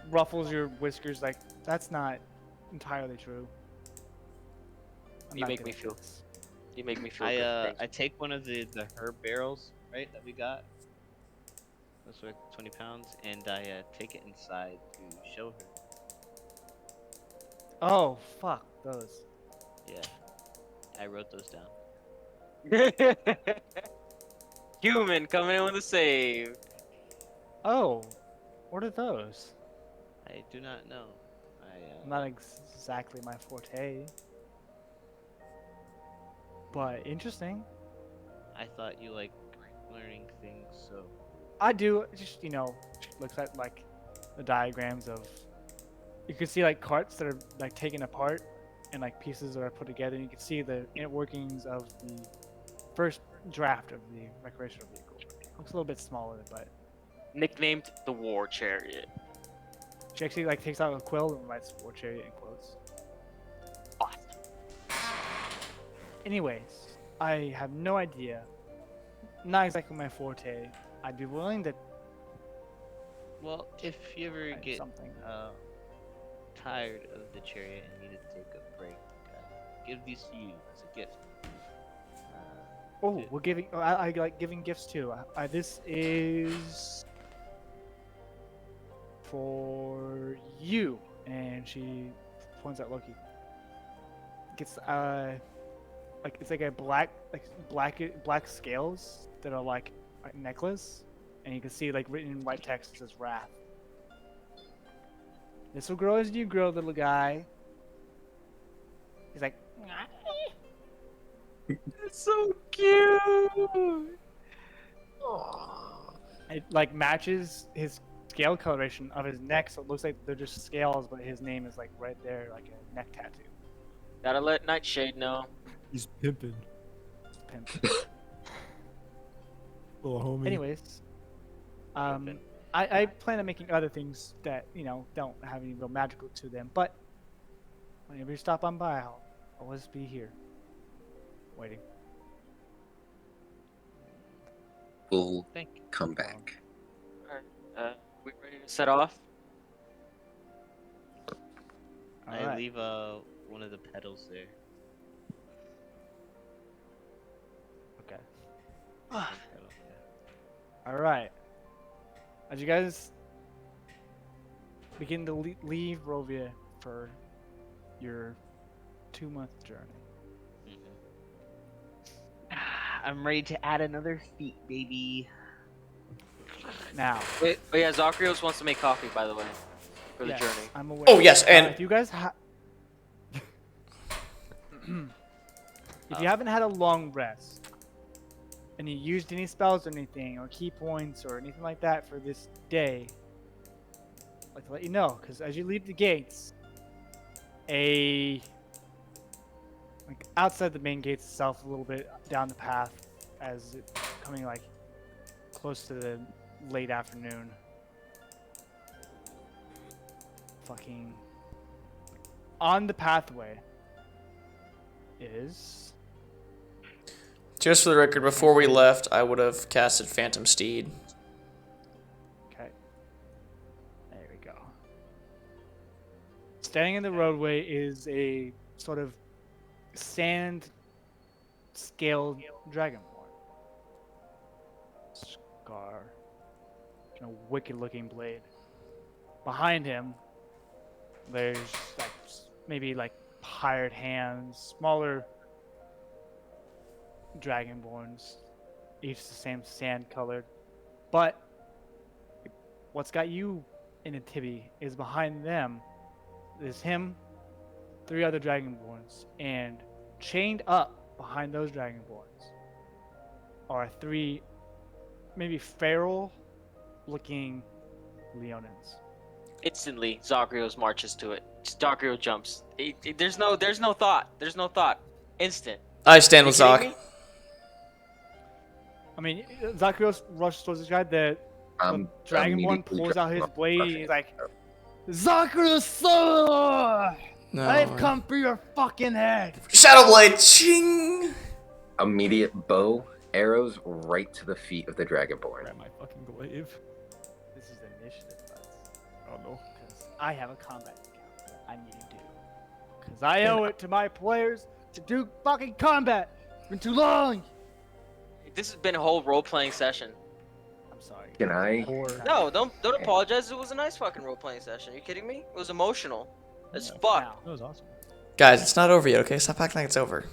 ruffles your whiskers, like that's not entirely true. I'm You not make good me at feel. this. You make me feel good. I take one of the herb barrels, right, that we got. That's worth 20 pounds, and I take it inside to show her. Oh fuck those. Yeah, I wrote those down. Human coming in with a save. Oh, what are those? I do not know. Not exactly my forte, but interesting. I thought you like learning things, so. I do. Just looks at like the diagrams of. You can see like carts that are like taken apart, and like pieces that are put together. And you can see the inner workings of the first draft of the recreational vehicle. Looks a little bit smaller, but Nicknamed the War Chariot. she actually like takes out a quill and writes "War Chariot" in quotes. Awesome. Anyways, I have no idea. Not exactly my forte. I'd be willing to. Well, if you ever try get something. tired of the chariot and need to take a break, give these to you as a gift. Oh, we're giving. I like giving gifts too. This is for you, and she points at Loki. Gets like it's like a black scales that are like a necklace, and you can see like written in white text it says Wrath. This will grow as you grow, little guy. He's like, It's so cute. it like matches his scale coloration of his neck, so it looks like they're just scales, but his name is like right there, like a neck tattoo. Gotta let Nightshade know. He's pimping. Pimp. Little homie. Anyways, I plan on making other things that don't have any real magical to them, but whenever you stop on by, I'll always be here, waiting. We'll Thank you. come back. Alright, we ready to set off? I Alright. leave one of the pedals there. Okay. One pedal, yeah. All right. As you guys begin to leave Rovia for your 2-month journey. I'm ready to add another feat, baby. Now, Wait, oh yeah, Zacharios wants to make coffee, by the way, for the yes, journey. I'm aware. Oh, yes, and- if you guys if you haven't had a long rest and you used any spells or anything, or key points or anything like that for this day, I'd like to let you know, because as you leave the gates, like outside the main gates itself, a little bit down the path, as it's coming like close to the late afternoon. Fucking on the pathway is. Just for the record, before we left, I would have casted Phantom Steed. Okay. There we go. Standing in the roadway is a sort of sand scaled dragonborn. Scar. Wicked looking blade. Behind him, there's like maybe like hired hands, smaller dragonborns, each the same sand colored. But what's got you in a tibby is behind them is him, 3 other dragonborns, and chained up behind those dragonborns are 3 maybe feral looking Leonins. Instantly, Zagreus marches to it. Zagreus jumps. There's no thought. There's no thought. Instant. I stand with You kidding Zoc. me? I mean, Zacharios rushes towards this guy. The Dragonborn immediately pulls out his rushing blade. rushing He's like, Zacharios, No. I've come for your fucking head. Shadow Blade, ching! Immediate bow, arrows right to the feet of the Dragonborn. Grab my fucking glaive. This is initiative, buds. Oh no. Because I have a combat account that I need to do. Because I owe it to my players to do fucking combat. It's been too long. This has been a whole role-playing session. I'm sorry. Can I? No, don't apologize. It was a nice fucking role-playing session. Are you kidding me? It was emotional as fuck. Now, That was awesome. Guys, it's not over yet, okay? Stop acting like it's over.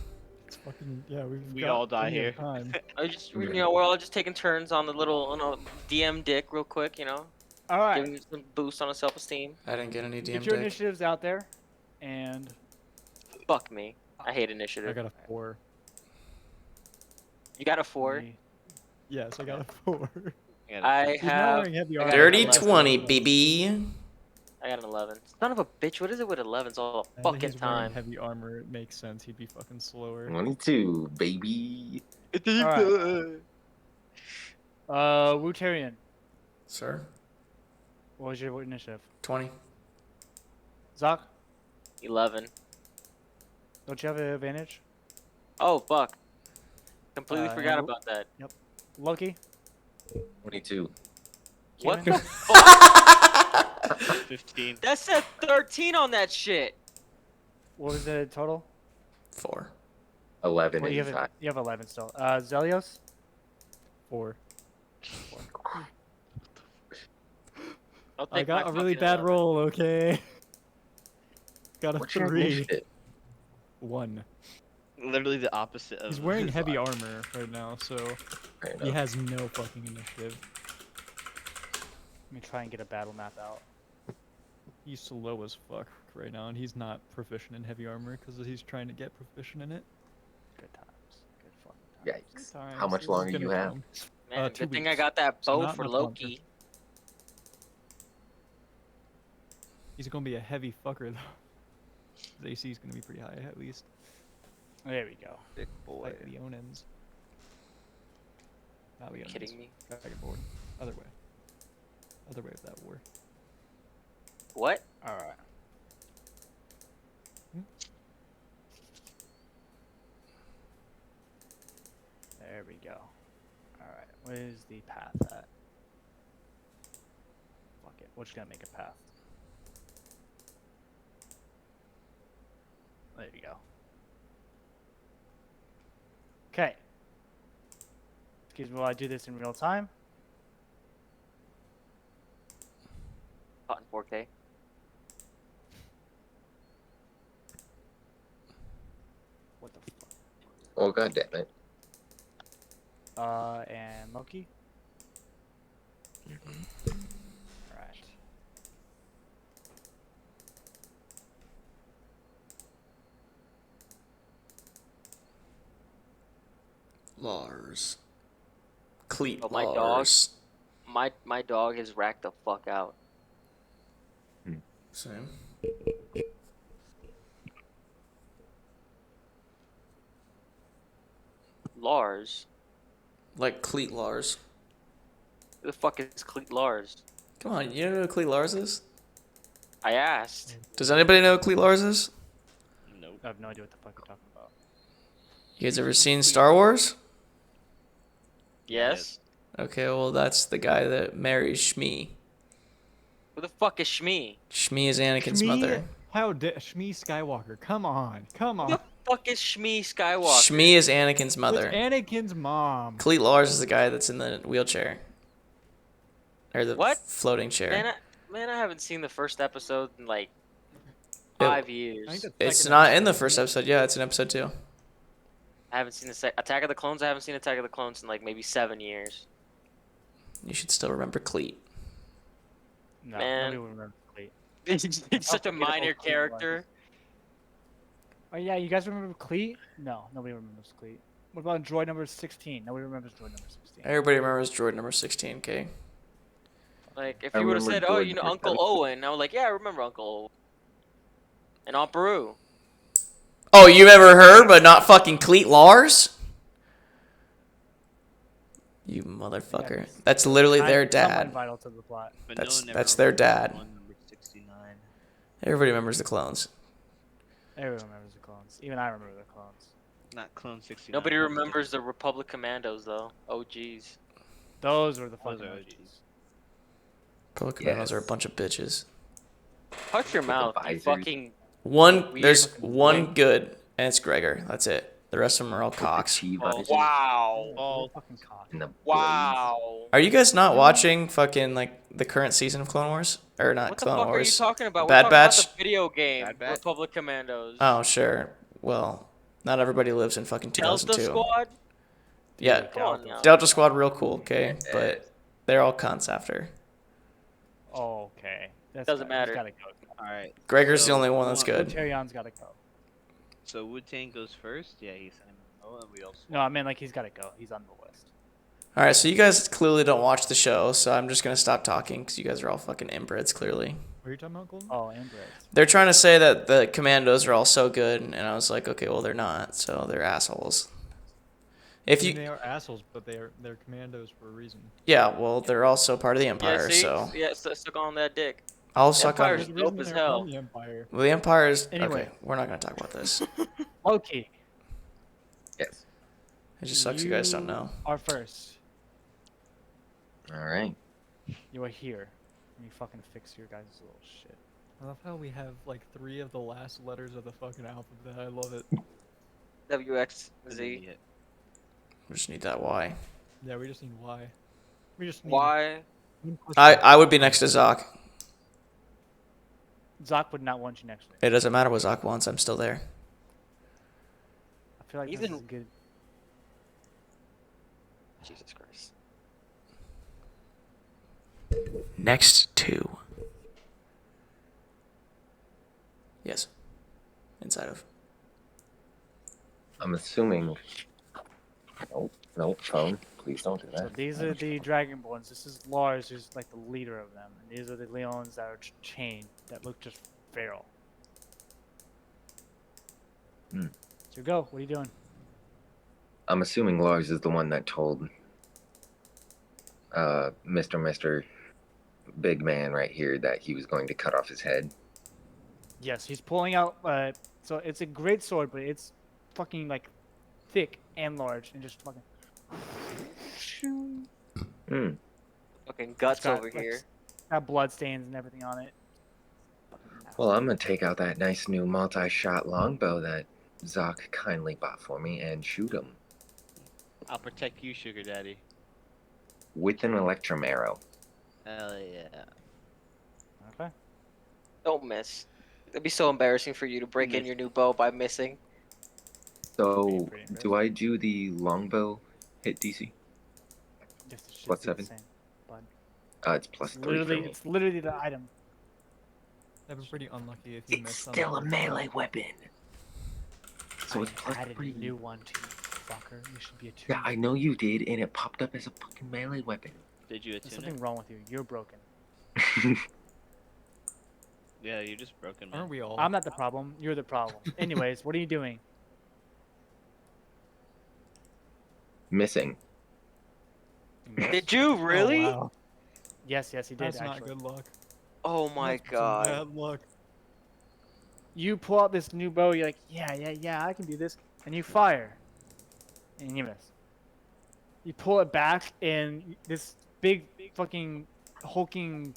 It's fucking yeah. We got all die plenty of here. Time. I just, we're all just taking turns on the little, DM dick real quick, all right. giving you some boost on the self-esteem. I didn't get any DM Get your dick. initiatives out there, and Fuck me. I hate initiative. I got a 4. You got a 4? Yes, I got a 4. I He's not have. wearing heavy I got armor. Dirty an 11. 20, baby. I got an 11. Son of a bitch. What is it with 11s all the Now that fucking he's wearing time? heavy armor, it makes sense. He'd be fucking slower. 22, baby. Alright. Wuterion, Sir? what was your initiative? 20. Zoc, 11. don't you have an advantage? Oh fuck. Completely Uh, forgot and- about that. Loki? 22. What Keenan? the fuck? 15. That said 13 on that shit. What was the total? 4. 11 Well, you is high. have 11 still. Zelios? 4. I'll I take got my a really fucking bad 11. roll. Okay. Got a What's your 3. initiative? 1. Literally the opposite of. He's wearing his heavy life. armor right now, so Fair he enough. has no fucking initiative. Let me try and get a battle map out. He's slow as fuck right now, and he's not proficient in heavy armor because he's trying to get proficient in it. Good times. Good fucking times. Yikes. Times. How much This is longer gonna you have? come. Man, 2 good thing I weeks. got that So bow not for much longer. Loki. He's gonna be a heavy fucker though. His AC is gonna be pretty high at least. There we go. Big boy. Like Leonins. Not Leonins. Kidding me? Dragonborn. Other way. Other way of that war. What? All right. There we go. All right. What is the path at? Fuck it. We're just gonna make a path. There you go. Okay. Excuse me while I do this in real time. Caught in 4K. What the fuck? Oh, god damn it. And Loki. Alright. Lars. Cleat Oh, my Lars. My dog is racked the fuck out. Same. Lars? Like Cleat Lars. Who the fuck is Cleat Lars? Come on, you don't know who Cleat Lars is? I asked. Does anybody know who Cleat Lars is? Nope. I have no idea what the fuck you're talking about. You guys ever seen Star Wars? Yes? Okay, well that's the guy that marries Shmi. Who the fuck is Shmi? Shmi is Anakin's mother. How dare Shmi Skywalker? Come on, come Who on. the fuck is Shmi Skywalker? Shmi is Anakin's mother. It's Anakin's mom. Cleat Lars is the guy that's in the wheelchair. Or the What? floating chair. Man, I haven't seen the first episode in like 5 years. It's not in the first episode. Yeah, it's in episode 2. I haven't seen Attack of the Clones. I haven't seen Attack of the Clones in like maybe 7 years. You should still remember Cleat. No, Man. nobody will remember Cleat. It's such a minor character. Oh yeah, you guys remember Cleat? No, nobody remembers Cleat. What about droid number 16? Nobody remembers droid number 16. Everybody remembers droid number 16, okay? Like if I you would have remember said, "Oh, droid you know number Uncle 17. Owen," I was like, "Yeah, I remember Uncle Owen." And Aunt Beru. Oh, you've ever heard, but not fucking Cleat Lars? You motherfucker. Yes. That's literally their Somewhat dad. vital to the plot. But That's- no one ever that's their remembers dad. one number 69. Everybody remembers the clones. Everyone remembers the clones. Even I remember the clones. Not Clone 69. Nobody but remembers the Republic Commandos though. Oh jeez. Those were the Those fucking are OGs. Public Commandos are a bunch of bitches. Hush your mouth, you visors. fucking. One, Weird there's fucking one thing. good, and it's Gregor. That's it. The rest of them are all cocks. Chi Oh, visors wow. Oh, fucking cock. and the Wow. Are you guys not watching fucking like the current season of Clone Wars? Or not What the Clone fuck are you Wars? talking about? Bad We're talking Batch? about the video game, Bad Batch? Republic Commandos. Oh, sure. Well, not everybody lives in fucking Delta 2002. Squad? Yeah, Come on now. Delta Squad real cool, okay? But they're all cunts after. Okay. That's Doesn't fair. He's matter. gotta go. Alright. Gregor's the So, only one that's who won? good. Wuterion's gotta go. So Wu-Tang goes first? Yeah, he's Simon. Oh, and we also. No, I mean like he's gotta go. He's on the list. Alright, so you guys clearly don't watch the show, so I'm just gonna stop talking because you guys are all fucking inbreds, clearly. What are you talking about, Golden? Oh, and Brett. They're trying to say that the commandos are all so good, and I was like, okay, well, they're not, so they're assholes. If I mean, you, they are assholes, but they're commandos for a reason. yeah, well, they're also part of the Yeah, Empire, see? so Yeah, suck on that dick. I'll suck on. Empire's There's a dope reason as they're hell. from the Empire. Well, the Empire is Anyway. okay. We're not gonna talk about this. Loki, Yes. It just sucks you guys don't know. are first. All right. You are here. And you fucking fix your guys' little shit. I love how we have like 3 of the last letters of the fucking alphabet. I love it. WXZ. Idiot. We just need that Y. Yeah, we just need Y. We just need Why? I would be next to Zoc. Zoc would not want you next week. It doesn't matter what Zoc wants. I'm still there. I feel like Even- this is good. Jesus Christ. Next to. inside of. I'm assuming. Nope, phone. Please don't do that. So these are the Dragonborns. This is Lars, who's like the leader of them. And these are the Leons that are chained, that look just feral. So go. What are you doing? I'm assuming Lars is the one that told Mr. Big Man right here that he was going to cut off his head. Yes, he's pulling out. So it's a great sword, but it's fucking like thick and large, and just fucking. Fucking guts It's got, over here. Got blood stains and everything on it. Well, I'm gonna take out that nice new multi-shot longbow that Zoc kindly bought for me and shoot him I'll protect you, sugar daddy. with an electrum arrow. Hell yeah. Okay. Don't miss. It'd be so embarrassing for you to break in your new bow by missing. So, do I do the longbow hit DC? Yes, it should Plus be the 7? same, bud. It's plus 3 for Literally, me. it's literally the item. That'd be pretty unlucky if you missed. It's still a melee weapon. So it's I plus added 3. a new one to you, fucker. You should be a 2. Yeah, I know you did, and it popped up as a fucking melee weapon. Did you There's attune something it? wrong with you. You're broken. Yeah, you're just broken, man. Aren't we all? I'm not the problem. You're the problem. Anyways, what are you doing? Missing. Did you really? Oh, wow. Yes, he did. That's actually. not good luck. Oh my That's some god. Bad luck. You pull out this new bow. You're like, yeah, I can do this, and you fire, and you miss. You pull it back, and this big fucking hulking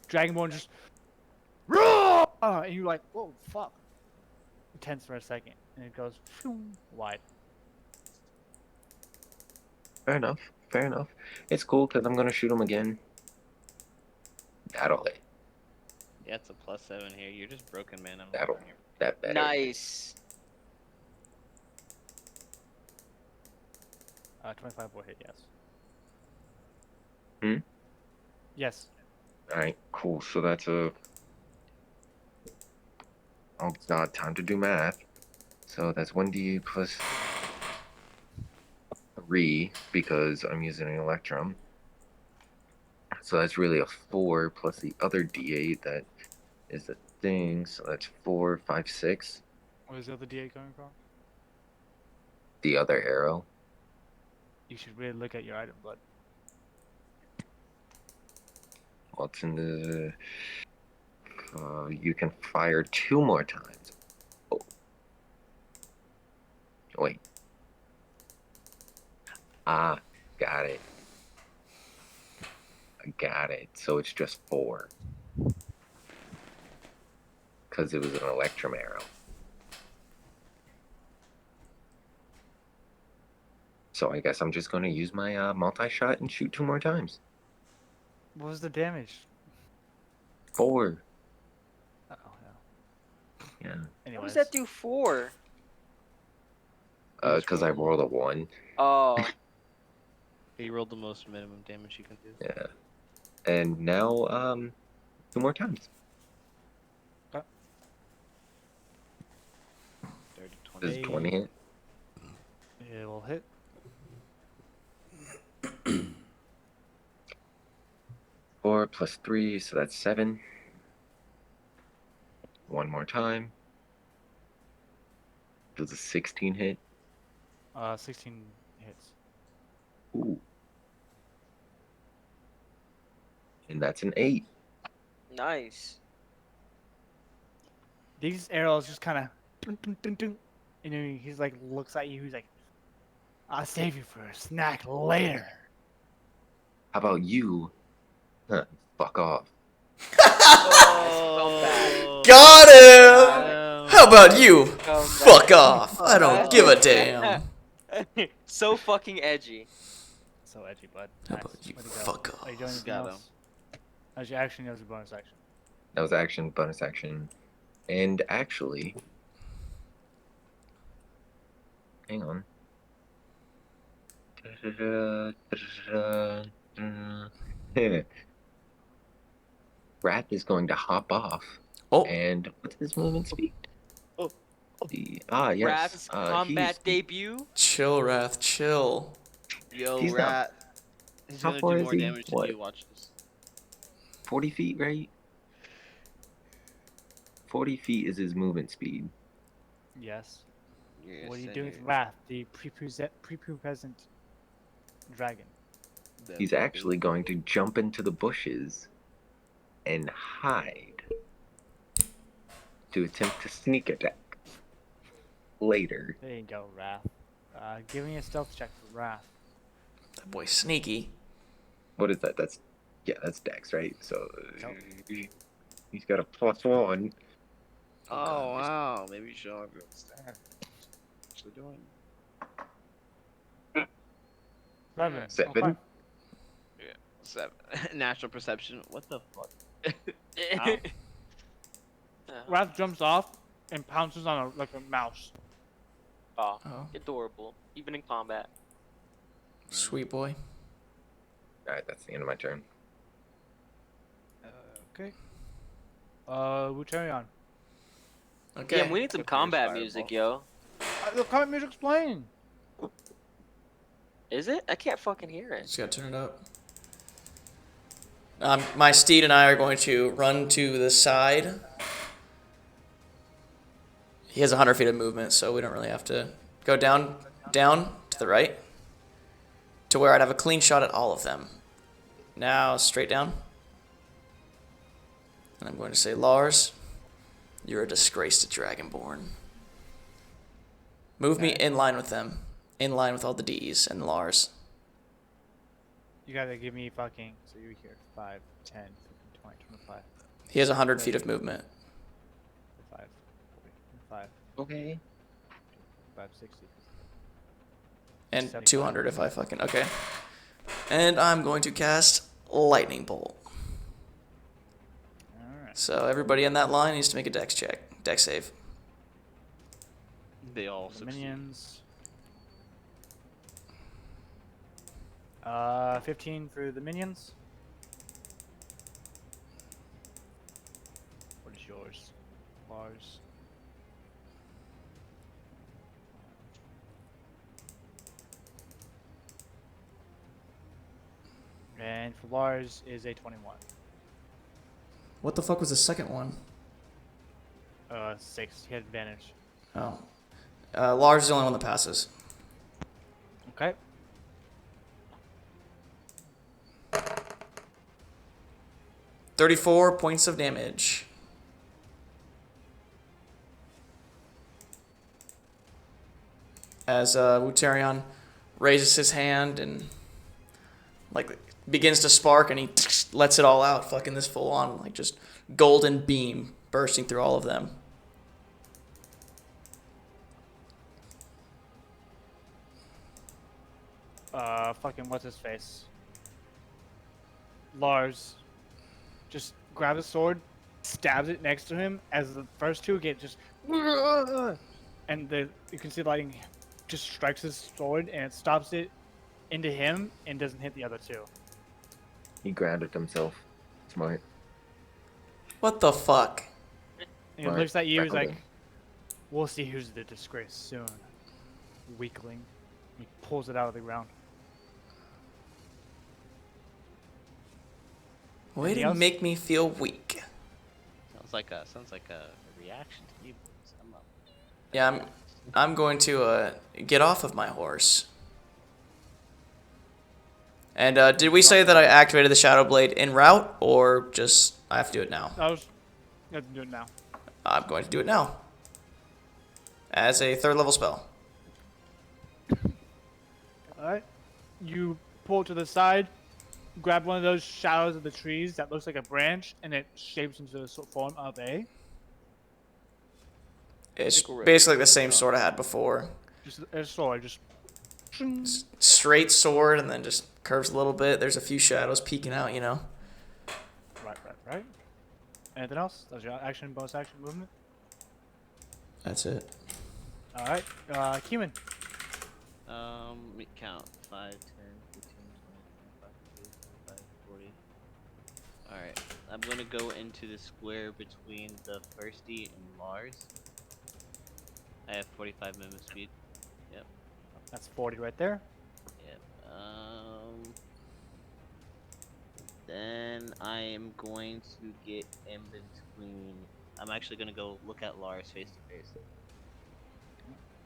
dragonborn just, roar! And you're like, whoa, fuck. You're tense for a second, and it goes wide. Fair enough. It's cool, because I'm going to shoot him again. That'll hit. Yeah, it's a plus 7 here. You're just broken, man. I'm That'll that better. Nice. 25 will hit, yes. Hmm? Yes. Alright, cool. So that's a... Oh god, time to do math. So that's 1d plus 3, because I'm using an electrum. So that's really a 4 plus the other d8 that is the thing. So that's 4, 5, 6. Where's the other D8 coming from? The other arrow. You should really look at your item, bud. What's in the... you can fire 2 more times. Oh. Wait. Ah, got it. I got it. So it's just 4. Because it was an electrum arrow. So I guess I'm just going to use my multi-shot and shoot 2 more times. What was the damage? 4. Oh, Yeah. What Anyways. does that do for? Because I rolled a 1. Oh. You rolled the most minimum damage you can do. Yeah. And now, 2 more times. 30, Does 20 hit? It will hit. 4 plus 3, so that's 7. 1 more time. Does a 16 hit? 16 hits. Ooh. And that's an 8. Nice. These arrows just kind of, and then he's like looks at you. He's like, "I'll save you for a snack later." How about you? Huh, fuck off. Oh, Got him! How about you? Fuck off. I don't give a damn. So fucking edgy. So edgy, bud. How Nice. about you Way to go. fuck Are you off? doing anything Got else? As your action, as your bonus action. That was action, bonus action. And actually... Hang on. Wrath is going to hop off. Oh. And what's his movement speed? Oh. Yes. Wrath's combat he's, debut. Chill, Wrath, chill. Yo, He's not- rat. He's how gonna far do is more he? damage What? than you. Watch this. 40 feet, right? 40 feet is his movement speed. Yes. You're What are you sending- doing with Wrath, the prepubescent dragon? He's actually going to jump into the bushes and hide to attempt to sneak attack later. There you go, Wrath. Give me a stealth check for Wrath. That boy's sneaky. What is that? That's Dex, right? So Yep. he's got a +1. Oh wow, maybe you should all go stand. What's he doing? 7. 7. Okay. Yeah, 7. Natural perception. What the fuck? Wrath jumps off and pounces on like a mouse. Oh, Oh, adorable. Even in combat. sweet boy. Alright, that's the end of my turn. Okay. Wuterion. Okay. Yeah, we need some combat music, yo. The combat music's playing. Is it? I can't fucking hear it. Just gotta turn it up. My steed and I are going to run to the side. He has 100 feet of movement, so we don't really have to go down to the right, to where I'd have a clean shot at all of them. Now straight down. And I'm going to say, Lars, you're a disgrace to Dragonborn. Move me in line with them. In line with all the D's and Lars. You gotta give me fucking. So you're here. 5, 10, 15, 20, 25. He has 100 feet of movement. 5, 5, Okay. 5, 60. And 75. 200 if I fucking... Okay. And I'm going to cast Lightning Bolt. Alright. So everybody in that line needs to make a dex check. Dex save. They all The succeed. minions. 15 for the minions. What is yours? Lars. And for Lars is a 21. What the fuck was the second one? 6. He had advantage. Oh. Lars is the only one that passes. Okay. $34 points of damage. As Wuterion raises his hand and like begins to spark, and he lets it all out, fucking this full on like just golden beam bursting through all of them. Fucking what's his face? Lars just grabs a sword, stabs it next to him as the first two get just, and you can see the lightning just strikes his sword and it stops it into him and doesn't hit the other two. He grounded himself. Smart. What the fuck? And he Right, looks at you, he's tackled like, him. "We'll see who's the disgrace soon, weakling." He pulls it out of the ground. Way Anything to else? make me feel weak. Sounds like a reaction to you. I'm up. Yeah, I'm going to get off of my horse. And did we say that I activated the Shadow Blade en route, or just I have to do it now? You have to do it now. I'm going to do it now. As a 3rd level spell. Alright. You pull to the side, grab one of those shadows of the trees that looks like a branch, and it shapes into the form of a. It's basically the same sword I had before. Just a sword, just. Straight sword, and then just curves a little bit. There's a few shadows peeking out, you know. Right. Anything else? That's your action, bonus action, movement? That's it. Alright. Cumin. Let me count. 5, 10, 15, 20, 25, 30, 40. Alright. I'm gonna go into the square between the Firsty and Mars. I have 45 movement speed. Yep. That's 40 right there. Yep. Then I am going to get in between. I'm actually gonna go look at Lars face to face.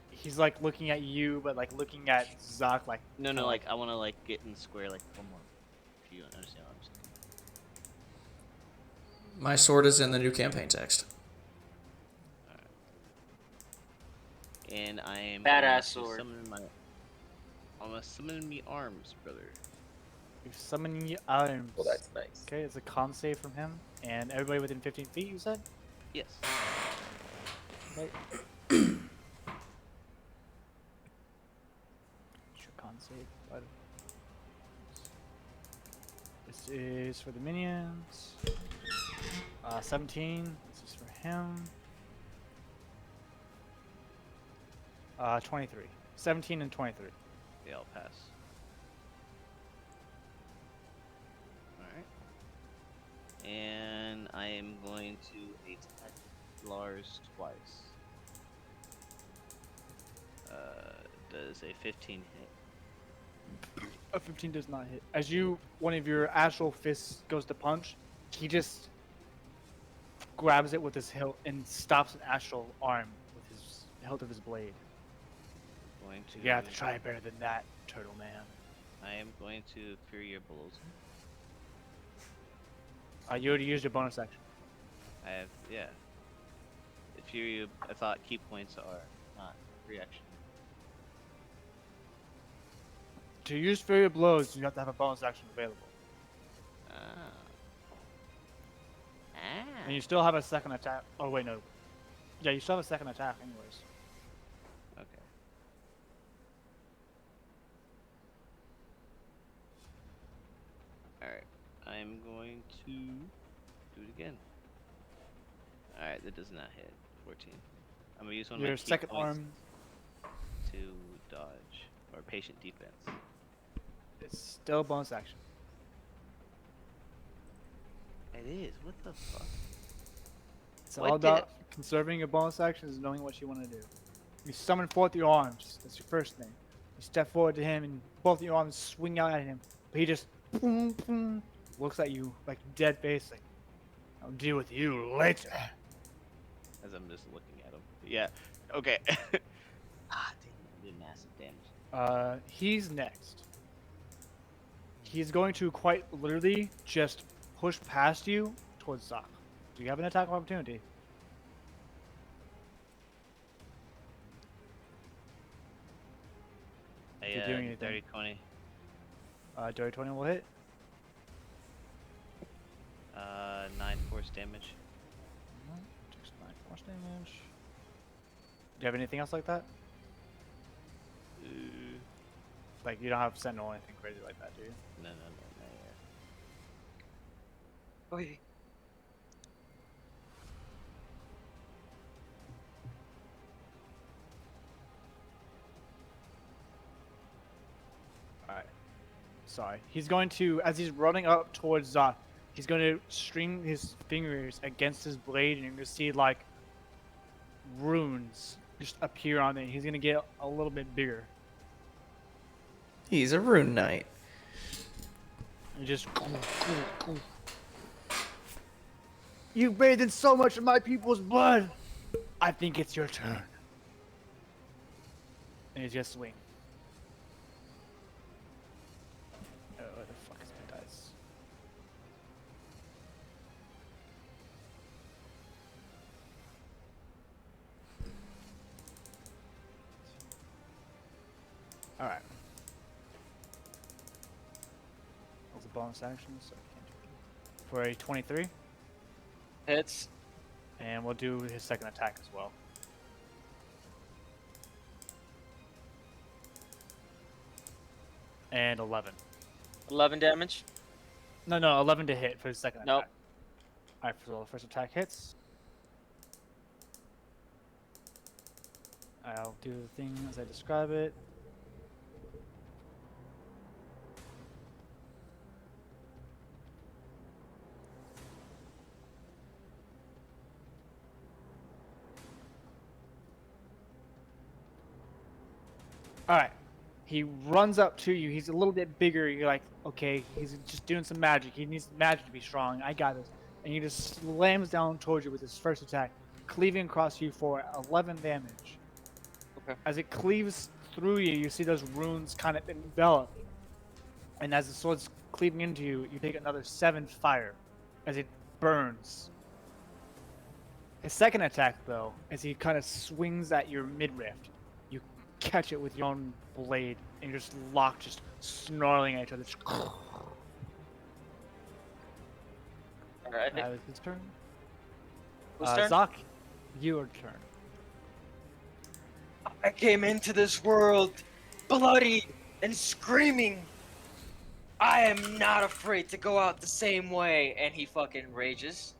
He's like looking at you, but like looking at Zoc like. No, kinda like I want to like get in square like one more. If you understand what I'm saying. My sword is in the new campaign text. And I am Badass going to sword. summon my. I'm gonna summon me arms, brother. You summon your arms. Well, that's nice. Okay, it's a con save from him, and everybody within 15 feet. You said. Yes. Okay. What's your con save? What? This is for the minions. 17. This is for him. 23. 17 and 23. Yeah, I'll pass. Alright. And I am going to attack Lars twice. Does a 15 hit? A 15 does not hit. As one of your astral fists goes to punch, he just grabs it with his hilt and stops an astral arm with his hilt of his blade. Going to. You have to try better than that, Turtle Man. I am going to Fury your Blows. You already used your bonus action. I have, yeah. The Fury, I thought key points are not reaction. To use Fury of Blows, you have to have a bonus action available. And you still have a second attack. Oh, wait, no. Yeah, you still have a second attack, anyways. Okay. Alright. I'm going to do it again. Alright, that does not hit. 14. I'm going to use one of my Your key second points arm. to dodge. Or patient defense. It's still a bonus action. It is. What the fuck? It's all about conserving your bonus actions and knowing what you want to do. You summon forth your arms. That's your first thing. You step forward to him and both your arms swing out at him. But he just boom, boom, looks at you like dead face, like, I'll deal with you later. As I'm just looking at him. Yeah. Okay. Ah, damn, I did massive damage. He's next. He's going to quite literally just push past you towards Zoc. Do you have an attack of opportunity? If you're doing anything. 30, 20. Dirty 20 will hit. 9 force damage. Takes 9 force damage. Do you have anything else like that? Like, you don't have Sentinel or anything crazy like that, do you? No, not yet. Okay. Alright. Sorry. He's going to, as he's running up towards Zoc, he's going to string his fingers against his blade, and you're going to see, like, runes just appear on it. He's going to get a little bit bigger. He's a rune knight. And just... You bathed in so much of my people's blood! I think it's your turn. And he's just swing. Oh, where the fuck is my dice? Alright. That was a bonus action, so I can't do it. For a 23. Hits. And we'll do his second attack as well. And 11. 11 damage. No, 11 to hit for his second Nope. attack. Alright, so the first attack hits. I'll do the thing as I describe it. All right. He runs up to you. He's a little bit bigger. You're like, okay, he's just doing some magic. He needs magic to be strong. I got this. And he just slams down towards you with his first attack, cleaving across you for 11 damage. Okay. As it cleaves through you, you see those runes kind of envelop. And as the sword's cleaving into you, you take another 7 fire as it burns. His second attack, though, as he kind of swings at your midriff, you catch it with your own blade, and you're just locked, just snarling at each other. Alright. That was his turn. Whose turn? Zok, your turn. I came into this world bloody and screaming. I am not afraid to go out the same way. And he fucking rages.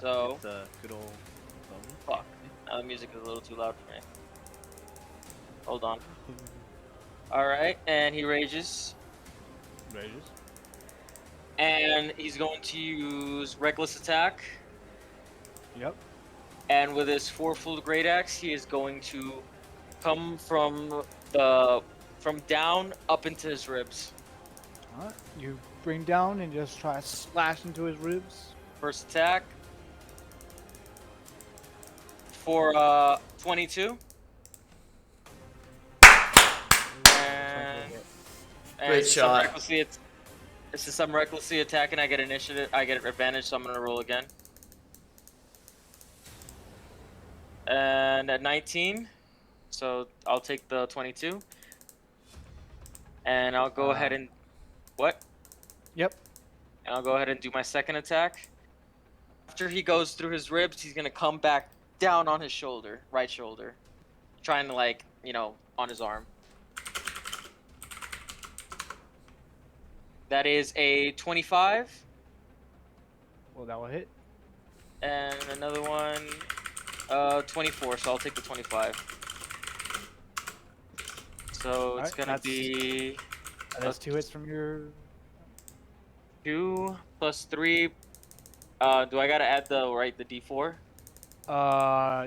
So, It's a good old moment. fuck. Now the music is a little too loud for me. Hold on. Alright, and he rages. Rages. And he's going to use Reckless Attack. Yep. And with his fourfold great axe, he is going to come from down up into his ribs. Alright. You bring down and just try to slash into his ribs. First attack for 22. And Great shot. This is some recklessly attacking. I get initiative. I get advantage, so I'm gonna roll again. And at 19, so I'll take the 22. And I'll go ahead and what? Yep. And I'll go ahead and do my second attack. After he goes through his ribs, he's gonna come back down on his shoulder, right shoulder, trying to on his arm. That is a 25. Well, that will hit. And another one, 24. So I'll take the 25. So it's gonna be. That's 2 hits from your. 2 plus 3. Do I gotta add the D4?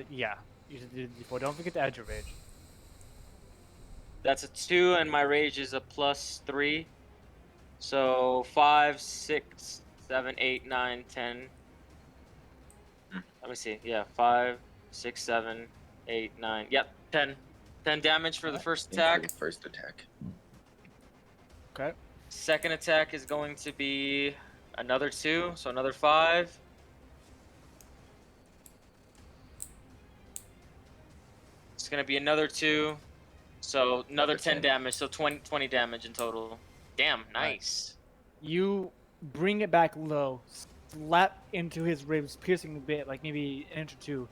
Yeah. You should do the D4. Don't forget to add your rage. That's a 2, and my rage is a plus 3. So 5, 6, 7, 8, 9, 10. Let me see. Yeah, 5, 6, 7, 8, 9. Yep, 10. 10 damage for the first attack. First attack. Okay. Second attack is going to be another 2, so another 5. It's going to be another 2, so another 10 damage, so 20 damage in total. Damn, nice. You bring it back low, slap into his ribs, piercing a bit, like maybe an inch or 2,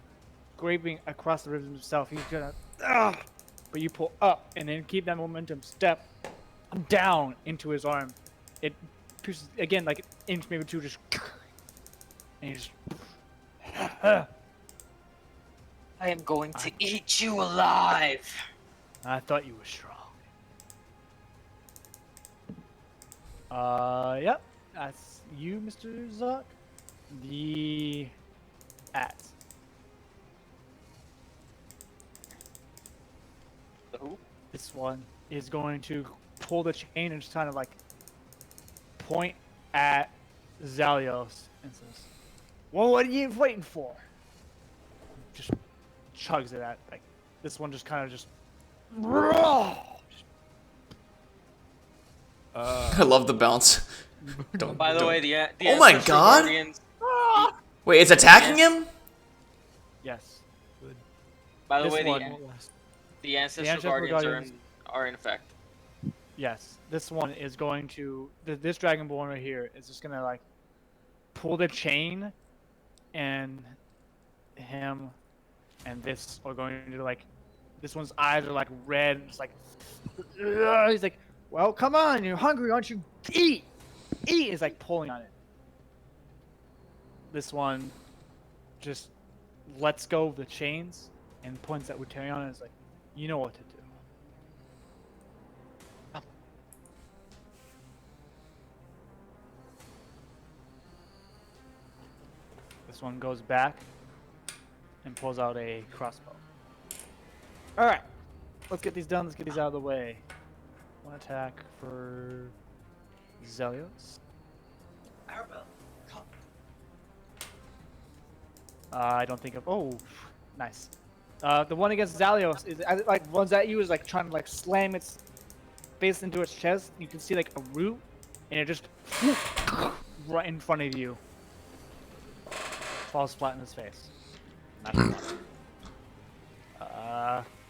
scraping across the ribs himself. He's gonna, but you pull up and then keep that momentum, step down into his arm. It pierces again, like an inch, maybe 2, just, and you just. I am going to eat you alive. I thought you were strong. Yep. That's you, Mr. Zuck. The axe. Who? This one is going to pull the chain and just kind of like point at Zalios and says, "Well, what are you waiting for?" Just chugs it at like this one. Just kind of just. I love the bounce. By the way, the oh my Ancestral god! Guardians, Wait, it's attacking him? Yes. by the This way, one- the Ancestral Ancestral Guardians Guardians- are in effect. Yes, this one is going to this Dragonborn right here is just gonna like pull the chain, and him and this are going to like this one's eyes are like red. And it's like he's like, "Well, come on, you're hungry, aren't you? Eat, eat!" Is like pulling on it. This one just lets go of the chains and points at Wuterion and is like, "You know what to do." This one goes back and pulls out a crossbow. All right, let's get these done. Let's get these out of the way. One attack for Zelios. I don't think of. Oh, nice. The one against Zalios is like runs at you is like trying to like slam its face into its chest. You can see like a root, and it just right in front of you falls flat in his face. Not fun.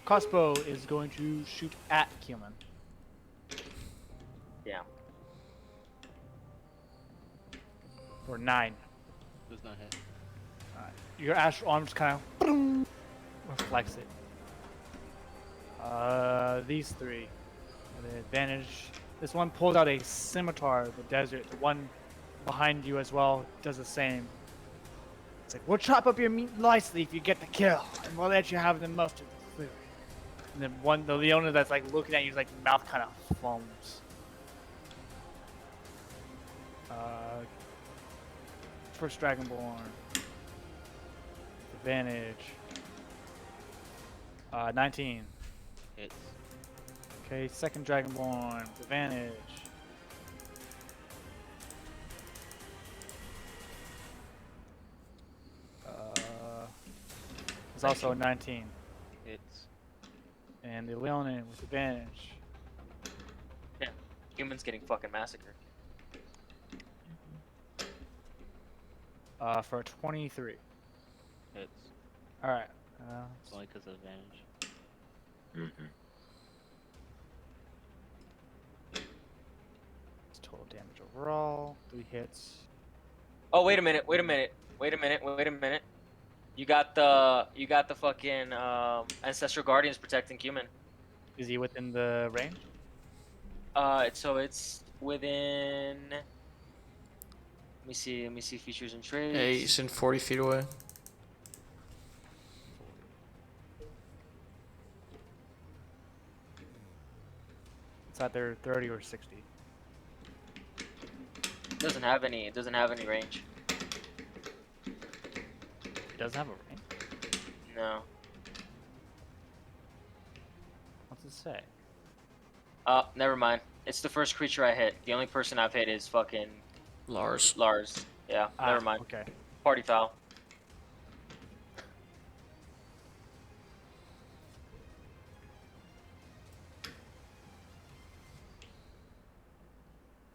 Crossbow is going to shoot at Cumin. Yeah. For 9. Does not hit. Your astral arms kind of reflects it. These 3. With an advantage. This one pulls out a scimitar of the desert. The one behind you as well does the same. It's like, we'll chop up your meat nicely if you get the kill, and we'll let you have the most of the food. And then the Leona that's like looking at you, like mouth kind of foams. First Dragonborn. Advantage. 19. Hits. Okay, second Dragonborn. Advantage. It's also a 19. Hits. And the Leonin with advantage. Yeah. Humans getting fucking massacred. For a 23. Hits. Alright. It's only because of advantage. Mm-hmm. It's total damage overall. 3 hits. Oh, wait a minute. You got the fucking ancestral guardians protecting Cumin. Is he within the range? So it's within. Let me see features and traits. Yeah, he's in 40 feet away. It's either 30 or 60. It doesn't have any range. It doesn't have a range? No. What's it say? Never mind. It's the first creature I hit. The only person I've hit is fucking Lars. Yeah, never mind. Okay. Party foul.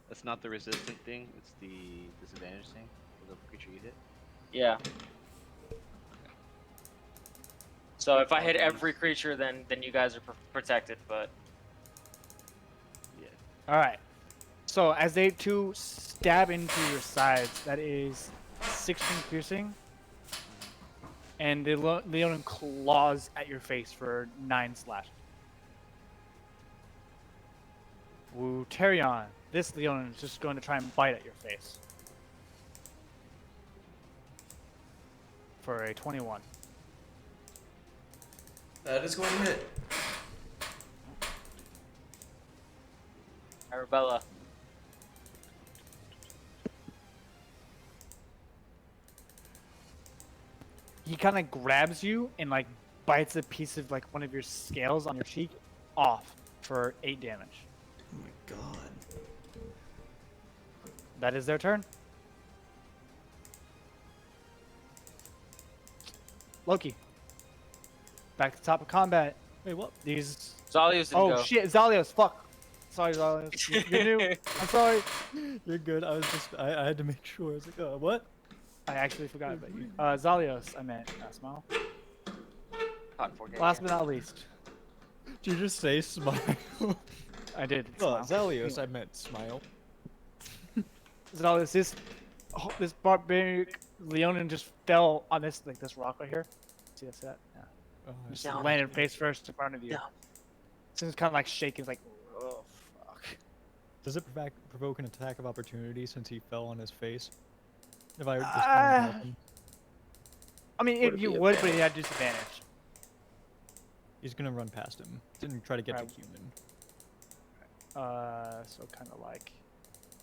That's not the resistant thing, it's the disadvantage thing for the creature you hit. Yeah. So if I hit every creature, then you guys are protected, but... Yeah. Alright. So as they two stab into your sides, that is 16 piercing. And the Leonin claws at your face for 9 slash. Wuterion. This Leonin is just going to try and bite at your face. For a 21. That is going to hit. Arabella. He kind of grabs you and like bites a piece of like one of your scales on your cheek off for 8 damage. Oh my god. That is their turn. Loki. Back to top of combat. Wait, what? These. Zalios didn't go. Oh shit, Zalios. Fuck. Sorry, Zalios. You're new. I'm sorry. You're good. I was just, I had to make sure. I was like, what? I actually forgot about you. Zalios, I meant. Smile. Last but not least. Did you just say smile? I did. Oh, Smile. Zelios, I meant smile. Zalios, this barbaric Leonin just fell on this rock right here. See that? Yeah. Oh, Just landed face first in front of you. Yeah. So it's kind of like shaking, like, oh fuck. Does it provoke an attack of opportunity since he fell on his face? If I just help him? I mean, you would, but he had disadvantage. He's gonna run past him. Didn't try to get Right. to human. So kind of like,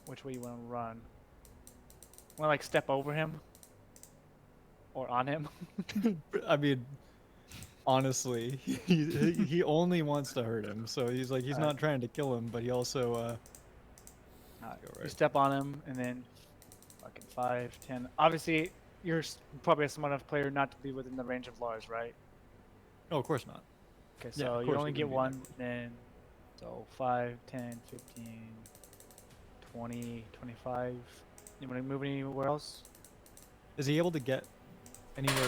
which way you want to run? Want to like step over him? Or on him? I mean, Honestly, he only wants to hurt him, so he's like he's not trying to kill him, but he also You step on him, and then fucking 5, 10. Obviously, you're probably a smart enough player not to be within the range of Lars, right? Oh, of course not. Okay, Yeah, so of you course only he get wouldn't one, then so 5, 10, 15, 20, 25. You want to move anywhere else? Is he able to get anywhere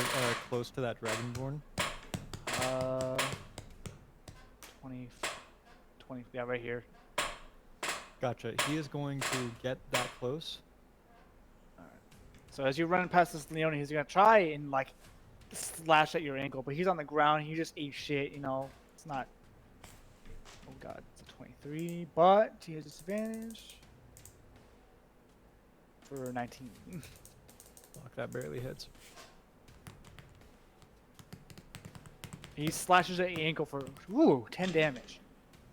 close to that Dragonborn? 20, 20. Yeah, right here. Gotcha. He is going to get that close. So as you run past this Leone, he's gonna try and like slash at your ankle, but he's on the ground. He just ate shit. You know, it's not. Oh god, it's a 23, but he has disadvantage for 19. Fuck, that barely hits. He slashes at your ankle for 10 damage.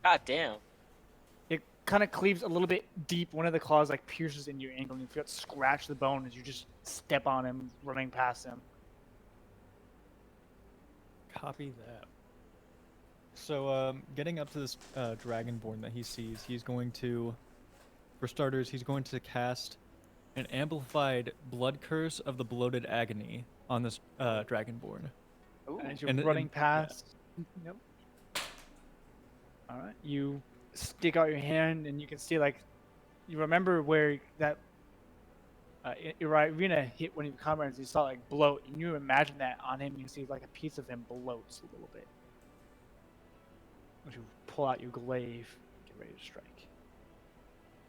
God damn. It kind of cleaves a little bit deep. One of the claws like pierces into your ankle, and you feel it scratch the bone as you just step on him, running past him. Copy that. So, getting up to this Dragonborn that he sees, he's going to, for starters, he's going to cast an amplified blood curse of the bloated agony on this Dragonborn. As you're running past. Yep. All right. You stick out your hand, and you can see like, you remember where that Irina hit one of your comrades. You saw like bloat, and you imagine that on him. You see like a piece of him bloats a little bit. As you pull out your glaive, get ready to strike.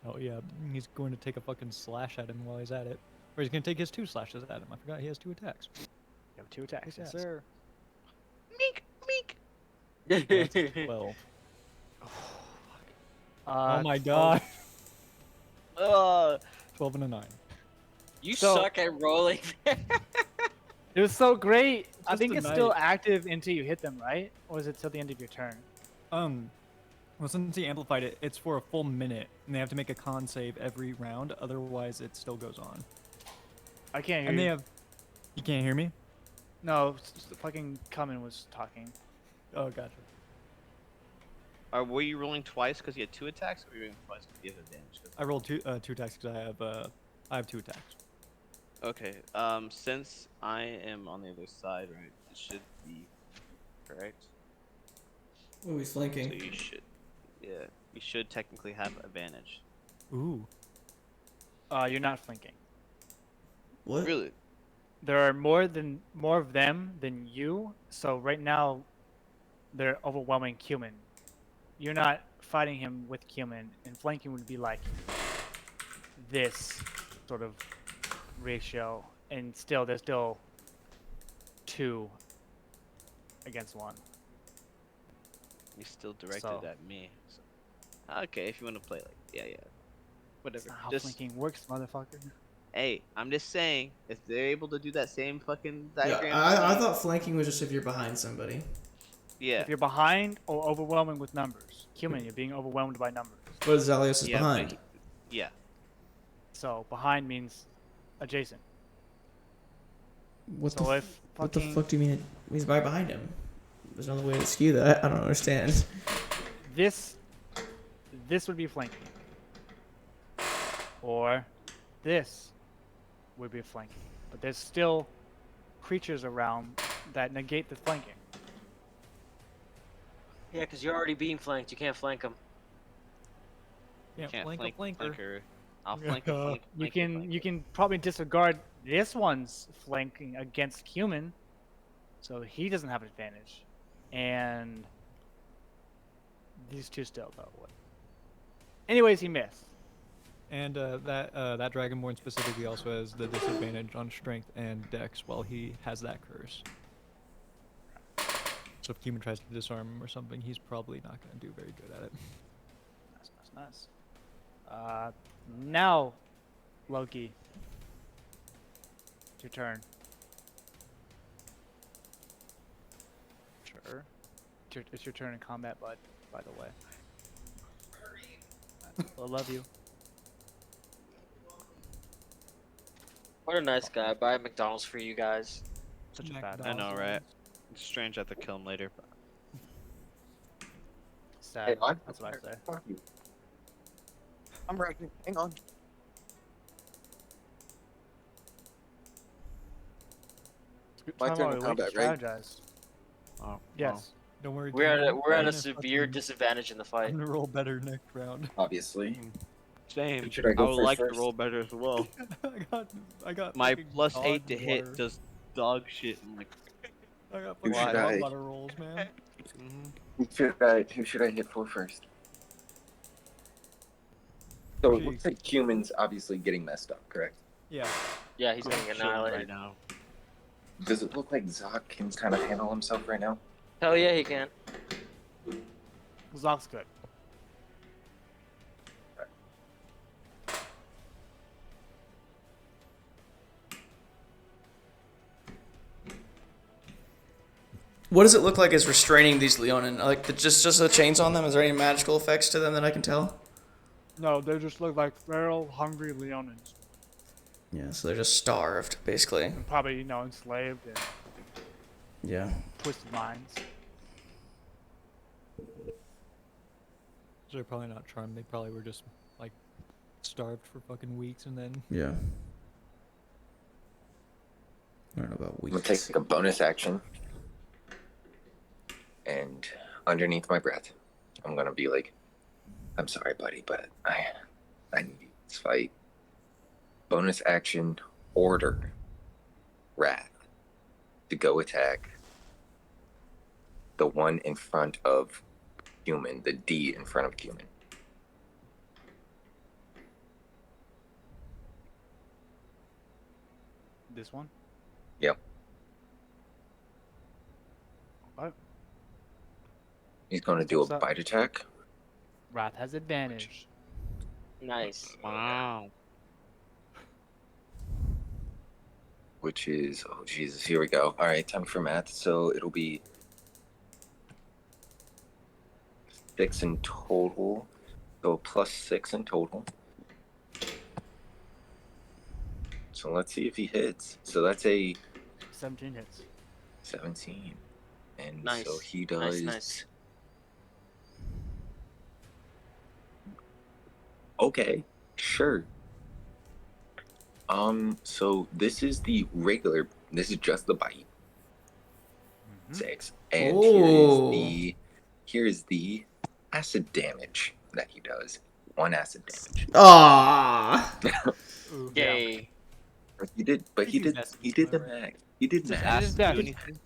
Oh yeah, he's going to take a fucking slash at him while he's at it. Or he's going to take his 2 slashes at him. I forgot he has 2 attacks. You have 2 attacks, Yes, yes. sir. Meek, meek. That's a 12. Oh my 12. god. 12 and a 9. You So- suck at rolling. It was so great. I Just think a it's still knife. active until you hit them, right? Or is it till the end of your turn? Well, since he amplified it, it's for a full minute, and they have to make a con save every round. Otherwise, it still goes on. I can't hear And you. they have. You can't hear me? No, fucking Cummin was talking. Oh, gotcha. Were you rolling twice because you had 2 attacks, or were you rolling twice because you have advantage? I rolled 2 attacks because I have 2 attacks. Okay. Since I am on the other side, right? It should be correct. Oh, he's So flanking. you should, yeah, you should technically have advantage. Ooh. You're not flanking. What? Really? There are more of them than you. So right now, they're overwhelming Cumin. You're not fighting him with Cumin, and flanking would be like this sort of ratio, and still there's still 2 against 1. You still directed So- at me. So. Okay, if you want to play like, yeah, whatever. That's not how Just flanking works, motherfucker. hey, I'm just saying, if they're able to do that same fucking Yeah, diagram. I thought flanking was just if you're behind somebody. Yeah. If you're behind or overwhelming with numbers, Cumin, you're being overwhelmed by numbers. But Zalios is Yeah, but behind. Yeah. So behind means adjacent. What So the if what the fucking- fuck do you mean? He's right behind him. There's another way to skew that. I don't understand. This would be flanking. Or this would be flanking. But there's still creatures around that negate the flanking. Yeah, because you're already being flanked. You can't flank them. Can't Can't flank a flank flanker. flanker. I'll flank a flank. You can probably disregard this one's flanking against Cumin, so he doesn't have advantage, and these 2 still though. Anyways, he missed. And that Dragonborn specifically also has the disadvantage on strength and dex while he has that curse. So if Cumin tries to disarm him or something, he's probably not going to do very good at it. Nice. Now, Loki, it's your turn. Sure. It's your turn in combat, bud. By the way. I love you. What a nice guy. Buy a McDonald's for you guys. Such a Mac bad. I know, right? It's strange I have to kill him later. But... Sad. That's what I say. Fuck you. I'm wrecking. Hang on. My Time turn while in we wait to combat, right? strategize. Oh, Yes. Don't worry. We're Tim, at a I'm severe fucking- disadvantage in the fight. I'm gonna roll better next round. Obviously. Same. Should I go would first like first? to roll better as well. I got My fucking plus dog 8 to hit water. does dog shit. I'm like, I got Who fucking should dog I- water rolls, man. Who should I hit for first? So it looks like humans obviously getting messed up, correct? Yeah. Yeah, he's getting chilling annihilated. right now. Does it look like Zoc can kind of handle himself right now? Hell yeah, he can. Zoc's good. What does it look like is restraining these Leonin? Like just the chains on them? Is there any magical effects to them that I can tell? No, they just look like feral, hungry Leonins. Yeah, so they're just starved, basically. And probably, enslaved and Yeah. twisted minds. They're probably not charmed. They probably were just like starved for fucking weeks and then. Yeah. I don't know about I'm weeks. gonna take a bonus action. And underneath my breath, I'm gonna be like, I'm sorry, buddy, but I need this fight. Bonus action, order Wrath to go attack the one in front of human, the D in front of human. This one? Yep. What? He's gonna do a What's up? bite attack. Wrath has advantage. Nice. Wow. Which is, oh Jesus, here we go. All right, time for math. So it'll be 6 in total. So +6 in total. So let's see if he hits. So that's a 17 hits. 17. And Nice. so he does. Nice. Okay, sure. So this is the regular. This is just the bite. 6. And here is the acid damage that he does. 1 acid damage. Ah. Yay. He did the max. He did Does max. acid do best. anything?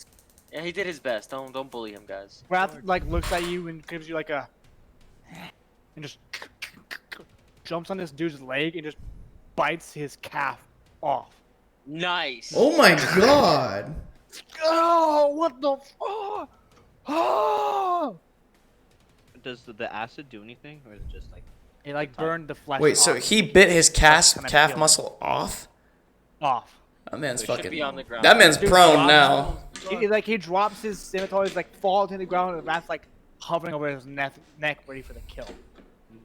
Yeah, he did his best. Don't bully him, guys. Wrath looks at you and gives you like a, and just jumps on this dude's leg and just bites his calf off. Nice. Oh my god. Oh, what the fuck? Oh! Does the acid do anything, or is it just like? It burned the flesh. Wait, so off. he bit his calf Kinda calf feel. muscle off? Off. That man's So he should fucking. be on the ground. That man's Dude prone drops- now. He drops his scimitar, he's falls to the ground, and the Wrath's hovering over his neck, ready for the kill.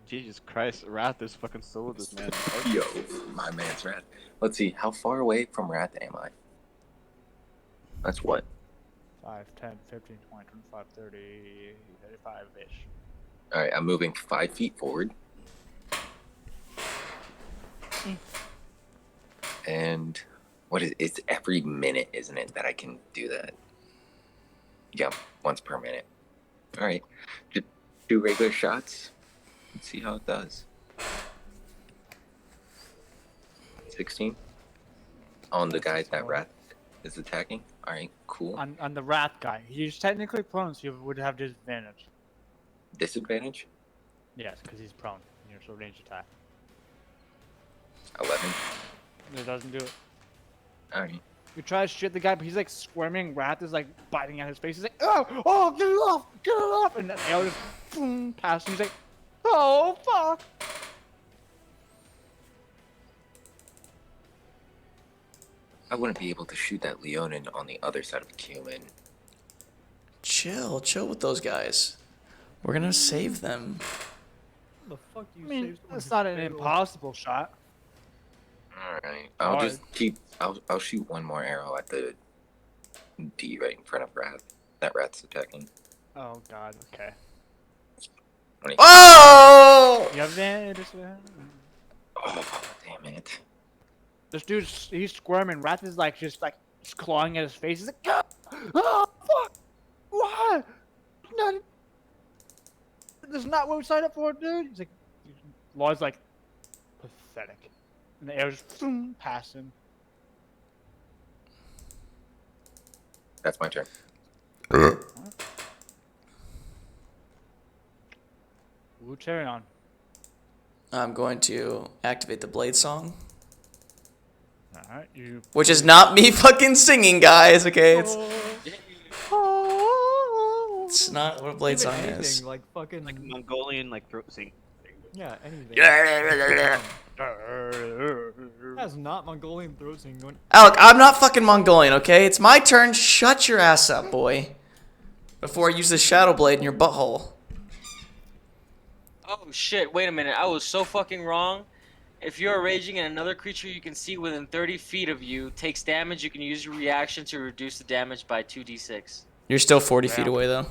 Jesus Christ, Wrath is fucking still with this man. Yo, my man's Wrath. Let's see, how far away from Wrath am I? That's what? 5, 10, 15, 20, 25, 30, 35-ish. Alright, I'm moving 5 feet forward. And what is it's every minute, isn't it, that I can do that? Yep, once per minute. Alright. Just 2 regular shots. Let's see how it does. 16 on the guy that Wrath is attacking. Alright, cool. On the Wrath guy. He's technically prone, so you would have disadvantage. Disadvantage? Yes, because he's prone. You're so range attack. 11. It doesn't do it. Alright. You try to shoot the guy, but he's squirming. Wrath is biting at his face. He's like, oh, get it off, get it off. And the arrow just boom, past him. He's like, oh, fuck. I wouldn't be able to shoot that Leonin on the other side of the human. Chill with those guys. We're gonna save them. The fuck do you I mean, save someone it's who's not an failed? impossible shot. Alright. I'll just keep I'll shoot one more arrow at the D right in front of Wrath. That Wrath's attacking. Oh god, okay. 20. Oh! You have advantage? Oh, damn it. This dude's he's squirming. Wrath is like just clawing at his face. He's like, "Ah! Oh fuck! What? No, this is not what we signed up for, dude." He's like, Law's like, pathetic, and the air just past him. That's my turn. Wuterion. I'm going to activate the blade song. Alright, you. Which is not me fucking singing, guys, okay? It's not what a blade song Anything, is. like fucking Like Mongolian, like throat sing. yeah, anything. Alec, That's not Mongolian throat singing going. I'm not fucking Mongolian, okay? It's my turn. Shut your ass up, boy. Before I use this shadow blade in your butthole. Oh shit, wait a minute. I was so fucking wrong. If you're raging and another creature you can see within 30 feet of you takes damage, you can use your reaction to reduce the damage by 2d6. You're still 40 feet away, though.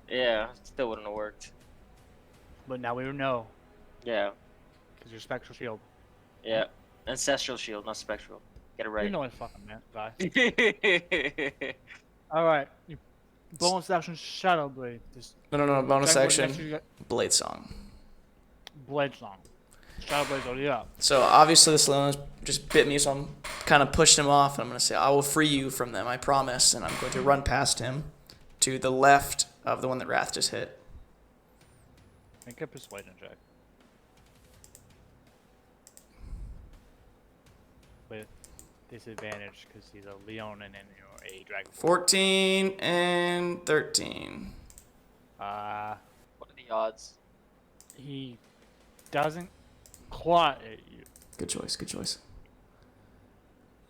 Yeah, still wouldn't have worked. But now we know. Yeah. Because you're spectral shield. Yeah. Ancestral shield, not spectral. Get it right. You know what fucking meant, guy. Alright. Bonus action Shadow Blade. This No. Bonus action. you got Blade song. Blade Song. Shadow Blade's already up. So obviously this Leon just bit me, so I'm kind of pushing him off, and I'm going to say, I will free you from them, I promise. And I'm going to run past him to the left of the one that Wrath just hit. Make a persuasion check. With disadvantage because he's a Leonin and you're a Dragon. 14 and 13. What are the odds? He doesn't claw at you. Good choice, good choice.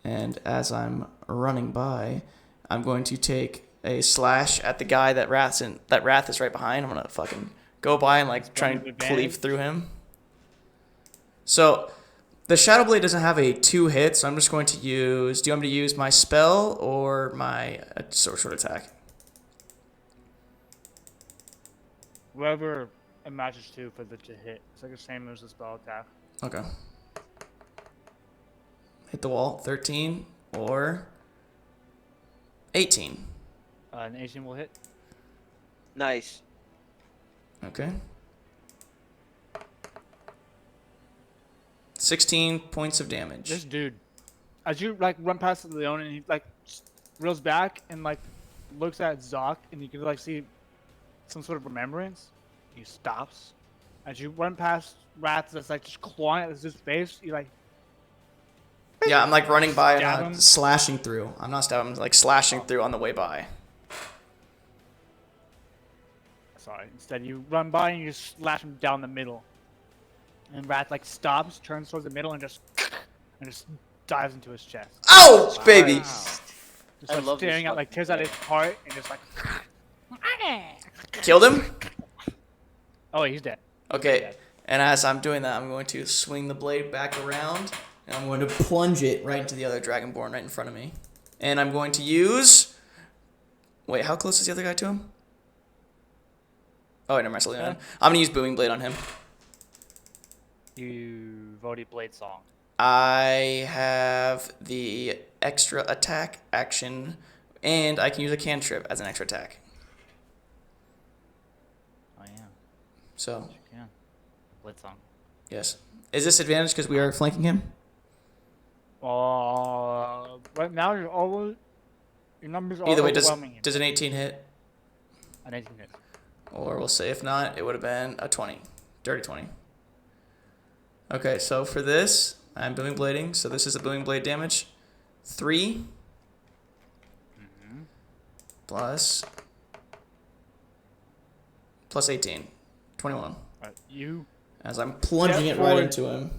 And as I'm running by, I'm going to take a slash at the guy that Wrath is right behind. I'm gonna fucking go by and like try and cleave through him. So the Shadow Blade doesn't have a 2 hit, so I'm just going to use. Do you want me to use my spell or my short attack? Whoever it matches to for the to hit. It's like the same as the spell attack. Okay. Hit the wall. 13 or 18. An 18 will hit. Nice. Okay. 16 points of damage. This dude, as you like run past the Leon and he like reels back and like looks at Zoc and you can like see some sort of remembrance. He stops. As you run past Wrath that's like just clawing at his face, you like. Yeah, I'm like running by and Stab I'm him. slashing through. I'm not stabbing, I'm like slashing through on the way by. Sorry. Instead, you run by and you just slash him down the middle. And Wrath like stops, turns towards the middle, and just dives into his chest. Ouch, baby! Just I like love this staring out, like tears out his heart, and just like. Killed him? Oh, he's dead. Okay, and as I'm doing that, I'm going to swing the blade back around, and I'm going to plunge it right into the other Dragonborn right in front of me. And I'm going to use... Wait, how close is the other guy to him? Oh, wait, never mind. I'm going to use Booming Blade on him. You've already Blade Song. I have the extra attack action, and I can use a cantrip as an extra attack. Oh yeah. So, Yeah. Blade Song. yes. Is this advantage because we are flanking him? Right now your numbers are Either way, overwhelming. does an 18 hit? An 18 hit. Or we'll say if not, it would have been a 20. Dirty 20. Okay, so for this, I'm booming blading. So this is the booming blade damage. 3 plus 18. 21. Right, you As I'm plunging it right forward, into him.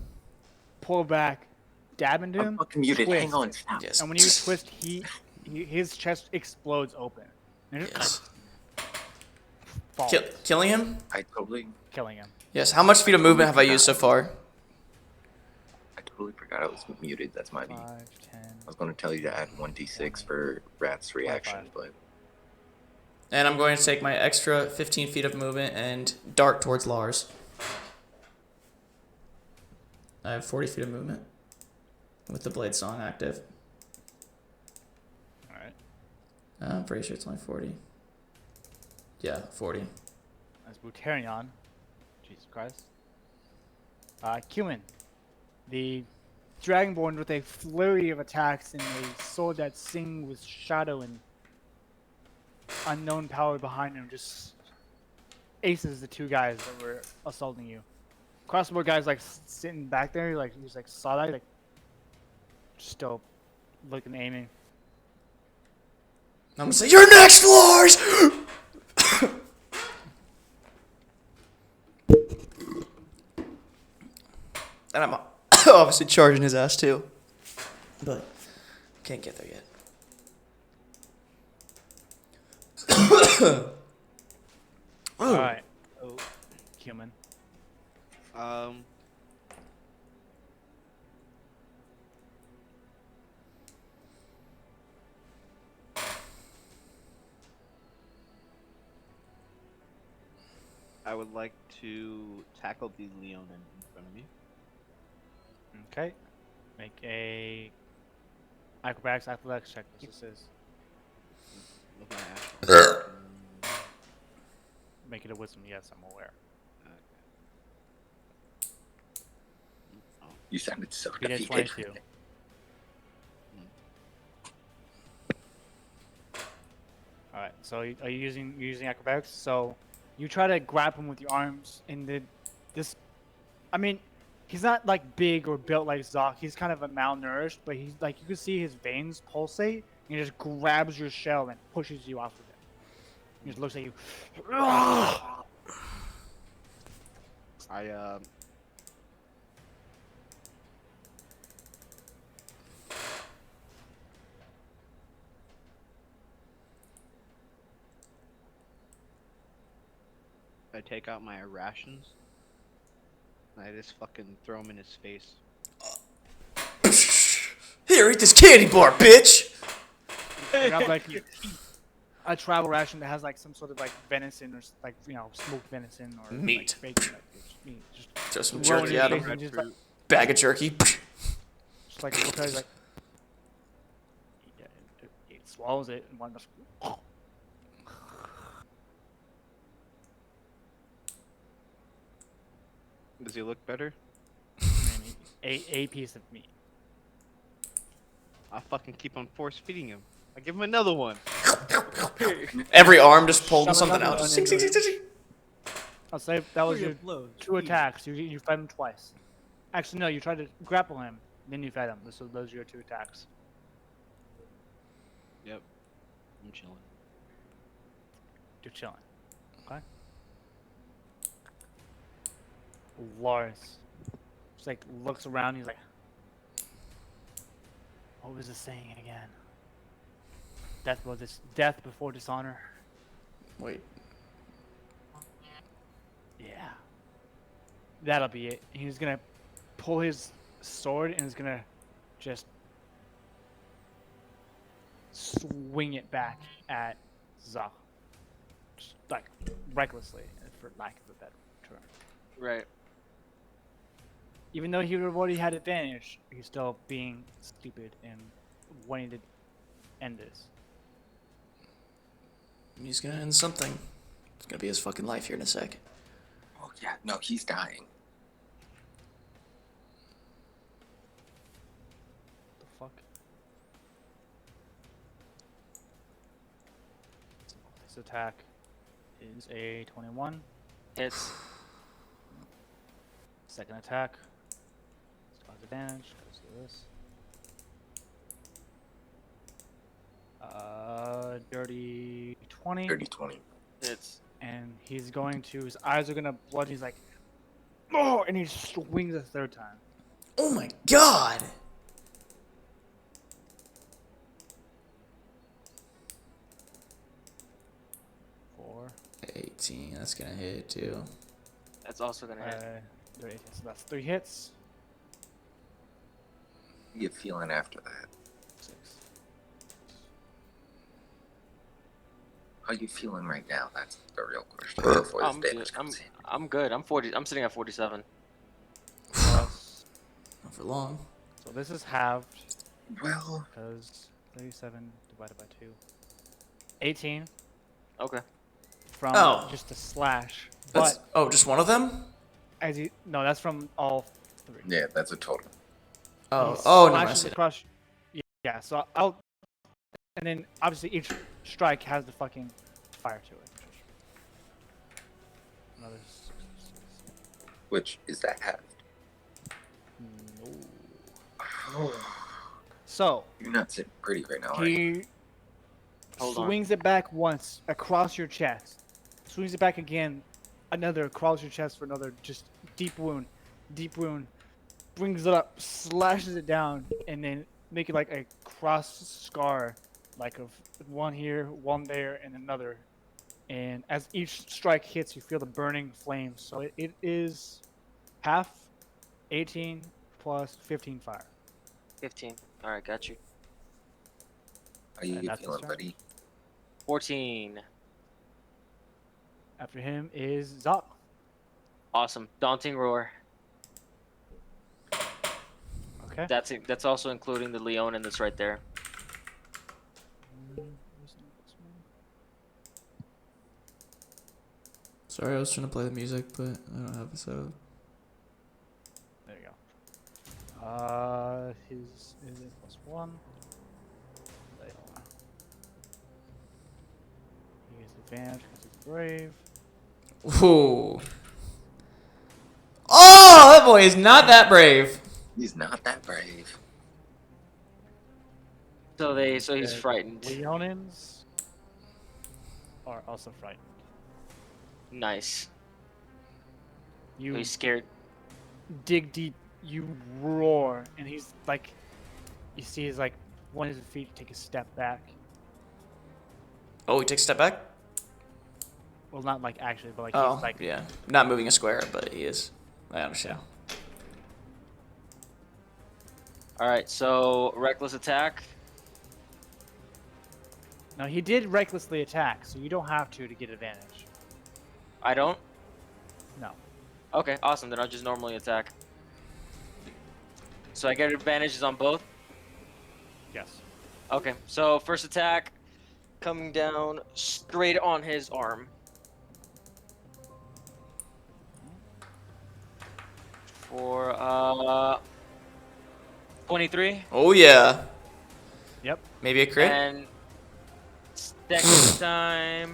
pull back, dab into him. I'm fucking muted. twist. Hang on. Stop. Yes. And when you twist, his chest explodes open. And it just falls, Killing him? I totally killing him. Yes. How much speed of movement have I used so far? totally forgot I was muted. That's my B. 5, 10. I was going to tell you to add 1d6 for Rat's reaction, but... And I'm going to take my extra 15 feet of movement and dart towards Lars. I have 40 feet of movement with the blade song active. Alright. I'm pretty sure it's only 40. Yeah, 40. That's Wuterion. Jesus Christ. Cumin. The Dragonborn with a flurry of attacks and a sword that sings with shadow and unknown power behind him just aces the two guys that were assaulting you. Crossbow guy's like sitting back there, like he's like saw that, like still looking, aiming. I'm gonna say, "You're next, Lars!" And I'm obviously charging his ass too, but can't get there yet. All right, oh, Cumin. I would like to tackle the Leonin in front of me. Okay, make a acrobatics athletics check. This is. With my action. Make it a wisdom. Yes, I'm aware. You sounded so You did defeated. 22. All right. So are you using acrobatics? So you try to grab him with your arms, and this. I mean, he's not like big or built like Zoc. He's kind of malnourished, but he's like you can see his veins pulsate. And he just grabs your shell and pushes you off of it. He just looks at you. I take out my rations. And I just fucking throw them in his face. Here, eat this candy bar, bitch! Grab like a travel ration that has like some sort of like venison or like smoked venison or Meat. Like, bacon, like, meat. Just Throw some throw it in jerky his at face him. and just, like, Bag of jerky. just like because like it swallows it and one just. Does he look better? A piece of meat. I'll fucking keep on force feeding him. I give him another one. Every arm just pulled Shove something another out. one Just into it. sing. I'll say that was Your your blows. 2 attacks. You fed him twice. Actually, no, you tried to grapple him, then you fed him. So those are your 2 attacks. Yep. I'm chilling. You're chilling. Okay. Lars just like looks around. He's like, "What was the saying again? Death before dishonor." Wait. Yeah. That'll be it. He's gonna pull his sword and he's gonna just swing it back at Zoc. Just like recklessly, for lack of a better term. Right. Even though he would have already had advantage, he's still being stupid and wanting to end this. He's gonna end something. It's gonna be his fucking life here in a sec. Oh, yeah. No, he's dying. The fuck? This attack is a 21. Hits. Second attack. Still has advantage. Goes to this. Dirty 20. Dirty 20. Hits. And he's going to, his eyes are gonna blood. He's like, oh, and he swings a 3rd time. Oh my god! Four. 18, that's gonna hit too. That's also gonna hit. So that's 3 hits. you feeling after that? 6. How you feeling right now? That's the real question. Before this I'm damage good. comes in. I'm good. I'm sitting at 47. Plus, Not for long. so this is halved Well, because 37 divided by 2. 18 Okay. from Oh. just a slash. That's But just one of them? as you no, that's from all 3. yeah, that's a total. Oh, He oh, no, I slashes see. across. Yeah, so I'll. And then obviously each strike has the fucking fire to it. Another Which is that halved? no. Oh, So you're not sitting pretty right now, are you? he Hold on. swings it back once across your chest. Swings it back again, another across your chest for another just deep wound. Deep wound. Brings it up, slashes it down, and then make it like a cross scar, like of one here, one there, and another. And as each strike hits, you feel the burning flames. So it is half 18 plus 15 fire. 15. All right, got you. How you And that's feeling, his turn. buddy? 14. After him is Zop. Awesome. Daunting roar. Okay. That's it. That's also including the Leonin that's right there. Sorry, I was trying to play the music, but I don't have it set up. There you go. His is a +1. He has advantage because he's brave. Ooh. Oh, that boy is not that brave. He's not that brave. So he's The frightened. Leonins are also frightened. Nice. You He's scared. dig deep, you roar, and he's like, you see his like one of his feet take a step back. Oh, he takes a step back? Well, not like actually, but like Oh, he's like, yeah. Not moving a square, but he is. I understand. All right. So reckless attack. no, he did recklessly attack, so you don't have to get advantage. I don't. No. Okay. Awesome. Then I'll just normally attack. So I get advantages on both. Yes. Okay. So first attack, coming down straight on his arm. For 23. Oh, yeah. Yep. Maybe a crit? And second time.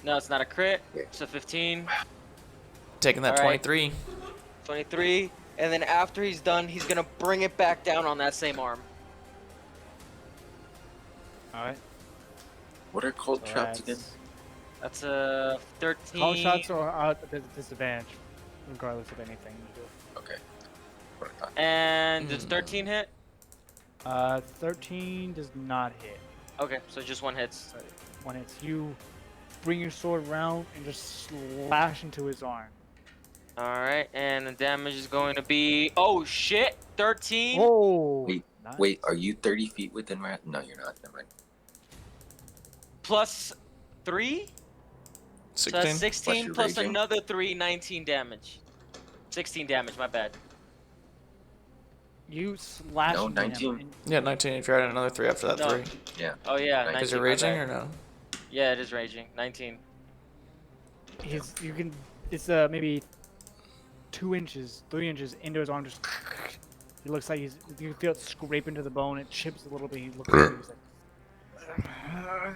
No, it's not a crit. It's a 15. Taking that All right. 23. 23. And then after he's done, he's going to bring it back down on that same arm. All right. What are cold So shots again? That's a 13. Call shots are at a disadvantage, regardless of anything you do. Okay. What I thought. And does 13 hit? 13 does not hit. Okay, so just one hits. So when it's you, bring your sword around and just slash into his arm. Alright, and the damage is going to be... Oh, shit! 13? Oh! Wait, Nice. wait, are you 30 feet within range? No, you're not. Never mind. Plus 3? So 16? that's 16 Plus plus your raging. another 3, 19 damage. 16 damage, my bad. You slash No, into him 19. and Yeah, 19 if you're adding another 3 after that No. 3. Yeah. Oh, yeah, 19. Because you're my raging bad. or no? Yeah, it is raging. 19. you can, it's maybe 2 inches, 3 inches into his arm. Just it looks like you can feel it scrape into the bone. It chips a little bit. He looks like he's like,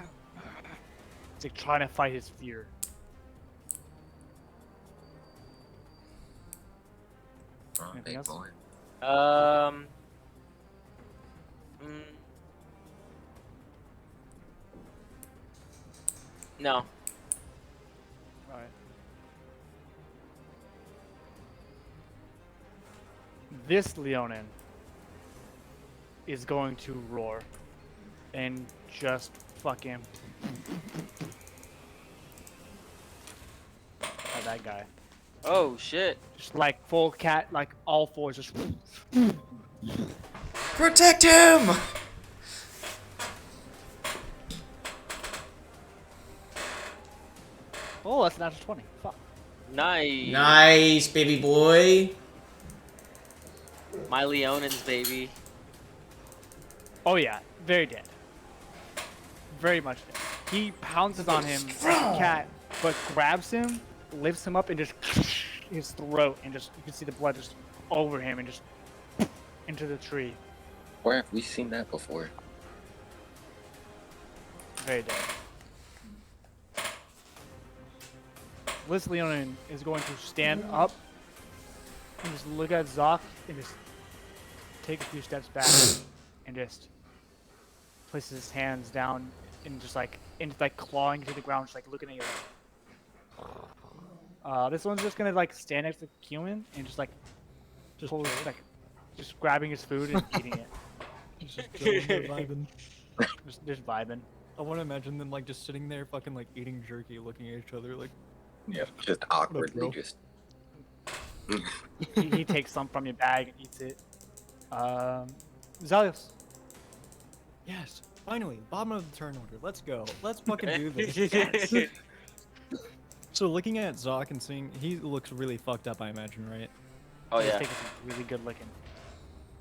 it's like trying to fight his fear. Oh, Anything big else? boy. No. Alright. This Leonin is going to roar and just fucking at that guy. Oh, shit. Just like full cat, like all fours, just Protect him! Oh, that's a natural 20. Fuck. Nice. Nice, baby boy. My Leonins, baby. Oh yeah, very dead. Very much dead. He pounces on him like a cat, but grabs him, lifts him up, and just his throat, and just you can see the blood just over him and just into the tree. Where have we seen that before? Very dead. Liz Leonin is going to stand up and just look at Zoc and just take a few steps back and just places his hands down and just like clawing to the ground, just like looking at you. This one's just gonna like stand next to Cumin and just grabbing his food and eating it. Just chilling there, vibing. Just vibing. I want to imagine them like just sitting there, fucking like eating jerky, looking at each other, like. Yeah, just awkwardly, bro? just. he takes some from your bag and eats it. Zalios. Yes, finally, bottom of the turn order. Let's go. Let's fucking do this. Yes. So looking at Zoc and seeing, he looks really fucked up, I imagine, right? Oh He's yeah. taking some really good licking.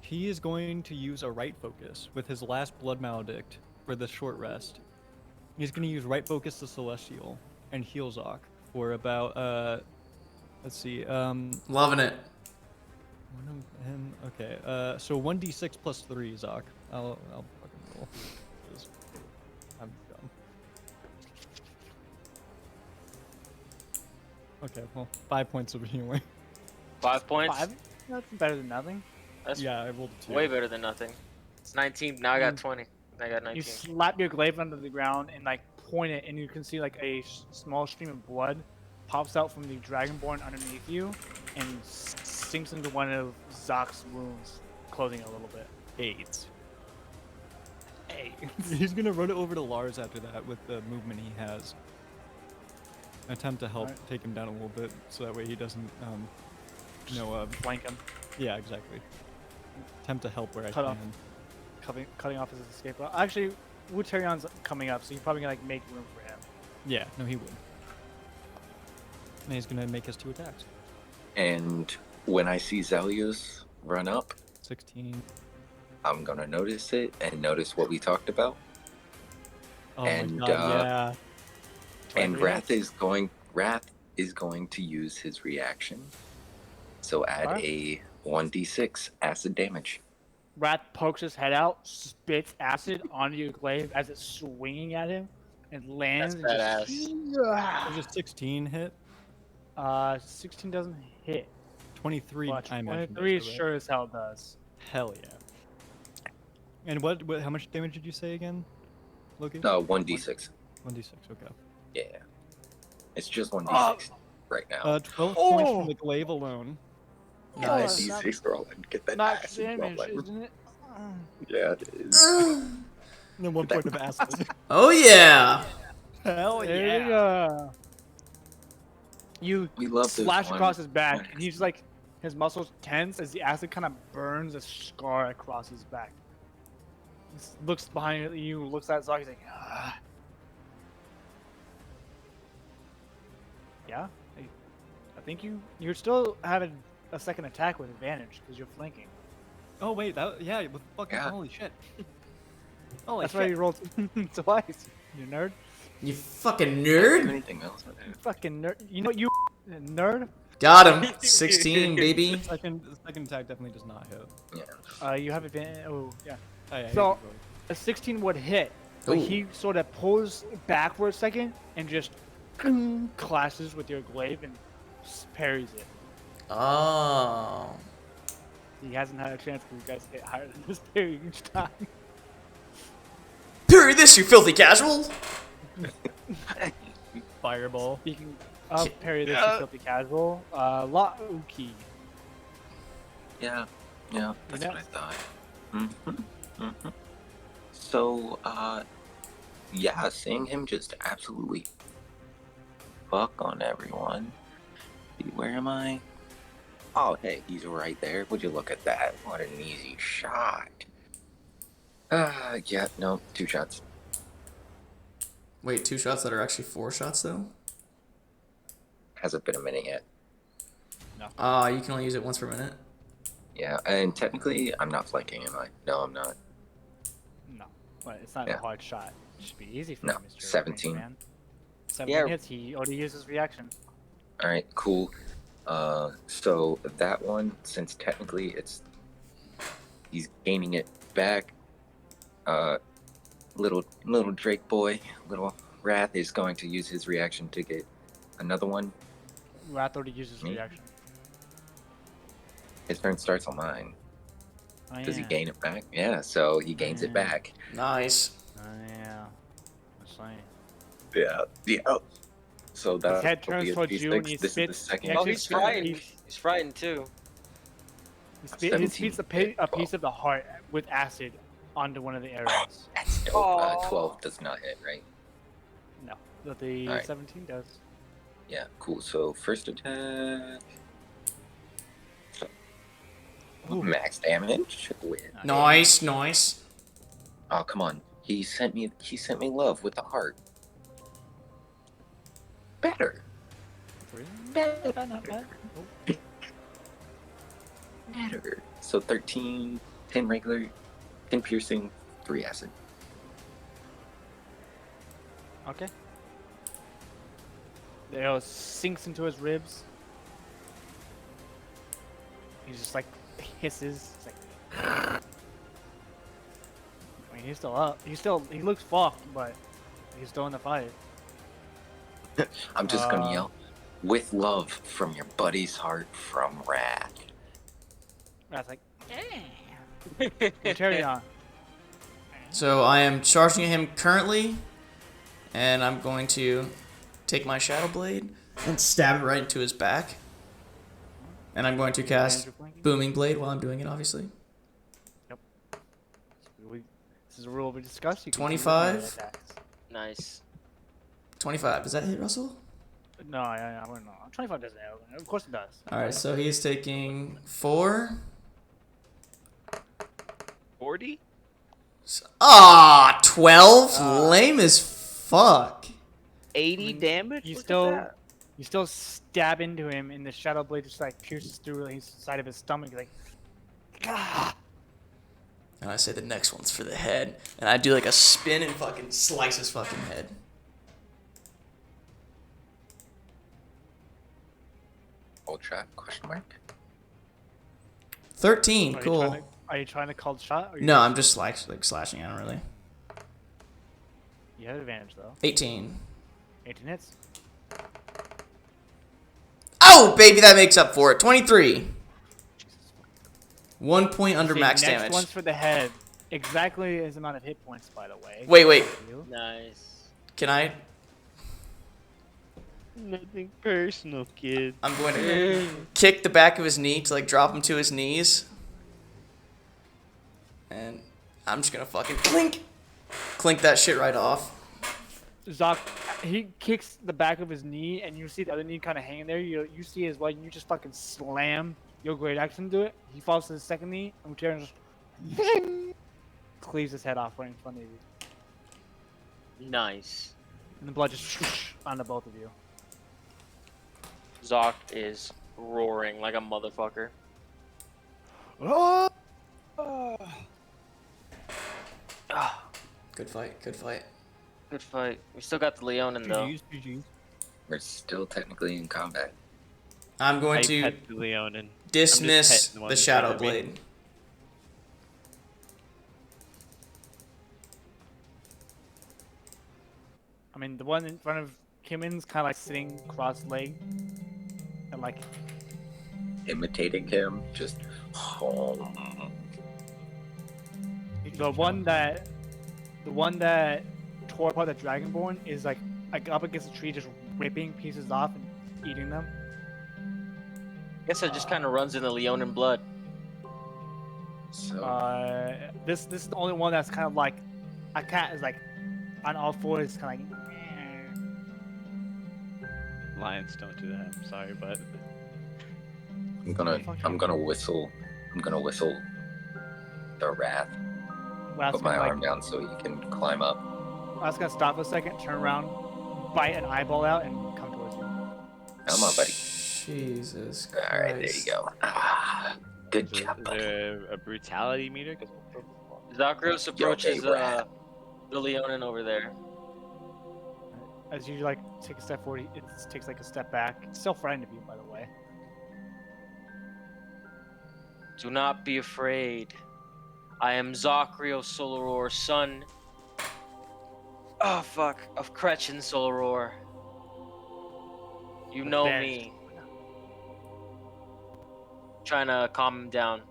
He is going to use a right focus with his last blood maledict for the short rest. He's going to use right focus to Celestial and heal Zoc for about let's see, Loving it. Okay, so 1d6 plus 3, Zoc. I'll fucking roll. 'Cause I'm dumb. Okay, well, 5 points of healing. 5 points. 5? That's better than nothing. That's Yeah, I rolled a 2. way better than nothing. It's 19. Now I got 20. I got 19. You slap your glaive onto the ground and like point it, and you can see like a small stream of blood pops out from the Dragonborn underneath you and sinks into one of Zoc's wounds, closing it a little bit. 8. He's gonna run it over to Lars after that with the movement he has. Attempt to help take him down a little bit, so that way he doesn't, flank him. Yeah, exactly. Attempt to help where I Cut can. off. Cutting off his escape route. Actually, Wuterion's coming up, so you're probably gonna like make room for him. Yeah, no, he would. And he's gonna make his 2 attacks. And when I see Zelius run up, 16. I'm gonna notice it and notice what we talked about. Oh and my god, yeah. And Wrath is going to use his reaction. So add a 1d6 acid damage. Wrath pokes his head out, spits acid onto your glaive as it's swinging at him, and lands. That's Does a 16 hit? 16 doesn't hit. 23, Watch, I imagine. 23 does, right? sure as hell does. Hell yeah. And what? How much damage did you say again, Loki? 1d6. 1d6. Okay. Yeah. It's just 1d6 right now. 12 points from the glaive alone. Nice. D6 rolling. Get that Not acid damage, rolling. isn't it? Yeah, it is. And then 1 point of acid. Oh yeah. Hell There you yeah. go. You We love this slash one. across his back, and he's like, his muscles tense as the acid kind of burns a scar across his back. He looks behind you, looks at Zoc, he's like, ah. Yeah, I think you're still having a second attack with advantage because you're flanking. Oh wait, yeah, with fucking holy shit. Holy That's shit. why you rolled twice. You nerd. You fucking Do nerd. anything else with it? You fucking nerd. You know what you nerd? Got him. 16, baby. The second attack definitely does not hit. Yeah. You have advantage. Oh yeah. Oh, yeah, So a 16 would hit, but Ooh. he sort of pulls back for a second and just clashes with your glaive and parries it. Oh. He hasn't had a chance because you guys hit higher than this parry each time. Parry this, you filthy casual. Fireball. Speaking of parry this, you filthy casual. Lauki. Yeah, that's Yeah. what I thought. So, yeah, seeing him just absolutely fuck on everyone. Where am I? Oh, hey, he's right there. Would you look at that? What an easy shot. Yeah, no, 2 shots. Wait, 2 shots that are actually 4 shots though? Hasn't been a minute yet. No. You can only use it once per minute. Yeah, and technically, I'm not flanking, am I? No, I'm not. No, but it's not a hard shot. It should be easy for No, you, Mr. 17. Man. 17 hits. He already used his reaction. All right, cool. So that one, since technically he's gaining it back. Little Drake boy, little Wrath is going to use his reaction to get another one. Wrath already used his reaction. His turn starts on mine. Oh, Does he yeah. gain it back? Yeah, so he gains it back. Nice. Oh yeah. That's right. Yeah. So that His head turns towards you and he this spits. is the second. He Oh, actually he's spits a frightened. piece- He's frightened too. He spits a piece of the heart with acid onto one of the arrows. That's dope. 12 does not hit, right? No, but the Alright. 17 does. Yeah, cool. So first attack. Max damage. With Nice. Oh, come on. He sent me love with the heart. Better. Not bad. Better. So 13, 10 regular, 10 piercing, 3 acid. Okay. The arrow sinks into his ribs. He's just like hisses. It's like. I mean, he's still up. He looks fucked, but he's still in the fight. I'm just gonna yell, with love from your buddy's heart from Wrath. That's like, Wuterion. So I am charging at him currently, and I'm going to take my Shadow Blade and stab it right into his back. And I'm going to cast Booming Blade while I'm doing it, obviously. Yep. This is a rule we discussed. You can do 25? melee attacks. Nice. 25. Does that hit, Russell? No, I don't know. 25 doesn't hit. Of course it does. Alright, so he's taking 4. 40? 12? Lame as fuck. 80 damage? You Look at still, that. you still stab into him, and the shadow blade just like pierces through the side of his stomach. Like, Gah! And I say the next one's for the head. And I do like a spin and fucking slice his fucking head. Old trap? Question mark. 13. Cool. Are you trying to call the shot? Or No, I'm just slashing. I don't really. You have advantage though. 18. 18 hits. Oh, baby, that makes up for it. 23. 1 point under The max next damage. one's for the head. Exactly his amount of hit points, by the way. Wait. Nice. Can I? Nothing personal, kid. I'm going to kick the back of his knee to like drop him to his knees. And I'm just going to fucking clink that shit right off. Zoc, he kicks the back of his knee, and you see the other knee kind of hanging there. You see his leg, and you just fucking slam your great action to it. He falls to his second knee, and Wuterion just cleaves his head off right in front of you. Nice. And the blood just onto both of you. Zoc is roaring like a motherfucker. Oh! Good fight. Good fight. We still got the Leonin though. We're still technically in combat. I'm going I to pet the Leonin. dismiss petting the one the in Shadow front of me. Blade. I mean, the one in front of Kimmon's kind of like sitting cross-legged, and like Imitating him, just. the one that tore apart the Dragonborn is like up against a tree, just ripping pieces off and eating them. Guess it just kind of runs in the Leonin blood. So. This is the only one that's kind of like a cat is like on all fours, kind of like. Lions don't do that. I'm sorry, but I'm gonna whistle. I'm gonna whistle the Wrath. Wrath's Put my gonna, arm down so he can climb up. Wrath's gonna stop for a second, turn around, bite an eyeball out, and come towards you. Come on, buddy. Jesus Christ. All right, there you go. Ah, good job, Is buddy. there a brutality meter? 'Cause Zacharias approaches Rat. the Leonin over there. As you like take a step forward, it takes like a step back. It's still frightened of you, by the way. Do not be afraid. I am Zacharias Solaror, son. Oh fuck, of Kretchen Solaror. You know me. Trying to calm him down.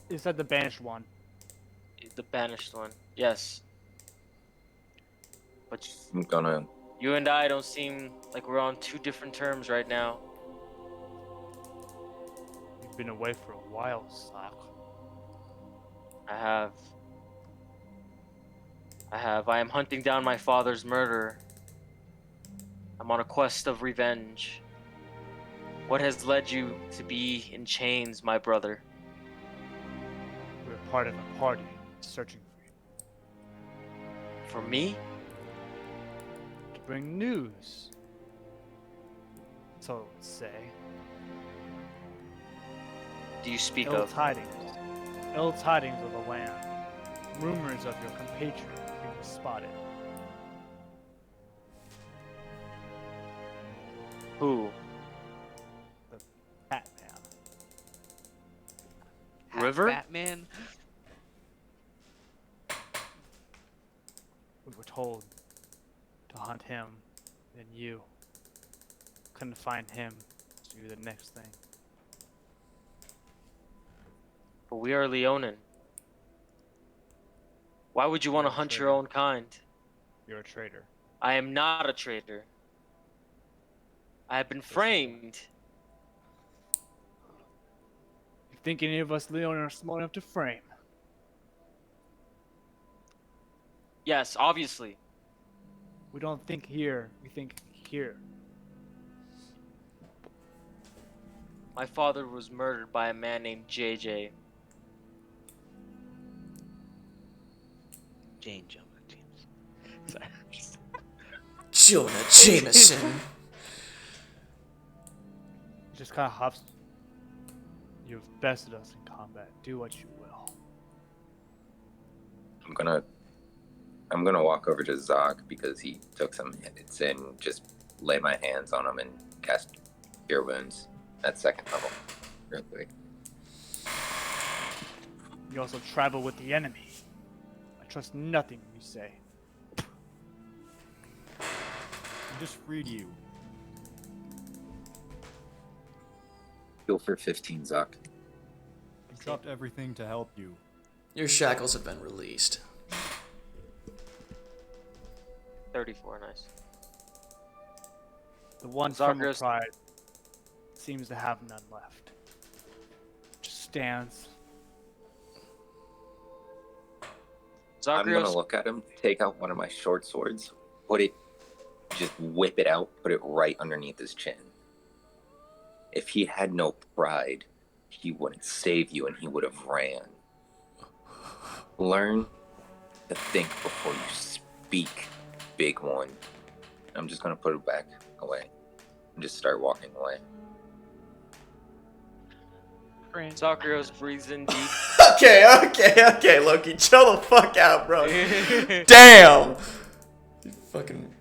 You said the banished one. The banished one. Yes. But I'm gonna. you and I don't seem like we're on two different terms right now. You've been away for a while, Sak. I have. I am hunting down my father's murderer. I'm on a quest of revenge. What has led you to be in chains, my brother? We're part of a party searching for you. For me? To bring news. So let's say. Do you speak Ill of? tidings. Ill tidings of the land. Rumors of your compatriot being spotted. Who? The Batman. River? Batman? We were told to hunt him, then you. Couldn't find him, so you're the next thing. But we are Leonin. Why would you want to hunt your own kind? You're a traitor. I am not a traitor. I have been framed. You think any of us Leon are smart enough to frame? Yes, obviously. We don't think here, we think here. My father was murdered by a man named JJ. Jane Jonah James. Sorry. Jonah Jameson. He just kind of huffs. You've bested us in combat. Do what you will. I'm gonna walk over to Zok because he took some hits and just lay my hands on him and cast Cure Wounds at second level, real quick. You also travel with the enemy. I trust nothing you say. I just freed you. Heal for 15, Zok. I dropped everything to help you. Your shackles have been released. 34, nice. The one from Zagros- pride seems to have none left. Just stands. I'm gonna Zagreus, look at him, take out one of my short swords, just whip it out, put it right underneath his chin. If he had no pride, he wouldn't save you and he would have ran. Learn to think before you speak, big one. I'm just gonna put it back away and just start walking away. Zagreus breathes in deep. Okay, Loki, chill the fuck out, bro. Damn! Fucking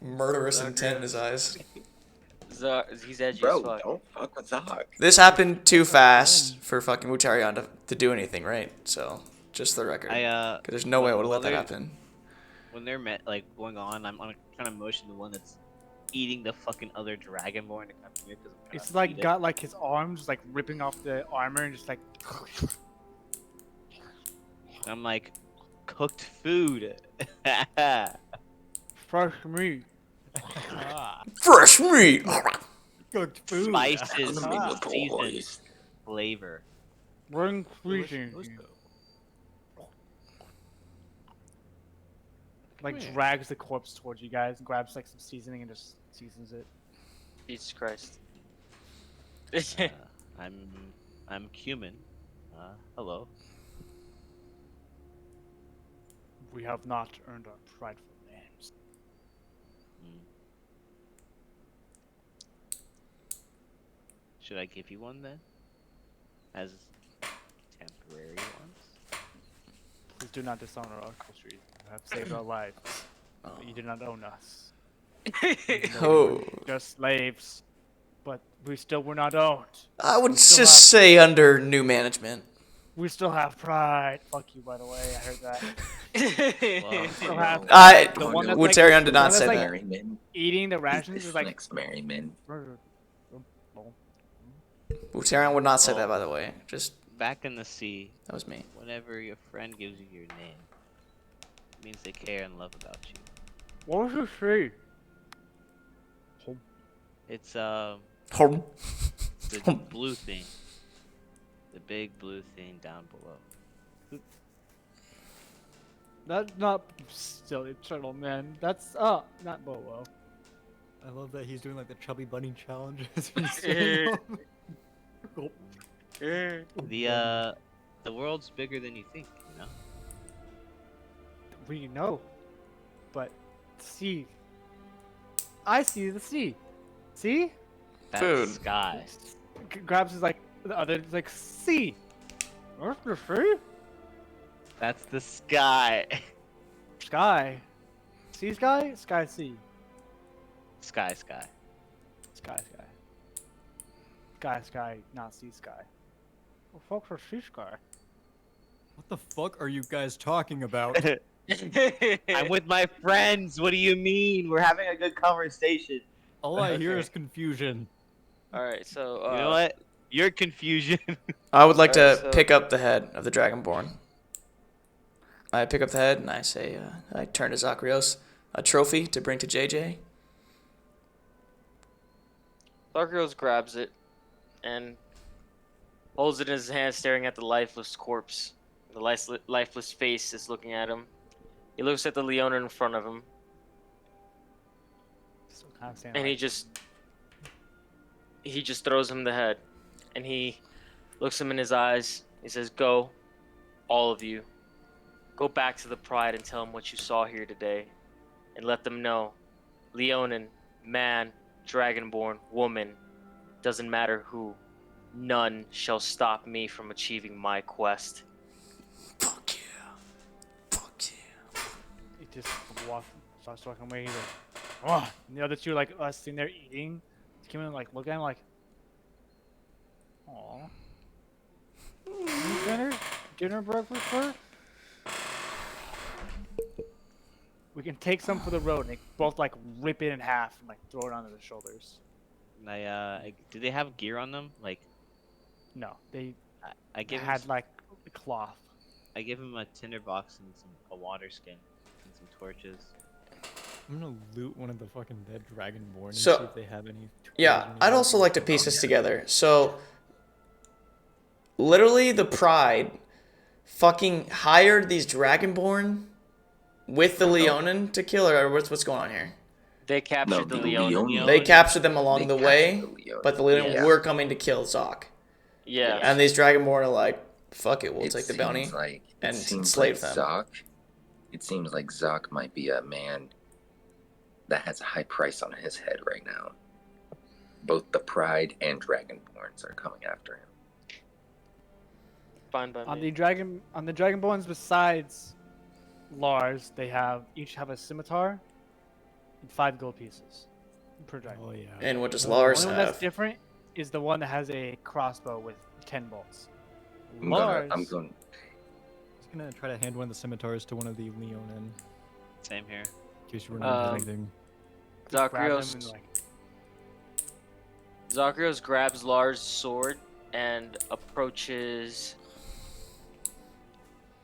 murderous intent in his eyes. He's edgy Bro, as fuck. don't fuck with Zok. This happened too fast for fucking Wuterion to do anything, right? So, just the record. Because there's no way I would have let that happen. When they're going on, I'm trying to motion the one that's eating the fucking other Dragonborn to come here because It's like got like his arms like ripping off the armor and just like. I'm like, cooked food. Fresh meat. Fresh meat. Cooked food. Spices, Ah. seasoned flavor. Bring freezing. Like drags the corpse towards you guys and grabs like some seasoning and just seasons it. Jesus Christ. I'm cumin. Hello. We have not earned our prideful names. Should I give you one then? As temporary ones? Please do not dishonor our country. You have saved our lives, but you did not own us. Oh. Just slaves, but we still were not owned. I would just say under new management. We still have pride. Fuck you, by the way. I heard that. Well, We still have the one that's Wuterion did not say like that. eating the rations is like next merryman. Wuterion would not say that, by the way. Just back in the sea. That was me. Whenever your friend gives you your name, it means they care and love about you. What was your tree? It's Home. the blue thing. The big blue thing down below. That's not still eternal, man. That's not Bowo. I love that he's doing like the chubby bunny challenge as he's saying The world's bigger than you think, you know? We know, but sea. I see the sea. See? That's Food. sky. Grabs his like the other is like sea. What's the sea? That's the sky. Sky. Sea sky? Sky sea. Sky. Sky sky. Sky sky, not sea sky. Well, folks are sea sky. What the fuck are you guys talking about? I'm with my friends. What do you mean? We're having a good conversation. All I hear is confusion. Alright, so You know what? Your confusion. I would like to so- pick up the head of the Dragonborn. I pick up the head and I say, I turn to Zacharios, a trophy to bring to JJ. Darkgirls grabs it and holds it in his hand, staring at the lifeless corpse. The lifeless face is looking at him. He looks at the Leona in front of him, and he just throws him the head, and he looks him in his eyes. He says, "Go, all of you. Go back to the Pride and tell them what you saw here today, and let them know, Leonin, man, Dragonborn, woman, doesn't matter who, none shall stop me from achieving my quest." Fuck yeah. Fuck yeah. He just starts walking away. He's like, oh. And the other two like us sitting there eating. He's coming like look at him like, aw. Dinner breakfast first? We can take some for the road. And they both like rip it in half and like throw it onto their shoulders. Do they have gear on them? Like, no, they had like cloth. I give him a tinderbox and a water skin and some torches. I'm gonna loot one of the fucking dead Dragonborn and So- see if they have any. Yeah, I'd also like to piece this together. So, literally, the Pride fucking hired these Dragonborn with the Leonin to kill her. Or what's going on here? They captured the Leonin. They captured them along the They way, captured the Leonin. but the Leonin Yeah. were coming to kill Zoc. Yeah. And these Dragonborn are like, fuck it, we'll It take the seems bounty like- it and seems slave like them. It seems like Zoc might be a man that has a high price on his head right now. Both the Pride and Dragonborns are coming after him. Fine by On me. the Dragonborns besides Lars, they each have a scimitar and 5 gold pieces per dragon. Oh yeah. And what does The Lars only one that's have? different is the one that has a crossbow with 10 bolts. I'm going. He's gonna try to hand one of the scimitars to one of the Leonin. Same here. In case you run into Um, anything. Grab them Zacharios and, like, Zacharios grabs Lars' sword and approaches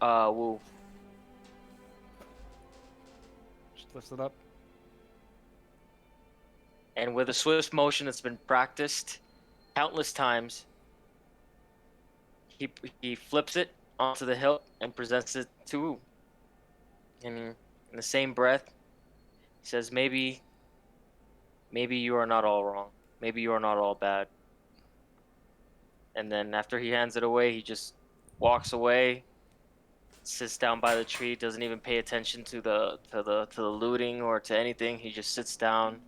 Wolf. just lifts it up. And with a swift motion that's been practiced countless times, he flips it onto the hilt and presents it to Wu. And in the same breath, he says, maybe you are not all wrong. Maybe you are not all bad. And then after he hands it away, he just walks away, sits down by the tree, doesn't even pay attention to the looting or to anything. He just sits down,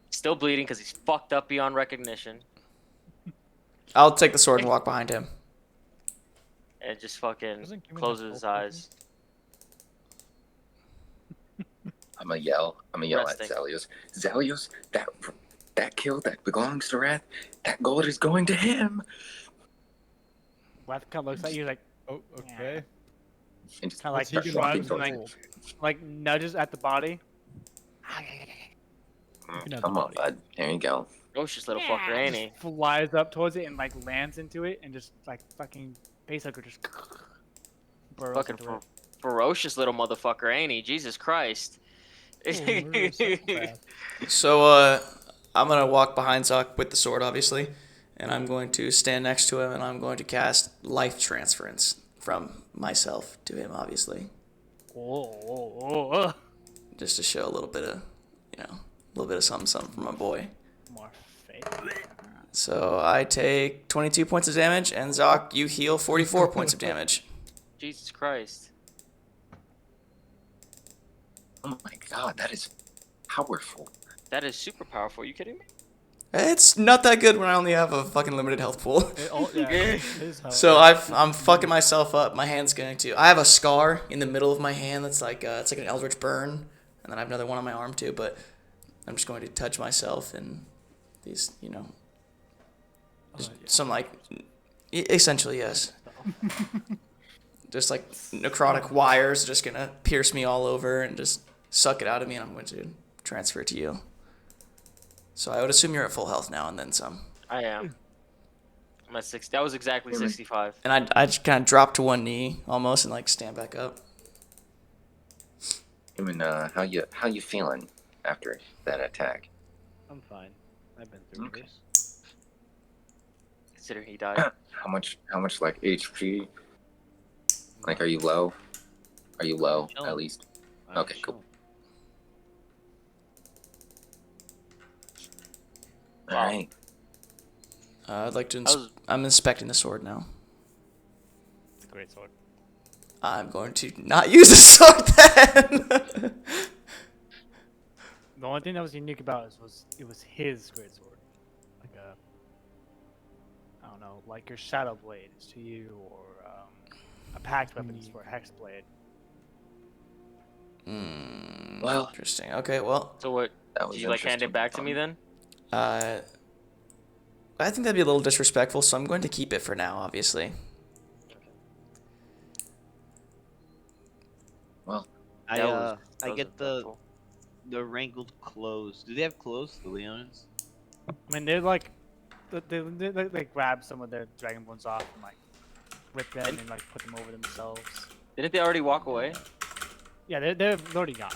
still bleeding because he's fucked up beyond recognition. I'll take the sword and walk behind him. And just fucking Doesn't Cumin have closes his health eyes. I'm gonna yell at Resting. Zalios. Zalios, that kill that belongs to Wrath, that gold is going to him. Wrath kind of looks at you like, Oh, okay. And just kind of like start Keegan walking shrugs and towards like nudges at the body. him. Come on, bud. There you go. Ferocious little fucker, ain't he? Flies up towards it and like lands into it and just like fucking facehugger just burrows Fucking into it. ferocious little motherfucker, ain't he? Jesus Christ. So I'm gonna walk behind Zuck with the sword, obviously, and I'm going to stand next to him, and I'm going to cast life transference from myself to him, obviously, just to show a little bit of, a little bit of something from my boy. More fake. So I take 22 points of damage, and Zoc, you heal 44 points of damage. Jesus Christ. Oh my god, that is powerful. That is super powerful. Are you kidding me? It's not that good when I only have a fucking limited health pool. His health. So I'm fucking myself up. My hand's going to. I have a scar in the middle of my hand that's like it's like an eldritch burn, and then I have another one on my arm too. But I'm just going to touch myself and these, some like, essentially yes. Just like necrotic wires, just gonna pierce me all over and just suck it out of me, and I'm going to transfer it to you. So I would assume you're at full health now and then some. I am. I'm at 60. That was exactly 65. And I just kind of drop to one knee almost and like stand back up. Human, how you feeling after that attack? I'm fine. I've been through Okay. this. Considering he died. How much like HP? Like, are you low? Are you low Chilling. at least? I'm Okay, cool. Wow. All right. I'd like to. I'm inspecting the sword now. It's a great sword. I'm going to not use the sword then. The only thing that was unique about it was his great sword. Like I don't know, like your shadow blade is to you, or a pact weapon is for a hex blade. Well, interesting. Okay, well. So what? That was Did you like hand it back to me then? I think that'd be a little disrespectful, so I'm going to keep it for now, obviously. Well, I that was get the wrangled clothes. Do they have clothes, the Leonins? I mean, they're like, they grab some of their Dragonborns off and like rip them and like put them over themselves. Didn't they already walk away? Yeah, they're already gone.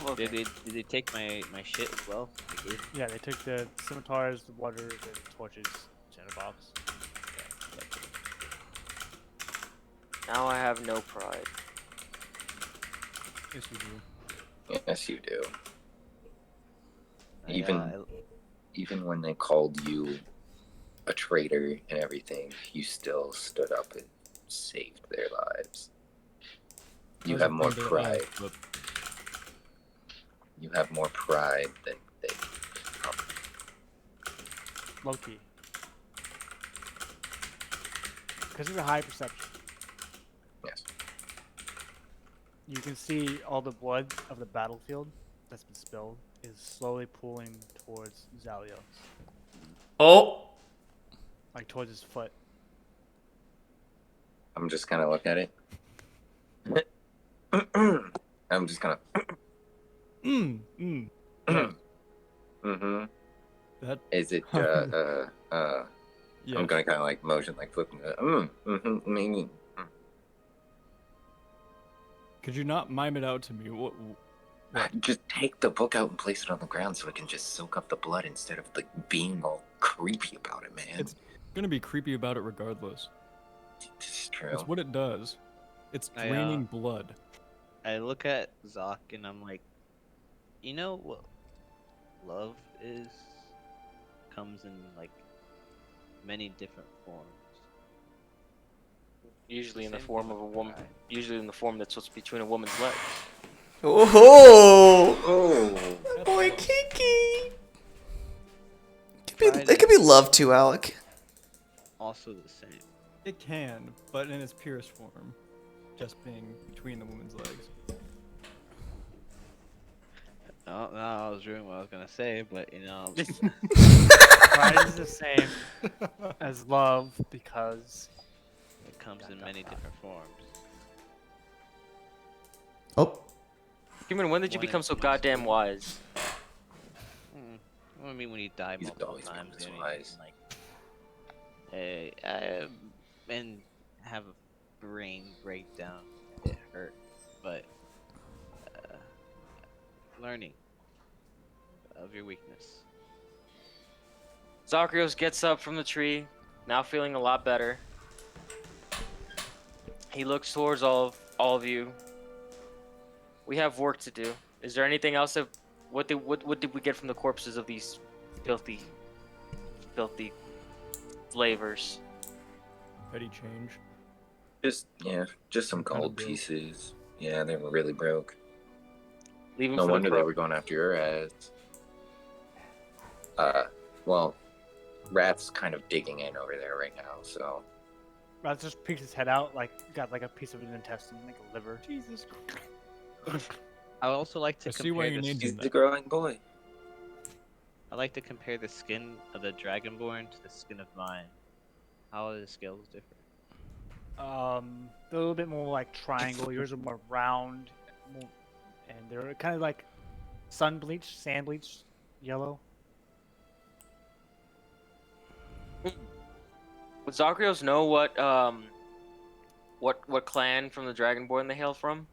Okay. Did they take my shit as well? Yeah, they took the scimitars, the water, the torches, chatterbox. Now I have no pride. Yes, we do. yes, you do. I, Even when they called you a traitor and everything, you still stood up and saved their lives. You have more pride. You have more pride than they. Low-key. Because of your high perception. Yes. You can see all the blood of the battlefield that's been spilled is slowly pooling towards Zalios. Oh! Like towards his foot. I'm just gonna look at it. I'm just gonna. That. Is it? Yes. I'm gonna kind of like motion, like flipping. Maybe. Could you not mime it out to me? What? Just take the book out and place it on the ground so it can just soak up the blood instead of like being all creepy about it, man. It's gonna be creepy about it regardless. It's true. It's what it does. It's draining blood. I look at Zoc and I'm like, you know what love is? Comes in like many different forms. Usually in the form of a woman. Usually in the form that's what's between a woman's legs. Oh, Oh. boy, Kiki. It could be love too, Alec. Also the same. It can, but in its purest form, just being between the woman's legs. No, I was ruining what I was gonna say, but you know. Pride is the same as love because it comes in many different forms. Oh. Human, when did you become so goddamn wise? I mean, when you die multiple times, you know, like, hey, and have a brain breakdown. It hurt, but learning of your weakness. Zakrios gets up from the tree, now feeling a lot better. He looks towards all of you. We have work to do. Is there anything else that what did we get from the corpses of these filthy flavors? Petty change. Just some gold pieces. Yeah, they were really broke. Leave 'em No for the wonder they crow. were going after your ass. Well, Rat's kind of digging in over there right now, so. Raz just peeks his head out, like got like a piece of an intestine, like a liver. Jesus Christ. I would also like to compare He's the growing boy. I like to compare the skin of the Dragonborn to the skin of mine. How are the scales different? A little bit more like triangle. Yours are more round, and they're kind of like sun bleached, sand bleached, yellow. Would Zakrios know what clan from the Dragonborn they hail from?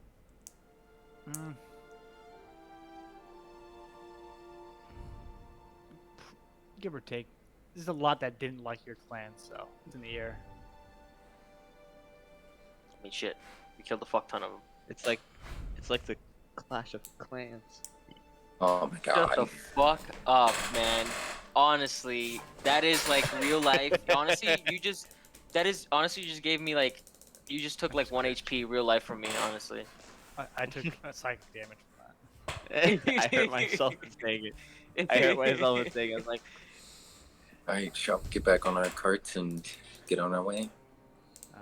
Give or take. There's a lot that didn't like your clan, so it's in the air. I mean, shit. We killed a fuck ton of them. It's like the Clash of Clans. Oh my god. Shut the fuck up, man. Honestly, that is like real life. Honestly, you just gave me like, you just took like 1 HP real life from me, honestly. I took psychic damage from I hurt myself saying it. I hurt myself saying it. I was like, Alright, shall we get back on our carts and get on our way?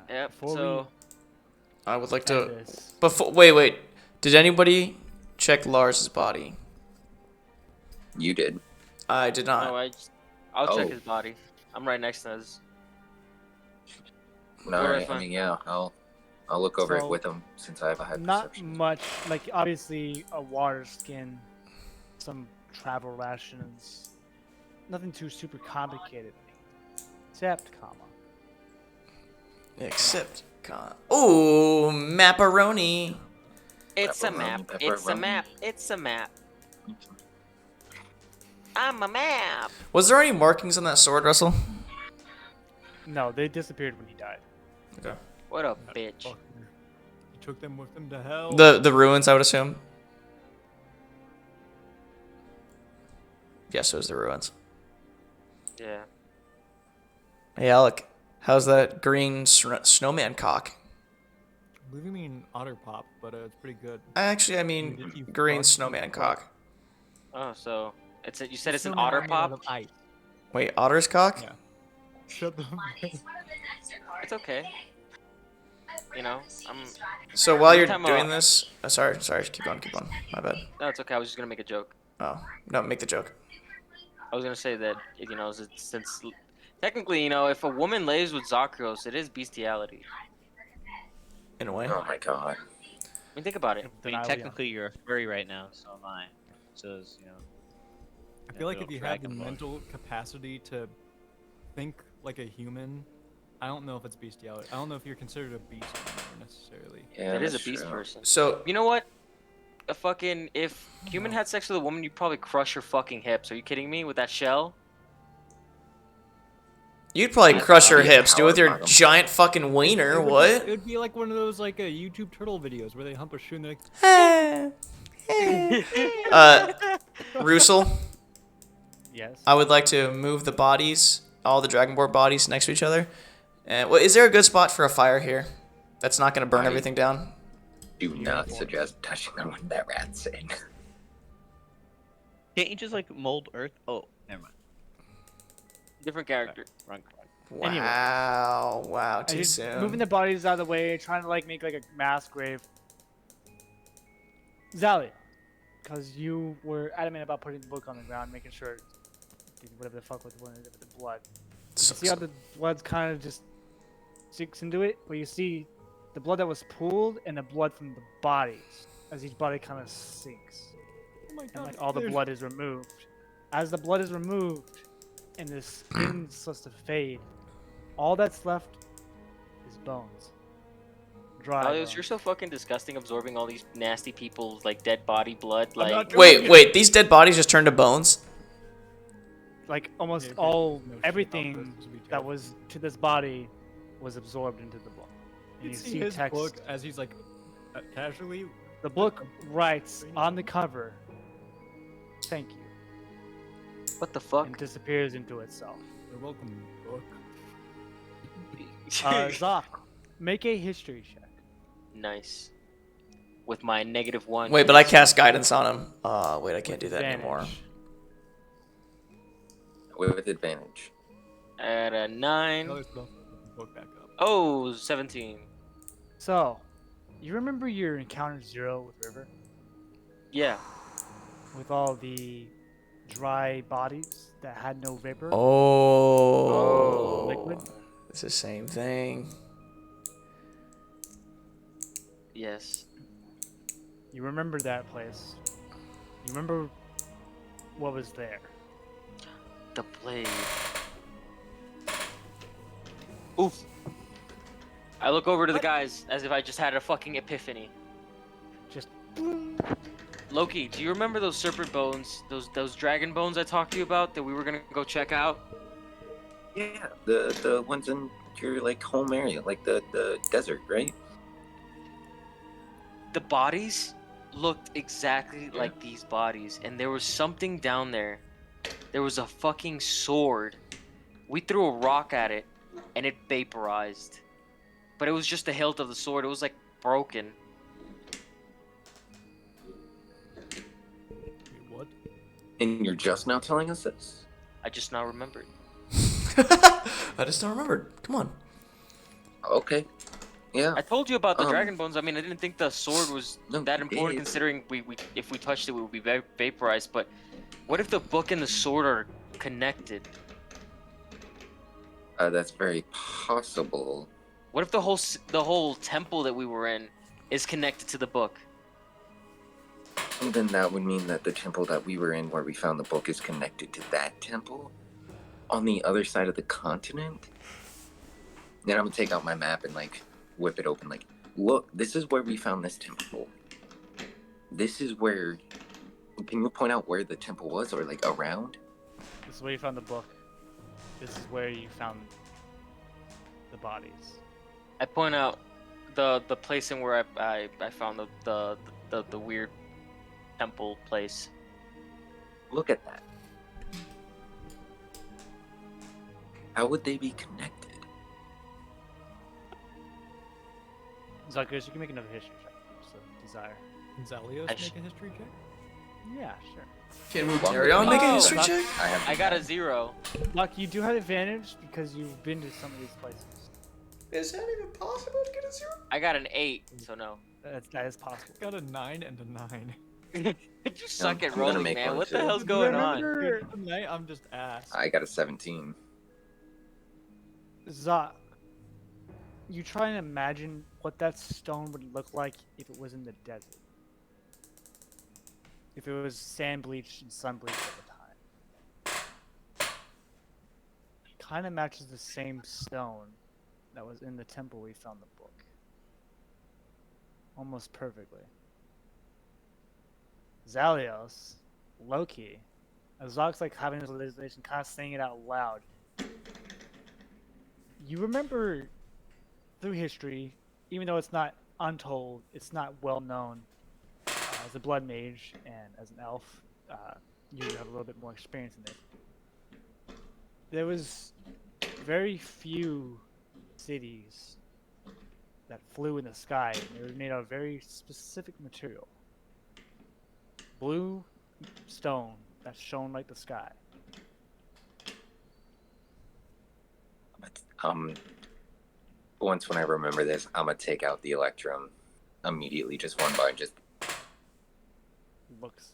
Yep, Before so... I would like to. this. Before, wait. Did anybody check Lars's body? You did. I did not. No, I'll check Oh. his body. I'm right next to his. Alright, I mean, yeah, I'll look over it So, with him since I have a high Not perception. much. Like obviously a water skin, some travel rations. Nothing too super complicated. Except Ooh, macaroni. It's a map. It's a map. It's a map. I'm a map. Was there any markings on that sword, Russell? No, they disappeared when he died. Okay. What a bitch. He took them with him to hell. The ruins, I would assume. Yes, it was the ruins. Yeah. Hey, Alec, how's that green snowman cock? I believe you mean otter pop, but it's pretty good. Actually, I mean green snowman cock. Oh, so you said it's an Snowman otter made out pop? of ice. Wait, otter's cock? Yeah. Shut the. It's okay. You know, I'm. So while you're Anytime, doing this, sorry, keep on. My bad. No, it's okay. I was just gonna make a joke. Oh, no, make the joke. I was gonna say that since technically, if a woman lays with Zakrios, it is bestiality. In a way. Oh my god. I mean, think about it. I mean, technically you're a furry right now, so am I. So is, I feel like if little you have the Dragonborn. mental capacity to think like a human, I don't know if it's bestiality. I don't know if you're considered a beast anymore necessarily. Yeah, It is a that's beast true. person. So You know what? If human had sex with a woman, you'd probably crush her fucking hips. Are you kidding me? With that shell? you'd probably crush her Be a hips, dude, with power your bottom. giant fucking wiener. It What? would be like one of those like YouTube turtle videos where they hump a shoe and they're like, Russell, Yes. I would like to move the bodies, all the Dragonborn bodies next to each other. And is there a good spot for a fire here? That's not gonna burn I everything down. do not suggest touching the one that rat's in. Can't you just like mold earth? Oh, never mind. Different character. Wrong. Anyway. Wow, wow, I too just soon. moving the bodies out of the way, trying to like make like a mass grave. Zalia, because you were adamant about putting the book on the ground, making sure whatever the fuck with the blood. You see how the blood's kind of just sinks into it, where you see the blood that was pooled and the blood from the bodies as each body kind of sinks. Oh my And god. like all the blood is removed. As the blood is removed and the skin starts to fade, all that's left is bones. Dry Alios, bones. you're so fucking disgusting absorbing all these nasty people's like dead body blood. Like Wait, these dead bodies just turned to bones? Like almost Yeah, all no shit, everything I'll just be that told. was to this body was absorbed into the book. And You see his text. book as he's like casually. The book writes on the cover, "Thank you," what the fuck? and disappears into itself. You're welcome, book. Zoc, make a history check. Nice. With my -1. Wait, but I cast guidance on him. Wait, I can't do that Advantage. anymore. With advantage. At a 9. Now there's the book back up. Oh, 17. So, you remember your encounter 0 with River? Yeah. With all the dry bodies that had no vapor? Oh. Liquid? It's the same thing. Yes. You remember that place. You remember what was there. The blade. Oof. I look over to the guys as if I just had a fucking epiphany. Just Loki, do you remember those serpent bones, those dragon bones I talked to you about that we were gonna go check out? Yeah, the ones in your like home area, like the desert, right? The bodies looked exactly like these bodies, and there was something down there. There was a fucking sword. We threw a rock at it, and it vaporized. But it was just the hilt of the sword. It was like broken. Wait, what? And you're just now telling us this? I just now remembered. I just don't remember. Come on. Okay. Yeah. I told you about the dragon bones. I mean, I didn't think the sword was No, that you important, did. considering if we touched it, we would be vaporized. But what if the book and the sword are connected? That's very possible. What if the whole temple that we were in is connected to the book? And then that would mean that the temple that we were in, where we found the book, is connected to that temple on the other side of the continent. Then I'm gonna take out my map and like whip it open. Like, look, this is where we found this temple. This is where. Can you point out where the temple was, or like around? This is where you found the book. This is where you found the bodies. I point out the place in where I found the weird temple place. Look at that. How would they be connected? Zuckers, you can make another history check. Just a desire. Can Zalios I make a history check? Yeah, sure. Can Wuterion make a history Zuck- check? I got a 0. Luck, you do have advantage because you've been to some of these places. Is that even possible to get a 0? I got an 8, so no. That is possible. Got a 9 and a 9. You suck at I'm gonna rolling, make man. one What the too. hell's going on? Dude, tonight I'm just ass. I got a 17. Zoc, you try and imagine what that stone would look like if it was in the desert. If it was sand bleached and sun bleached at the time. Kind of matches the same stone that was in the temple we found the book. Almost perfectly. Zalios, Loki, as Zoc's like having this realization, kind of saying it out loud. You remember through history, even though it's not untold, it's not well known, as a blood mage and as an elf, you have a little bit more experience in it. There was very few cities that flew in the sky. They were made of a very specific material. Blue stone that shone like the sky. Once when I remember this, I'm gonna take out the Electrum immediately, just one bar, just Looks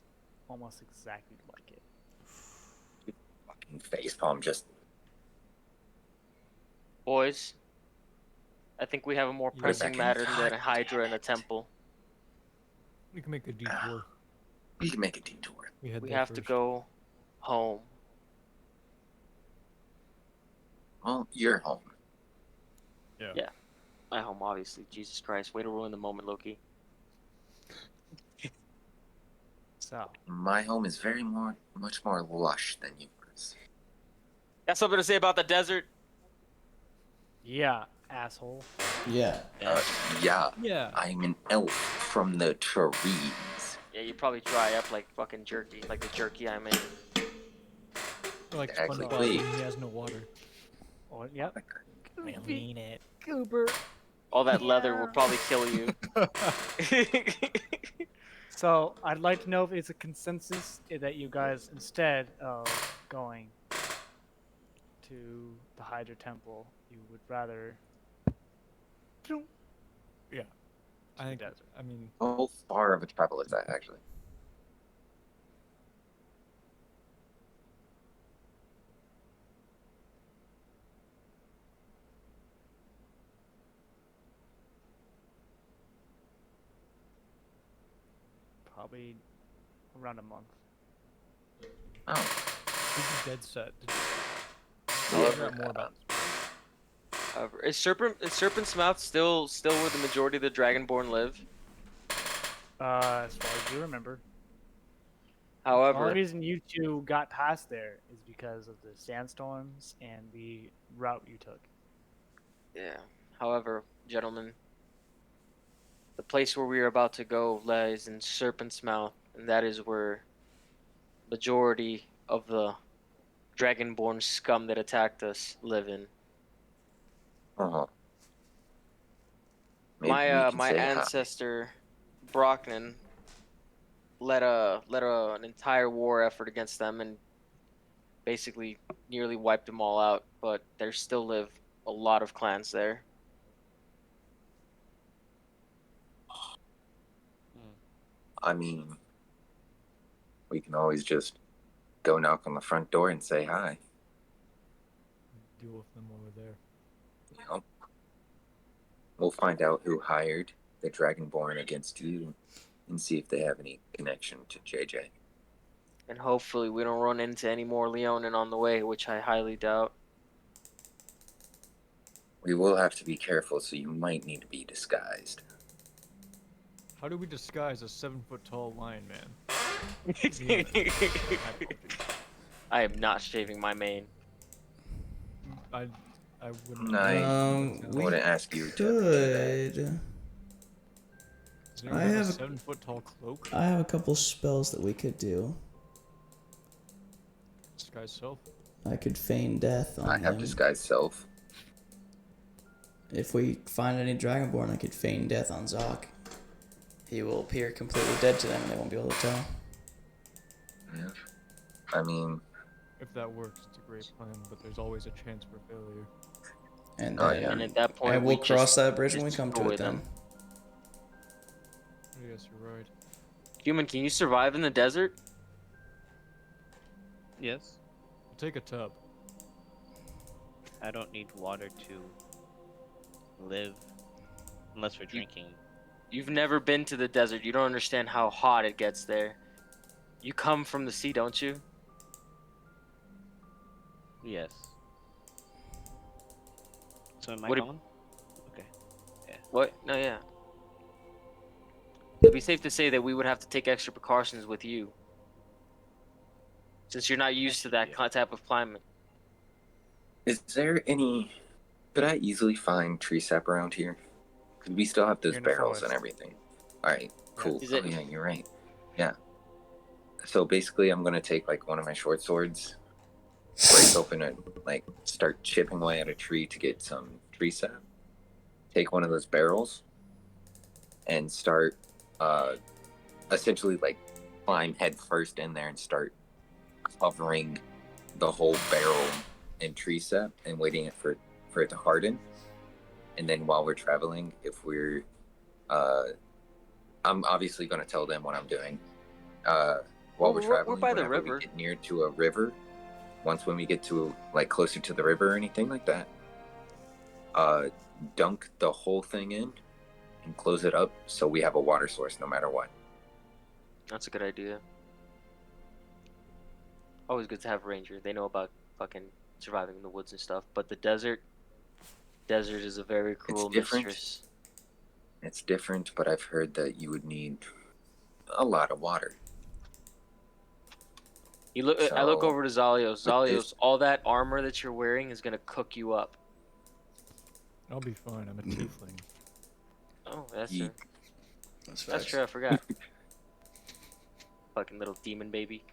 almost exactly like it. fucking facepalm, just Boys, I think we have a more Yeah. pressing matter than a Hydra in a temple. We can make a detour. we can make a detour. We had We that have to first. go home. Well, you're home. Yeah. Yeah. My home, obviously. Jesus Christ. Way to ruin the moment, Loki. So, My home is much more lush than yours. Got something to say about the desert? yeah, asshole. Yeah. Yeah. Yeah. I'm an elf from the trees. Yeah, you probably dry up like fucking jerky, like the jerky I made. Like Exactly. SpongeBob Wait. when he has no water. Oh, yep. I mean it. Goober. All that leather will probably kill you. So, I'd like to know if it's a consensus that you guys, instead of going to the Hydra Temple, you would rather Yeah. I think. desert. I mean, How far of a travel is that, actually? Probably around a month. Oh. this is dead set. However, More about. However, is Serpent's Mouth still where the majority of the Dragonborn live? As far as you remember. The However, only reason you two got past there is because of the sandstorms and the route you took. yeah. However, gentlemen, the place where we are about to go lies in Serpent's Mouth, and that is where majority of the Dragonborn scum that attacked us live in. Uh-huh. Maybe we My can my say hi. ancestor Brocknan led an entire war effort against them and basically nearly wiped them all out. But there still live a lot of clans there. I mean, we can always just go knock on the front door and say hi. Deal with them over there. You know? We'll find out who hired the Dragonborn against you and see if they have any connection to JJ. And hopefully we don't run into any more Leonin on the way, which I highly doubt. We will have to be careful, so you might need to be disguised. How do we disguise a 7-foot-tall lion man? I am not shaving my mane. I wouldn't. I We wouldn't ask you to could. Does anyone I have have a a- 7-foot-tall cloak? I have a couple spells that we could do. Disguise self. I could feign death on I have them. disguised self. If we find any Dragonborn, I could feign death on Zoc. He will appear completely dead to them and they won't be able to tell. Yeah. I mean, If that works, it's a great plan, but there's always a chance for failure. And Oh, then, yeah. And at that point, and we'll we cross just that bridge when we come to destroy it then. them. I guess you're right. Human, can you survive in the desert? Yes. We'll take a tub. I don't need water to live unless we're drinking. You've never been to the desert. You don't understand how hot it gets there. You come from the sea, don't you? Yes. So am I What if- going? Okay. What? No, yeah. It'd be safe to say that we would have to take extra precautions with you. Since you're not used to that type of climate. is there any... Could I easily find tree sap around here? Because we still have those You're in the barrels and forest. everything. Alright, cool. Is Oh, it- yeah, you're right. Yeah. So basically, I'm going to take, like, one of my short swords, break open and, like, start chipping away at a tree to get some tree sap. take one of those barrels and start essentially like climb head first in there and start covering the whole barrel in tree sap and waiting for it to harden. And then while we're traveling, if we're I'm obviously going to tell them what I'm doing. While we're traveling, by the whenever river. we get near to a river, when we get to like closer to the river or anything like that, dunk the whole thing in and close it up so we have a water source no matter what. That's a good idea. Always good to have a ranger. They know about fucking surviving in the woods and stuff. But the desert is a very cruel mistress. It's different, but I've heard that you would need a lot of water. I look over to Zalios. Zalios, all that armor that you're wearing is gonna cook you up. I'll be fine. I'm a tiefling. Oh, that's true. That's true. I forgot. Fucking little demon baby.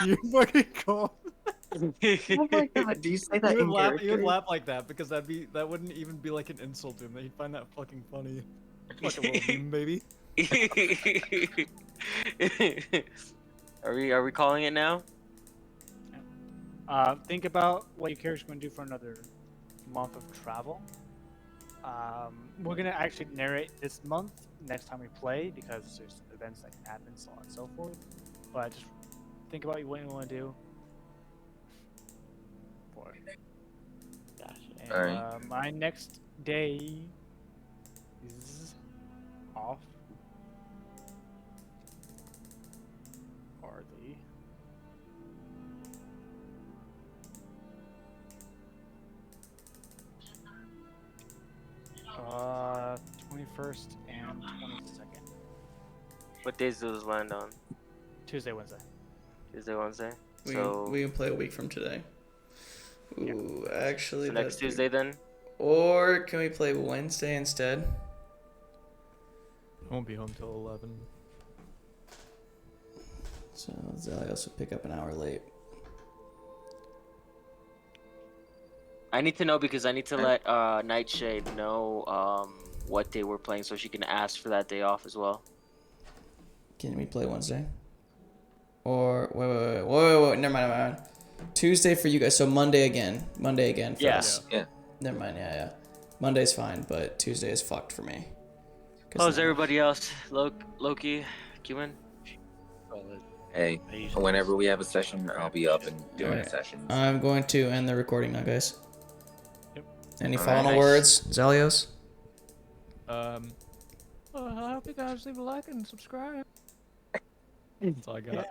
You fucking call. Oh my god, do you say that in character? He would laugh like that because that wouldn't even be like an insult to him. He'd find that fucking funny. Fucking little demon baby. Are we calling it now? Think about what your character's going to do for another month of travel. We're going to actually narrate this month next time we play because there's events that can happen, so on and so forth. But just think about what you want to do. And, Alright. my next day is off. Hardly. 21st and 22nd. What days do those land on? Tuesday, Wednesday. Tuesday, Wednesday. We So can play a week from today. Ooh, actually, so next Tuesday then. Or can we play Wednesday instead? I won't be home till 11. So I also pick up an hour late. I need to know because I need to let Nightshade know what day we're playing so she can ask for that day off as well. Can we play Wednesday? Or wait, never mind. Tuesday for you guys, so Monday again for us. Yeah. Never mind, yeah. Monday's fine, but Tuesday is fucked for me. How's everybody else? Loki, Cumin? Hey, whenever we have a session, I'll be up and doing a session. I'm going to end the recording now, guys. Yep. Any final words, Zalios? I hope you guys leave a like and subscribe. That's all I got.